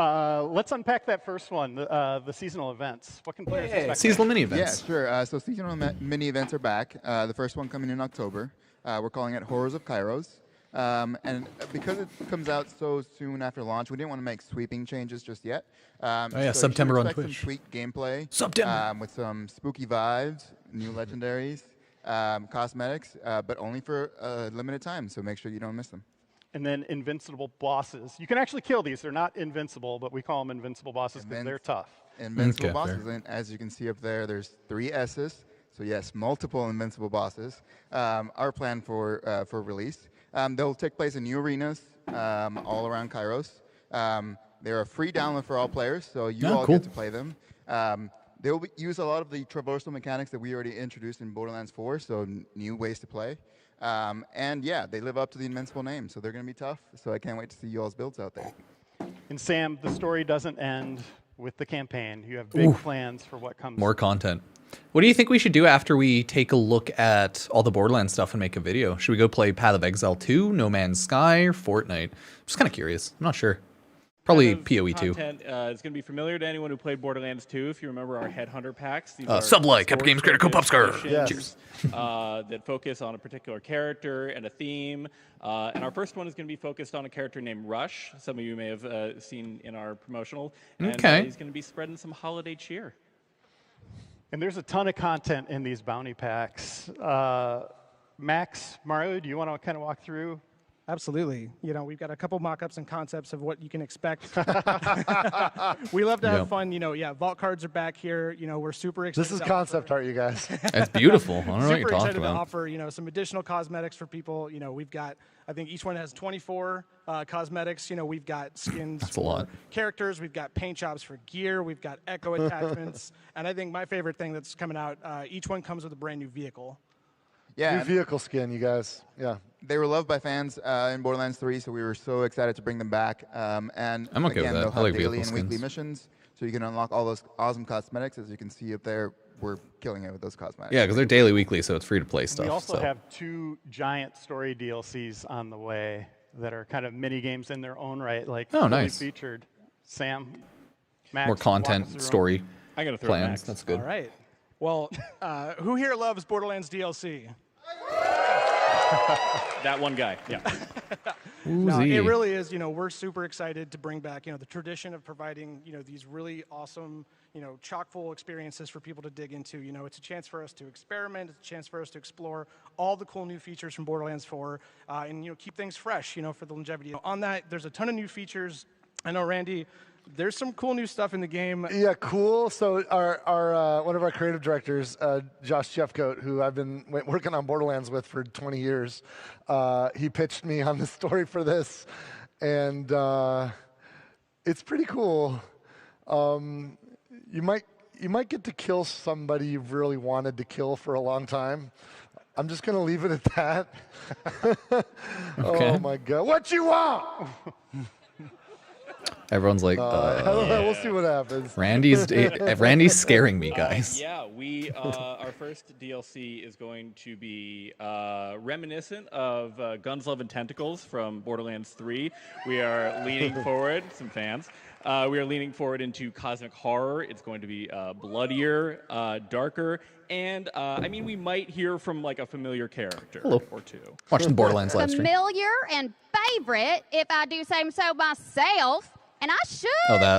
let's unpack that first one, the seasonal events. What can players expect? Seasonal mini events. Yeah, sure. So seasonal mini events are back. The first one coming in October. We're calling it Horrors of Kairos. And because it comes out so soon after launch, we didn't want to make sweeping changes just yet. So September on expect Twitch. Some tweaked gameplay. September. With some spooky vibes, new legendaries, cosmetics, but only for a limited time. So make sure you don't miss them. And then invincible bosses. You can actually kill these. They're not invincible, but we call them invincible bosses because they're tough. Invincible bosses. And as you can see up there, there's 3 S's. So yes, multiple invincible bosses are planned for release. They'll take place in new arenas all around Kairos. They're a free download for all players, so you all get to play them. They'll use a lot of the traversal mechanics that we already introduced in Borderlands 4, so new ways to play. And yeah, they live up to the Invincible name, so they're going to be tough. So I can't wait to see you all's builds out there. And Sam, the story doesn't end with the campaign. You have big plans for what comes. More content. What do you think we should do after we take a look at all the Borderlands stuff and make a video? Should we go play Path of Exile 2, No Man's Sky, or Fortnite? I'm just kind of curious. I'm not sure. Probably PoE 2. Content is going to be familiar to anyone who played Borderlands 2. If you remember our Headhunter packs, these Sublike, Epic Games Critical Pupsker. Cheers. That focus on a particular character and a theme. And our first one is going to be focused on a character named Rush. Some of you may have seen in our promotional. And he's going to be spreading some holiday cheer. And there's a ton of content in these bounty packs. Max, Mario, do you want to kind of walk through? Absolutely. We've got a couple mock-ups and concepts of what you can expect. We love to have fun. Vault cards are back here. We're super excited. This is concept art, you guys. It's beautiful. I don't know what you're super talking excited to about. offer, some additional cosmetics for people. We've got, I think each one has 24 cosmetics. We've got skins That's a lot. characters. We've got paint jobs for gear. We've got echo attachments. And I think my favorite thing that's coming out, each one comes with a brand new vehicle. Yeah. New vehicle skin, you guys. Yeah. They were loved by fans in Borderlands 3, so we were so excited to bring them back. And I'm okay with again, that. they'll I have like daily vehicle and weekly skins. missions, so you can unlock all those awesome cosmetics. As you can see up there, we're killing it with those cosmetics. Yeah, because they're daily, weekly, so it's free to play stuff. We also so. have 2 giant story DLCs on the way that are kind of mini games in their own right, like Oh, fully nice. featured. Sam, Max, More walk us content, through 'em. story I gotta throw plans. Max. That's good. All right. Well, who here loves Borderlands DLC? That one guy. Yeah. No, it really is. We're super excited to bring back, the tradition of providing, these really awesome, chock full experiences for people to dig into. It's a chance for us to experiment. It's a chance for us to explore all the cool new features from Borderlands 4, and keep things fresh, for the longevity. On that, there's a ton of new features. I know, Randy, there's some cool new stuff in the game. Yeah, cool. So our one of our creative directors, Josh Jeffcoat, who I've been working on Borderlands with for 20 years, he pitched me on the story for this, and it's pretty cool. You might get to kill somebody you've really wanted to kill for a long time. I'm just gonna leave it at that. Okay. Oh my God! What you want? Everyone's like, I don't know. We'll see what happens. Randy's scaring me, guys. Yeah, our first DLC is going to be reminiscent of Guns, Love, and Tentacles from Borderlands 3. We are leaning forward, some fans. We are leaning forward into cosmic horror. It's going to be bloodier, darker, and we might hear from like a familiar character or two. Watching the Borderlands live stream. Familiar and favorite, if I do say so myself. And I should,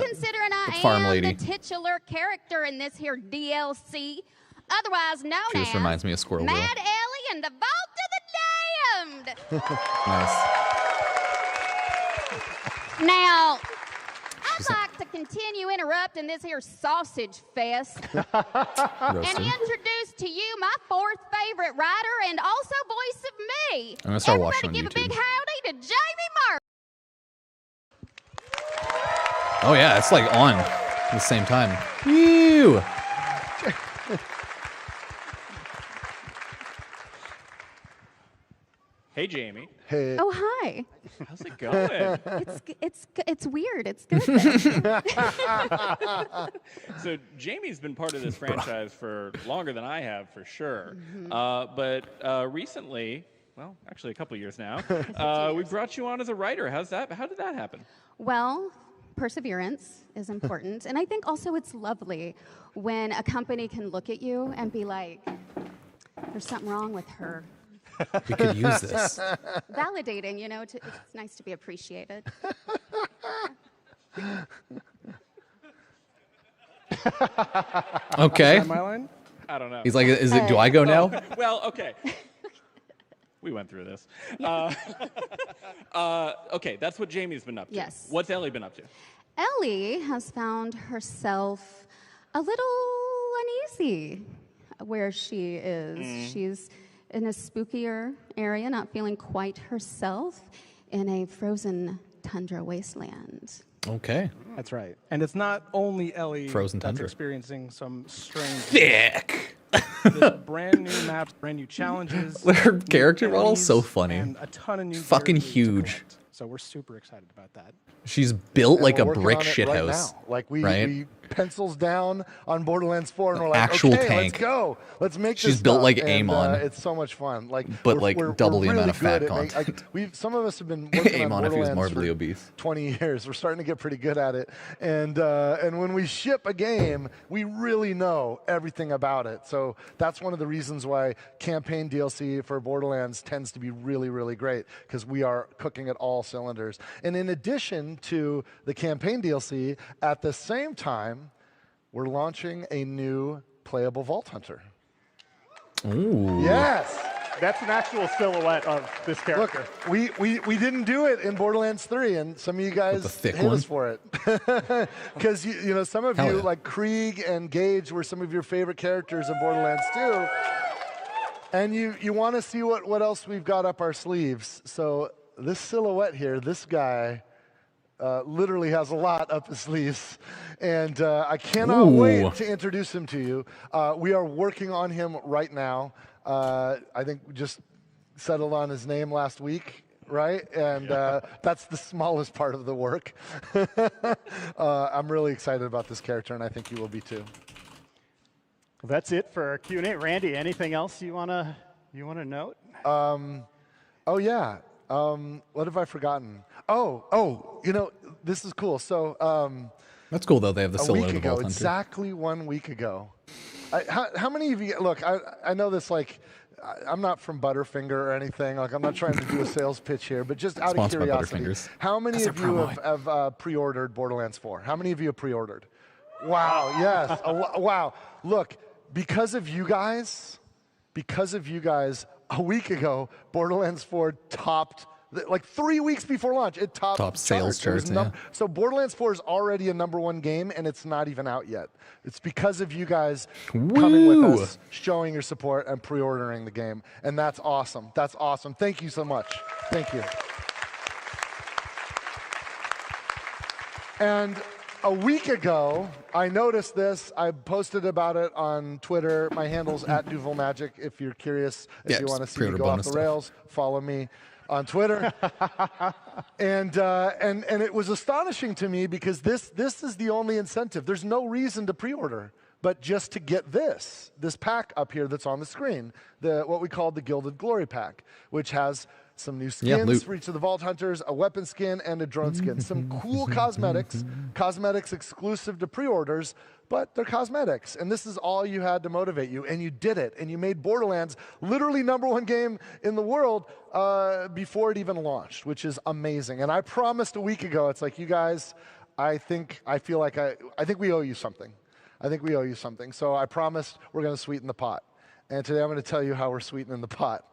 considering I am the titular character in this here DLC, otherwise known She just as reminds me of Squirrel Girl. Mad Ellie and the Vault of the Damned. Nice. Now, I'd like to continue interrupting this here sausage fest and introduce to you my 4th favorite writer and also voice of me. I'm gonna start Everybody watching on give YouTube. a big howdy to Jamie Murphy. Oh yeah, it's like on at the same time. Ew. Hey, Jamie. Hey. Oh, hi. How's it going? It's weird. It's good. So Jamie's been part of this franchise for longer than I have, for sure. But recently, well, actually a couple years now, we brought you on as a writer. How did that happen? Well, perseverance is important. And I think also it's lovely when a company can look at you and be like, there's something wrong with her. We could use this. Validating, it's nice to be appreciated. Okay. Is that my line? I don't know. He's like, do I go now? Well, okay. We went through this. Okay, that's what Jamie's been up to. Yes. What's Ellie been up to? Ellie has found herself a little uneasy where she is. She's in a spookier area, not feeling quite herself in a frozen tundra wasteland. Okay. That's right. And it's not only Ellie Frozen that's tundra. experiencing some strange... Thick. There's brand new maps, brand new challenges. Her character new model's so enemies, funny. And a ton of new Fucking characters to huge. collect. So we're super excited about that. She's built And like we're a working brick on it shit right house. now. Like we right? pencils down on Borderlands 4, and we're like, Actual okay, tank. let's go. Let's make She's this built stuff. like And, Amon. It's so much fun. Like, But, we're- like, we're double the really amount of fat good at content. some of us have been working on Amon if he was Borderlands morbidly for obese. 20 years. We're starting to get pretty good at it. And when we ship a game, we really know everything about it. So that's one of the reasons why campaign DLC for Borderlands tends to be really, really great, because we are cooking at all cylinders. And in addition to the campaign DLC, at the same time, we're launching a new playable Vault Hunter. Ooh. Yes. That's an actual silhouette of this character. Look, we didn't do it in Borderlands 3, and some of you guys the thick hate one? us for it. Because some of Hell you, yeah. like Krieg and Gage, were some of your favorite characters in Borderlands 2. And you want to see what else we've got up our sleeves. So this silhouette here, this guy literally has a lot up his sleeves, and I cannot wait to introduce him to you. We are working on him right now. I think we just settled on his name last week, right? And that's the smallest part of the work. I'm really excited about this character, and I think you will be too. Well, that's it for our Q&A. Randy, anything else you wanna note? Oh yeah. What have I forgotten? Oh, you know, this is cool. So that's cool though. They have the silhouette of the Vault Hunter. Exactly 1 week ago. How many of you look? I know this like. I'm not from Butterfinger or anything. Like I'm not trying to do a sales pitch here, but just out of curiosity, how many of you have pre-ordered Borderlands 4? How many of you have pre-ordered? Wow. Yes. Wow. Look, because of you guys, a week ago, Borderlands 4 topped, like 3 weeks before launch, it topped sales charts. Yeah. So Borderlands 4 is already a #1 game, and it's not even out yet. It's because of you guys coming with us, showing your support, and pre-ordering the game, and that's awesome. That's awesome. Thank you so much. Thank you. And a week ago, I noticed this. I posted about it on Twitter. My handle's @DuvalMagic. If you're curious, if you want to see me go off the rails, follow me on Twitter. and it was astonishing to me because this is the only incentive. There's no reason to pre-order, but just to get this pack up here that's on the screen, what we call the Gilded Glory Pack, which has some new skins for each of the Vault Hunters, a weapon skin, and a drone skin. Some cool cosmetics exclusive to pre-orders, but they're cosmetics. And this is all you had to motivate you, and you did it. And you made Borderlands literally #1 game in the world before it even launched, which is amazing. And I promised a week ago, it's like, you guys, I think we owe you something. I think we owe you something. So I promised we're going to sweeten the pot. And today I'm going to tell you how we're sweetening the pot.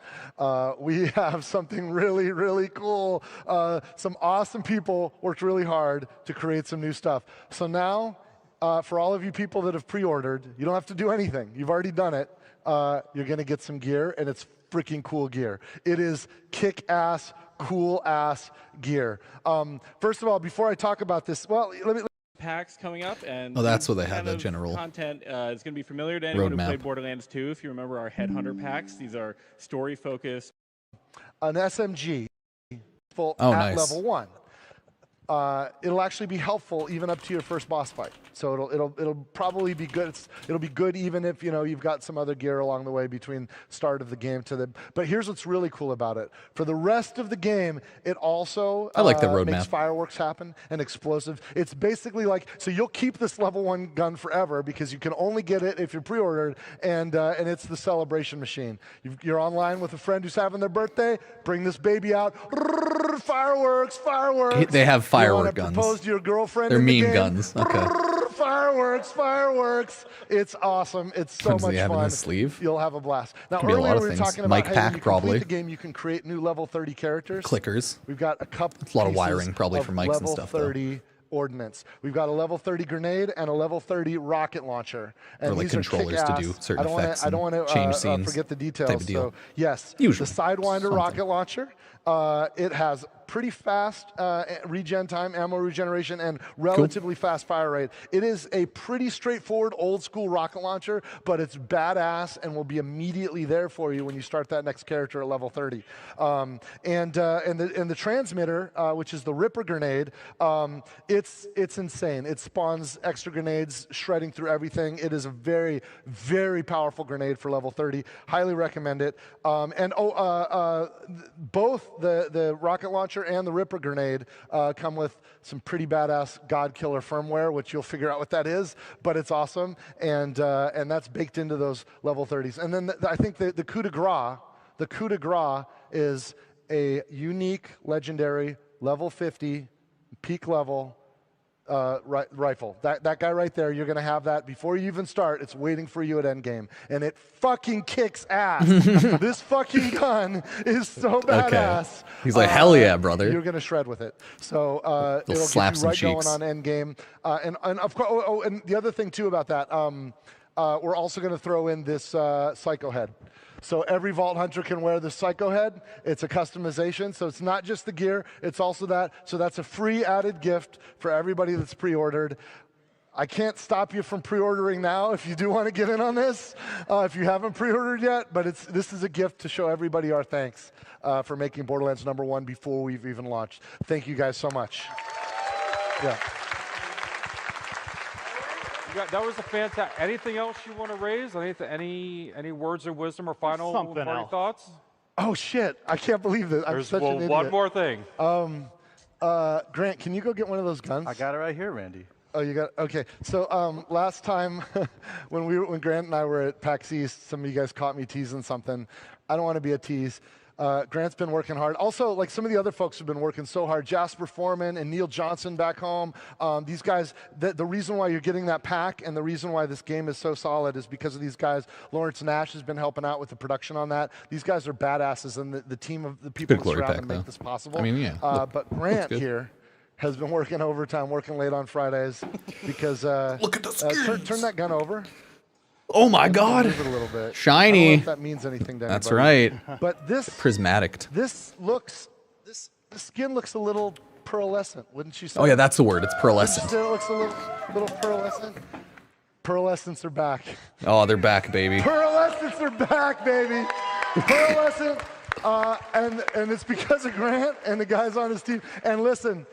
We have something really, really cool. Some awesome people worked really hard to create some new stuff. So now, for all of you people that have pre-ordered, you don't have to do anything. You've already done it. You're going to get some gear, and it's freaking cool gear. It is kick-ass, cool-ass gear. First of all, before I talk about this, well, let me packs coming up, and that's what they have. The general content is going to be familiar to anyone who played Borderlands 2. If you remember our Headhunter packs, these are story focused. An SMG full at level 1. It'll actually be helpful even up to your first boss fight. So it'll probably be good. It'll be good even if you've got some other gear along the way between start of the game to the. But here's what's really cool about it. For the rest of the game, it also I like the roadmap. Makes fireworks happen and explosive. It's basically like, so you'll keep this level 1 gun forever because you can only get it if you're pre-ordered, and it's the celebration machine. You're online with a friend who's having their birthday. Bring this baby out. Fireworks, fireworks. They have firework guns. Propose to your girlfriend. They're meme guns. Okay. Fireworks, fireworks. It's awesome. It's so much fun. In the sleeve? You'll have a blast. Now, Could be a lot earlier of we were things. talking about Mic how pack, when you probably. complete the game, you can create new level 30 characters. Clickers. We've got a couple. It's a lot of wiring, probably, for mics and stuff. Level 30 ordnance. We've got a level 30 grenade and a level 30 rocket launcher. And or like these controllers are to do certain effects. I don't want to change scenes. forget the details. Type of deal. So yes, Usually. the Sidewinder rocket launcher. It has pretty fast regen time, ammo regeneration, and relatively fast fire rate. It is a pretty straightforward old school rocket launcher, but it's badass and will be immediately there for you when you start that next character at level 30. And the transmitter, which is the Ripper grenade, it's insane. It spawns extra grenades, shredding through everything. It is a very, very powerful grenade for level 30. Highly recommend it. Both the rocket launcher and the Ripper grenade come with some pretty badass God Killer firmware, which you'll figure out what that is, but it's awesome, and that's baked into those level 30s. And then I think the coup de grace is a unique, legendary, level 50, peak level rifle. That guy right there, you're going to have that before you even start. It's waiting for you at Endgame. And it fucking kicks ass. This fucking gun is so badass. Okay. He's like, hell yeah, brother. You're going to shred with it. So it'll slap get you right some going cheeks. on Endgame. And of course, and the other thing too about that, we're also going to throw in this Psycho Head. So every Vault Hunter can wear the Psycho Head. It's a customization, so it's not just the gear, it's also that. So that's a free added gift for everybody that's pre-ordered. I can't stop you from pre-ordering now if you do want to get in on this, if you haven't pre-ordered yet, but this is a gift to show everybody our thanks for making Borderlands #1 before we've even launched. Thank you guys so much. Yeah. That was a fantastic. Anything else you want to raise? Any words of wisdom or final thoughts? Oh shit! I can't believe this. I'm such an idiot. One more thing. Grant, can you go get one of those guns? I got it right here, Randy. Oh, you got okay. So last time when Grant and I were at PAX East, some of you guys caught me teasing something. I don't want to be a tease. Grant's been working hard. Also, like some of the other folks have been working so hard. Jasper Foreman and Neil Johnson back home. These guys, the reason why you're getting that pack and the reason why this game is so solid is because of these guys. Lawrence Nash has been helping out with the production on that. These guys are badasses, and the team of the people that surround them make this possible. I mean, yeah. But Grant here has been working overtime, working late on Fridays because look at the turn that gun over. Oh my God! Move it a little bit. Shiny. I don't know if that means anything to That's anybody. right. But this prismatic. This the skin looks a little pearlescent, wouldn't you say? Oh yeah, that's the word. It's pearlescent. It looks a little pearlescent. Pearlescents are back. Oh, they're back, baby. Pearlescents are back, baby. Pearlescent, and it's because of Grant and the guys on his team. And listen,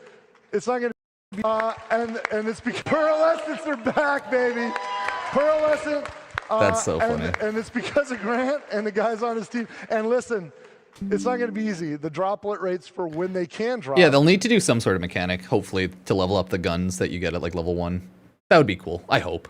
it's not going to be, and it's because pearlescents are back, baby. Pearlescent. That's so funny. And it's because of Grant and the guys on his team. And listen, it's not going to be easy. The droplet rates for when they can drop. Yeah, they'll need to do some sort of mechanic, hopefully, to level up the guns that you get at like level 1. That would be cool. I hope.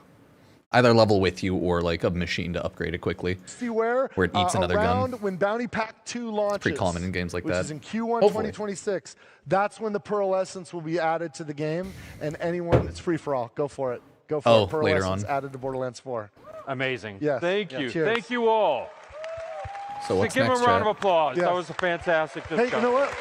Either level with you or like a machine to upgrade it quickly. See where it eats another gun. When Bounty Pack 2 launches. It's pretty common in games like which that. Is in Q1 Hopefully. 2026. That's when the Pearlescence will be added to the game, and anyone, it's free for all. Go for it. Go for it. Later Pearlescence on. added to Borderlands 4. Amazing. Yes. Thank you. Cheers. Thank you all. So what's give next, them a round chat? of applause. Yes. That was a fantastic discussion. Hey, you know what?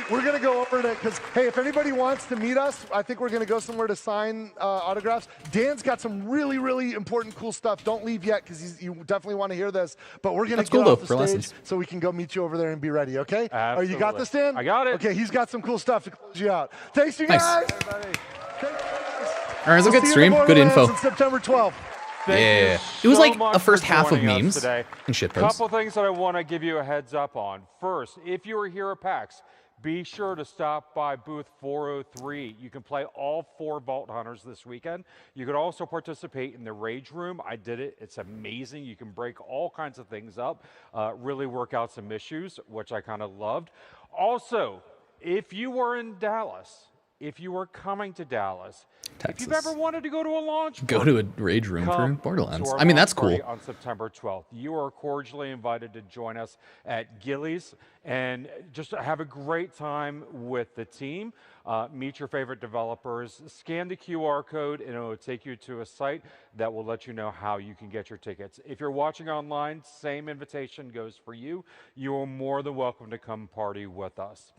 We're going to go over to, because, hey, if anybody wants to meet us, I think we're going to go somewhere to sign autographs. Dan's got some really, really important, cool stuff. Don't leave yet, because you definitely want to hear this. But we're going to get off the stage so we can go meet you over there and be ready, okay? Absolutely. You got this, Dan? I got it. Okay, he's got some cool stuff to close you out. Thanks, you guys. All right, it was a good See you stream. in Good info. Borderlands on September 12th. Yeah. It was like a first half of memes today. and shitposts. Couple things that I want to give you a heads up on. First, if you are here at PAX, be sure to stop by booth 403. You can play all 4 Vault Hunters this weekend. You could also participate in the Rage Room. I did it. It's amazing. You can break all kinds of things up, really work out some issues, which I kind of loved. Also, if you are in Dallas, if you are coming to Dallas, Texas. if you've ever wanted to go to a launch Go party, to a rage room for come Borderlands. to our I mean, that's launch party cool. On September 12th, you are cordially invited to join us at Gillies and just have a great time with the team. Meet your favorite developers, scan the QR code, and it will take you to a site that will let you know how you can get your tickets. If you're watching online, same invitation goes for you. You are more than welcome to come party with us.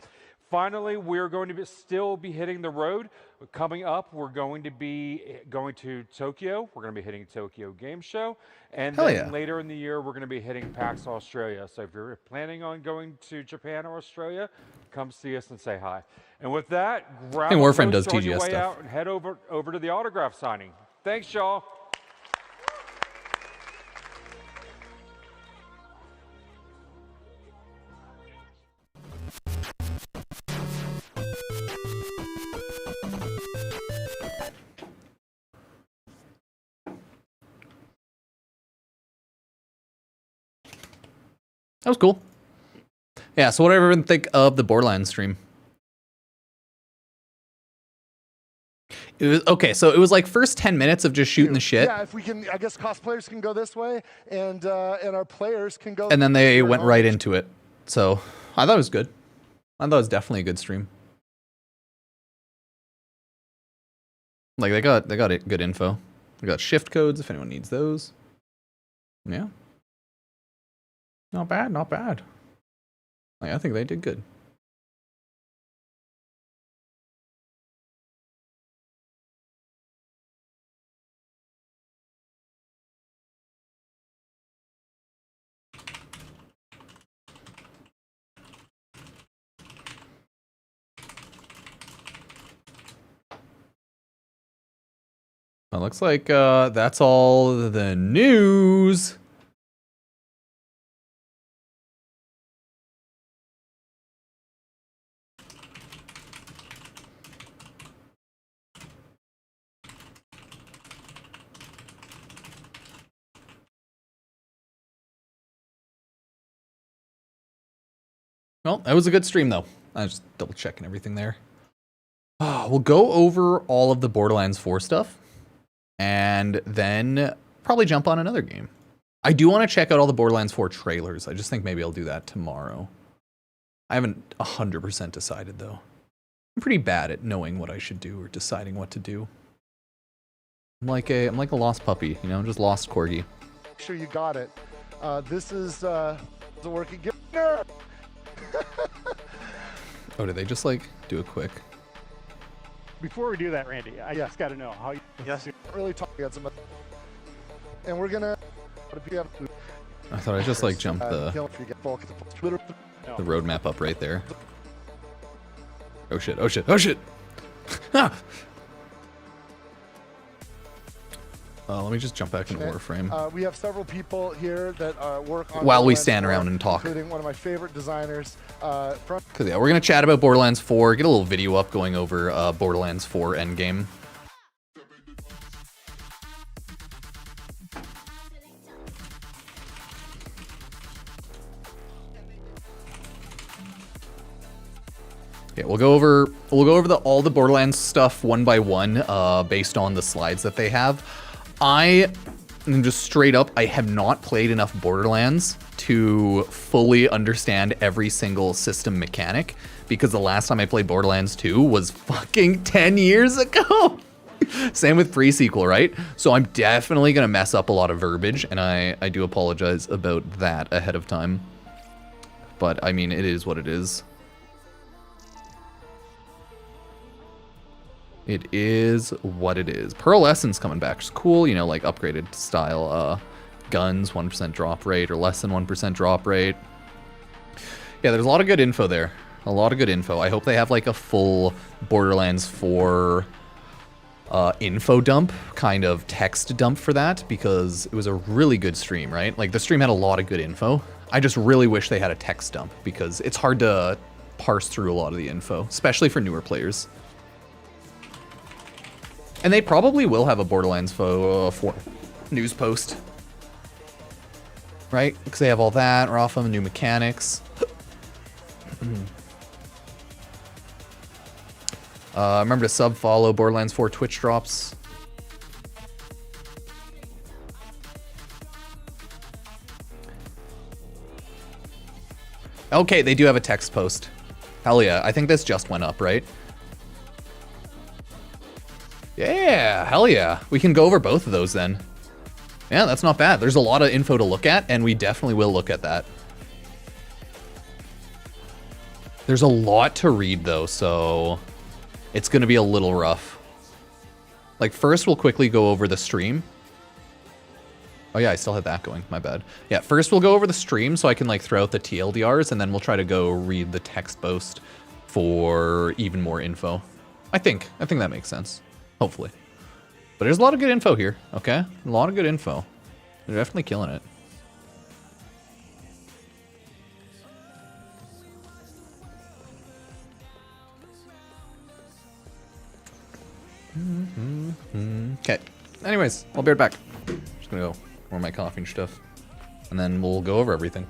Finally, we're going to still be hitting the road. Coming up, we're going to be going to Tokyo. We're going to be hitting Tokyo Game Show. And then later in the year, we're going to be hitting PAX Australia. So if you're planning on going to Japan or Australia, come see us and say hi. And with that, grab Warframe does on your TGS way stuff. out and head over to the autograph signing. Thanks, y'all. That was cool. Yeah, so what did everyone think of the Borderlands stream? It was, okay, so it was like first 10 minutes of just shooting the shit. Yeah, if we can, I guess cosplayers can go this way, and our players can go. And then they went right into it. So I thought it was good. I thought it was definitely a good stream. Like they got it, good info. They got shift codes if anyone needs those. Yeah. Not bad, not bad. Like, I think they did good. Well, looks like that's all the news. Well, that was a good stream, though. I was just double checking everything there. We'll go over all of the Borderlands 4 stuff, and then probably jump on another game. I do want to check out all the Borderlands 4 trailers. I just think maybe I'll do that tomorrow. I haven't 100% decided, though. I'm pretty bad at knowing what I should do or deciding what to do. I'm like a lost puppy, you know, just lost corgi. Make sure you got it. This is the working. Oh, did they just like do a quick? Before we do that, Randy, I just got to know how you. Yes, really talking about some. And we're gonna. I thought I just like jumped the roadmap up right there. Oh shit! Oh shit! Oh shit! Ah! Let me just jump back into Warframe. We have several people here that work on. While we stand around and talk. Including one of my favorite designers. From. Cause yeah, we're gonna chat about Borderlands 4. Get a little video up going over Borderlands 4 Endgame. Yeah, we'll go over all the Borderlands stuff one by one, based on the slides that they have. I am just straight up, I have not played enough Borderlands to fully understand every single system mechanic, because the last time I played Borderlands 2 was fucking 10 years ago. Same with pre-sequel, right? So I'm definitely gonna mess up a lot of verbiage, and I do apologize about that ahead of time. But I mean, it is what it is. It is what it is. Pearl Essence coming back, which is cool, you know, like upgraded style guns, 1% drop rate or less than 1% drop rate. Yeah, there's a lot of good info there. A lot of good info. I hope they have like a full Borderlands 4 info dump, kind of text dump for that, because it was a really good stream, right? Like the stream had a lot of good info. I just really wish they had a text dump, because it's hard to parse through a lot of the info, especially for newer players. And they probably will have a Borderlands 4 news post. Right? Because they have all that. We're off of new mechanics. Remember to sub-follow Borderlands 4 Twitch drops. Okay, they do have a text post. Hell yeah. I think this just went up, right? Yeah, hell yeah. We can go over both of those then. Yeah, that's not bad. There's a lot of info to look at, and we definitely will look at that. There's a lot to read, though, so it's going to be a little rough. Like, first we'll quickly go over the stream. Oh yeah, I still had that going. My bad. Yeah, first we'll go over the stream so I can, like, throw out the TLDRs, and then we'll try to go read the text post for even more info. I think that makes sense. Hopefully. But there's a lot of good info here, okay? A lot of good info. They're definitely killing it. Okay. Anyways, I'll be right back. Just gonna go warm my coffee and stuff. And then we'll go over everything.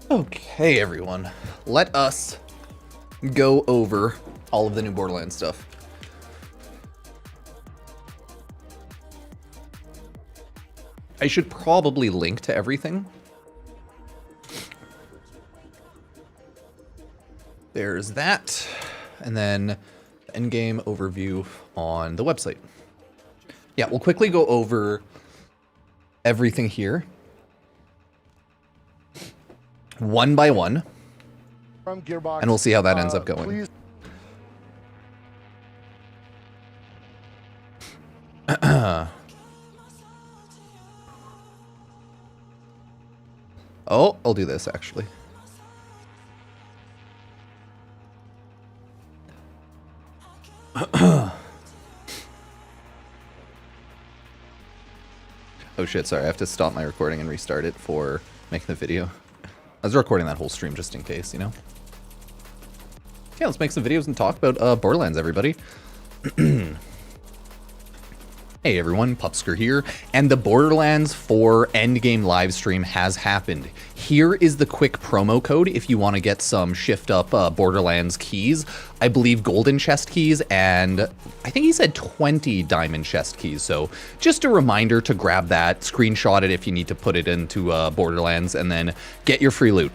Okay, everyone. Let us go over all of the new Borderlands stuff. I should probably link to everything. There's that. And then Endgame overview on the website. Yeah, we'll quickly go over everything here. One by one. From Gearbox. And we'll see how that ends up going. Please. Oh, I'll do this actually. Oh shit, sorry, I have to stop my recording and restart it for making the video. I was recording that whole stream just in case, you know? Yeah, let's make some videos and talk about Borderlands, everybody. Hey everyone, Pupsker here, and the Borderlands 4 Endgame livestream has happened. Here is the quick promo code if you want to get some shift up Borderlands keys. I believe golden chest keys, and I think he said 20 diamond chest keys. So just a reminder to grab that, screenshot it if you need to put it into Borderlands, and then get your free loot.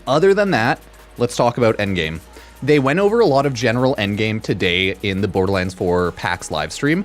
Other than that, let's talk about Endgame. They went over a lot of general Endgame today in the Borderlands 4 PAX livestream.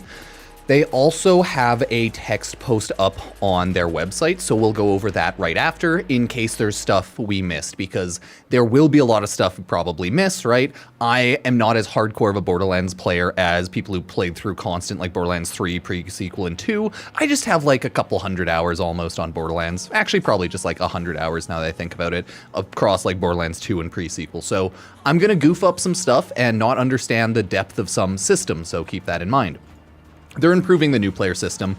They also have a text post up on their website, so we'll go over that right after in case there's stuff we missed, because there will be a lot of stuff we probably missed, right? I am not as hardcore of a Borderlands player as people who played through constant like Borderlands 3, pre-sequel, and 2. I just have like a couple hundred hours almost on Borderlands. Actually, probably just like 100 hours now that I think about it, across like Borderlands 2 and pre-sequel. So I'm gonna goof up some stuff and not understand the depth of some systems, so keep that in mind. They're improving the new player system,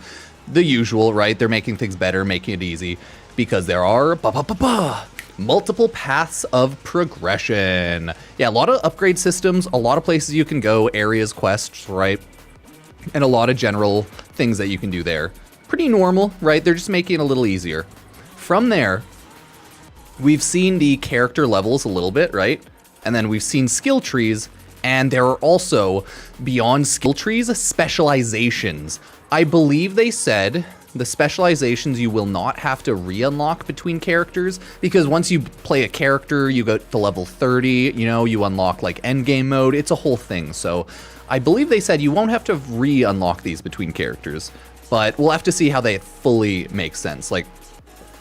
the usual, right? They're making things better, making it easy, because there are multiple paths of progression. Yeah, a lot of upgrade systems, a lot of places you can go, areas, quests, right? And a lot of general things that you can do there. Pretty normal, right? They're just making it a little easier. From there, we've seen the character levels a little bit, right? And then we've seen skill trees. And there are also, beyond skill trees, specializations. I believe they said the specializations you will not have to re-unlock between characters, because once you play a character, you go to level 30, you know, you unlock like endgame mode. It's a whole thing. So I believe they said you won't have to re-unlock these between characters, but we'll have to see how they fully make sense. Like,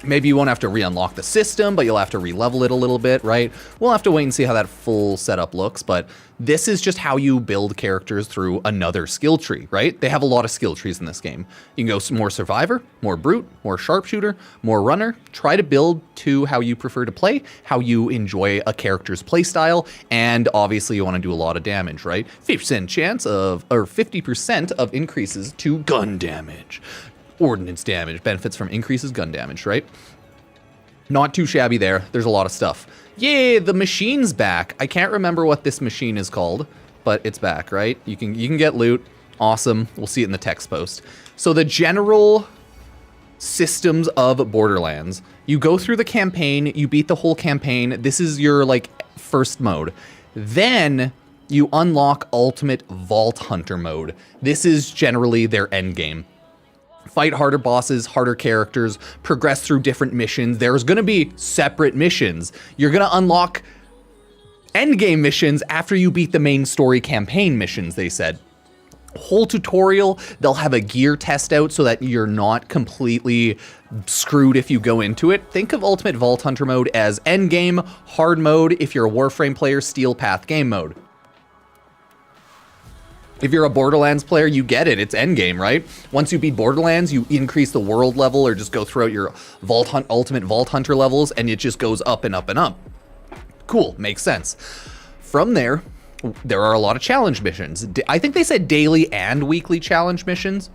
maybe you won't have to re-unlock the system, but you'll have to re-level it a little bit, right? We'll have to wait and see how that full setup looks, but this is just how you build characters through another skill tree, right? They have a lot of skill trees in this game. You can go more survivor, more brute, more sharpshooter, more runner. Try to build to how you prefer to play, how you enjoy a character's playstyle, and obviously you want to do a lot of damage, right? 50% chance of, or 50% of increases to gun damage. Ordnance damage benefits from increases gun damage, right? Not too shabby there. There's a lot of stuff. Yay, the machine's back. I can't remember what this machine is called, but it's back, right? You can get loot. Awesome. We'll see it in the text post. So the general systems of Borderlands. You go through the campaign, you beat the whole campaign. This is your like first mode. Then you unlock Ultimate Vault Hunter mode. This is generally their end game. Fight harder bosses, harder characters, progress through different missions. There's going to be separate missions. You're going to unlock endgame missions after you beat the main story campaign missions, they said. Whole tutorial, they'll have a gear test out so that you're not completely screwed if you go into it. Think of Ultimate Vault Hunter mode as endgame, hard mode if you're a Warframe player, Steel Path game mode. If you're a Borderlands player, you get it. It's endgame, right? Once you beat Borderlands, you increase the world level or just go throughout your Ultimate Vault Hunter levels, and it just goes up and up and up. Cool, makes sense. From there, there are a lot of challenge missions. I think they said daily and weekly challenge missions,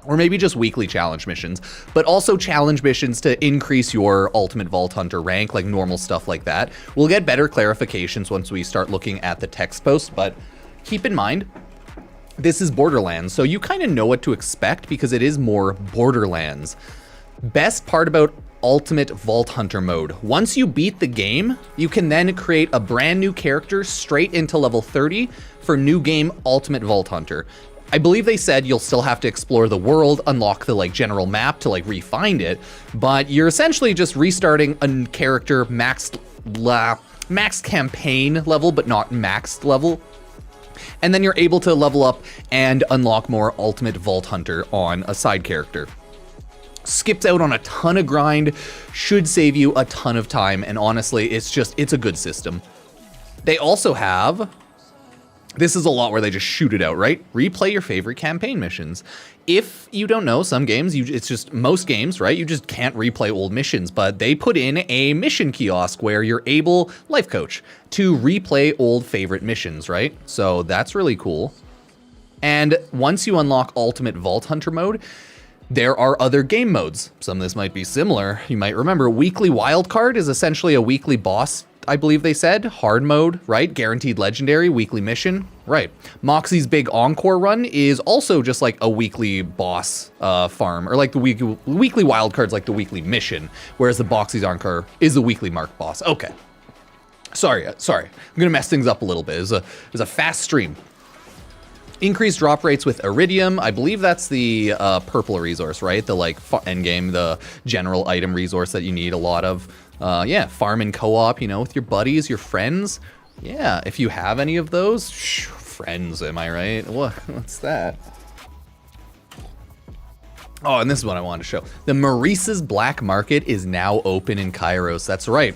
or maybe just weekly challenge missions, but also challenge missions to increase your Ultimate Vault Hunter rank, like normal stuff like that. We'll get better clarifications once we start looking at the text post, but keep in mind, this is Borderlands, so you kind of know what to expect because it is more Borderlands. Best part about Ultimate Vault Hunter mode. Once you beat the game, you can then create a brand new character straight into level 30 for new game Ultimate Vault Hunter. I believe they said you'll still have to explore the world, unlock the like general map to like re-find it, but you're essentially just restarting a character maxed campaign level, but not maxed level. And then you're able to level up and unlock more Ultimate Vault Hunter on a side character. Skips out on a ton of grind, should save you a ton of time, and honestly, it's a good system. They also have, this is a lot where they just shoot it out, right? Replay your favorite campaign missions. If you don't know, some games, it's just most games, right? You just can't replay old missions, but they put in a mission kiosk where you're able, life coach, to replay old favorite missions, right? So that's really cool. And once you unlock Ultimate Vault Hunter mode, there are other game modes. Some of this might be similar. You might remember Weekly Wildcard is essentially a weekly boss, I believe they said. Hard mode, right? Guaranteed legendary, weekly mission, right? Moxie's Big Encore Run is also just like a weekly boss farm, or like the weekly wildcard's like the weekly mission, whereas the Moxie's Encore is the weekly mark boss. Okay. Sorry. I'm gonna mess things up a little bit. It was a fast stream. Increased drop rates with Iridium. I believe that's the purple resource, right? The like endgame, the general item resource that you need a lot of. Yeah, farm and co-op, you know, with your buddies, your friends. Yeah, if you have any of those, friends, am I right? What's that? Oh, and this is what I wanted to show. The Maurice's Black Market is now open in Kairos. That's right.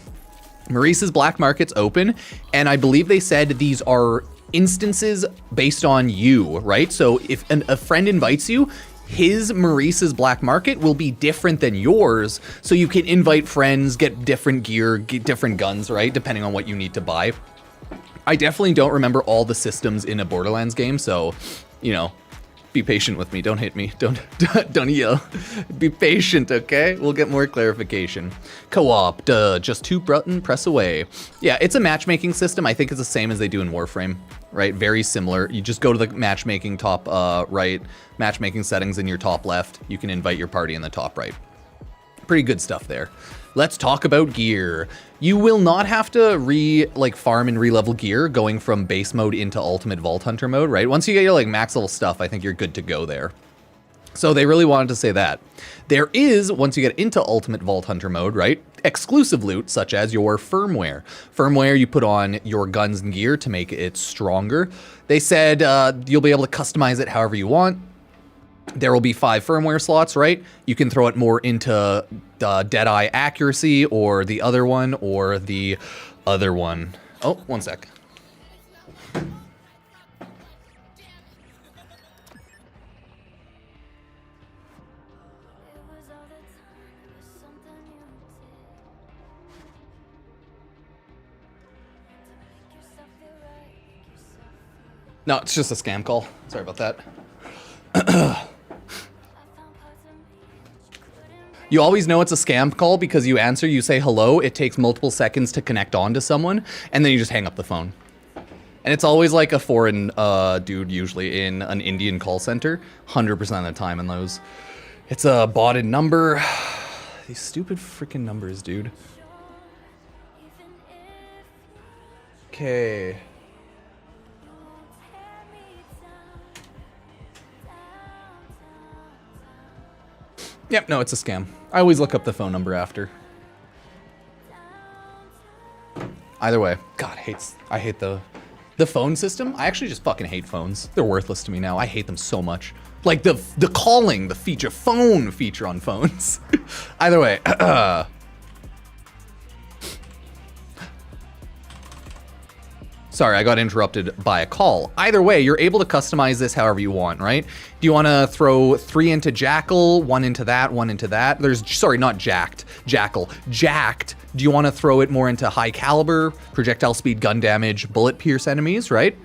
Maurice's Black Market's open, and I believe they said these are instances based on you, right? So if a friend invites you, his Maurice's Black Market will be different than yours, so you can invite friends, get different gear, get different guns, right? Depending on what you need to buy. I definitely don't remember all the systems in a Borderlands game, so, you know, be patient with me. Don't hit me. Don't yell. Be patient, okay? We'll get more clarification. Co-op, just 2 button press away. Yeah, it's a matchmaking system. I think it's the same as they do in Warframe, right? Very similar. You just go to the matchmaking top right, matchmaking settings in your top left. You can invite your party in the top right. Pretty good stuff there. Let's talk about gear. You will not have to farm and re-level gear going from base mode into Ultimate Vault Hunter mode, right? Once you get your like max level stuff, I think you're good to go there. So they really wanted to say that. There is, once you get into Ultimate Vault Hunter mode, right, exclusive loot such as your firmware. Firmware you put on your guns and gear to make it stronger. They said you'll be able to customize it however you want. There will be 5 firmware slots, right? You can throw it more into Deadeye Accuracy or the other one or the other one. Oh, one sec. No, it's just a scam call. Sorry about that. You always know it's a scam call because you answer, you say hello, it takes multiple seconds to connect on to someone, and then you just hang up the phone. And it's always like a foreign dude, usually in an Indian call center, 100% of the time in those. It's a botted number. These stupid freaking numbers, dude. Okay. Yep, no, it's a scam. I always look up the phone number after. Either way, God, I hate the phone system. I actually just fucking hate phones. They're worthless to me now. I hate them so much. Like the calling, the phone feature on phones. Either way, sorry, I got interrupted by a call. Either way, you're able to customize this however you want, right? Do you want to throw 3 into Jackal, 1 into that, 1 into that? Sorry, not Jacked, Jackal, Jacked. Do you want to throw it more into high caliber, projectile speed, gun damage, bullet pierce enemies, right?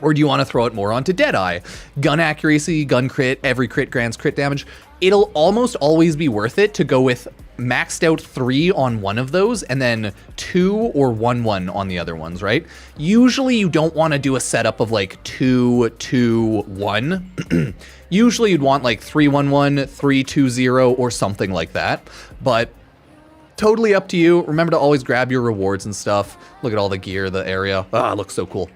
Or do you want to throw it more onto Deadeye? Gun accuracy, gun crit, every crit grants crit damage. It'll almost always be worth it to go with maxed out 3 on one of those and then 2 or 1-1 on the other ones, right? Usually you don't want to do a setup of like 2-2-1. Usually you'd want like 3-1-1, 3-2-0 or something like that. But Totally up to you. Remember to always grab your rewards and stuff. Look at all the gear, the area. Ah, it looks so cool.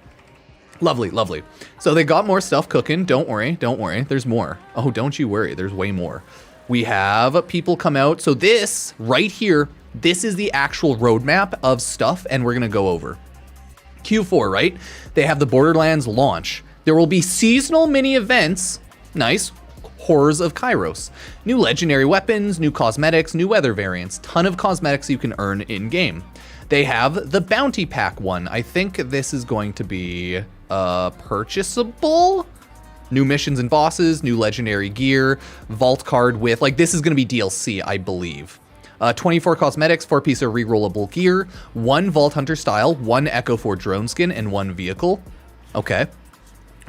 Lovely, lovely. So they got more stuff cooking. Don't worry, don't worry. There's more. Oh, don't you worry. There's way more. We have people come out. So this right here, this is the actual roadmap of stuff, and we're gonna go over. Q4, right? They have the Borderlands launch. There will be seasonal mini events. Nice. Horrors of Kairos. New legendary weapons, new cosmetics, new weather variants. Ton of cosmetics you can earn in-game. They have the Bounty Pack one. I think this is going to be purchasable. New missions and bosses, new legendary gear, vault card with, like, this is gonna be DLC, I believe. 24 cosmetics, 4 piece of rerollable gear, 1 Vault Hunter style, 1 Echo 4 drone skin, and 1 vehicle. Okay.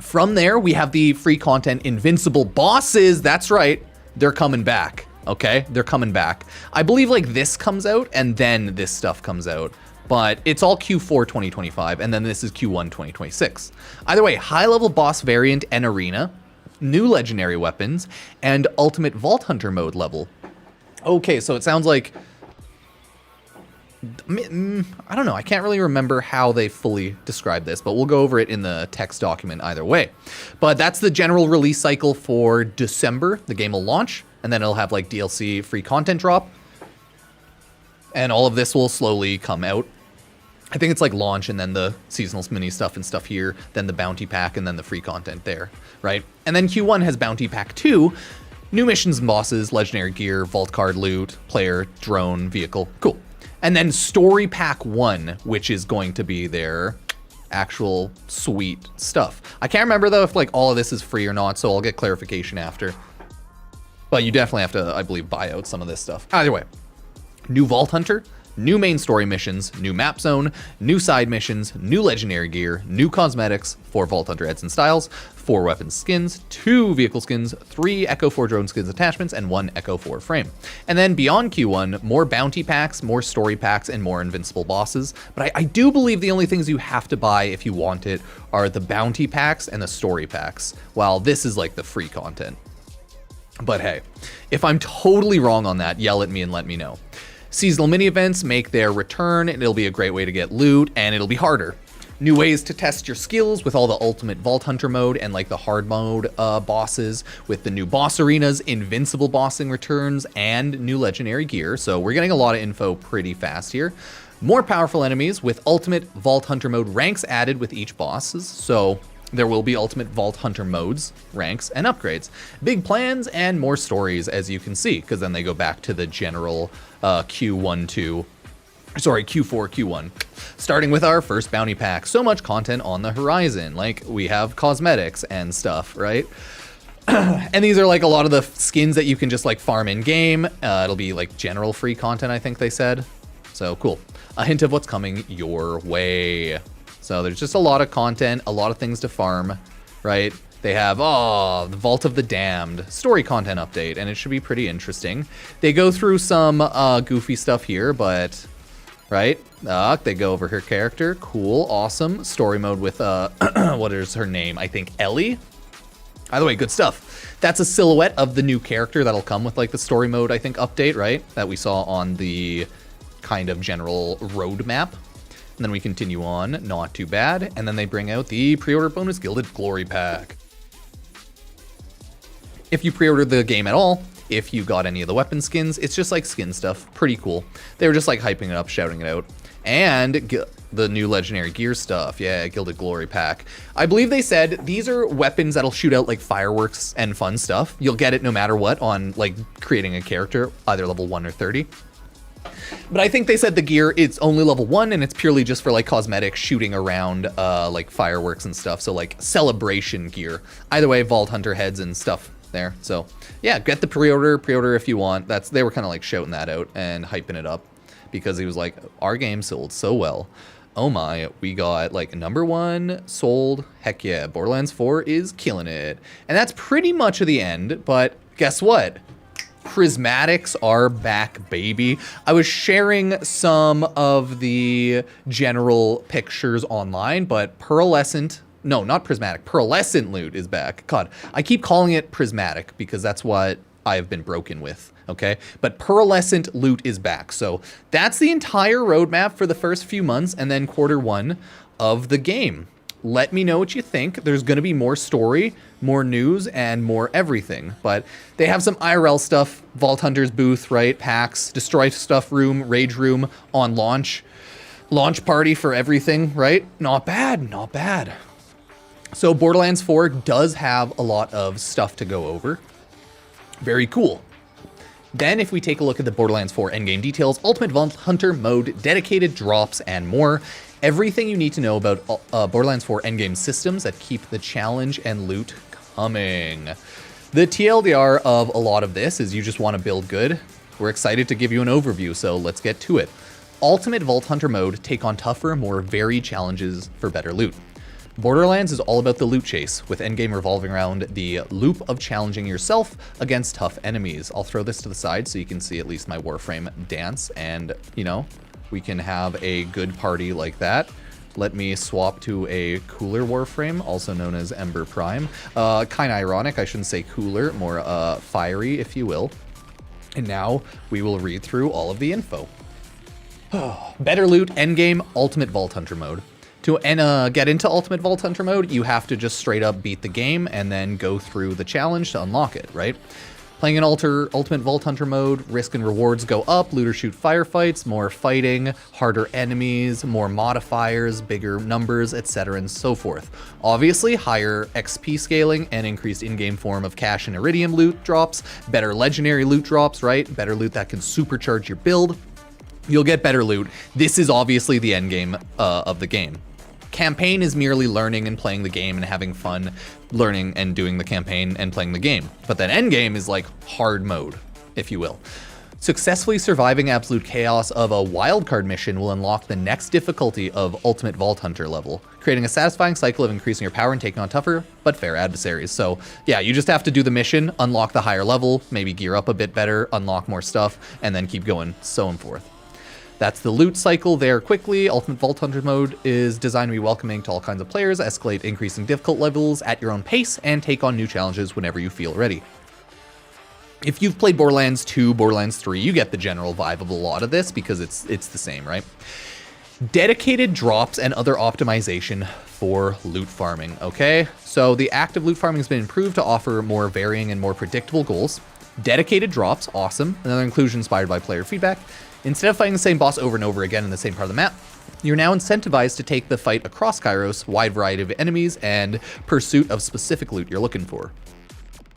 From there, we have the free content Invincible bosses. That's right. They're coming back. Okay. They're coming back. I believe like this comes out and then this stuff comes out, but it's all Q4 2025. And then this is Q1 2026. Either way, high level boss variant and arena, new legendary weapons, and ultimate Vault Hunter mode level. Okay. So it sounds like, I don't know. I can't really remember how they fully describe this, but we'll go over it in the text document either way. But that's the general release cycle for December. The game will launch, and then it'll have like DLC free content drop. And all of this will slowly come out. I think it's like launch and then the seasonal mini stuff and stuff here, then the bounty pack, and then the free content there, right? And then Q1 has bounty pack 2, new missions and bosses, legendary gear, vault card loot, player, drone, vehicle. Cool. And then Story Pack 1, which is going to be their actual sweet stuff. I can't remember though if like all of this is free or not, so I'll get clarification after. But you definitely have to, I believe, buy out some of this stuff. Either way, new Vault Hunter, new main story missions, new map zone, new side missions, new legendary gear, new cosmetics, 4 Vault Hunter heads and styles, 4 weapon skins, 2 vehicle skins, 3 Echo 4 drone skins attachments, and 1 Echo 4 frame. And then beyond Q1, more bounty packs, more story packs, and more invincible bosses. But I do believe the only things you have to buy if you want it are the bounty packs and the story packs, while this is like the free content. But hey, if I'm totally wrong on that, yell at me and let me know. Seasonal mini events make their return, and it'll be a great way to get loot, and it'll be harder. New ways to test your skills with all the ultimate Vault Hunter mode and like the hard mode bosses with the new boss arenas, invincible bossing returns, and new legendary gear. So we're getting a lot of info pretty fast here. More powerful enemies with ultimate Vault Hunter mode ranks added with each bosses. So there will be ultimate Vault Hunter modes, ranks, and upgrades. Big plans and more stories, as you can see, because then they go back to the general Q4, Q1. Starting with our first bounty pack. So much content on the horizon. Like, we have cosmetics and stuff, right? And these are like a lot of the skins that you can just like farm in game. It'll be like general free content, I think they said. So cool. A hint of what's coming your way. So there's just a lot of content, a lot of things to farm, right? They have, the Vault of the Damned story content update, and it should be pretty interesting. They go through some goofy stuff here, but, right? They go over her character. Cool, awesome. Story mode with, what is her name? I think Ellie. Either way, good stuff. That's a silhouette of the new character that'll come with like the story mode, I think, update, right? That we saw on the kind of general roadmap. And then we continue on, not too bad. And then they bring out the pre-order bonus Gilded Glory Pack. If you pre-order the game at all, if you got any of the weapon skins, it's just like skin stuff. Pretty cool. They were just like hyping it up, shouting it out. And the new legendary gear stuff. Yeah, Gilded Glory Pack. I believe they said these are weapons that'll shoot out like fireworks and fun stuff. You'll get it no matter what on like creating a character, either level 1 or 30. But I think they said the gear, it's only level 1 and it's purely just for like cosmetic shooting around like fireworks and stuff. So like celebration gear. Either way, Vault Hunter heads and stuff there. So yeah, get the pre-order if you want. They were kind of like shouting that out and hyping it up because he was like, our game sold so well. Oh my, we got like #1 sold. Heck yeah, Borderlands 4 is killing it. And that's pretty much of the end, but guess what? Prismatics are back, baby. I was sharing some of the general pictures online, but pearlescent loot is back. God, I keep calling it prismatic because that's what I have been broken with, okay? But pearlescent loot is back. So that's the entire roadmap for the first few months and then Q1 of the game. Let me know what you think. There's going to be more story, more news, and more everything. But they have some IRL stuff, Vault Hunter's booth, right? PAX, Destroy Stuff Room, Rage Room on launch. Launch party for everything, right? Not bad, not bad. So Borderlands 4 does have a lot of stuff to go over. Very cool. Then if we take a look at the Borderlands 4 endgame details, Ultimate Vault Hunter mode, dedicated drops, and more. Everything you need to know about Borderlands 4 endgame systems that keep the challenge and loot coming. The TLDR of a lot of this is you just want to build good. We're excited to give you an overview, so let's get to it. Ultimate Vault Hunter mode, take on tougher, more varied challenges for better loot. Borderlands is all about the loot chase, with endgame revolving around the loop of challenging yourself against tough enemies. I'll throw this to the side so you can see at least my Warframe dance, and, you know, we can have a good party like that. Let me swap to a cooler Warframe, also known as Ember Prime. Kind of ironic, I shouldn't say cooler, more fiery, if you will. And now we will read through all of the info. Better loot, endgame, Ultimate Vault Hunter mode. To get into Ultimate Vault Hunter mode, you have to just straight up beat the game and then go through the challenge to unlock it, right? Playing in Ultimate Vault Hunter mode, risk and rewards go up, loot or shoot firefights, more fighting, harder enemies, more modifiers, bigger numbers, etc. and so forth. Obviously, higher XP scaling and increased in-game form of cash and iridium loot drops, better legendary loot drops, right? Better loot that can supercharge your build. You'll get better loot. This is obviously the end game of the game. Campaign is merely learning and playing the game and having fun learning and doing the campaign and playing the game. But then endgame is like hard mode, if you will. Successfully surviving absolute chaos of a wildcard mission will unlock the next difficulty of Ultimate Vault Hunter level, creating a satisfying cycle of increasing your power and taking on tougher but fair adversaries. So yeah, you just have to do the mission, unlock the higher level, maybe gear up a bit better, unlock more stuff, and then keep going, so on forth. That's the loot cycle there quickly. Ultimate Vault Hunter mode is designed to be welcoming to all kinds of players, escalate increasing difficult levels at your own pace, and take on new challenges whenever you feel ready. If you've played Borderlands 2, Borderlands 3, you get the general vibe of a lot of this because it's the same, right? Dedicated drops and other optimization for loot farming, okay? So the active loot farming has been improved to offer more varying and more predictable goals. Dedicated drops, awesome. Another inclusion inspired by player feedback. Instead of fighting the same boss over and over again in the same part of the map, you're now incentivized to take the fight across Kairos, wide variety of enemies, and pursuit of specific loot you're looking for.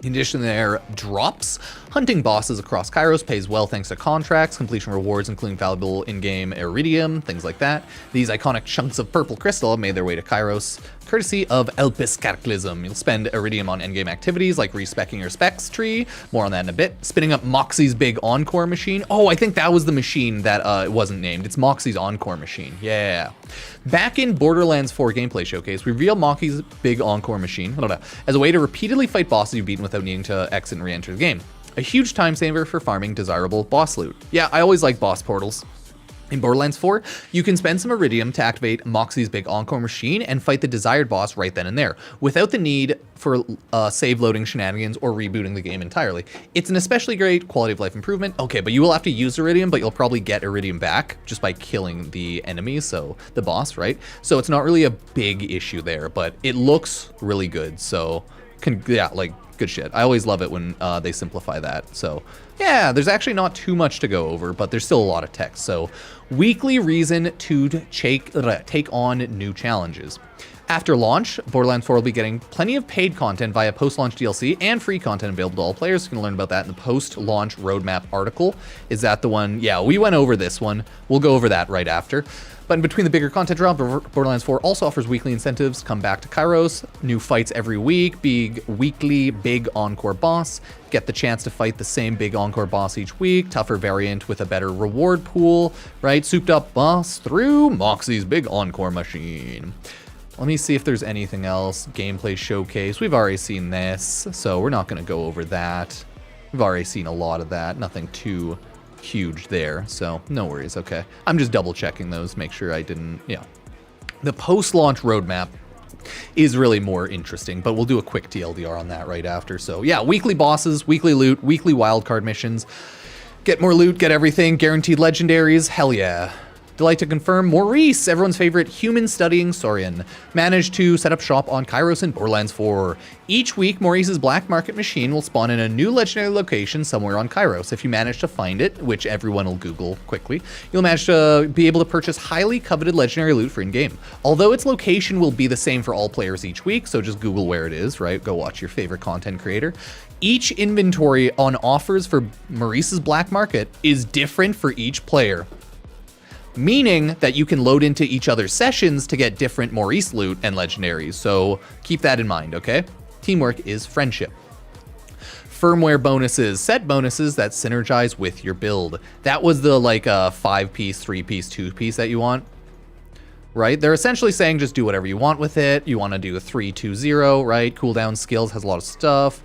In addition to their drops, hunting bosses across Kairos pays well thanks to contracts, completion rewards including valuable in-game iridium, things like that. These iconic chunks of purple crystal have made their way to Kairos, courtesy of Elpis Cataclysm. You'll spend iridium on endgame activities like respecking your specs tree, more on that in a bit. Spinning up Moxie's big encore machine. Oh, I think that was the machine that wasn't named. It's Moxie's encore machine, yeah. Back in Borderlands 4 gameplay showcase, we revealed Moxie's big encore machine as a way to repeatedly fight bosses you've beaten without needing to exit and re-enter the game. A huge time saver for farming desirable boss loot. Yeah, I always like boss portals. In Borderlands 4, you can spend some iridium to activate Moxie's big encore machine and fight the desired boss right then and there, without the need for save loading shenanigans or rebooting the game entirely. It's an especially great quality of life improvement. Okay, but you will have to use iridium, but you'll probably get iridium back just by killing the enemies, so the boss, right? So it's not really a big issue there, but it looks really good, so yeah, like, good shit. I always love it when they simplify that. So yeah, there's actually not too much to go over, but there's still a lot of text. So weekly reason to take on new challenges. After launch, Borderlands 4 will be getting plenty of paid content via post-launch DLC and free content available to all players. You can learn about that in the post-launch roadmap article. Is that the one? Yeah, we went over this one. We'll go over that right after. But in between the bigger content drop, Borderlands 4 also offers weekly incentives. Come back to Kairos, new fights every week, big encore boss. Get the chance to fight the same big encore boss each week, tougher variant with a better reward pool, right? Souped up boss through Moxie's big encore machine. Let me see if there's anything else. Gameplay showcase. We've already seen this, so we're not going to go over that. We've already seen a lot of that. Nothing too huge there, so no worries. Okay, I'm just double checking those, make sure I didn't, yeah. The post-launch roadmap is really more interesting, but we'll do a quick TLDR on that right after. So yeah, weekly bosses, weekly loot, weekly wildcard missions. Get more loot, get everything, guaranteed legendaries, hell yeah. Delight to confirm, Maurice, everyone's favorite human studying Saurian, managed to set up shop on Kairos in Borderlands 4. Each week, Maurice's black market machine will spawn in a new legendary location somewhere on Kairos. If you manage to find it, which everyone will Google quickly, you'll manage to be able to purchase highly coveted legendary loot for in-game. Although its location will be the same for all players each week, so just Google where it is, right? Go watch your favorite content creator. Each inventory on offers for Maurice's black market is different for each player, meaning that you can load into each other's sessions to get different Maurice loot and legendaries. So keep that in mind, okay? Teamwork is friendship. Firmware bonuses, set bonuses that synergize with your build. That was the like 5-piece, 3-piece, 2-piece that you want, right? They're essentially saying just do whatever you want with it. You want to do a 3-2-0, right? Cooldown skills has a lot of stuff.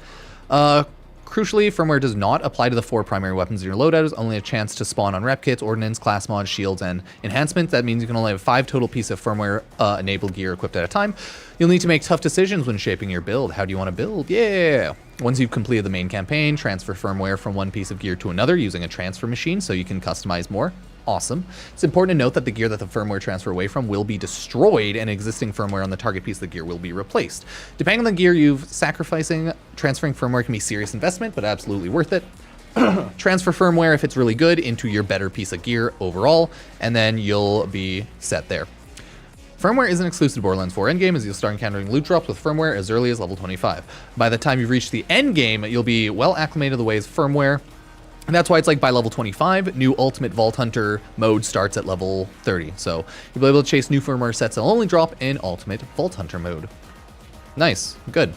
Crucially, firmware does not apply to the 4 primary weapons in your loadout. It's only a chance to spawn on rep kits, ordnance, class mods, shields, and enhancements. That means you can only have 5 total pieces of firmware enabled gear equipped at a time. You'll need to make tough decisions when shaping your build. How do you want to build? Yeah. Once you've completed the main campaign, transfer firmware from one piece of gear to another using a transfer machine so you can customize more. Awesome. It's important to note that the gear that the firmware transfer away from will be destroyed and existing firmware on the target piece of the gear will be replaced. Depending on the gear you've sacrificing, transferring firmware can be serious investment, but absolutely worth it. Transfer firmware, if it's really good, into your better piece of gear overall, and then you'll be set there. Firmware isn't exclusive to Borderlands 4 Endgame, as you'll start encountering loot drops with firmware as early as level 25. By the time you've reached the endgame, you'll be well acclimated to the ways of firmware. And that's why it's like by level 25, new Ultimate Vault Hunter mode starts at level 30. So you'll be able to chase new firmware sets that will only drop in Ultimate Vault Hunter mode. Nice, good.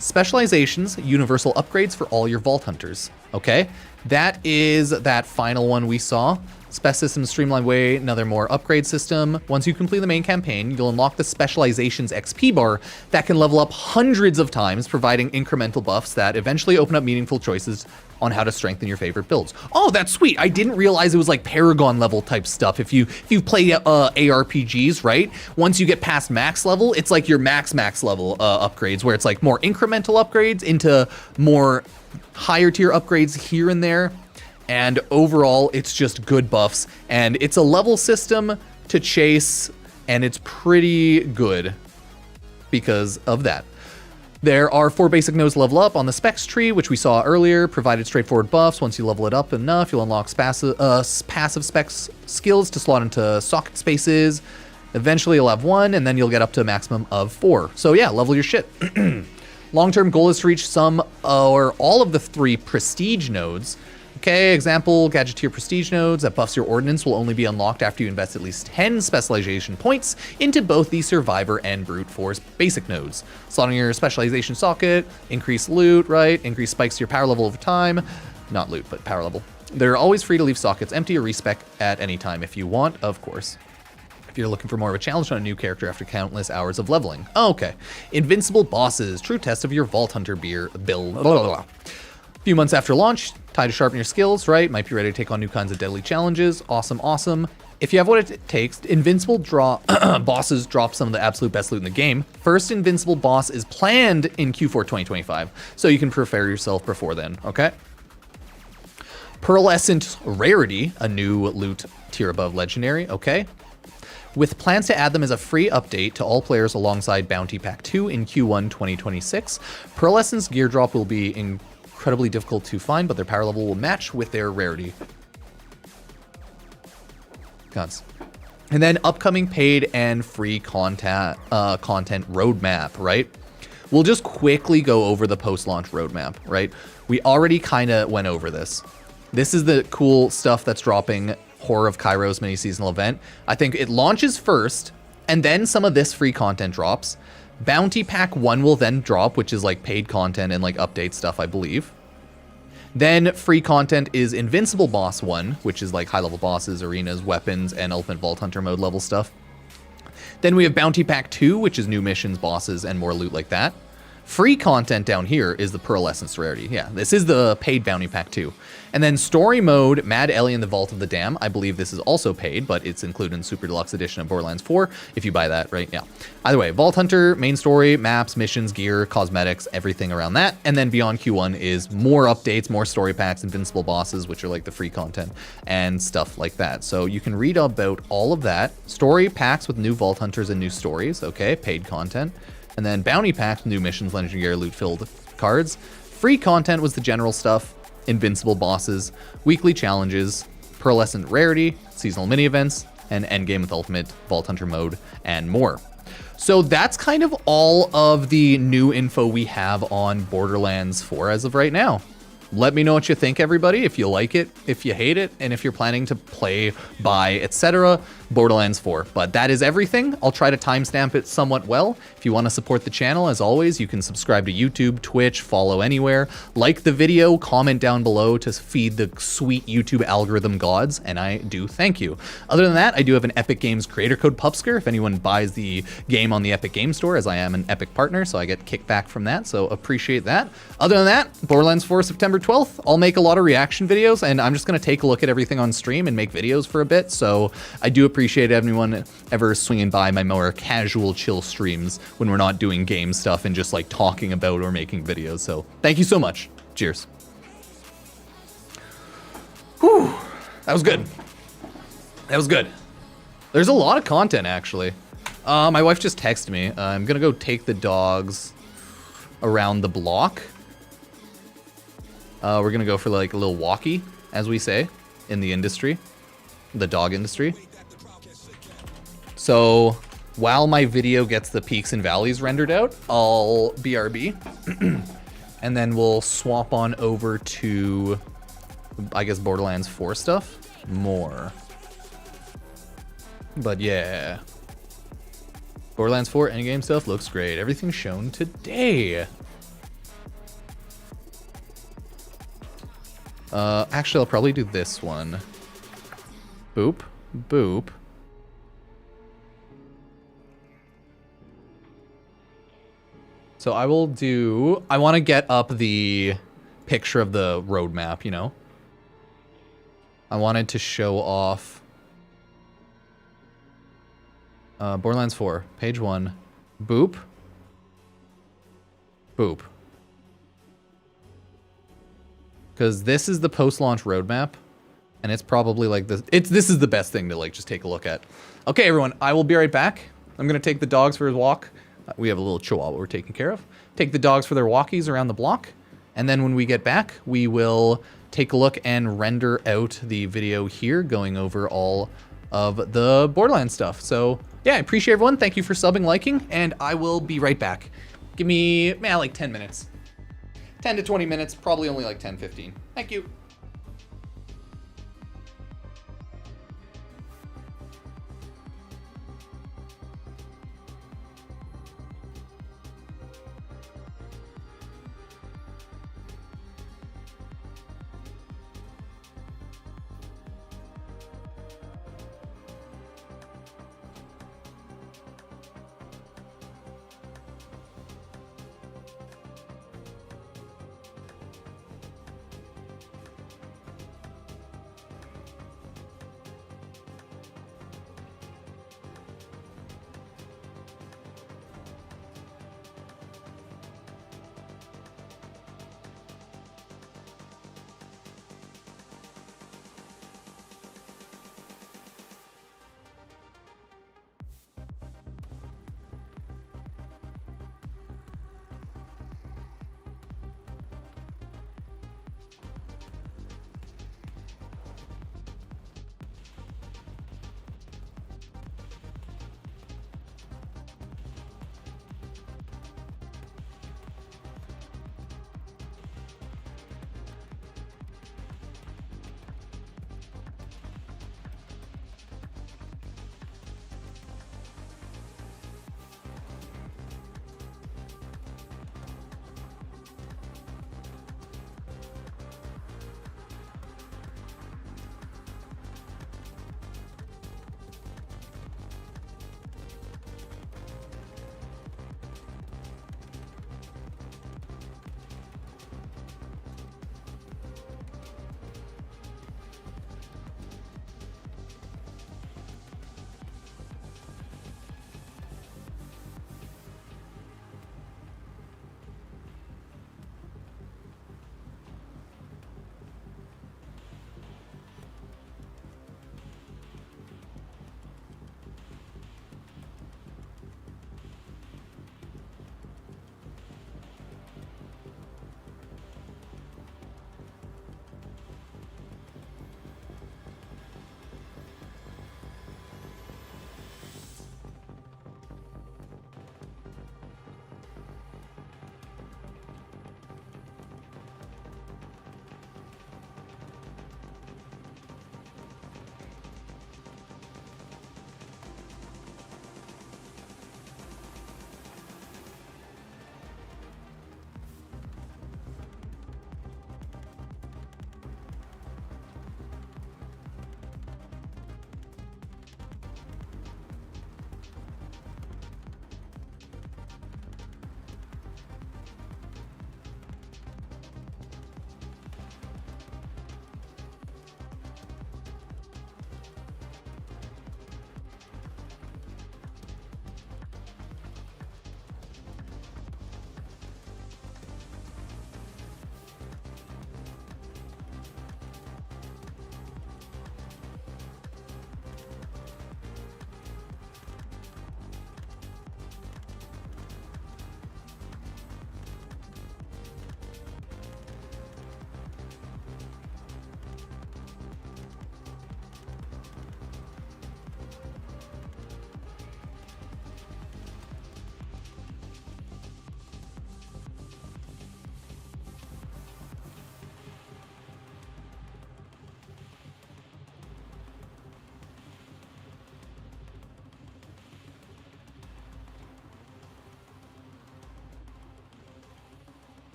Specializations, universal upgrades for all your Vault Hunters. Okay, that is that final one we saw. Spec system streamlined way, another more upgrade system. Once you complete the main campaign, you'll unlock the Specializations XP bar that can level up hundreds of times, providing incremental buffs that eventually open up meaningful choices on how to strengthen your favorite builds. Oh, that's sweet. I didn't realize it was like Paragon level type stuff. If you play ARPGs, right? Once you get past max level, it's like your max level upgrades, where it's like more incremental upgrades into more higher tier upgrades here and there. And overall, it's just good buffs. And it's a level system to chase, and it's pretty good because of that. There are 4 basic nodes to level up on the specs tree, which we saw earlier, provided straightforward buffs. Once you level it up enough, you'll unlock passive specs skills to slot into socket spaces. Eventually you'll have 1, and then you'll get up to a maximum of 4. So yeah, level your shit. Long-term goal is to reach some or all of the 3 prestige nodes. Okay, example, Gadgeteer Prestige nodes that buffs your ordnance will only be unlocked after you invest at least 10 specialization points into both the Survivor and Brute Force basic nodes. Slotting your specialization socket, increase loot, right? Increase spikes to your power level over time. Not loot, but power level. They're always free to leave sockets empty or respec at any time if you want, of course. If you're looking for more of a challenge on a new character after countless hours of leveling. Okay. Invincible bosses, true test of your Vault Hunter build. Blah, blah, blah. A few months after launch, time to sharpen your skills, right? Might be ready to take on new kinds of deadly challenges. Awesome, awesome. If you have what it takes, Invincible bosses drop some of the absolute best loot in the game. First Invincible boss is planned in Q4 2025, so you can prepare yourself before then, okay? Pearlescent Rarity, a new loot tier above Legendary, okay? With plans to add them as a free update to all players alongside Bounty Pack 2 in Q1 2026. Pearlescent's gear drop will be incredibly difficult to find, but their power level will match with their rarity. Gods. And then upcoming paid and free content roadmap, right? We'll just quickly go over the post-launch roadmap, right? We already kind of went over this. This is the cool stuff that's dropping Horror of Kairos mini-seasonal event. I think it launches first, and then some of this free content drops. Bounty Pack 1 will then drop, which is like paid content and like update stuff, I believe. Then free content is Invincible Boss 1, which is like high-level bosses, arenas, weapons, and Ultimate Vault Hunter mode level stuff. Then we have Bounty Pack 2, which is new missions, bosses, and more loot like that. Free content down here is the Pearl Essence rarity. Yeah, this is the paid bounty pack too. And then story mode, Mad Ellie and the Vault of the Dam. I believe this is also paid, but it's included in Super Deluxe Edition of Borderlands 4 if you buy that, right? Yeah. Either way, Vault Hunter, main story, maps, missions, gear, cosmetics, everything around that. And then Beyond Q1 is more updates, more story packs, invincible bosses, which are like the free content and stuff like that. So you can read about all of that. Story packs with new Vault Hunters and new stories, okay, paid content. And then bounty packs, new missions, legendary gear, loot-filled cards. Free content was the general stuff. Invincible bosses, weekly challenges, pearlescent rarity, seasonal mini events, and endgame with ultimate Vault Hunter mode, and more. So that's kind of all of the new info we have on Borderlands 4 as of right now. Let me know what you think, everybody, if you like it, if you hate it, and if you're planning to play, buy, etc. Borderlands 4. But that is everything. I'll try to timestamp it somewhat well. If you want to support the channel, as always, you can subscribe to YouTube, Twitch, follow anywhere. Like the video, comment down below to feed the sweet YouTube algorithm gods, and I do thank you. Other than that, I do have an Epic Games creator code Pupsker if anyone buys the game on the Epic Games Store, as I am an Epic partner, so I get kickback from that, so appreciate that. Other than that, Borderlands 4 September 12th, I'll make a lot of reaction videos, and I'm just going to take a look at everything on stream and make videos for a bit, so I do appreciate everyone ever swinging by my more casual, chill streams when we're not doing game stuff and just like talking about or making videos, so thank you so much. Cheers. Whew, that was good. That was good. There's a lot of content, actually. My wife just texted me. I'm going to go take the dogs around the block. We're going to go for like a little walkie, as we say, in the industry, the dog industry. So while my video gets the peaks and valleys rendered out, I'll BRB, and then we'll swap on over to, I guess, Borderlands 4 stuff more. But yeah, Borderlands 4 endgame stuff looks great. Everything's shown today. Actually, I'll probably do this one. Boop, boop. So I will do, I want to get up the picture of the roadmap, you know? I wanted to show off Borderlands 4, page 1, boop, boop. Because this is the post-launch roadmap, and it's probably like this. This is the best thing to like just take a look at. Okay, everyone, I will be right back. I'm gonna take the dogs for a walk. We have a little chihuahua we're taking care of. Take the dogs for their walkies around the block, and then when we get back, we will take a look and render out the video here, going over all of the Borderlands stuff. So yeah, I appreciate everyone. Thank you for subbing, liking, and I will be right back. Give me, man, like 10 minutes. 10 to 20 minutes, probably only like 10, 15. Thank you.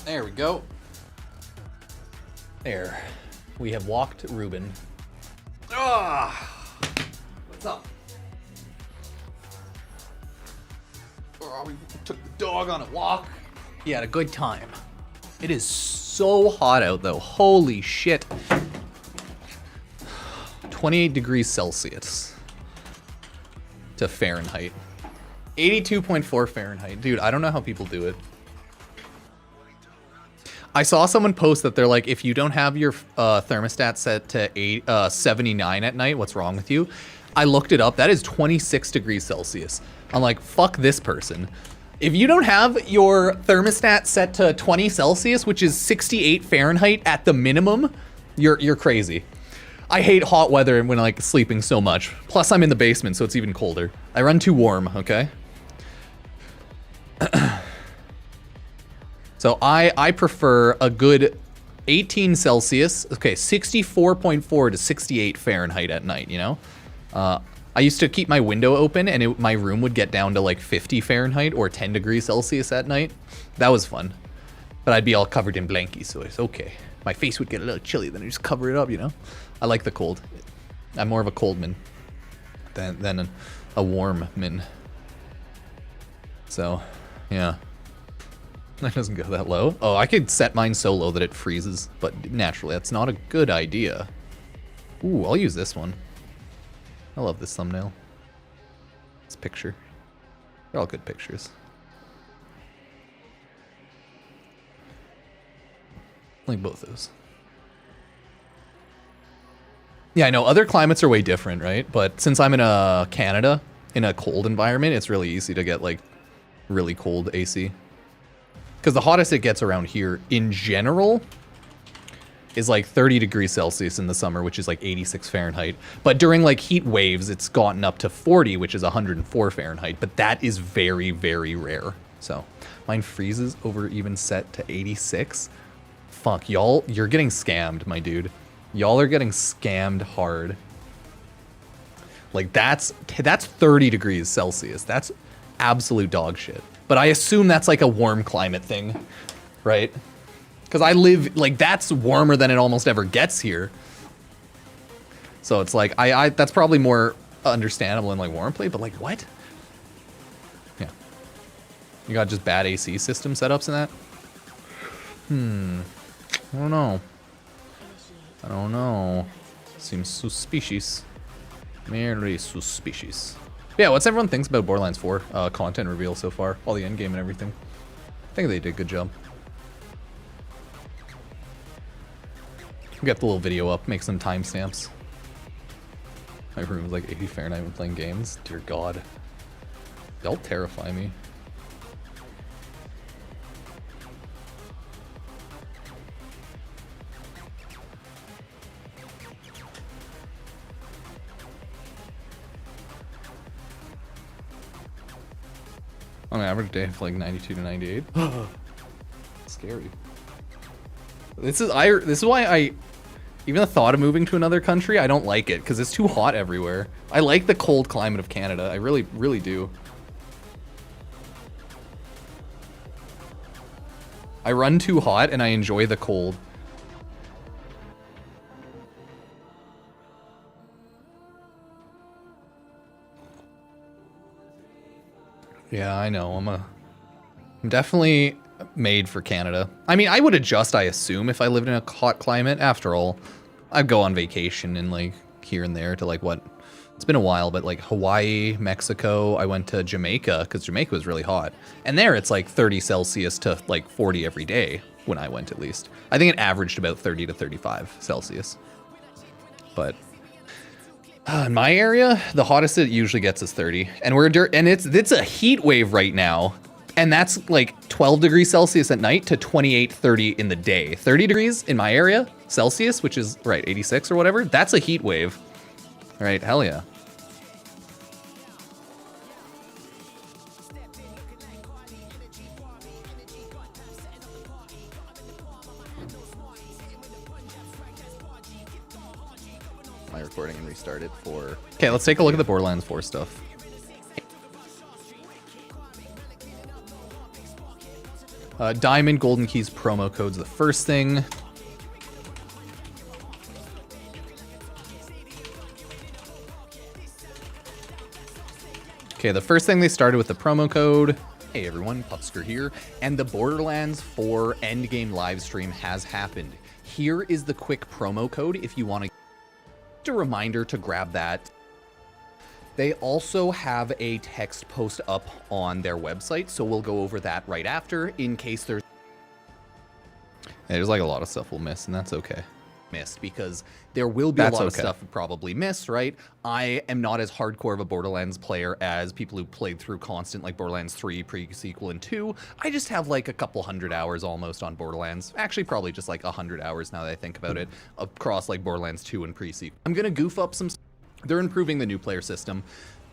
There we go. There. We have walked Ruben. Ah! What's up? Oh, we took the dog on a walk. He had a good time. It is so hot out though. Holy shit. 28 degrees Celsius to Fahrenheit. 82.4 Fahrenheit. Dude, I don't know how people do it. I saw someone post that they're like, if you don't have your thermostat set to 79 at night, what's wrong with you? I looked it up. That is 26 degrees Celsius. I'm like, fuck this person. If you don't have your thermostat set to 20 Celsius, which is 68 Fahrenheit at the minimum, you're crazy. I hate hot weather when like sleeping so much. Plus I'm in the basement, so it's even colder. I run too warm, okay? So I prefer a good 18 Celsius, okay, 64.4 to 68 Fahrenheit at night, you know? I used to keep my window open and my room would get down to like 50 Fahrenheit or 10 degrees Celsius at night. That was fun. But I'd be all covered in blankies, so it's okay. My face would get a little chilly, then I just cover it up, you know? I like the cold. I'm more of a cold man than a warm man. So, yeah. That doesn't go that low. Oh, I could set mine so low that it freezes, but naturally, that's not a good idea. Ooh, I'll use this one. I love this thumbnail. This picture. They're all good pictures. Like both those. Yeah, I know other climates are way different, right? But since I'm in Canada, in a cold environment, it's really easy to get like really cold AC. Because the hottest it gets around here in general is like 30 degrees Celsius in the summer, which is like 86 Fahrenheit. But during like heat waves, it's gotten up to 40, which is 104 Fahrenheit. But that is very, very rare. So mine freezes over even set to 86. Fuck, y'all, you're getting scammed, my dude. Y'all are getting scammed hard. Like that's 30 degrees Celsius. That's absolute dog shit. But I assume that's like a warm climate thing, right? Because I live, like, that's warmer than it almost ever gets here. So it's like, that's probably more understandable in like warm plate, but like, what? Yeah. You got just bad AC system setups in that? I don't know. I don't know. Seems suspicious. Merely suspicious. Yeah, what's everyone thinks about Borderlands 4 content reveal so far? All the endgame and everything. I think they did a good job. Get the little video up, make some timestamps. My room is like 80 Fahrenheit when playing games. Dear God. Y'all terrify me. On an average day of like 92 to 98. Scary. This is why I even the thought of moving to another country, I don't like it because it's too hot everywhere. I like the cold climate of Canada. I really, really do. I run too hot and I enjoy the cold. Yeah, I know. I'm definitely made for Canada. I mean, I would adjust, I assume, if I lived in a hot climate. After all, I'd go on vacation and like here and there to like what? It's been a while, but like Hawaii, Mexico. I went to Jamaica because Jamaica was really hot. And there it's like 30 Celsius to like 40 every day when I went, at least. I think it averaged about 30 to 35 Celsius. But in my area, the hottest it usually gets is 30, and it's a heat wave right now, and that's like 12 degrees Celsius at night to 28, 30 in the day. 30 degrees in my area Celsius, which is right 86 or whatever. That's a heat wave. All right, hell yeah. My recording and restart it for... Okay, let's take a look at the Borderlands 4 stuff. Diamond Golden Keys promo code's the first thing. Okay, the first thing they started with the promo code. Hey everyone, Pupsker here, and the Borderlands 4 Endgame live stream has happened. Here is the quick promo code if you want to. Just a reminder to grab that. They also have a text post up on their website, so we'll go over that right after in case there's like a lot of stuff we'll miss, and that's okay. Missed because there will be a lot of stuff we probably miss, right? I am not as hardcore of a Borderlands player as people who played through constant like Borderlands 3, pre-sequel, and 2. I just have like a couple hundred hours almost on Borderlands. Actually, probably just like 100 hours now that I think about it across like Borderlands 2 and pre-sequel. I'm gonna goof up some. They're improving the new player system.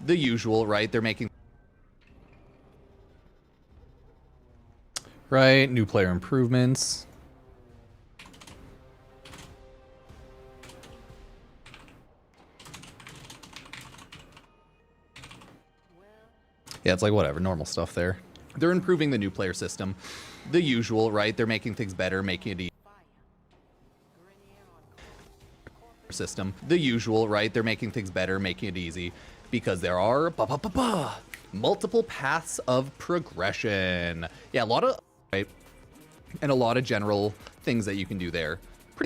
The usual, right? They're making new player improvements. Yeah, it's like whatever, normal stuff there. They're improving the new player system. The usual, right? They're making things better, making it easy. System. The usual, right? They're making things better, making it easy because there are multiple paths of progression. Yeah, a lot of, right? And a lot of general things that you can do there.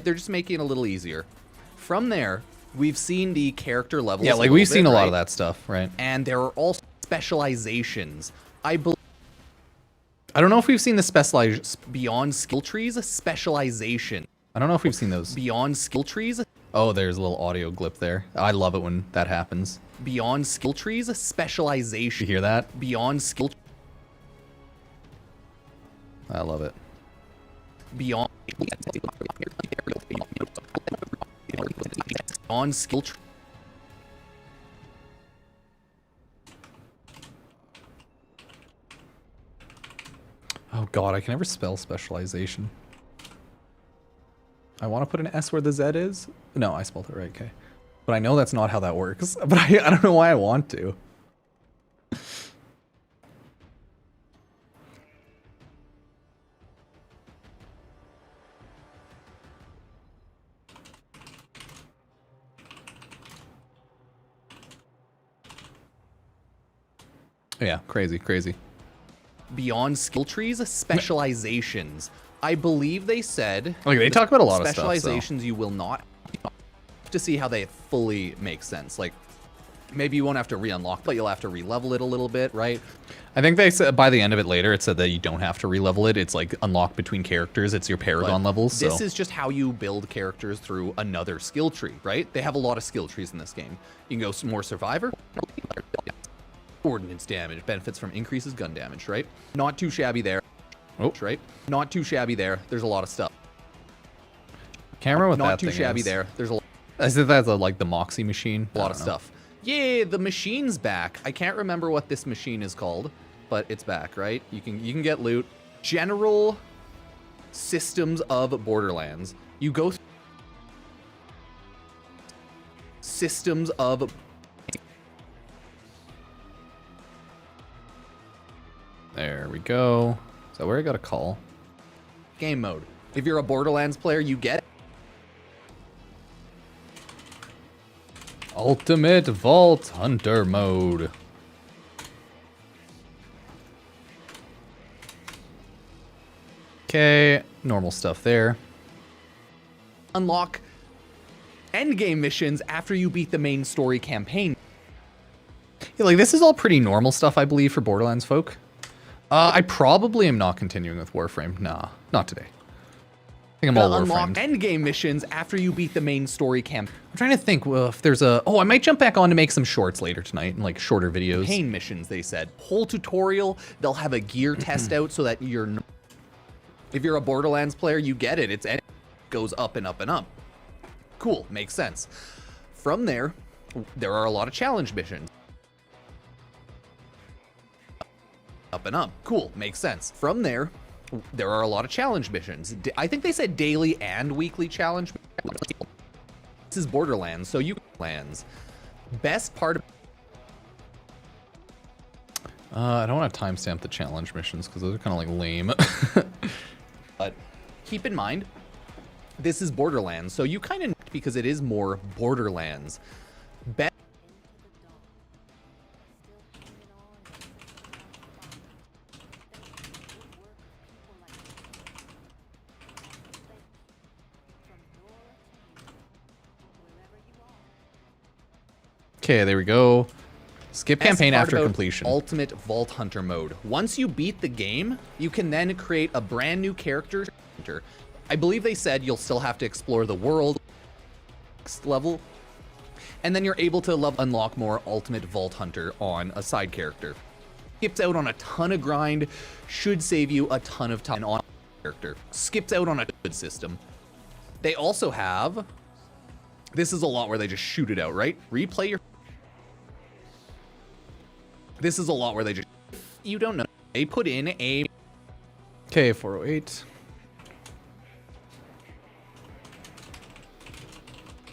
They're just making it a little easier. From there, we've seen the character levels. Yeah, like we've seen a lot of that stuff, right? And there are also specializations. I don't know if we've seen the specialized beyond skill trees specialization. I don't know if we've seen those beyond skill trees. Oh, there's a little audio glip there. I love it when that happens. Beyond skill trees specialization. You hear that? Beyond skill. I love it. Beyond skill tree. Oh god, I can never spell specialization. I want to put an S where the Z is. No, I spelled it right, okay. But I know that's not how that works. But I don't know why I want to. Yeah, crazy, crazy. Beyond skill trees, specializations. I believe they said. Like they talk about a lot of stuff. Specializations you will not to see how they fully make sense. Like maybe you won't have to re-unlock, but you'll have to re-level it a little bit, right? I think they said by the end of it later, it said that you don't have to re-level it. It's like unlocked between characters. It's your Paragon levels. So. This is just how you build characters through another skill tree, right? They have a lot of skill trees in this game. You can go more Survivor. Ordnance damage benefits from increases gun damage, right? Not too shabby there. Oh, right. Not too shabby there. There's a lot of stuff. Camera with not that too shabby there. There's a lot. I said that's like the Moxie machine. A lot of stuff. Yeah, the machine's back. I can't remember what this machine is called, but it's back, right? You can get loot. General systems of Borderlands. You go through systems of. There we go. So where I got a call. Game mode. If you're a Borderlands player, you get Ultimate Vault Hunter mode. Okay, normal stuff there. Unlock endgame missions after you beat the main story campaign. Yeah, like this is all pretty normal stuff, I believe, for Borderlands folk. I probably am not continuing with Warframe. Nah, not today. I think I'm all Warframed. Unlock endgame missions after you beat the main story camp. I'm trying to think if there's a. Oh, I might jump back on to make some shorts later tonight and like shorter videos. Pain missions, they said. Whole tutorial. They'll have a gear test out so that you're. If you're a Borderlands player, you get it. It goes up and up and up. Cool, makes sense. From there, there are a lot of challenge missions. Up and up. Cool, makes sense. From there, there are a lot of challenge missions. I think they said daily and weekly challenge. This is Borderlands, so you plans. Best part of I don't want to timestamp the challenge missions because those are kind of like lame. But keep in mind, this is Borderlands, so you kind of because it is more Borderlands. Okay, there we go. Skip campaign after completion. Ultimate Vault Hunter mode. Once you beat the game, you can then create a brand new character. I believe they said you'll still have to explore the world next level, and then you're able to unlock more Ultimate Vault Hunter on a side character. Skips out on a ton of grind, should save you a ton of time on character. Skips out on a good system. They also have, this is a lot where they just shoot it out, right? Replay your. This is a lot where they just, you don't know. They put in a. Okay, 408.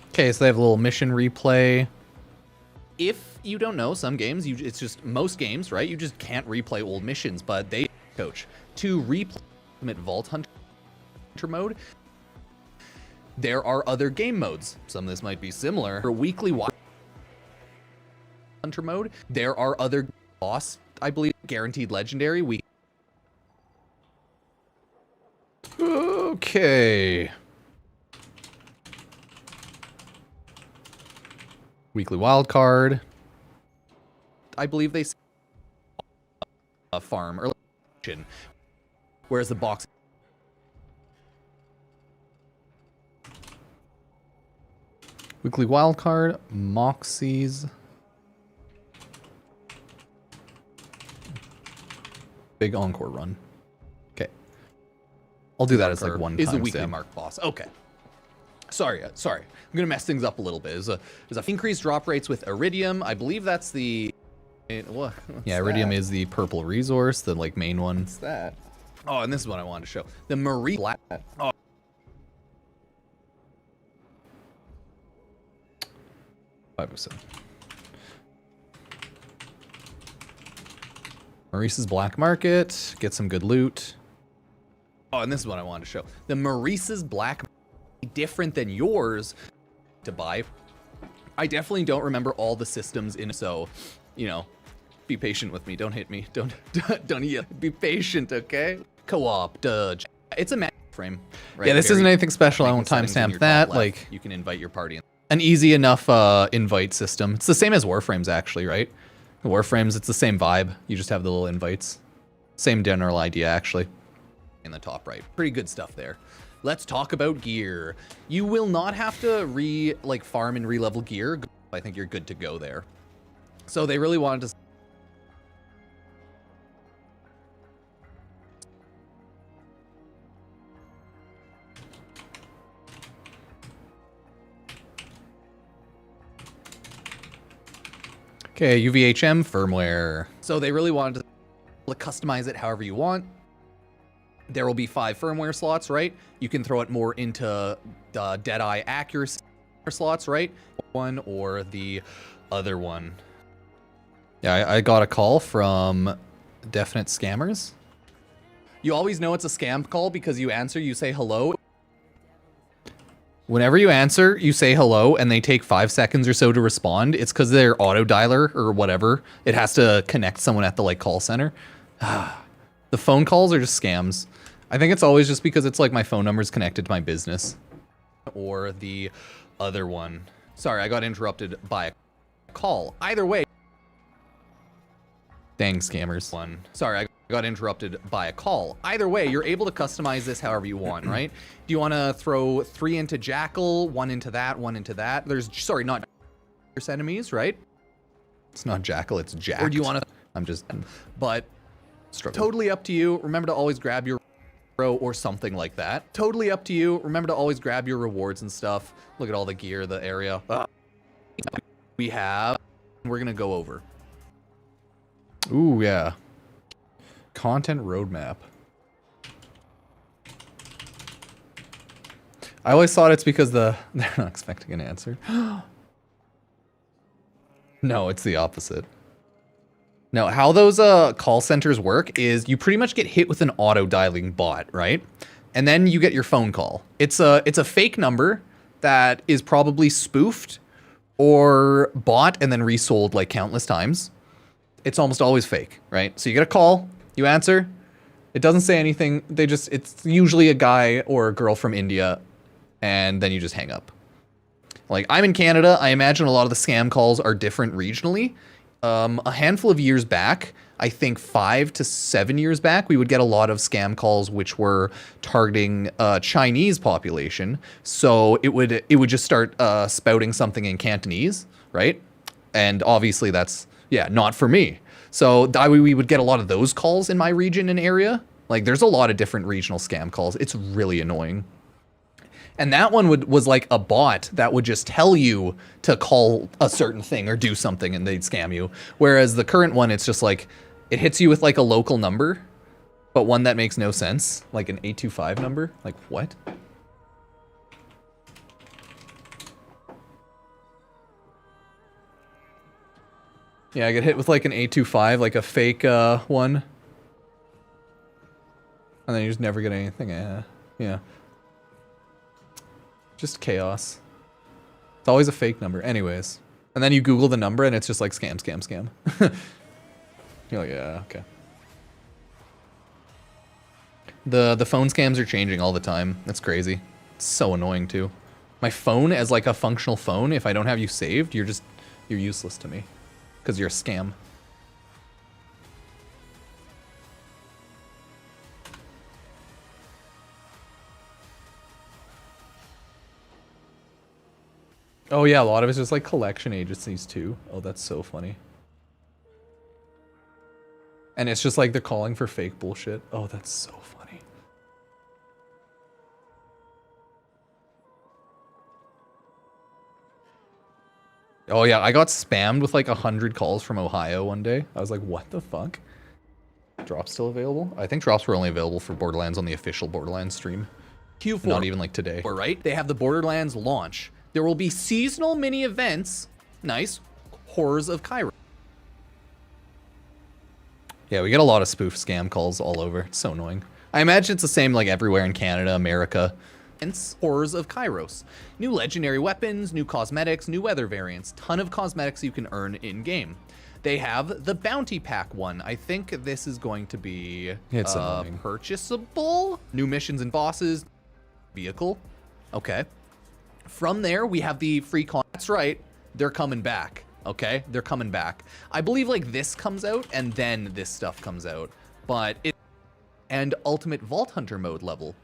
Okay, so they have a little mission replay. If you don't know, some games, it's just most games, right? You just can't replay old missions, but they coach to replay Ultimate Vault Hunter mode. There are other game modes. Some of this might be similar. For weekly Hunter mode, there are other boss, I believe, guaranteed legendary week. Okay. Weekly wild card. I believe they farm or whereas the box. Weekly wild card, Moxie's. Big encore run. Okay. I'll do that as like one time. Is the weekly mark boss. Okay. Sorry. I'm going to mess things up a little bit. There's a increased drop rates with Iridium. I believe that's the... What? Yeah, Iridium is the purple resource, the like main one. What's that? Oh, and this is what I wanted to show. The Marie... Oh. Maurice's Black Market. Get some good loot. Oh, and this is what I wanted to show. The Maurice's Black Market, different than yours to buy. I definitely don't remember all the systems in, so, you know, be patient with me. Don't hit me. Don't be patient, okay? Co-op, Dodge. It's a frame. Right? Yeah, this isn't anything special. I won't timestamp that. Like, you can invite your party. An easy enough invite system. It's the same as Warframes, actually, right? Warframes, it's the same vibe. You just have the little invites. Same general idea, actually. In the top right. Pretty good stuff there. Let's talk about gear. You will not have to farm and re-level gear. I think you're good to go there. So they really wanted to... Okay, UVHM firmware. So they really wanted to customize it however you want. There will be 5 firmware slots, right? You can throw it more into the Deadeye accuracy slots, right? One or the other one. Yeah, I got a call from Definite Scammers. You always know it's a scam call because you answer, you say hello. Whenever you answer, you say hello, and they take 5 seconds or so to respond. It's because their auto dialer or whatever. It has to connect someone at the call center. The phone calls are just scams. I think it's always just because it's like my phone number is connected to my business. Or the other one. Sorry, I got interrupted by a call. Either way. Dang scammers. Sorry, I got interrupted by a call. Either way, you're able to customize this however you want, right? Do you want to throw 3 into Jackal, 1 into that, 1 into that? There's, sorry, not enemies, right? It's not Jackal, it's Jack. Or do you want to... I'm just... But... Totally up to you. Remember to always grab your... or something like that. Totally up to you. Remember to always grab your rewards and stuff. Look at all the gear, the area. We have... We're going to go over. Ooh, yeah. Content roadmap. I always thought it's because they're not expecting an answer. No, it's the opposite. No, how those call centers work is you pretty much get hit with an auto dialing bot, right? And then you get your phone call. It's a fake number that is probably spoofed or bought and then resold like countless times. It's almost always fake, right? So you get a call, you answer, it doesn't say anything. It's usually a guy or a girl from India, and then you just hang up. Like, I'm in Canada. I imagine a lot of the scam calls are different regionally. A handful of years back, I think 5 to 7 years back, we would get a lot of scam calls which were targeting Chinese population. So it would just start spouting something in Cantonese, right? And obviously that's, yeah, not for me. So we would get a lot of those calls in my region and area. Like, there's a lot of different regional scam calls. It's really annoying. And that one was like a bot that would just tell you to call a certain thing or do something and they'd scam you. Whereas the current one, it's just like, it hits you with like a local number, but one that makes no sense. Like an 825 number. Like, what? Yeah, I get hit with like an 825, like a fake one. And then you just never get anything. Yeah. Just chaos. It's always a fake number. Anyways. And then you Google the number and it's just like scam, scam, scam. You're like, yeah, okay. The phone scams are changing all the time. That's crazy. It's so annoying too. My phone as like a functional phone, if I don't have you saved, you're useless to me. Because you're a scam. Oh yeah, a lot of it's just like collection agencies too. Oh, that's so funny. And it's just like they're calling for fake bullshit. Oh, that's so funny. Oh yeah, I got spammed with like 100 calls from Ohio one day. I was like, what the fuck? Drops still available? I think drops were only available for Borderlands on the official Borderlands stream. Q4. Not even like today. Right? They have the Borderlands launch. There will be seasonal mini events. Nice. Horrors of Cairo. Yeah, we get a lot of spoof scam calls all over. It's so annoying. I imagine it's the same like everywhere in Canada, America. Hence, Horrors of Kairos. New legendary weapons, new cosmetics, new weather variants. Ton of cosmetics you can earn in-game. They have the Bounty Pack one. I think this is going to be purchasable. New missions and bosses. Vehicle. Okay. From there, we have the free con. That's right. They're coming back. Okay? They're coming back. I believe like this comes out and then this stuff comes out. But it and Ultimate Vault Hunter mode level.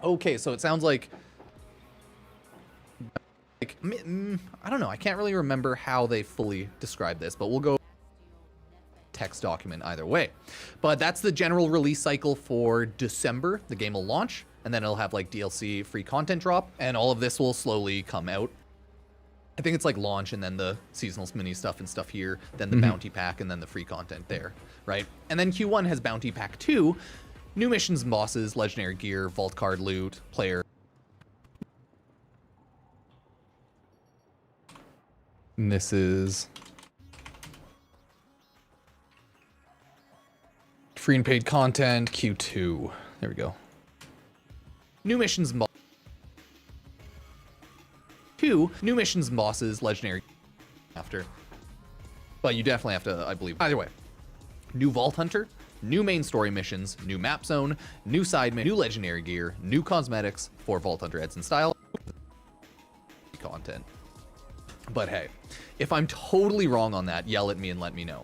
Okay, so it sounds like I don't know. I can't really remember how they fully describe this, but we'll go text document either way. But that's the general release cycle for December. The game will launch, and then it'll have like DLC free content drop, and all of this will slowly come out. I think it's like launch and then the seasonal mini stuff and stuff here, then the bounty pack, and then the free content there, right? And then Q1 has Bounty Pack 2, new missions and bosses, legendary gear, vault card loot, player. And this is free and paid content, Q2. There we go. New missions and bosses. 2, new missions and bosses, legendary after. But you definitely have to, I believe. Either way. New Vault Hunter, new main story missions, new map zone, new side mission, new legendary gear, new cosmetics for Vault Hunter Edson style content. But hey, if I'm totally wrong on that, yell at me and let me know.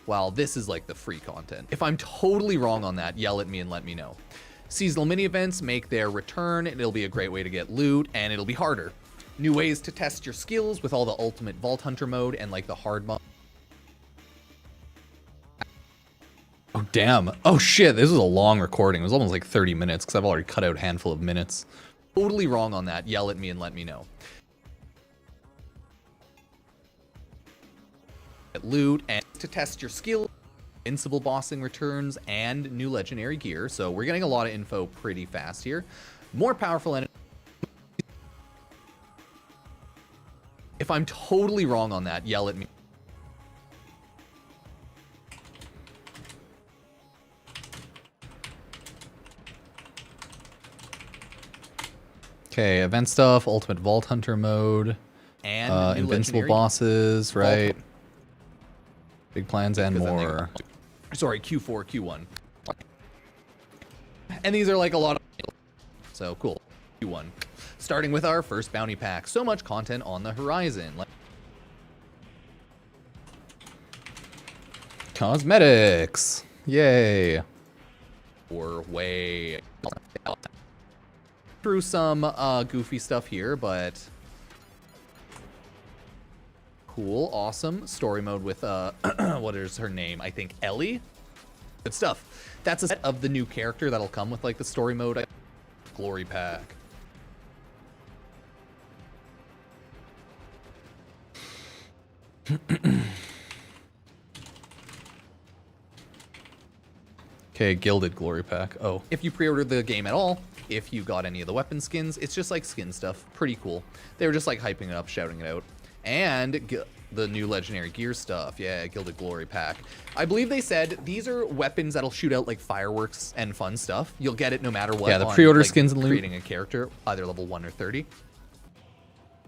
While this is like the free content. If I'm totally wrong on that, yell at me and let me know. Seasonal mini events make their return. It'll be a great way to get loot, and it'll be harder. New ways to test your skills with all the Ultimate Vault Hunter mode and like the hard mode. Oh, damn. Oh, shit. This was a long recording. It was almost like 30 minutes because I've already cut out a handful of minutes. Totally wrong on that. Yell at me and let me know. Loot and to test your skill. Invincible bossing returns and new legendary gear. So we're getting a lot of info pretty fast here. More powerful enemies. If I'm totally wrong on that, yell at me. Okay, event stuff, Ultimate Vault Hunter mode, And invincible legendary bosses, Vault right? Big plans and Because then they more. Sorry, Q4, Q1. And these are like a lot of... So, cool. Q1. Starting with our first bounty pack. So much content on the horizon. Cosmetics. Yay. Or way... Through some goofy stuff here, but... Cool, awesome. Story mode with, what is her name? I think Ellie? Good stuff. That's a set of the new character that'll come with, like, the story mode. Glory pack. Okay, Gilded Glory Pack. Oh. If you pre-ordered the game at all, if you got any of the weapon skins, it's just like skin stuff. Pretty cool. They were just like hyping it up, shouting it out. And the new legendary gear stuff. Yeah, Gilded Glory Pack. I believe they said these are weapons that'll shoot out like fireworks and fun stuff. You'll get it no matter what. Yeah, the pre-order skins and loot. Creating a character, either level 1 or 30.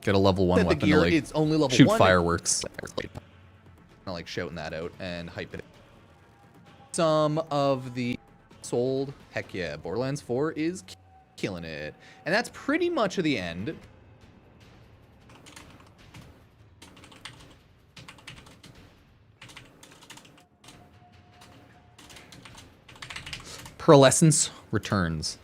Get a level 1 weapon the gear, to like it's only level shoot 1. fireworks. Like shouting that out and hyping it. Some of the sold, heck yeah, Borderlands 4 is killing it. And that's pretty much of the end. Pearlescence returns.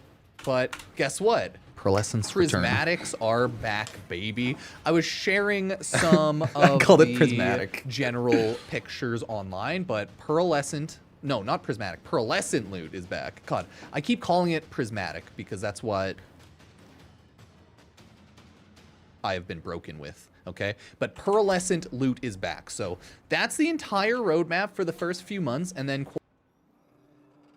But guess what? Pearlescence return. Prismatics are back, baby. I was sharing some of called it the prismatic. general pictures online, but pearlescent, no, not prismatic, pearlescent loot is back. God, I keep calling it prismatic because that's what I have been broken with, okay? But pearlescent loot is back. So that's the entire roadmap for the first few months, and then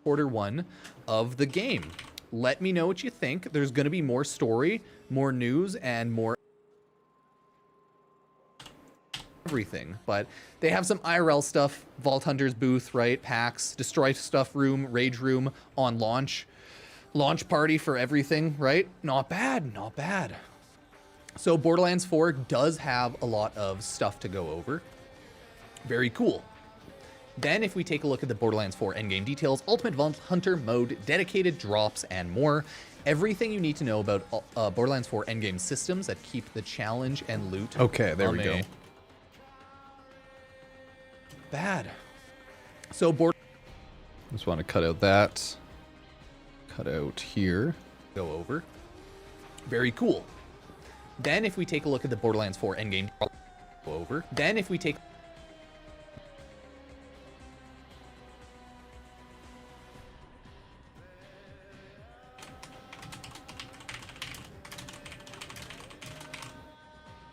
quarter 1 of the game. Let me know what you think. There's going to be more story, more news, and more everything. But they have some IRL stuff. Vault Hunter's booth, right? Packs, Destroy Stuff room, Rage room on launch. Launch party for everything, right? Not bad, not bad. So Borderlands 4 does have a lot of stuff to go over. Very cool. Then if we take a look at the Borderlands 4 endgame details, Ultimate Vault Hunter mode, dedicated drops, and more. Everything you need to know about Borderlands 4 endgame systems that keep the challenge and loot. Okay, there we go. Bad. So Just want to cut out that. Cut out here. Go over. Very cool. Then if we take a look at the Borderlands 4 endgame, go over. Then if we take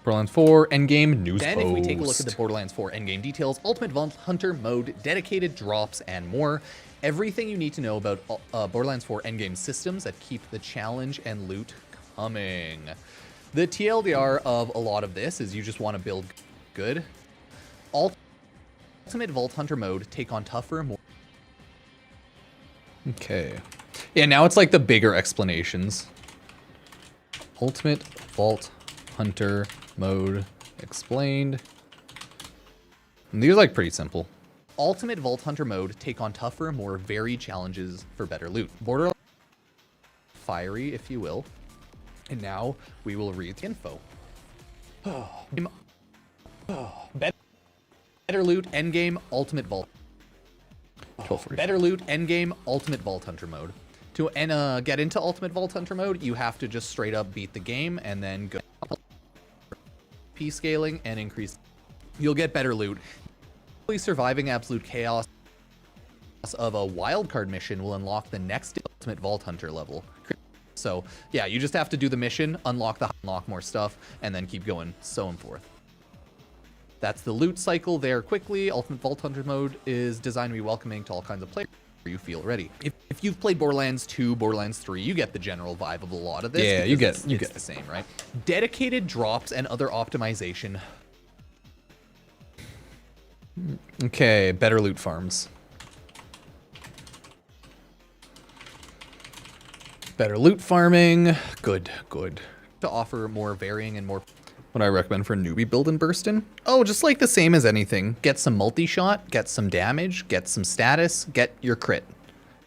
Borderlands 4 endgame news Then post. if we take a look at the Borderlands 4 endgame details, Ultimate Vault Hunter mode, dedicated drops, and more. Everything you need to know about Borderlands 4 endgame systems that keep the challenge and loot coming. The TLDR of a lot of this is you just want to build good. Ultimate Vault Hunter mode, take on tougher, more... Okay. Yeah, now it's like the bigger explanations. Ultimate Vault Hunter mode explained. And these are like pretty simple. Ultimate Vault Hunter mode, take on tougher, more varied challenges for better loot. Borderlands fiery, if you will. And now we will read the info. Better loot, endgame, ultimate vault. Better loot, endgame, ultimate Vault Hunter mode. To get into ultimate Vault Hunter mode, you have to just straight up beat the game and then go P scaling and increase. You'll get better loot. Surviving absolute chaos of a wildcard mission will unlock the next ultimate Vault Hunter level. So yeah, you just have to do the mission, unlock more stuff, and then keep going, so and forth. That's the loot cycle there quickly. Ultimate Vault Hunter mode is designed to be welcoming to all kinds of players where you feel ready. If you've played Borderlands 2, Borderlands 3, you get the general vibe of a lot of this. Yeah, you get the same, right? Dedicated drops and other optimization. Okay, better loot farms. Better loot farming. Good, good. to offer more varying and more... What I recommend for newbie build and burstin'? Oh, just like the same as anything. Get some multi-shot, get some damage, get some status, get your crit.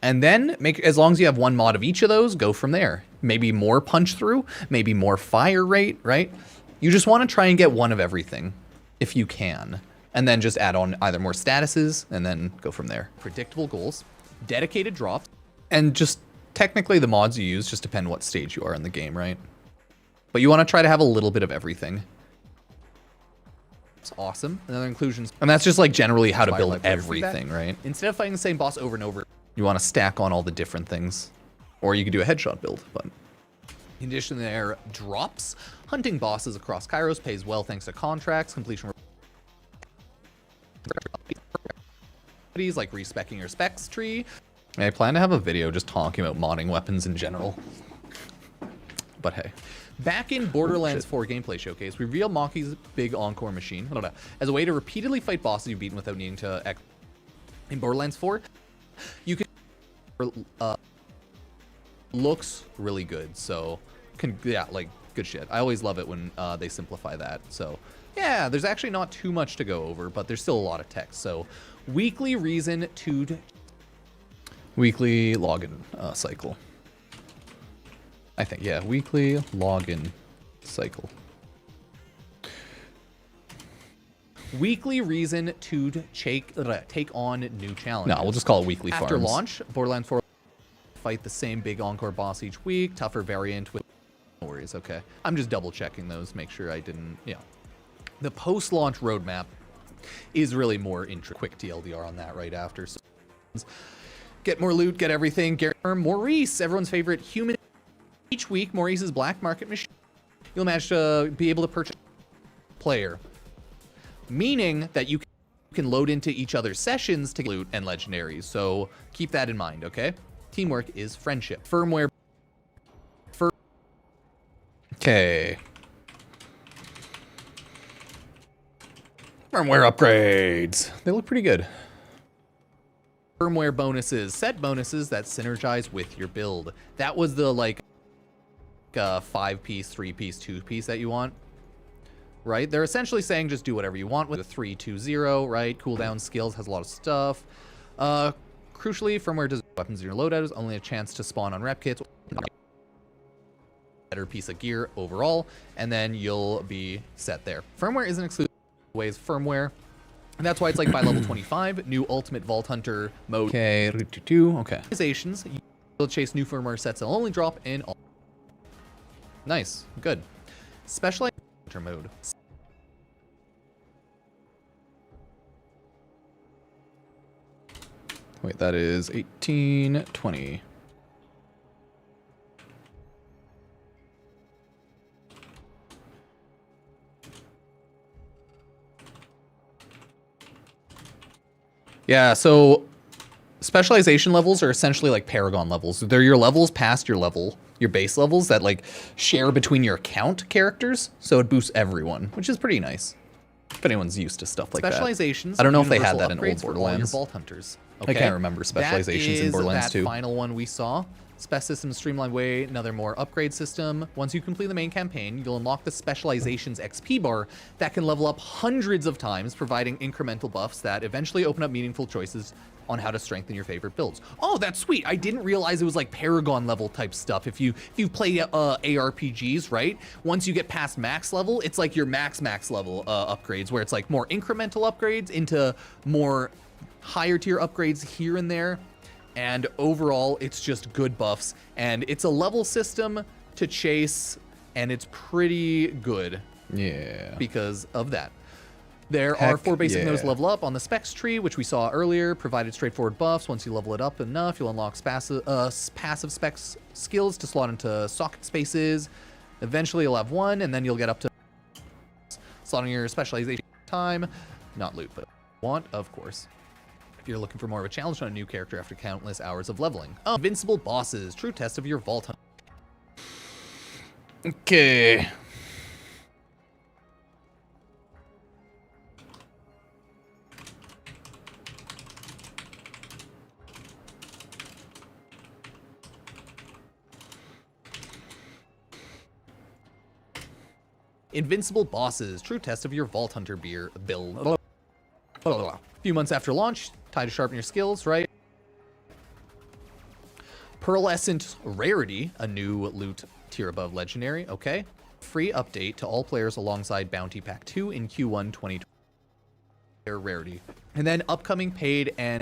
And then, as long as you have one mod of each of those, go from there. Maybe more punch through, maybe more fire rate, right? You just want to try and get one of everything, if you can. And then just add on either more statuses, and then go from there. Predictable goals, dedicated drops, and just technically the mods you use just depend what stage you are in the game, right? But you want to try to have a little bit of everything. It's awesome. And other inclusions. And that's just like generally how to build everything, right? Instead of fighting the same boss over and over, you want to stack on all the different things. Or you could do a headshot build, but... In addition, there drops. Hunting bosses across Kairos pays well thanks to contracts, completion... like respecking your specs tree. I plan to have a video just talking about modding weapons in general. But hey. Back in Borderlands 4 gameplay showcase, we revealed Maki's big encore machine as a way to repeatedly fight bosses you've beaten without needing to... In Borderlands 4, you can... looks really good, so... yeah, like, good shit. I always love it when they simplify that, so... Yeah, there's actually not too much to go over, but there's still a lot of text, so... Weekly reason to... Weekly login cycle. I think, yeah, weekly login cycle. Weekly reason to take on new challenges. No, we'll just call it weekly farms. After launch, Borderlands 4 fight the same big encore boss each week, tougher variant with... No worries, okay. I'm just double checking those, make sure I didn't, yeah. The post-launch roadmap is really more quick TLDR on that right after. So get more loot, get everything. Maurice, everyone's favorite human. Each week, Maurice's black market machine, you'll manage to be able to purchase player, meaning that you can load into each other's sessions to get loot and legendaries. So keep that in mind, okay? Teamwork is friendship. Firmware. Okay. Firmware upgrades. They look pretty good. Firmware bonuses. Set bonuses that synergize with your build. That was the, like, 5-piece, 3-piece, 2-piece that you want, right? They're essentially saying just do whatever you want with a 3-2-0, right? Cooldown skills has a lot of stuff. Crucially, firmware does weapons in your loadout is only a chance to spawn on rep kits. Better piece of gear overall, and then you'll be set there. Firmware isn't exclusive ways firmware, and that's why it's like by level 25, new Ultimate Vault Hunter mode. Okay, okay. You'll chase new firmware sets that only drop in all. Nice, good. Specialized Hunter mode. Wait, that is 1820. Yeah, so specialization levels are essentially like Paragon levels. They're your levels past your level, your base levels that like share between your account characters, so it boosts everyone, which is pretty nice. If anyone's used to stuff like Specializations that. I don't know if they had that in upgrades old for all your Borderlands. Vault Hunters. I can't remember specializations in Borderlands 2. That final one we saw. Spec system streamlined way, another more upgrade system. Once you complete the main campaign, you'll unlock the specializations XP bar that can level up hundreds of times, providing incremental buffs that eventually open up meaningful choices on how to strengthen your favorite builds. Oh, that's sweet. I didn't realize it was like Paragon level type stuff. If you play ARPGs, right? Once you get past max level, it's like your max level upgrades, where it's like more incremental upgrades into more higher tier upgrades here and there. And overall, it's just good buffs. And it's a level system to chase, and it's pretty good. Yeah. Because of that. There are 4 basic nodes level up on the specs tree, which we saw earlier, provided straightforward buffs. Once you level it up enough, you'll unlock passive specs skills to slot into socket spaces. Eventually, you'll have 1, and then you'll get up to slotting your specialization time. Not loot, but want, of course. If you're looking for more of a challenge on a new character after countless hours of leveling. Invincible bosses, true test of your Vault Hunter. Okay. Invincible bosses, true test of your Vault Hunter build. A few months after launch, time to sharpen your skills, right? Pearlescent Rarity, a new loot tier above Legendary, okay. Free update to all players alongside Bounty Pack 2 in Q1 2020. Rarity. And then upcoming paid and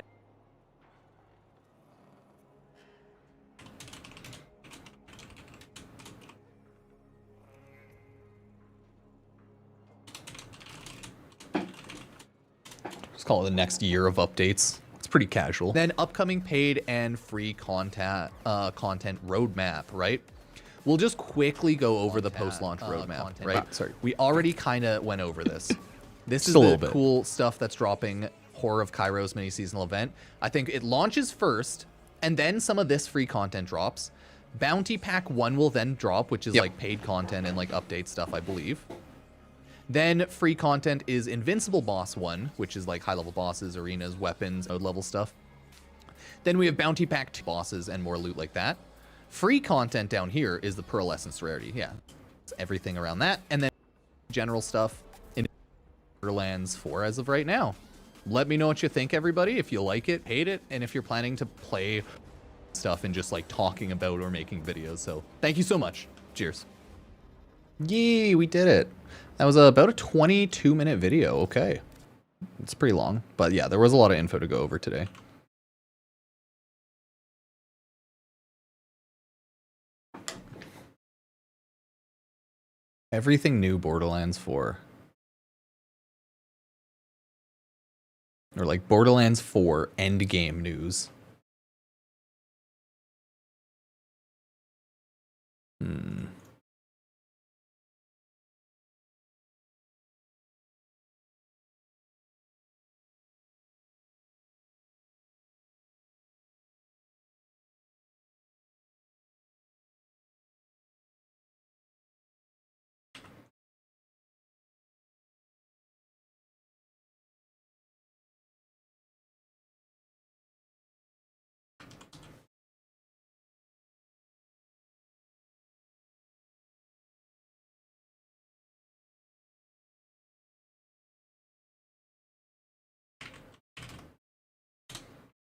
call it the next year of updates. It's pretty casual. Then upcoming paid and free content roadmap, right? We'll just quickly go over the post-launch roadmap, right? Sorry. We already kind of went over this. This Just is a little the bit. cool stuff that's dropping. Horror of Kairos mini-seasonal event. I think it launches first, and then some of this free content drops. Bounty Pack 1 will then drop, which is like paid content and like update stuff, I believe. Then free content is Invincible Boss 1, which is like high-level bosses, arenas, weapons, node level stuff. Then we have Bounty Pack 2 bosses and more loot like that. Free content down here is the Pearlescent Rarity. Yeah, it's everything around that. And then general stuff in Borderlands 4 as of right now. Let me know what you think, everybody. If you like it, hate it, and if you're planning to play stuff and just like talking about or making videos. So thank you so much. Cheers. Yee, we did it. That was about a 22-minute video. Okay. It's pretty long. But yeah, there was a lot of info to go over today. Everything new Borderlands 4. Or like Borderlands 4 Endgame news.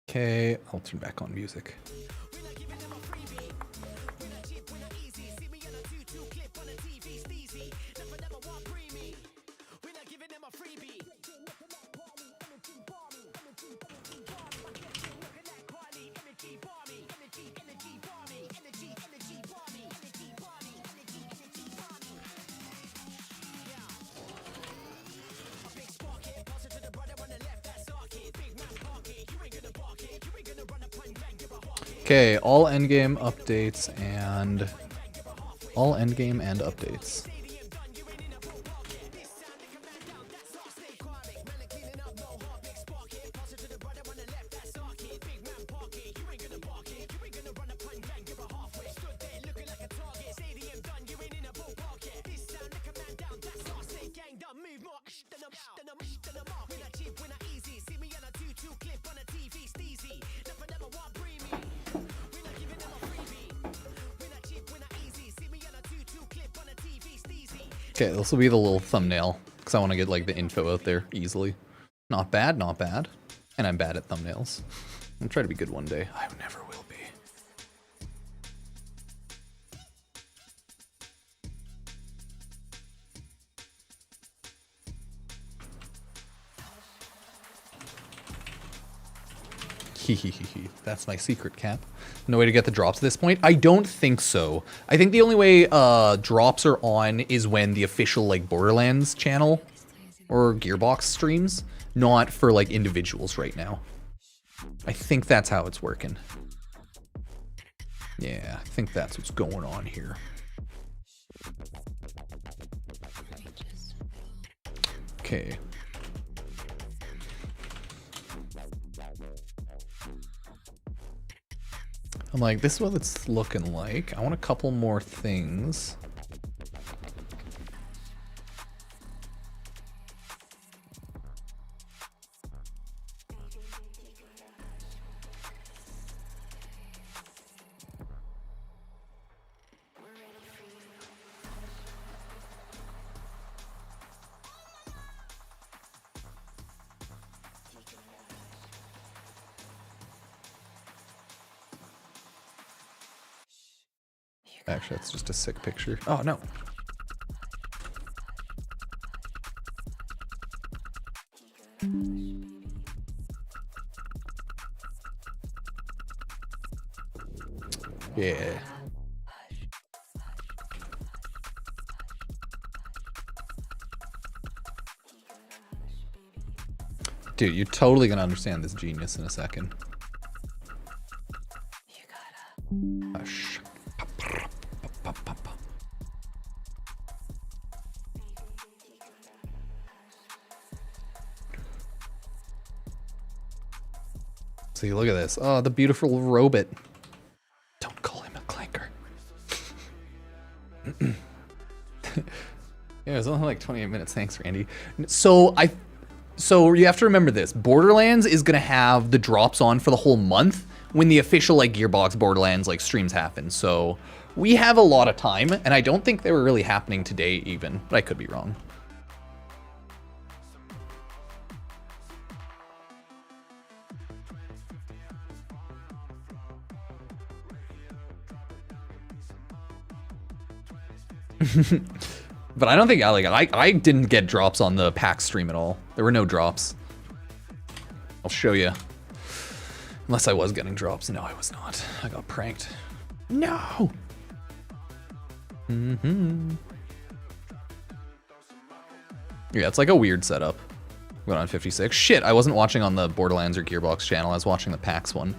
Okay, I'll turn back on music. Okay, all endgame updates and updates. Okay, this will be the little thumbnail because I want to get like the info out there easily. Not bad, not bad. And I'm bad at thumbnails. I'll try to be good one day. I never will be. That's my secret, Cap. No way to get the drops at this point? I don't think so. I think the only way drops are on is when the official like Borderlands channel or Gearbox streams, not for like individuals right now. I think that's how it's working. Yeah, I think that's what's going on here. Okay. I'm like, this is what it's looking like. I want a couple more things. Actually, that's just a sick picture. Oh, no. Yeah. Dude, you're totally gonna understand this genius in a second. Hush. See, look at this. Oh, the beautiful robot. Don't call him a clanker. Yeah, it was only like 28 minutes. Thanks, Randy. So you have to remember this. Borderlands is gonna have the drops on for the whole month when the official like Gearbox Borderlands like streams happen. So we have a lot of time, and I don't think they were really happening today even, but I could be wrong. But I don't think I didn't get drops on the PAX stream at all. There were no drops. I'll show you. Unless I was getting drops. No, I was not. I got pranked. No. Yeah, it's like a weird setup. Went on 56. Shit, I wasn't watching on the Borderlands or Gearbox channel. I was watching the PAX one.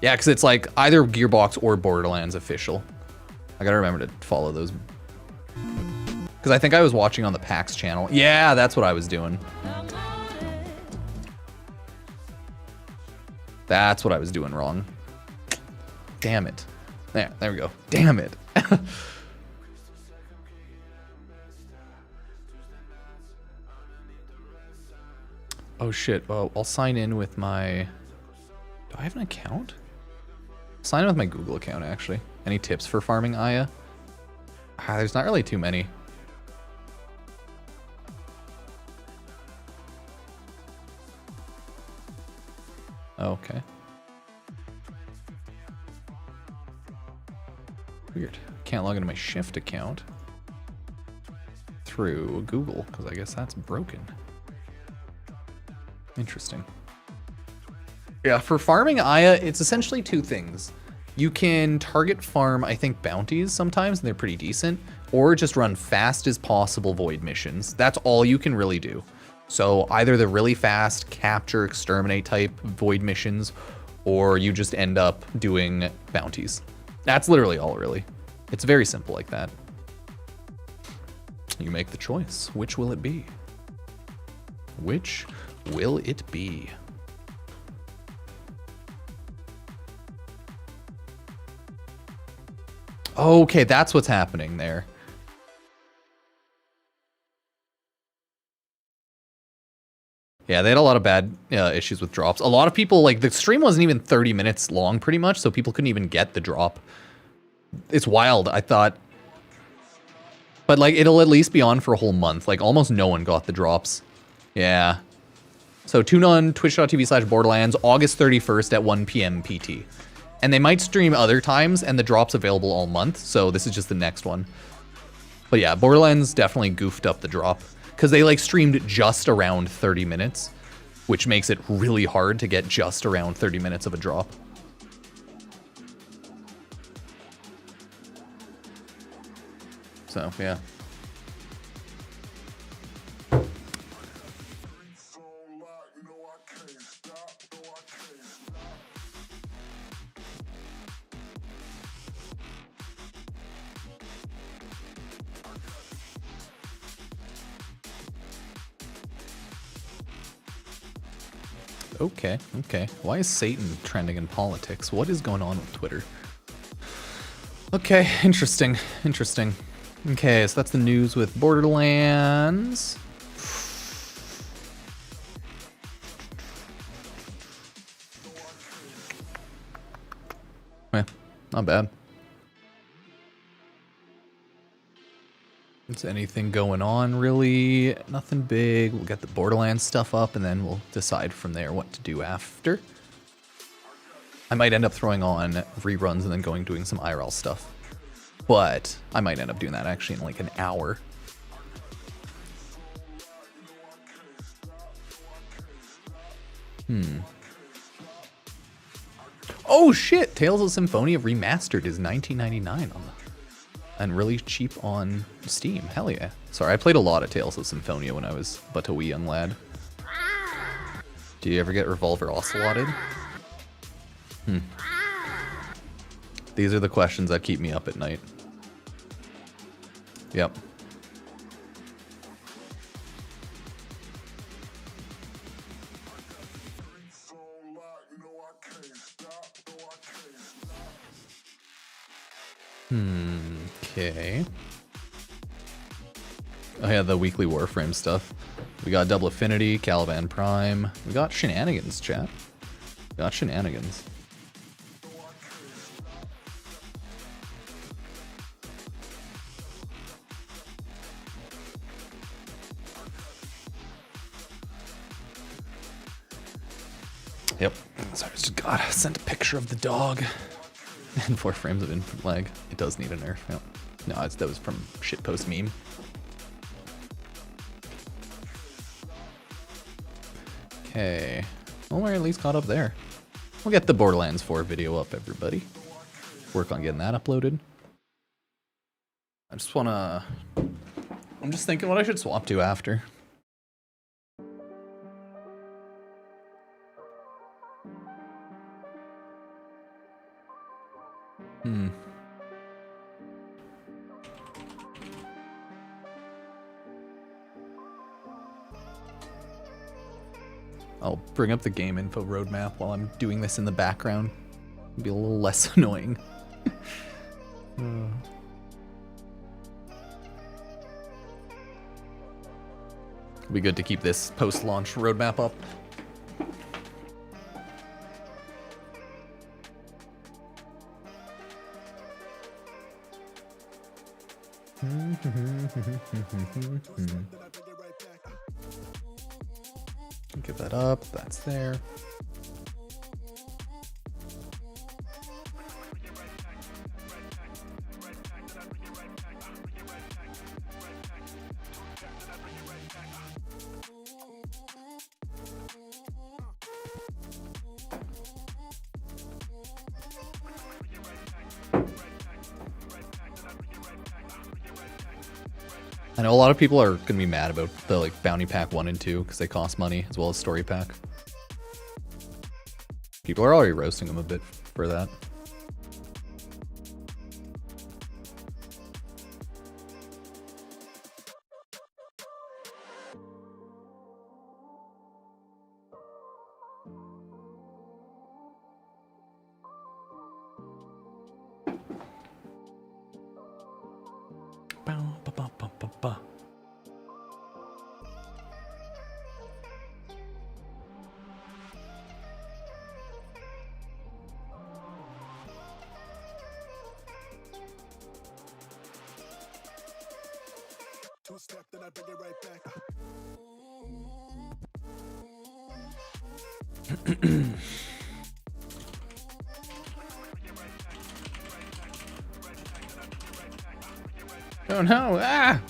Yeah, because it's like either Gearbox or Borderlands official. I gotta remember to follow those. Because I think I was watching on the PAX channel. Yeah, that's what I was doing. That's what I was doing wrong. Damn it. There we go. Damn it. Oh shit. Well, I'll sign in with my... Do I have an account? Sign in with my Google account, actually. Any tips for farming Aya? There's not really too many. Okay. Weird. Can't log into my Shift account through Google, because I guess that's broken. Interesting. Yeah, for farming Aya, it's essentially two things. You can target farm, I think, bounties sometimes, and they're pretty decent, or just run fast as possible void missions. That's all you can really do. So either the really fast capture, exterminate type void missions, or you just end up doing bounties. That's literally all, really. It's very simple like that. You make the choice. Which will it be? Which will it be? Okay, that's what's happening there. Yeah, they had a lot of bad issues with drops. A lot of people, like, the stream wasn't even 30 minutes long, pretty much, so people couldn't even get the drop. It's wild, I thought. But, like, it'll at least be on for a whole month. Like, almost no one got the drops. Yeah. So, tune on twitch.tv/Borderlands, August 31st at 1 p.m. PT. And they might stream other times, and the drop's available all month, so this is just the next one. But yeah, Borderlands definitely goofed up the drop. Because they like streamed just around 30 minutes, which makes it really hard to get just around 30 minutes of a drop. So, yeah. Okay, okay. Why is Satan trending in politics? What is going on with Twitter? Okay, interesting, interesting. Okay, so that's the news with Borderlands. Eh, not bad. Is anything going on, really? Nothing big. We'll get the Borderlands stuff up, and then we'll decide from there what to do after. I might end up throwing on reruns and then doing some IRL stuff. but I might end up doing that actually in like an hour. Oh shit! Tales of Symphonia Remastered is $19.99 on the, and really cheap on Steam. Hell yeah! Sorry, I played a lot of Tales of Symphonia when I was but a wee young lad. Do you ever get Revolver Ocelotted? These are the questions that keep me up at night. Yep. Okay. Oh yeah, the weekly Warframe stuff. We got Double Affinity, Caliban Prime. We got shenanigans, chat. We got shenanigans. Yep. Sorry, I just got sent a picture of the dog. And 4 frames of input lag. It does need a nerf. Yep. No, that was from shitpost meme. Okay. Well, we're at least caught up there. We'll get the Borderlands 4 video up, everybody. Work on getting that uploaded. I just wanna... I'm just thinking what I should swap to after. I'll bring up the game info roadmap while I'm doing this in the background. It'll be a little less annoying. It'll be good to keep this post-launch roadmap up. Get that up, that's there. I know a lot of people are gonna be mad about the like bounty pack 1 and 2 because they cost money, as well as story pack. People are already roasting them a bit for that. Oh no! Ah!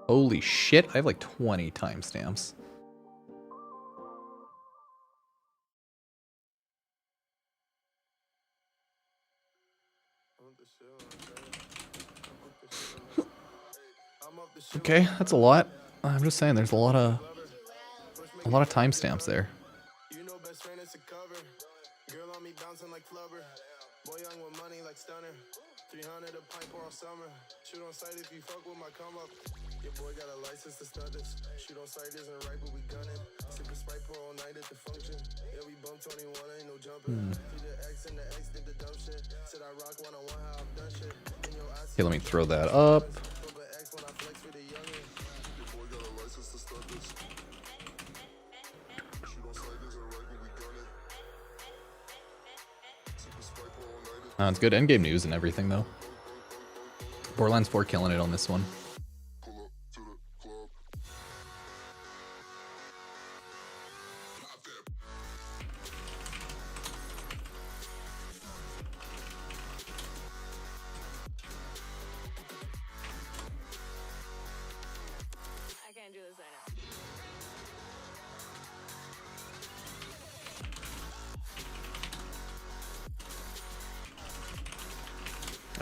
Holy shit, I have like 20 timestamps. Okay, that's a lot. I'm just saying there's a lot of timestamps there. Shoot on sight if you fuck with my come up. Your boy got a license to stunt this. Shoot on sight isn't right, but we gunning. Sipping Sprite pour all night at the function. Yeah, we bump 21, ain't no jumping. See the X and the X did the dumb shit. Said I rock 101, how I've done shit. Okay, let me throw that up. It's good endgame news and everything, though. Borderlands 4 killing it on this one.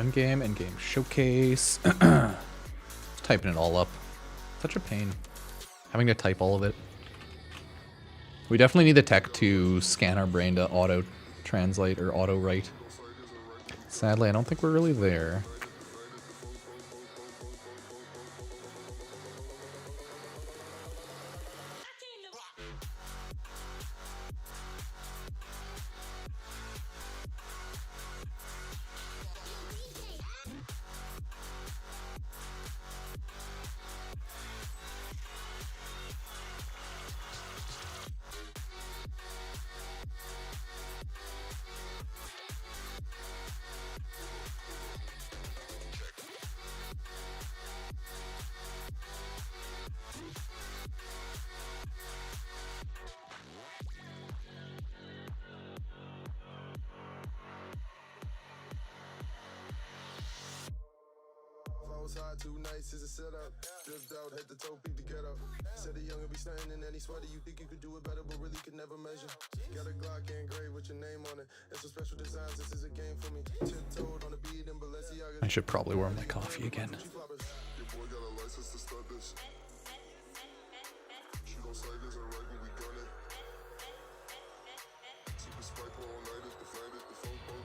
Endgame showcase. Just typing it all up. Such a pain. Having to type all of it. We definitely need the tech to scan our brain to auto translate or auto write. Sadly, I don't think we're really there. Too nice is a setup. Drift out, head to toe, peep the get up. Said the young and be stunting in any sweater. You think you could do it better, but really could never measure. Got a Glock engraved with your name on it. It's a special designs, this is a game for me. Tiptoed on the beat and Balenciaga. I should probably warm my coffee again. Your boy got a license to start this. Shoot on sight isn't right when we done it. Super swipe all night is defined it.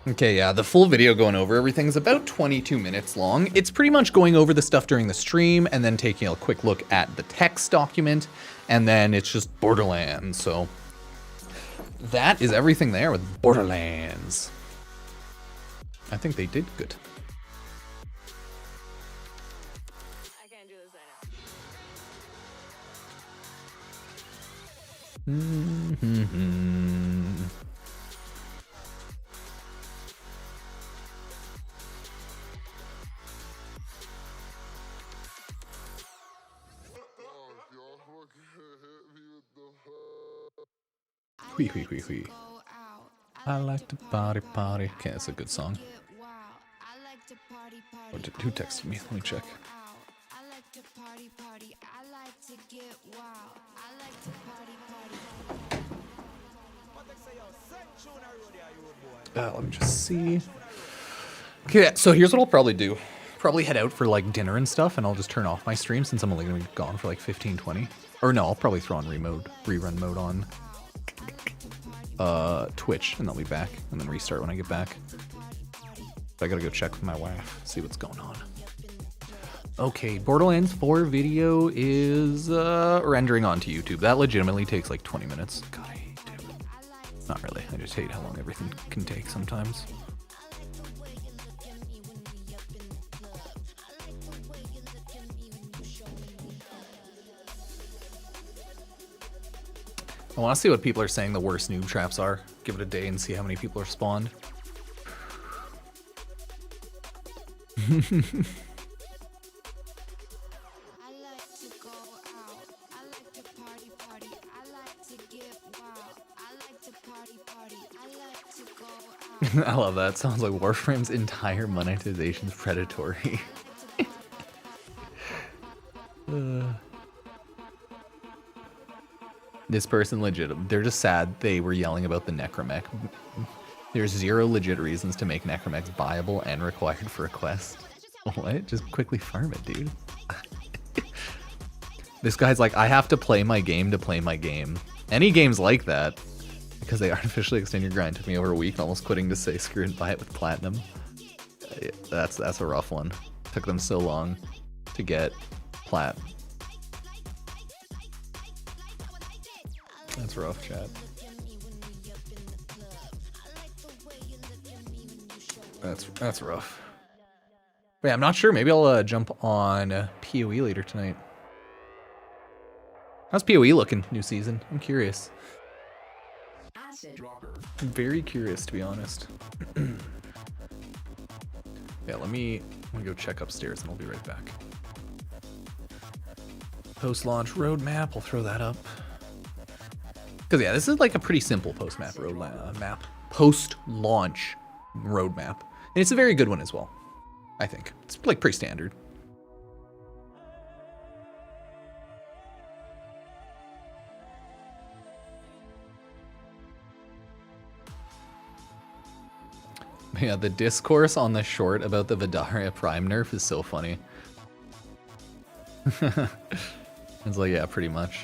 Okay, yeah, the full video going over everything's about 22 minutes long. It's pretty much going over the stuff during the stream and then taking a quick look at the text document, and then it's just Borderlands. So that is everything there with Borderlands. I think they did good. I can't do this right now. Hui, hui, hui, hui. I like to party, party. Okay, that's a good song. Who texted me? Let me check. Let me just see. Okay, so here's what I'll probably do. Probably head out for like dinner and stuff, and I'll just turn off my stream since I'm only gonna be gone for like 15, 20. Or no, I'll probably throw on rerun mode on Twitch, and I'll be back, and then restart when I get back. But I gotta go check with my wife, see what's going on. Okay, Borderlands 4 video is rendering onto YouTube. That legitimately takes like 20 minutes. God, I hate it. Not really, I just hate how long everything can take sometimes. I want to see what people are saying the worst noob traps are. Give it a day and see how many people are spawned. I love that. Sounds like Warframe's entire monetization is predatory. This person legit, they're just sad they were yelling about the necromech. There's zero legit reasons to make necromechs viable and required for a quest. What? Just quickly farm it, dude. This guy's like, I have to play my game to play my game. Any game's like that, because they artificially extend your grind. Took me over a week and almost quitting to say screw and buy it with platinum. That's a rough one. Took them so long to get plat. That's rough, chat. That's rough. But yeah, I'm not sure. Maybe I'll jump on PoE later tonight. How's PoE looking new season? I'm curious. I'm very curious, to be honest. Yeah, let me go check upstairs and I'll be right back. Post-launch roadmap, I'll throw that up. Because yeah, this is like a pretty simple post-launch roadmap. And it's a very good one as well, I think. It's like pretty standard. Yeah, the discourse on the short about the Vidaria Prime nerf is so funny. It's like, yeah, pretty much.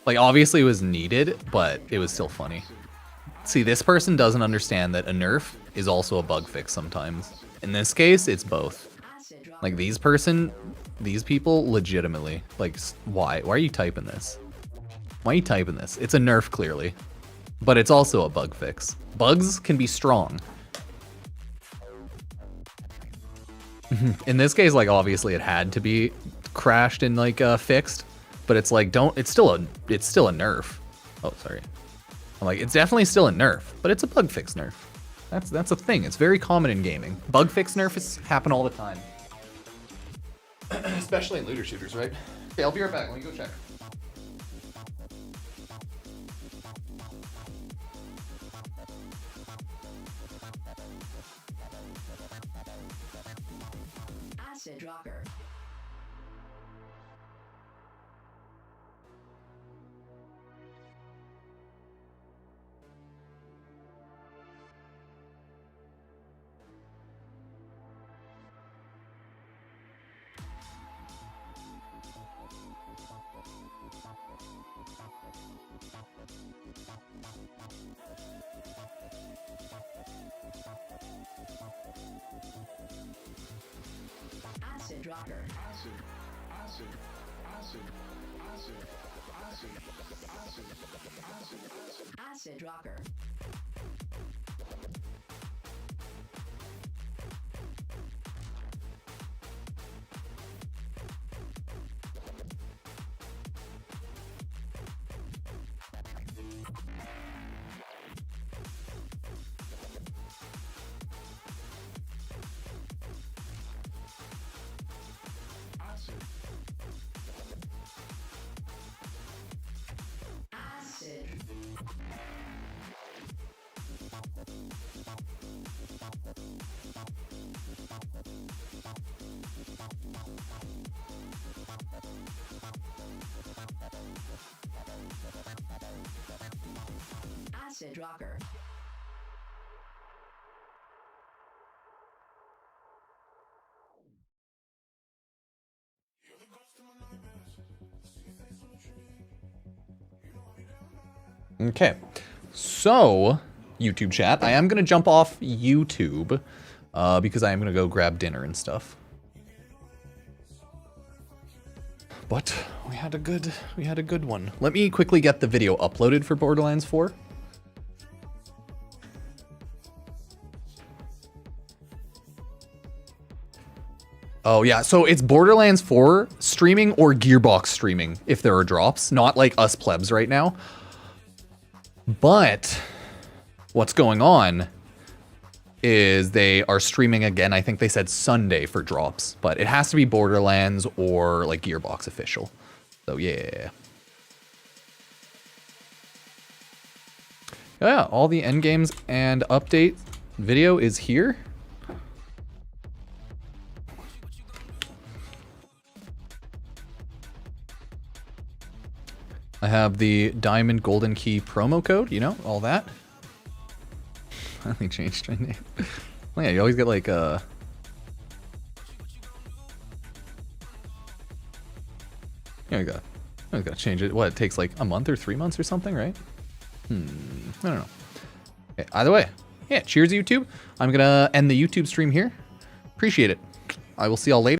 Like, obviously it was needed, but it was still funny. See, this person doesn't understand that a nerf is also a bug fix sometimes. In this case, it's both. Like, these people legitimately, like, why? Why are you typing this? Why are you typing this? It's a nerf, clearly. But it's also a bug fix. Bugs can be strong. In this case, like, obviously it had to be crashed and, like, fixed. But it's like, it's still a nerf. Oh, sorry. I'm like, it's definitely still a nerf, but it's a bug fix nerf. That's a thing. It's very common in gaming. Bug fix nerfs happen all the time. Especially in looter shooters, right? Okay, I'll be right back. Let me go check. Acid rocker. Acid rocker. Acid. Acid. Acid. Acid. Acid. Acid. Acid. Acid rocker. Acid rocker. Okay, so YouTube chat, I am gonna jump off YouTube because I am gonna go grab dinner and stuff. But we had a good one. Let me quickly get the video uploaded for Borderlands 4. Oh yeah, so it's Borderlands 4 streaming or Gearbox streaming if there are drops, not like us plebs right now. But what's going on is they are streaming again. I think they said Sunday for drops, but it has to be Borderlands or like Gearbox official. So yeah. Yeah, all the endgames and update video is here. I have the Diamond Golden Key promo code, you know, all that. I finally changed my name. Well, yeah, you always get like yeah, I gotta change it. What, it takes like a month or 3 months or something, right? I don't know. Okay, either way, yeah, cheers YouTube. I'm gonna end the YouTube stream here. Appreciate it. I will see y'all later.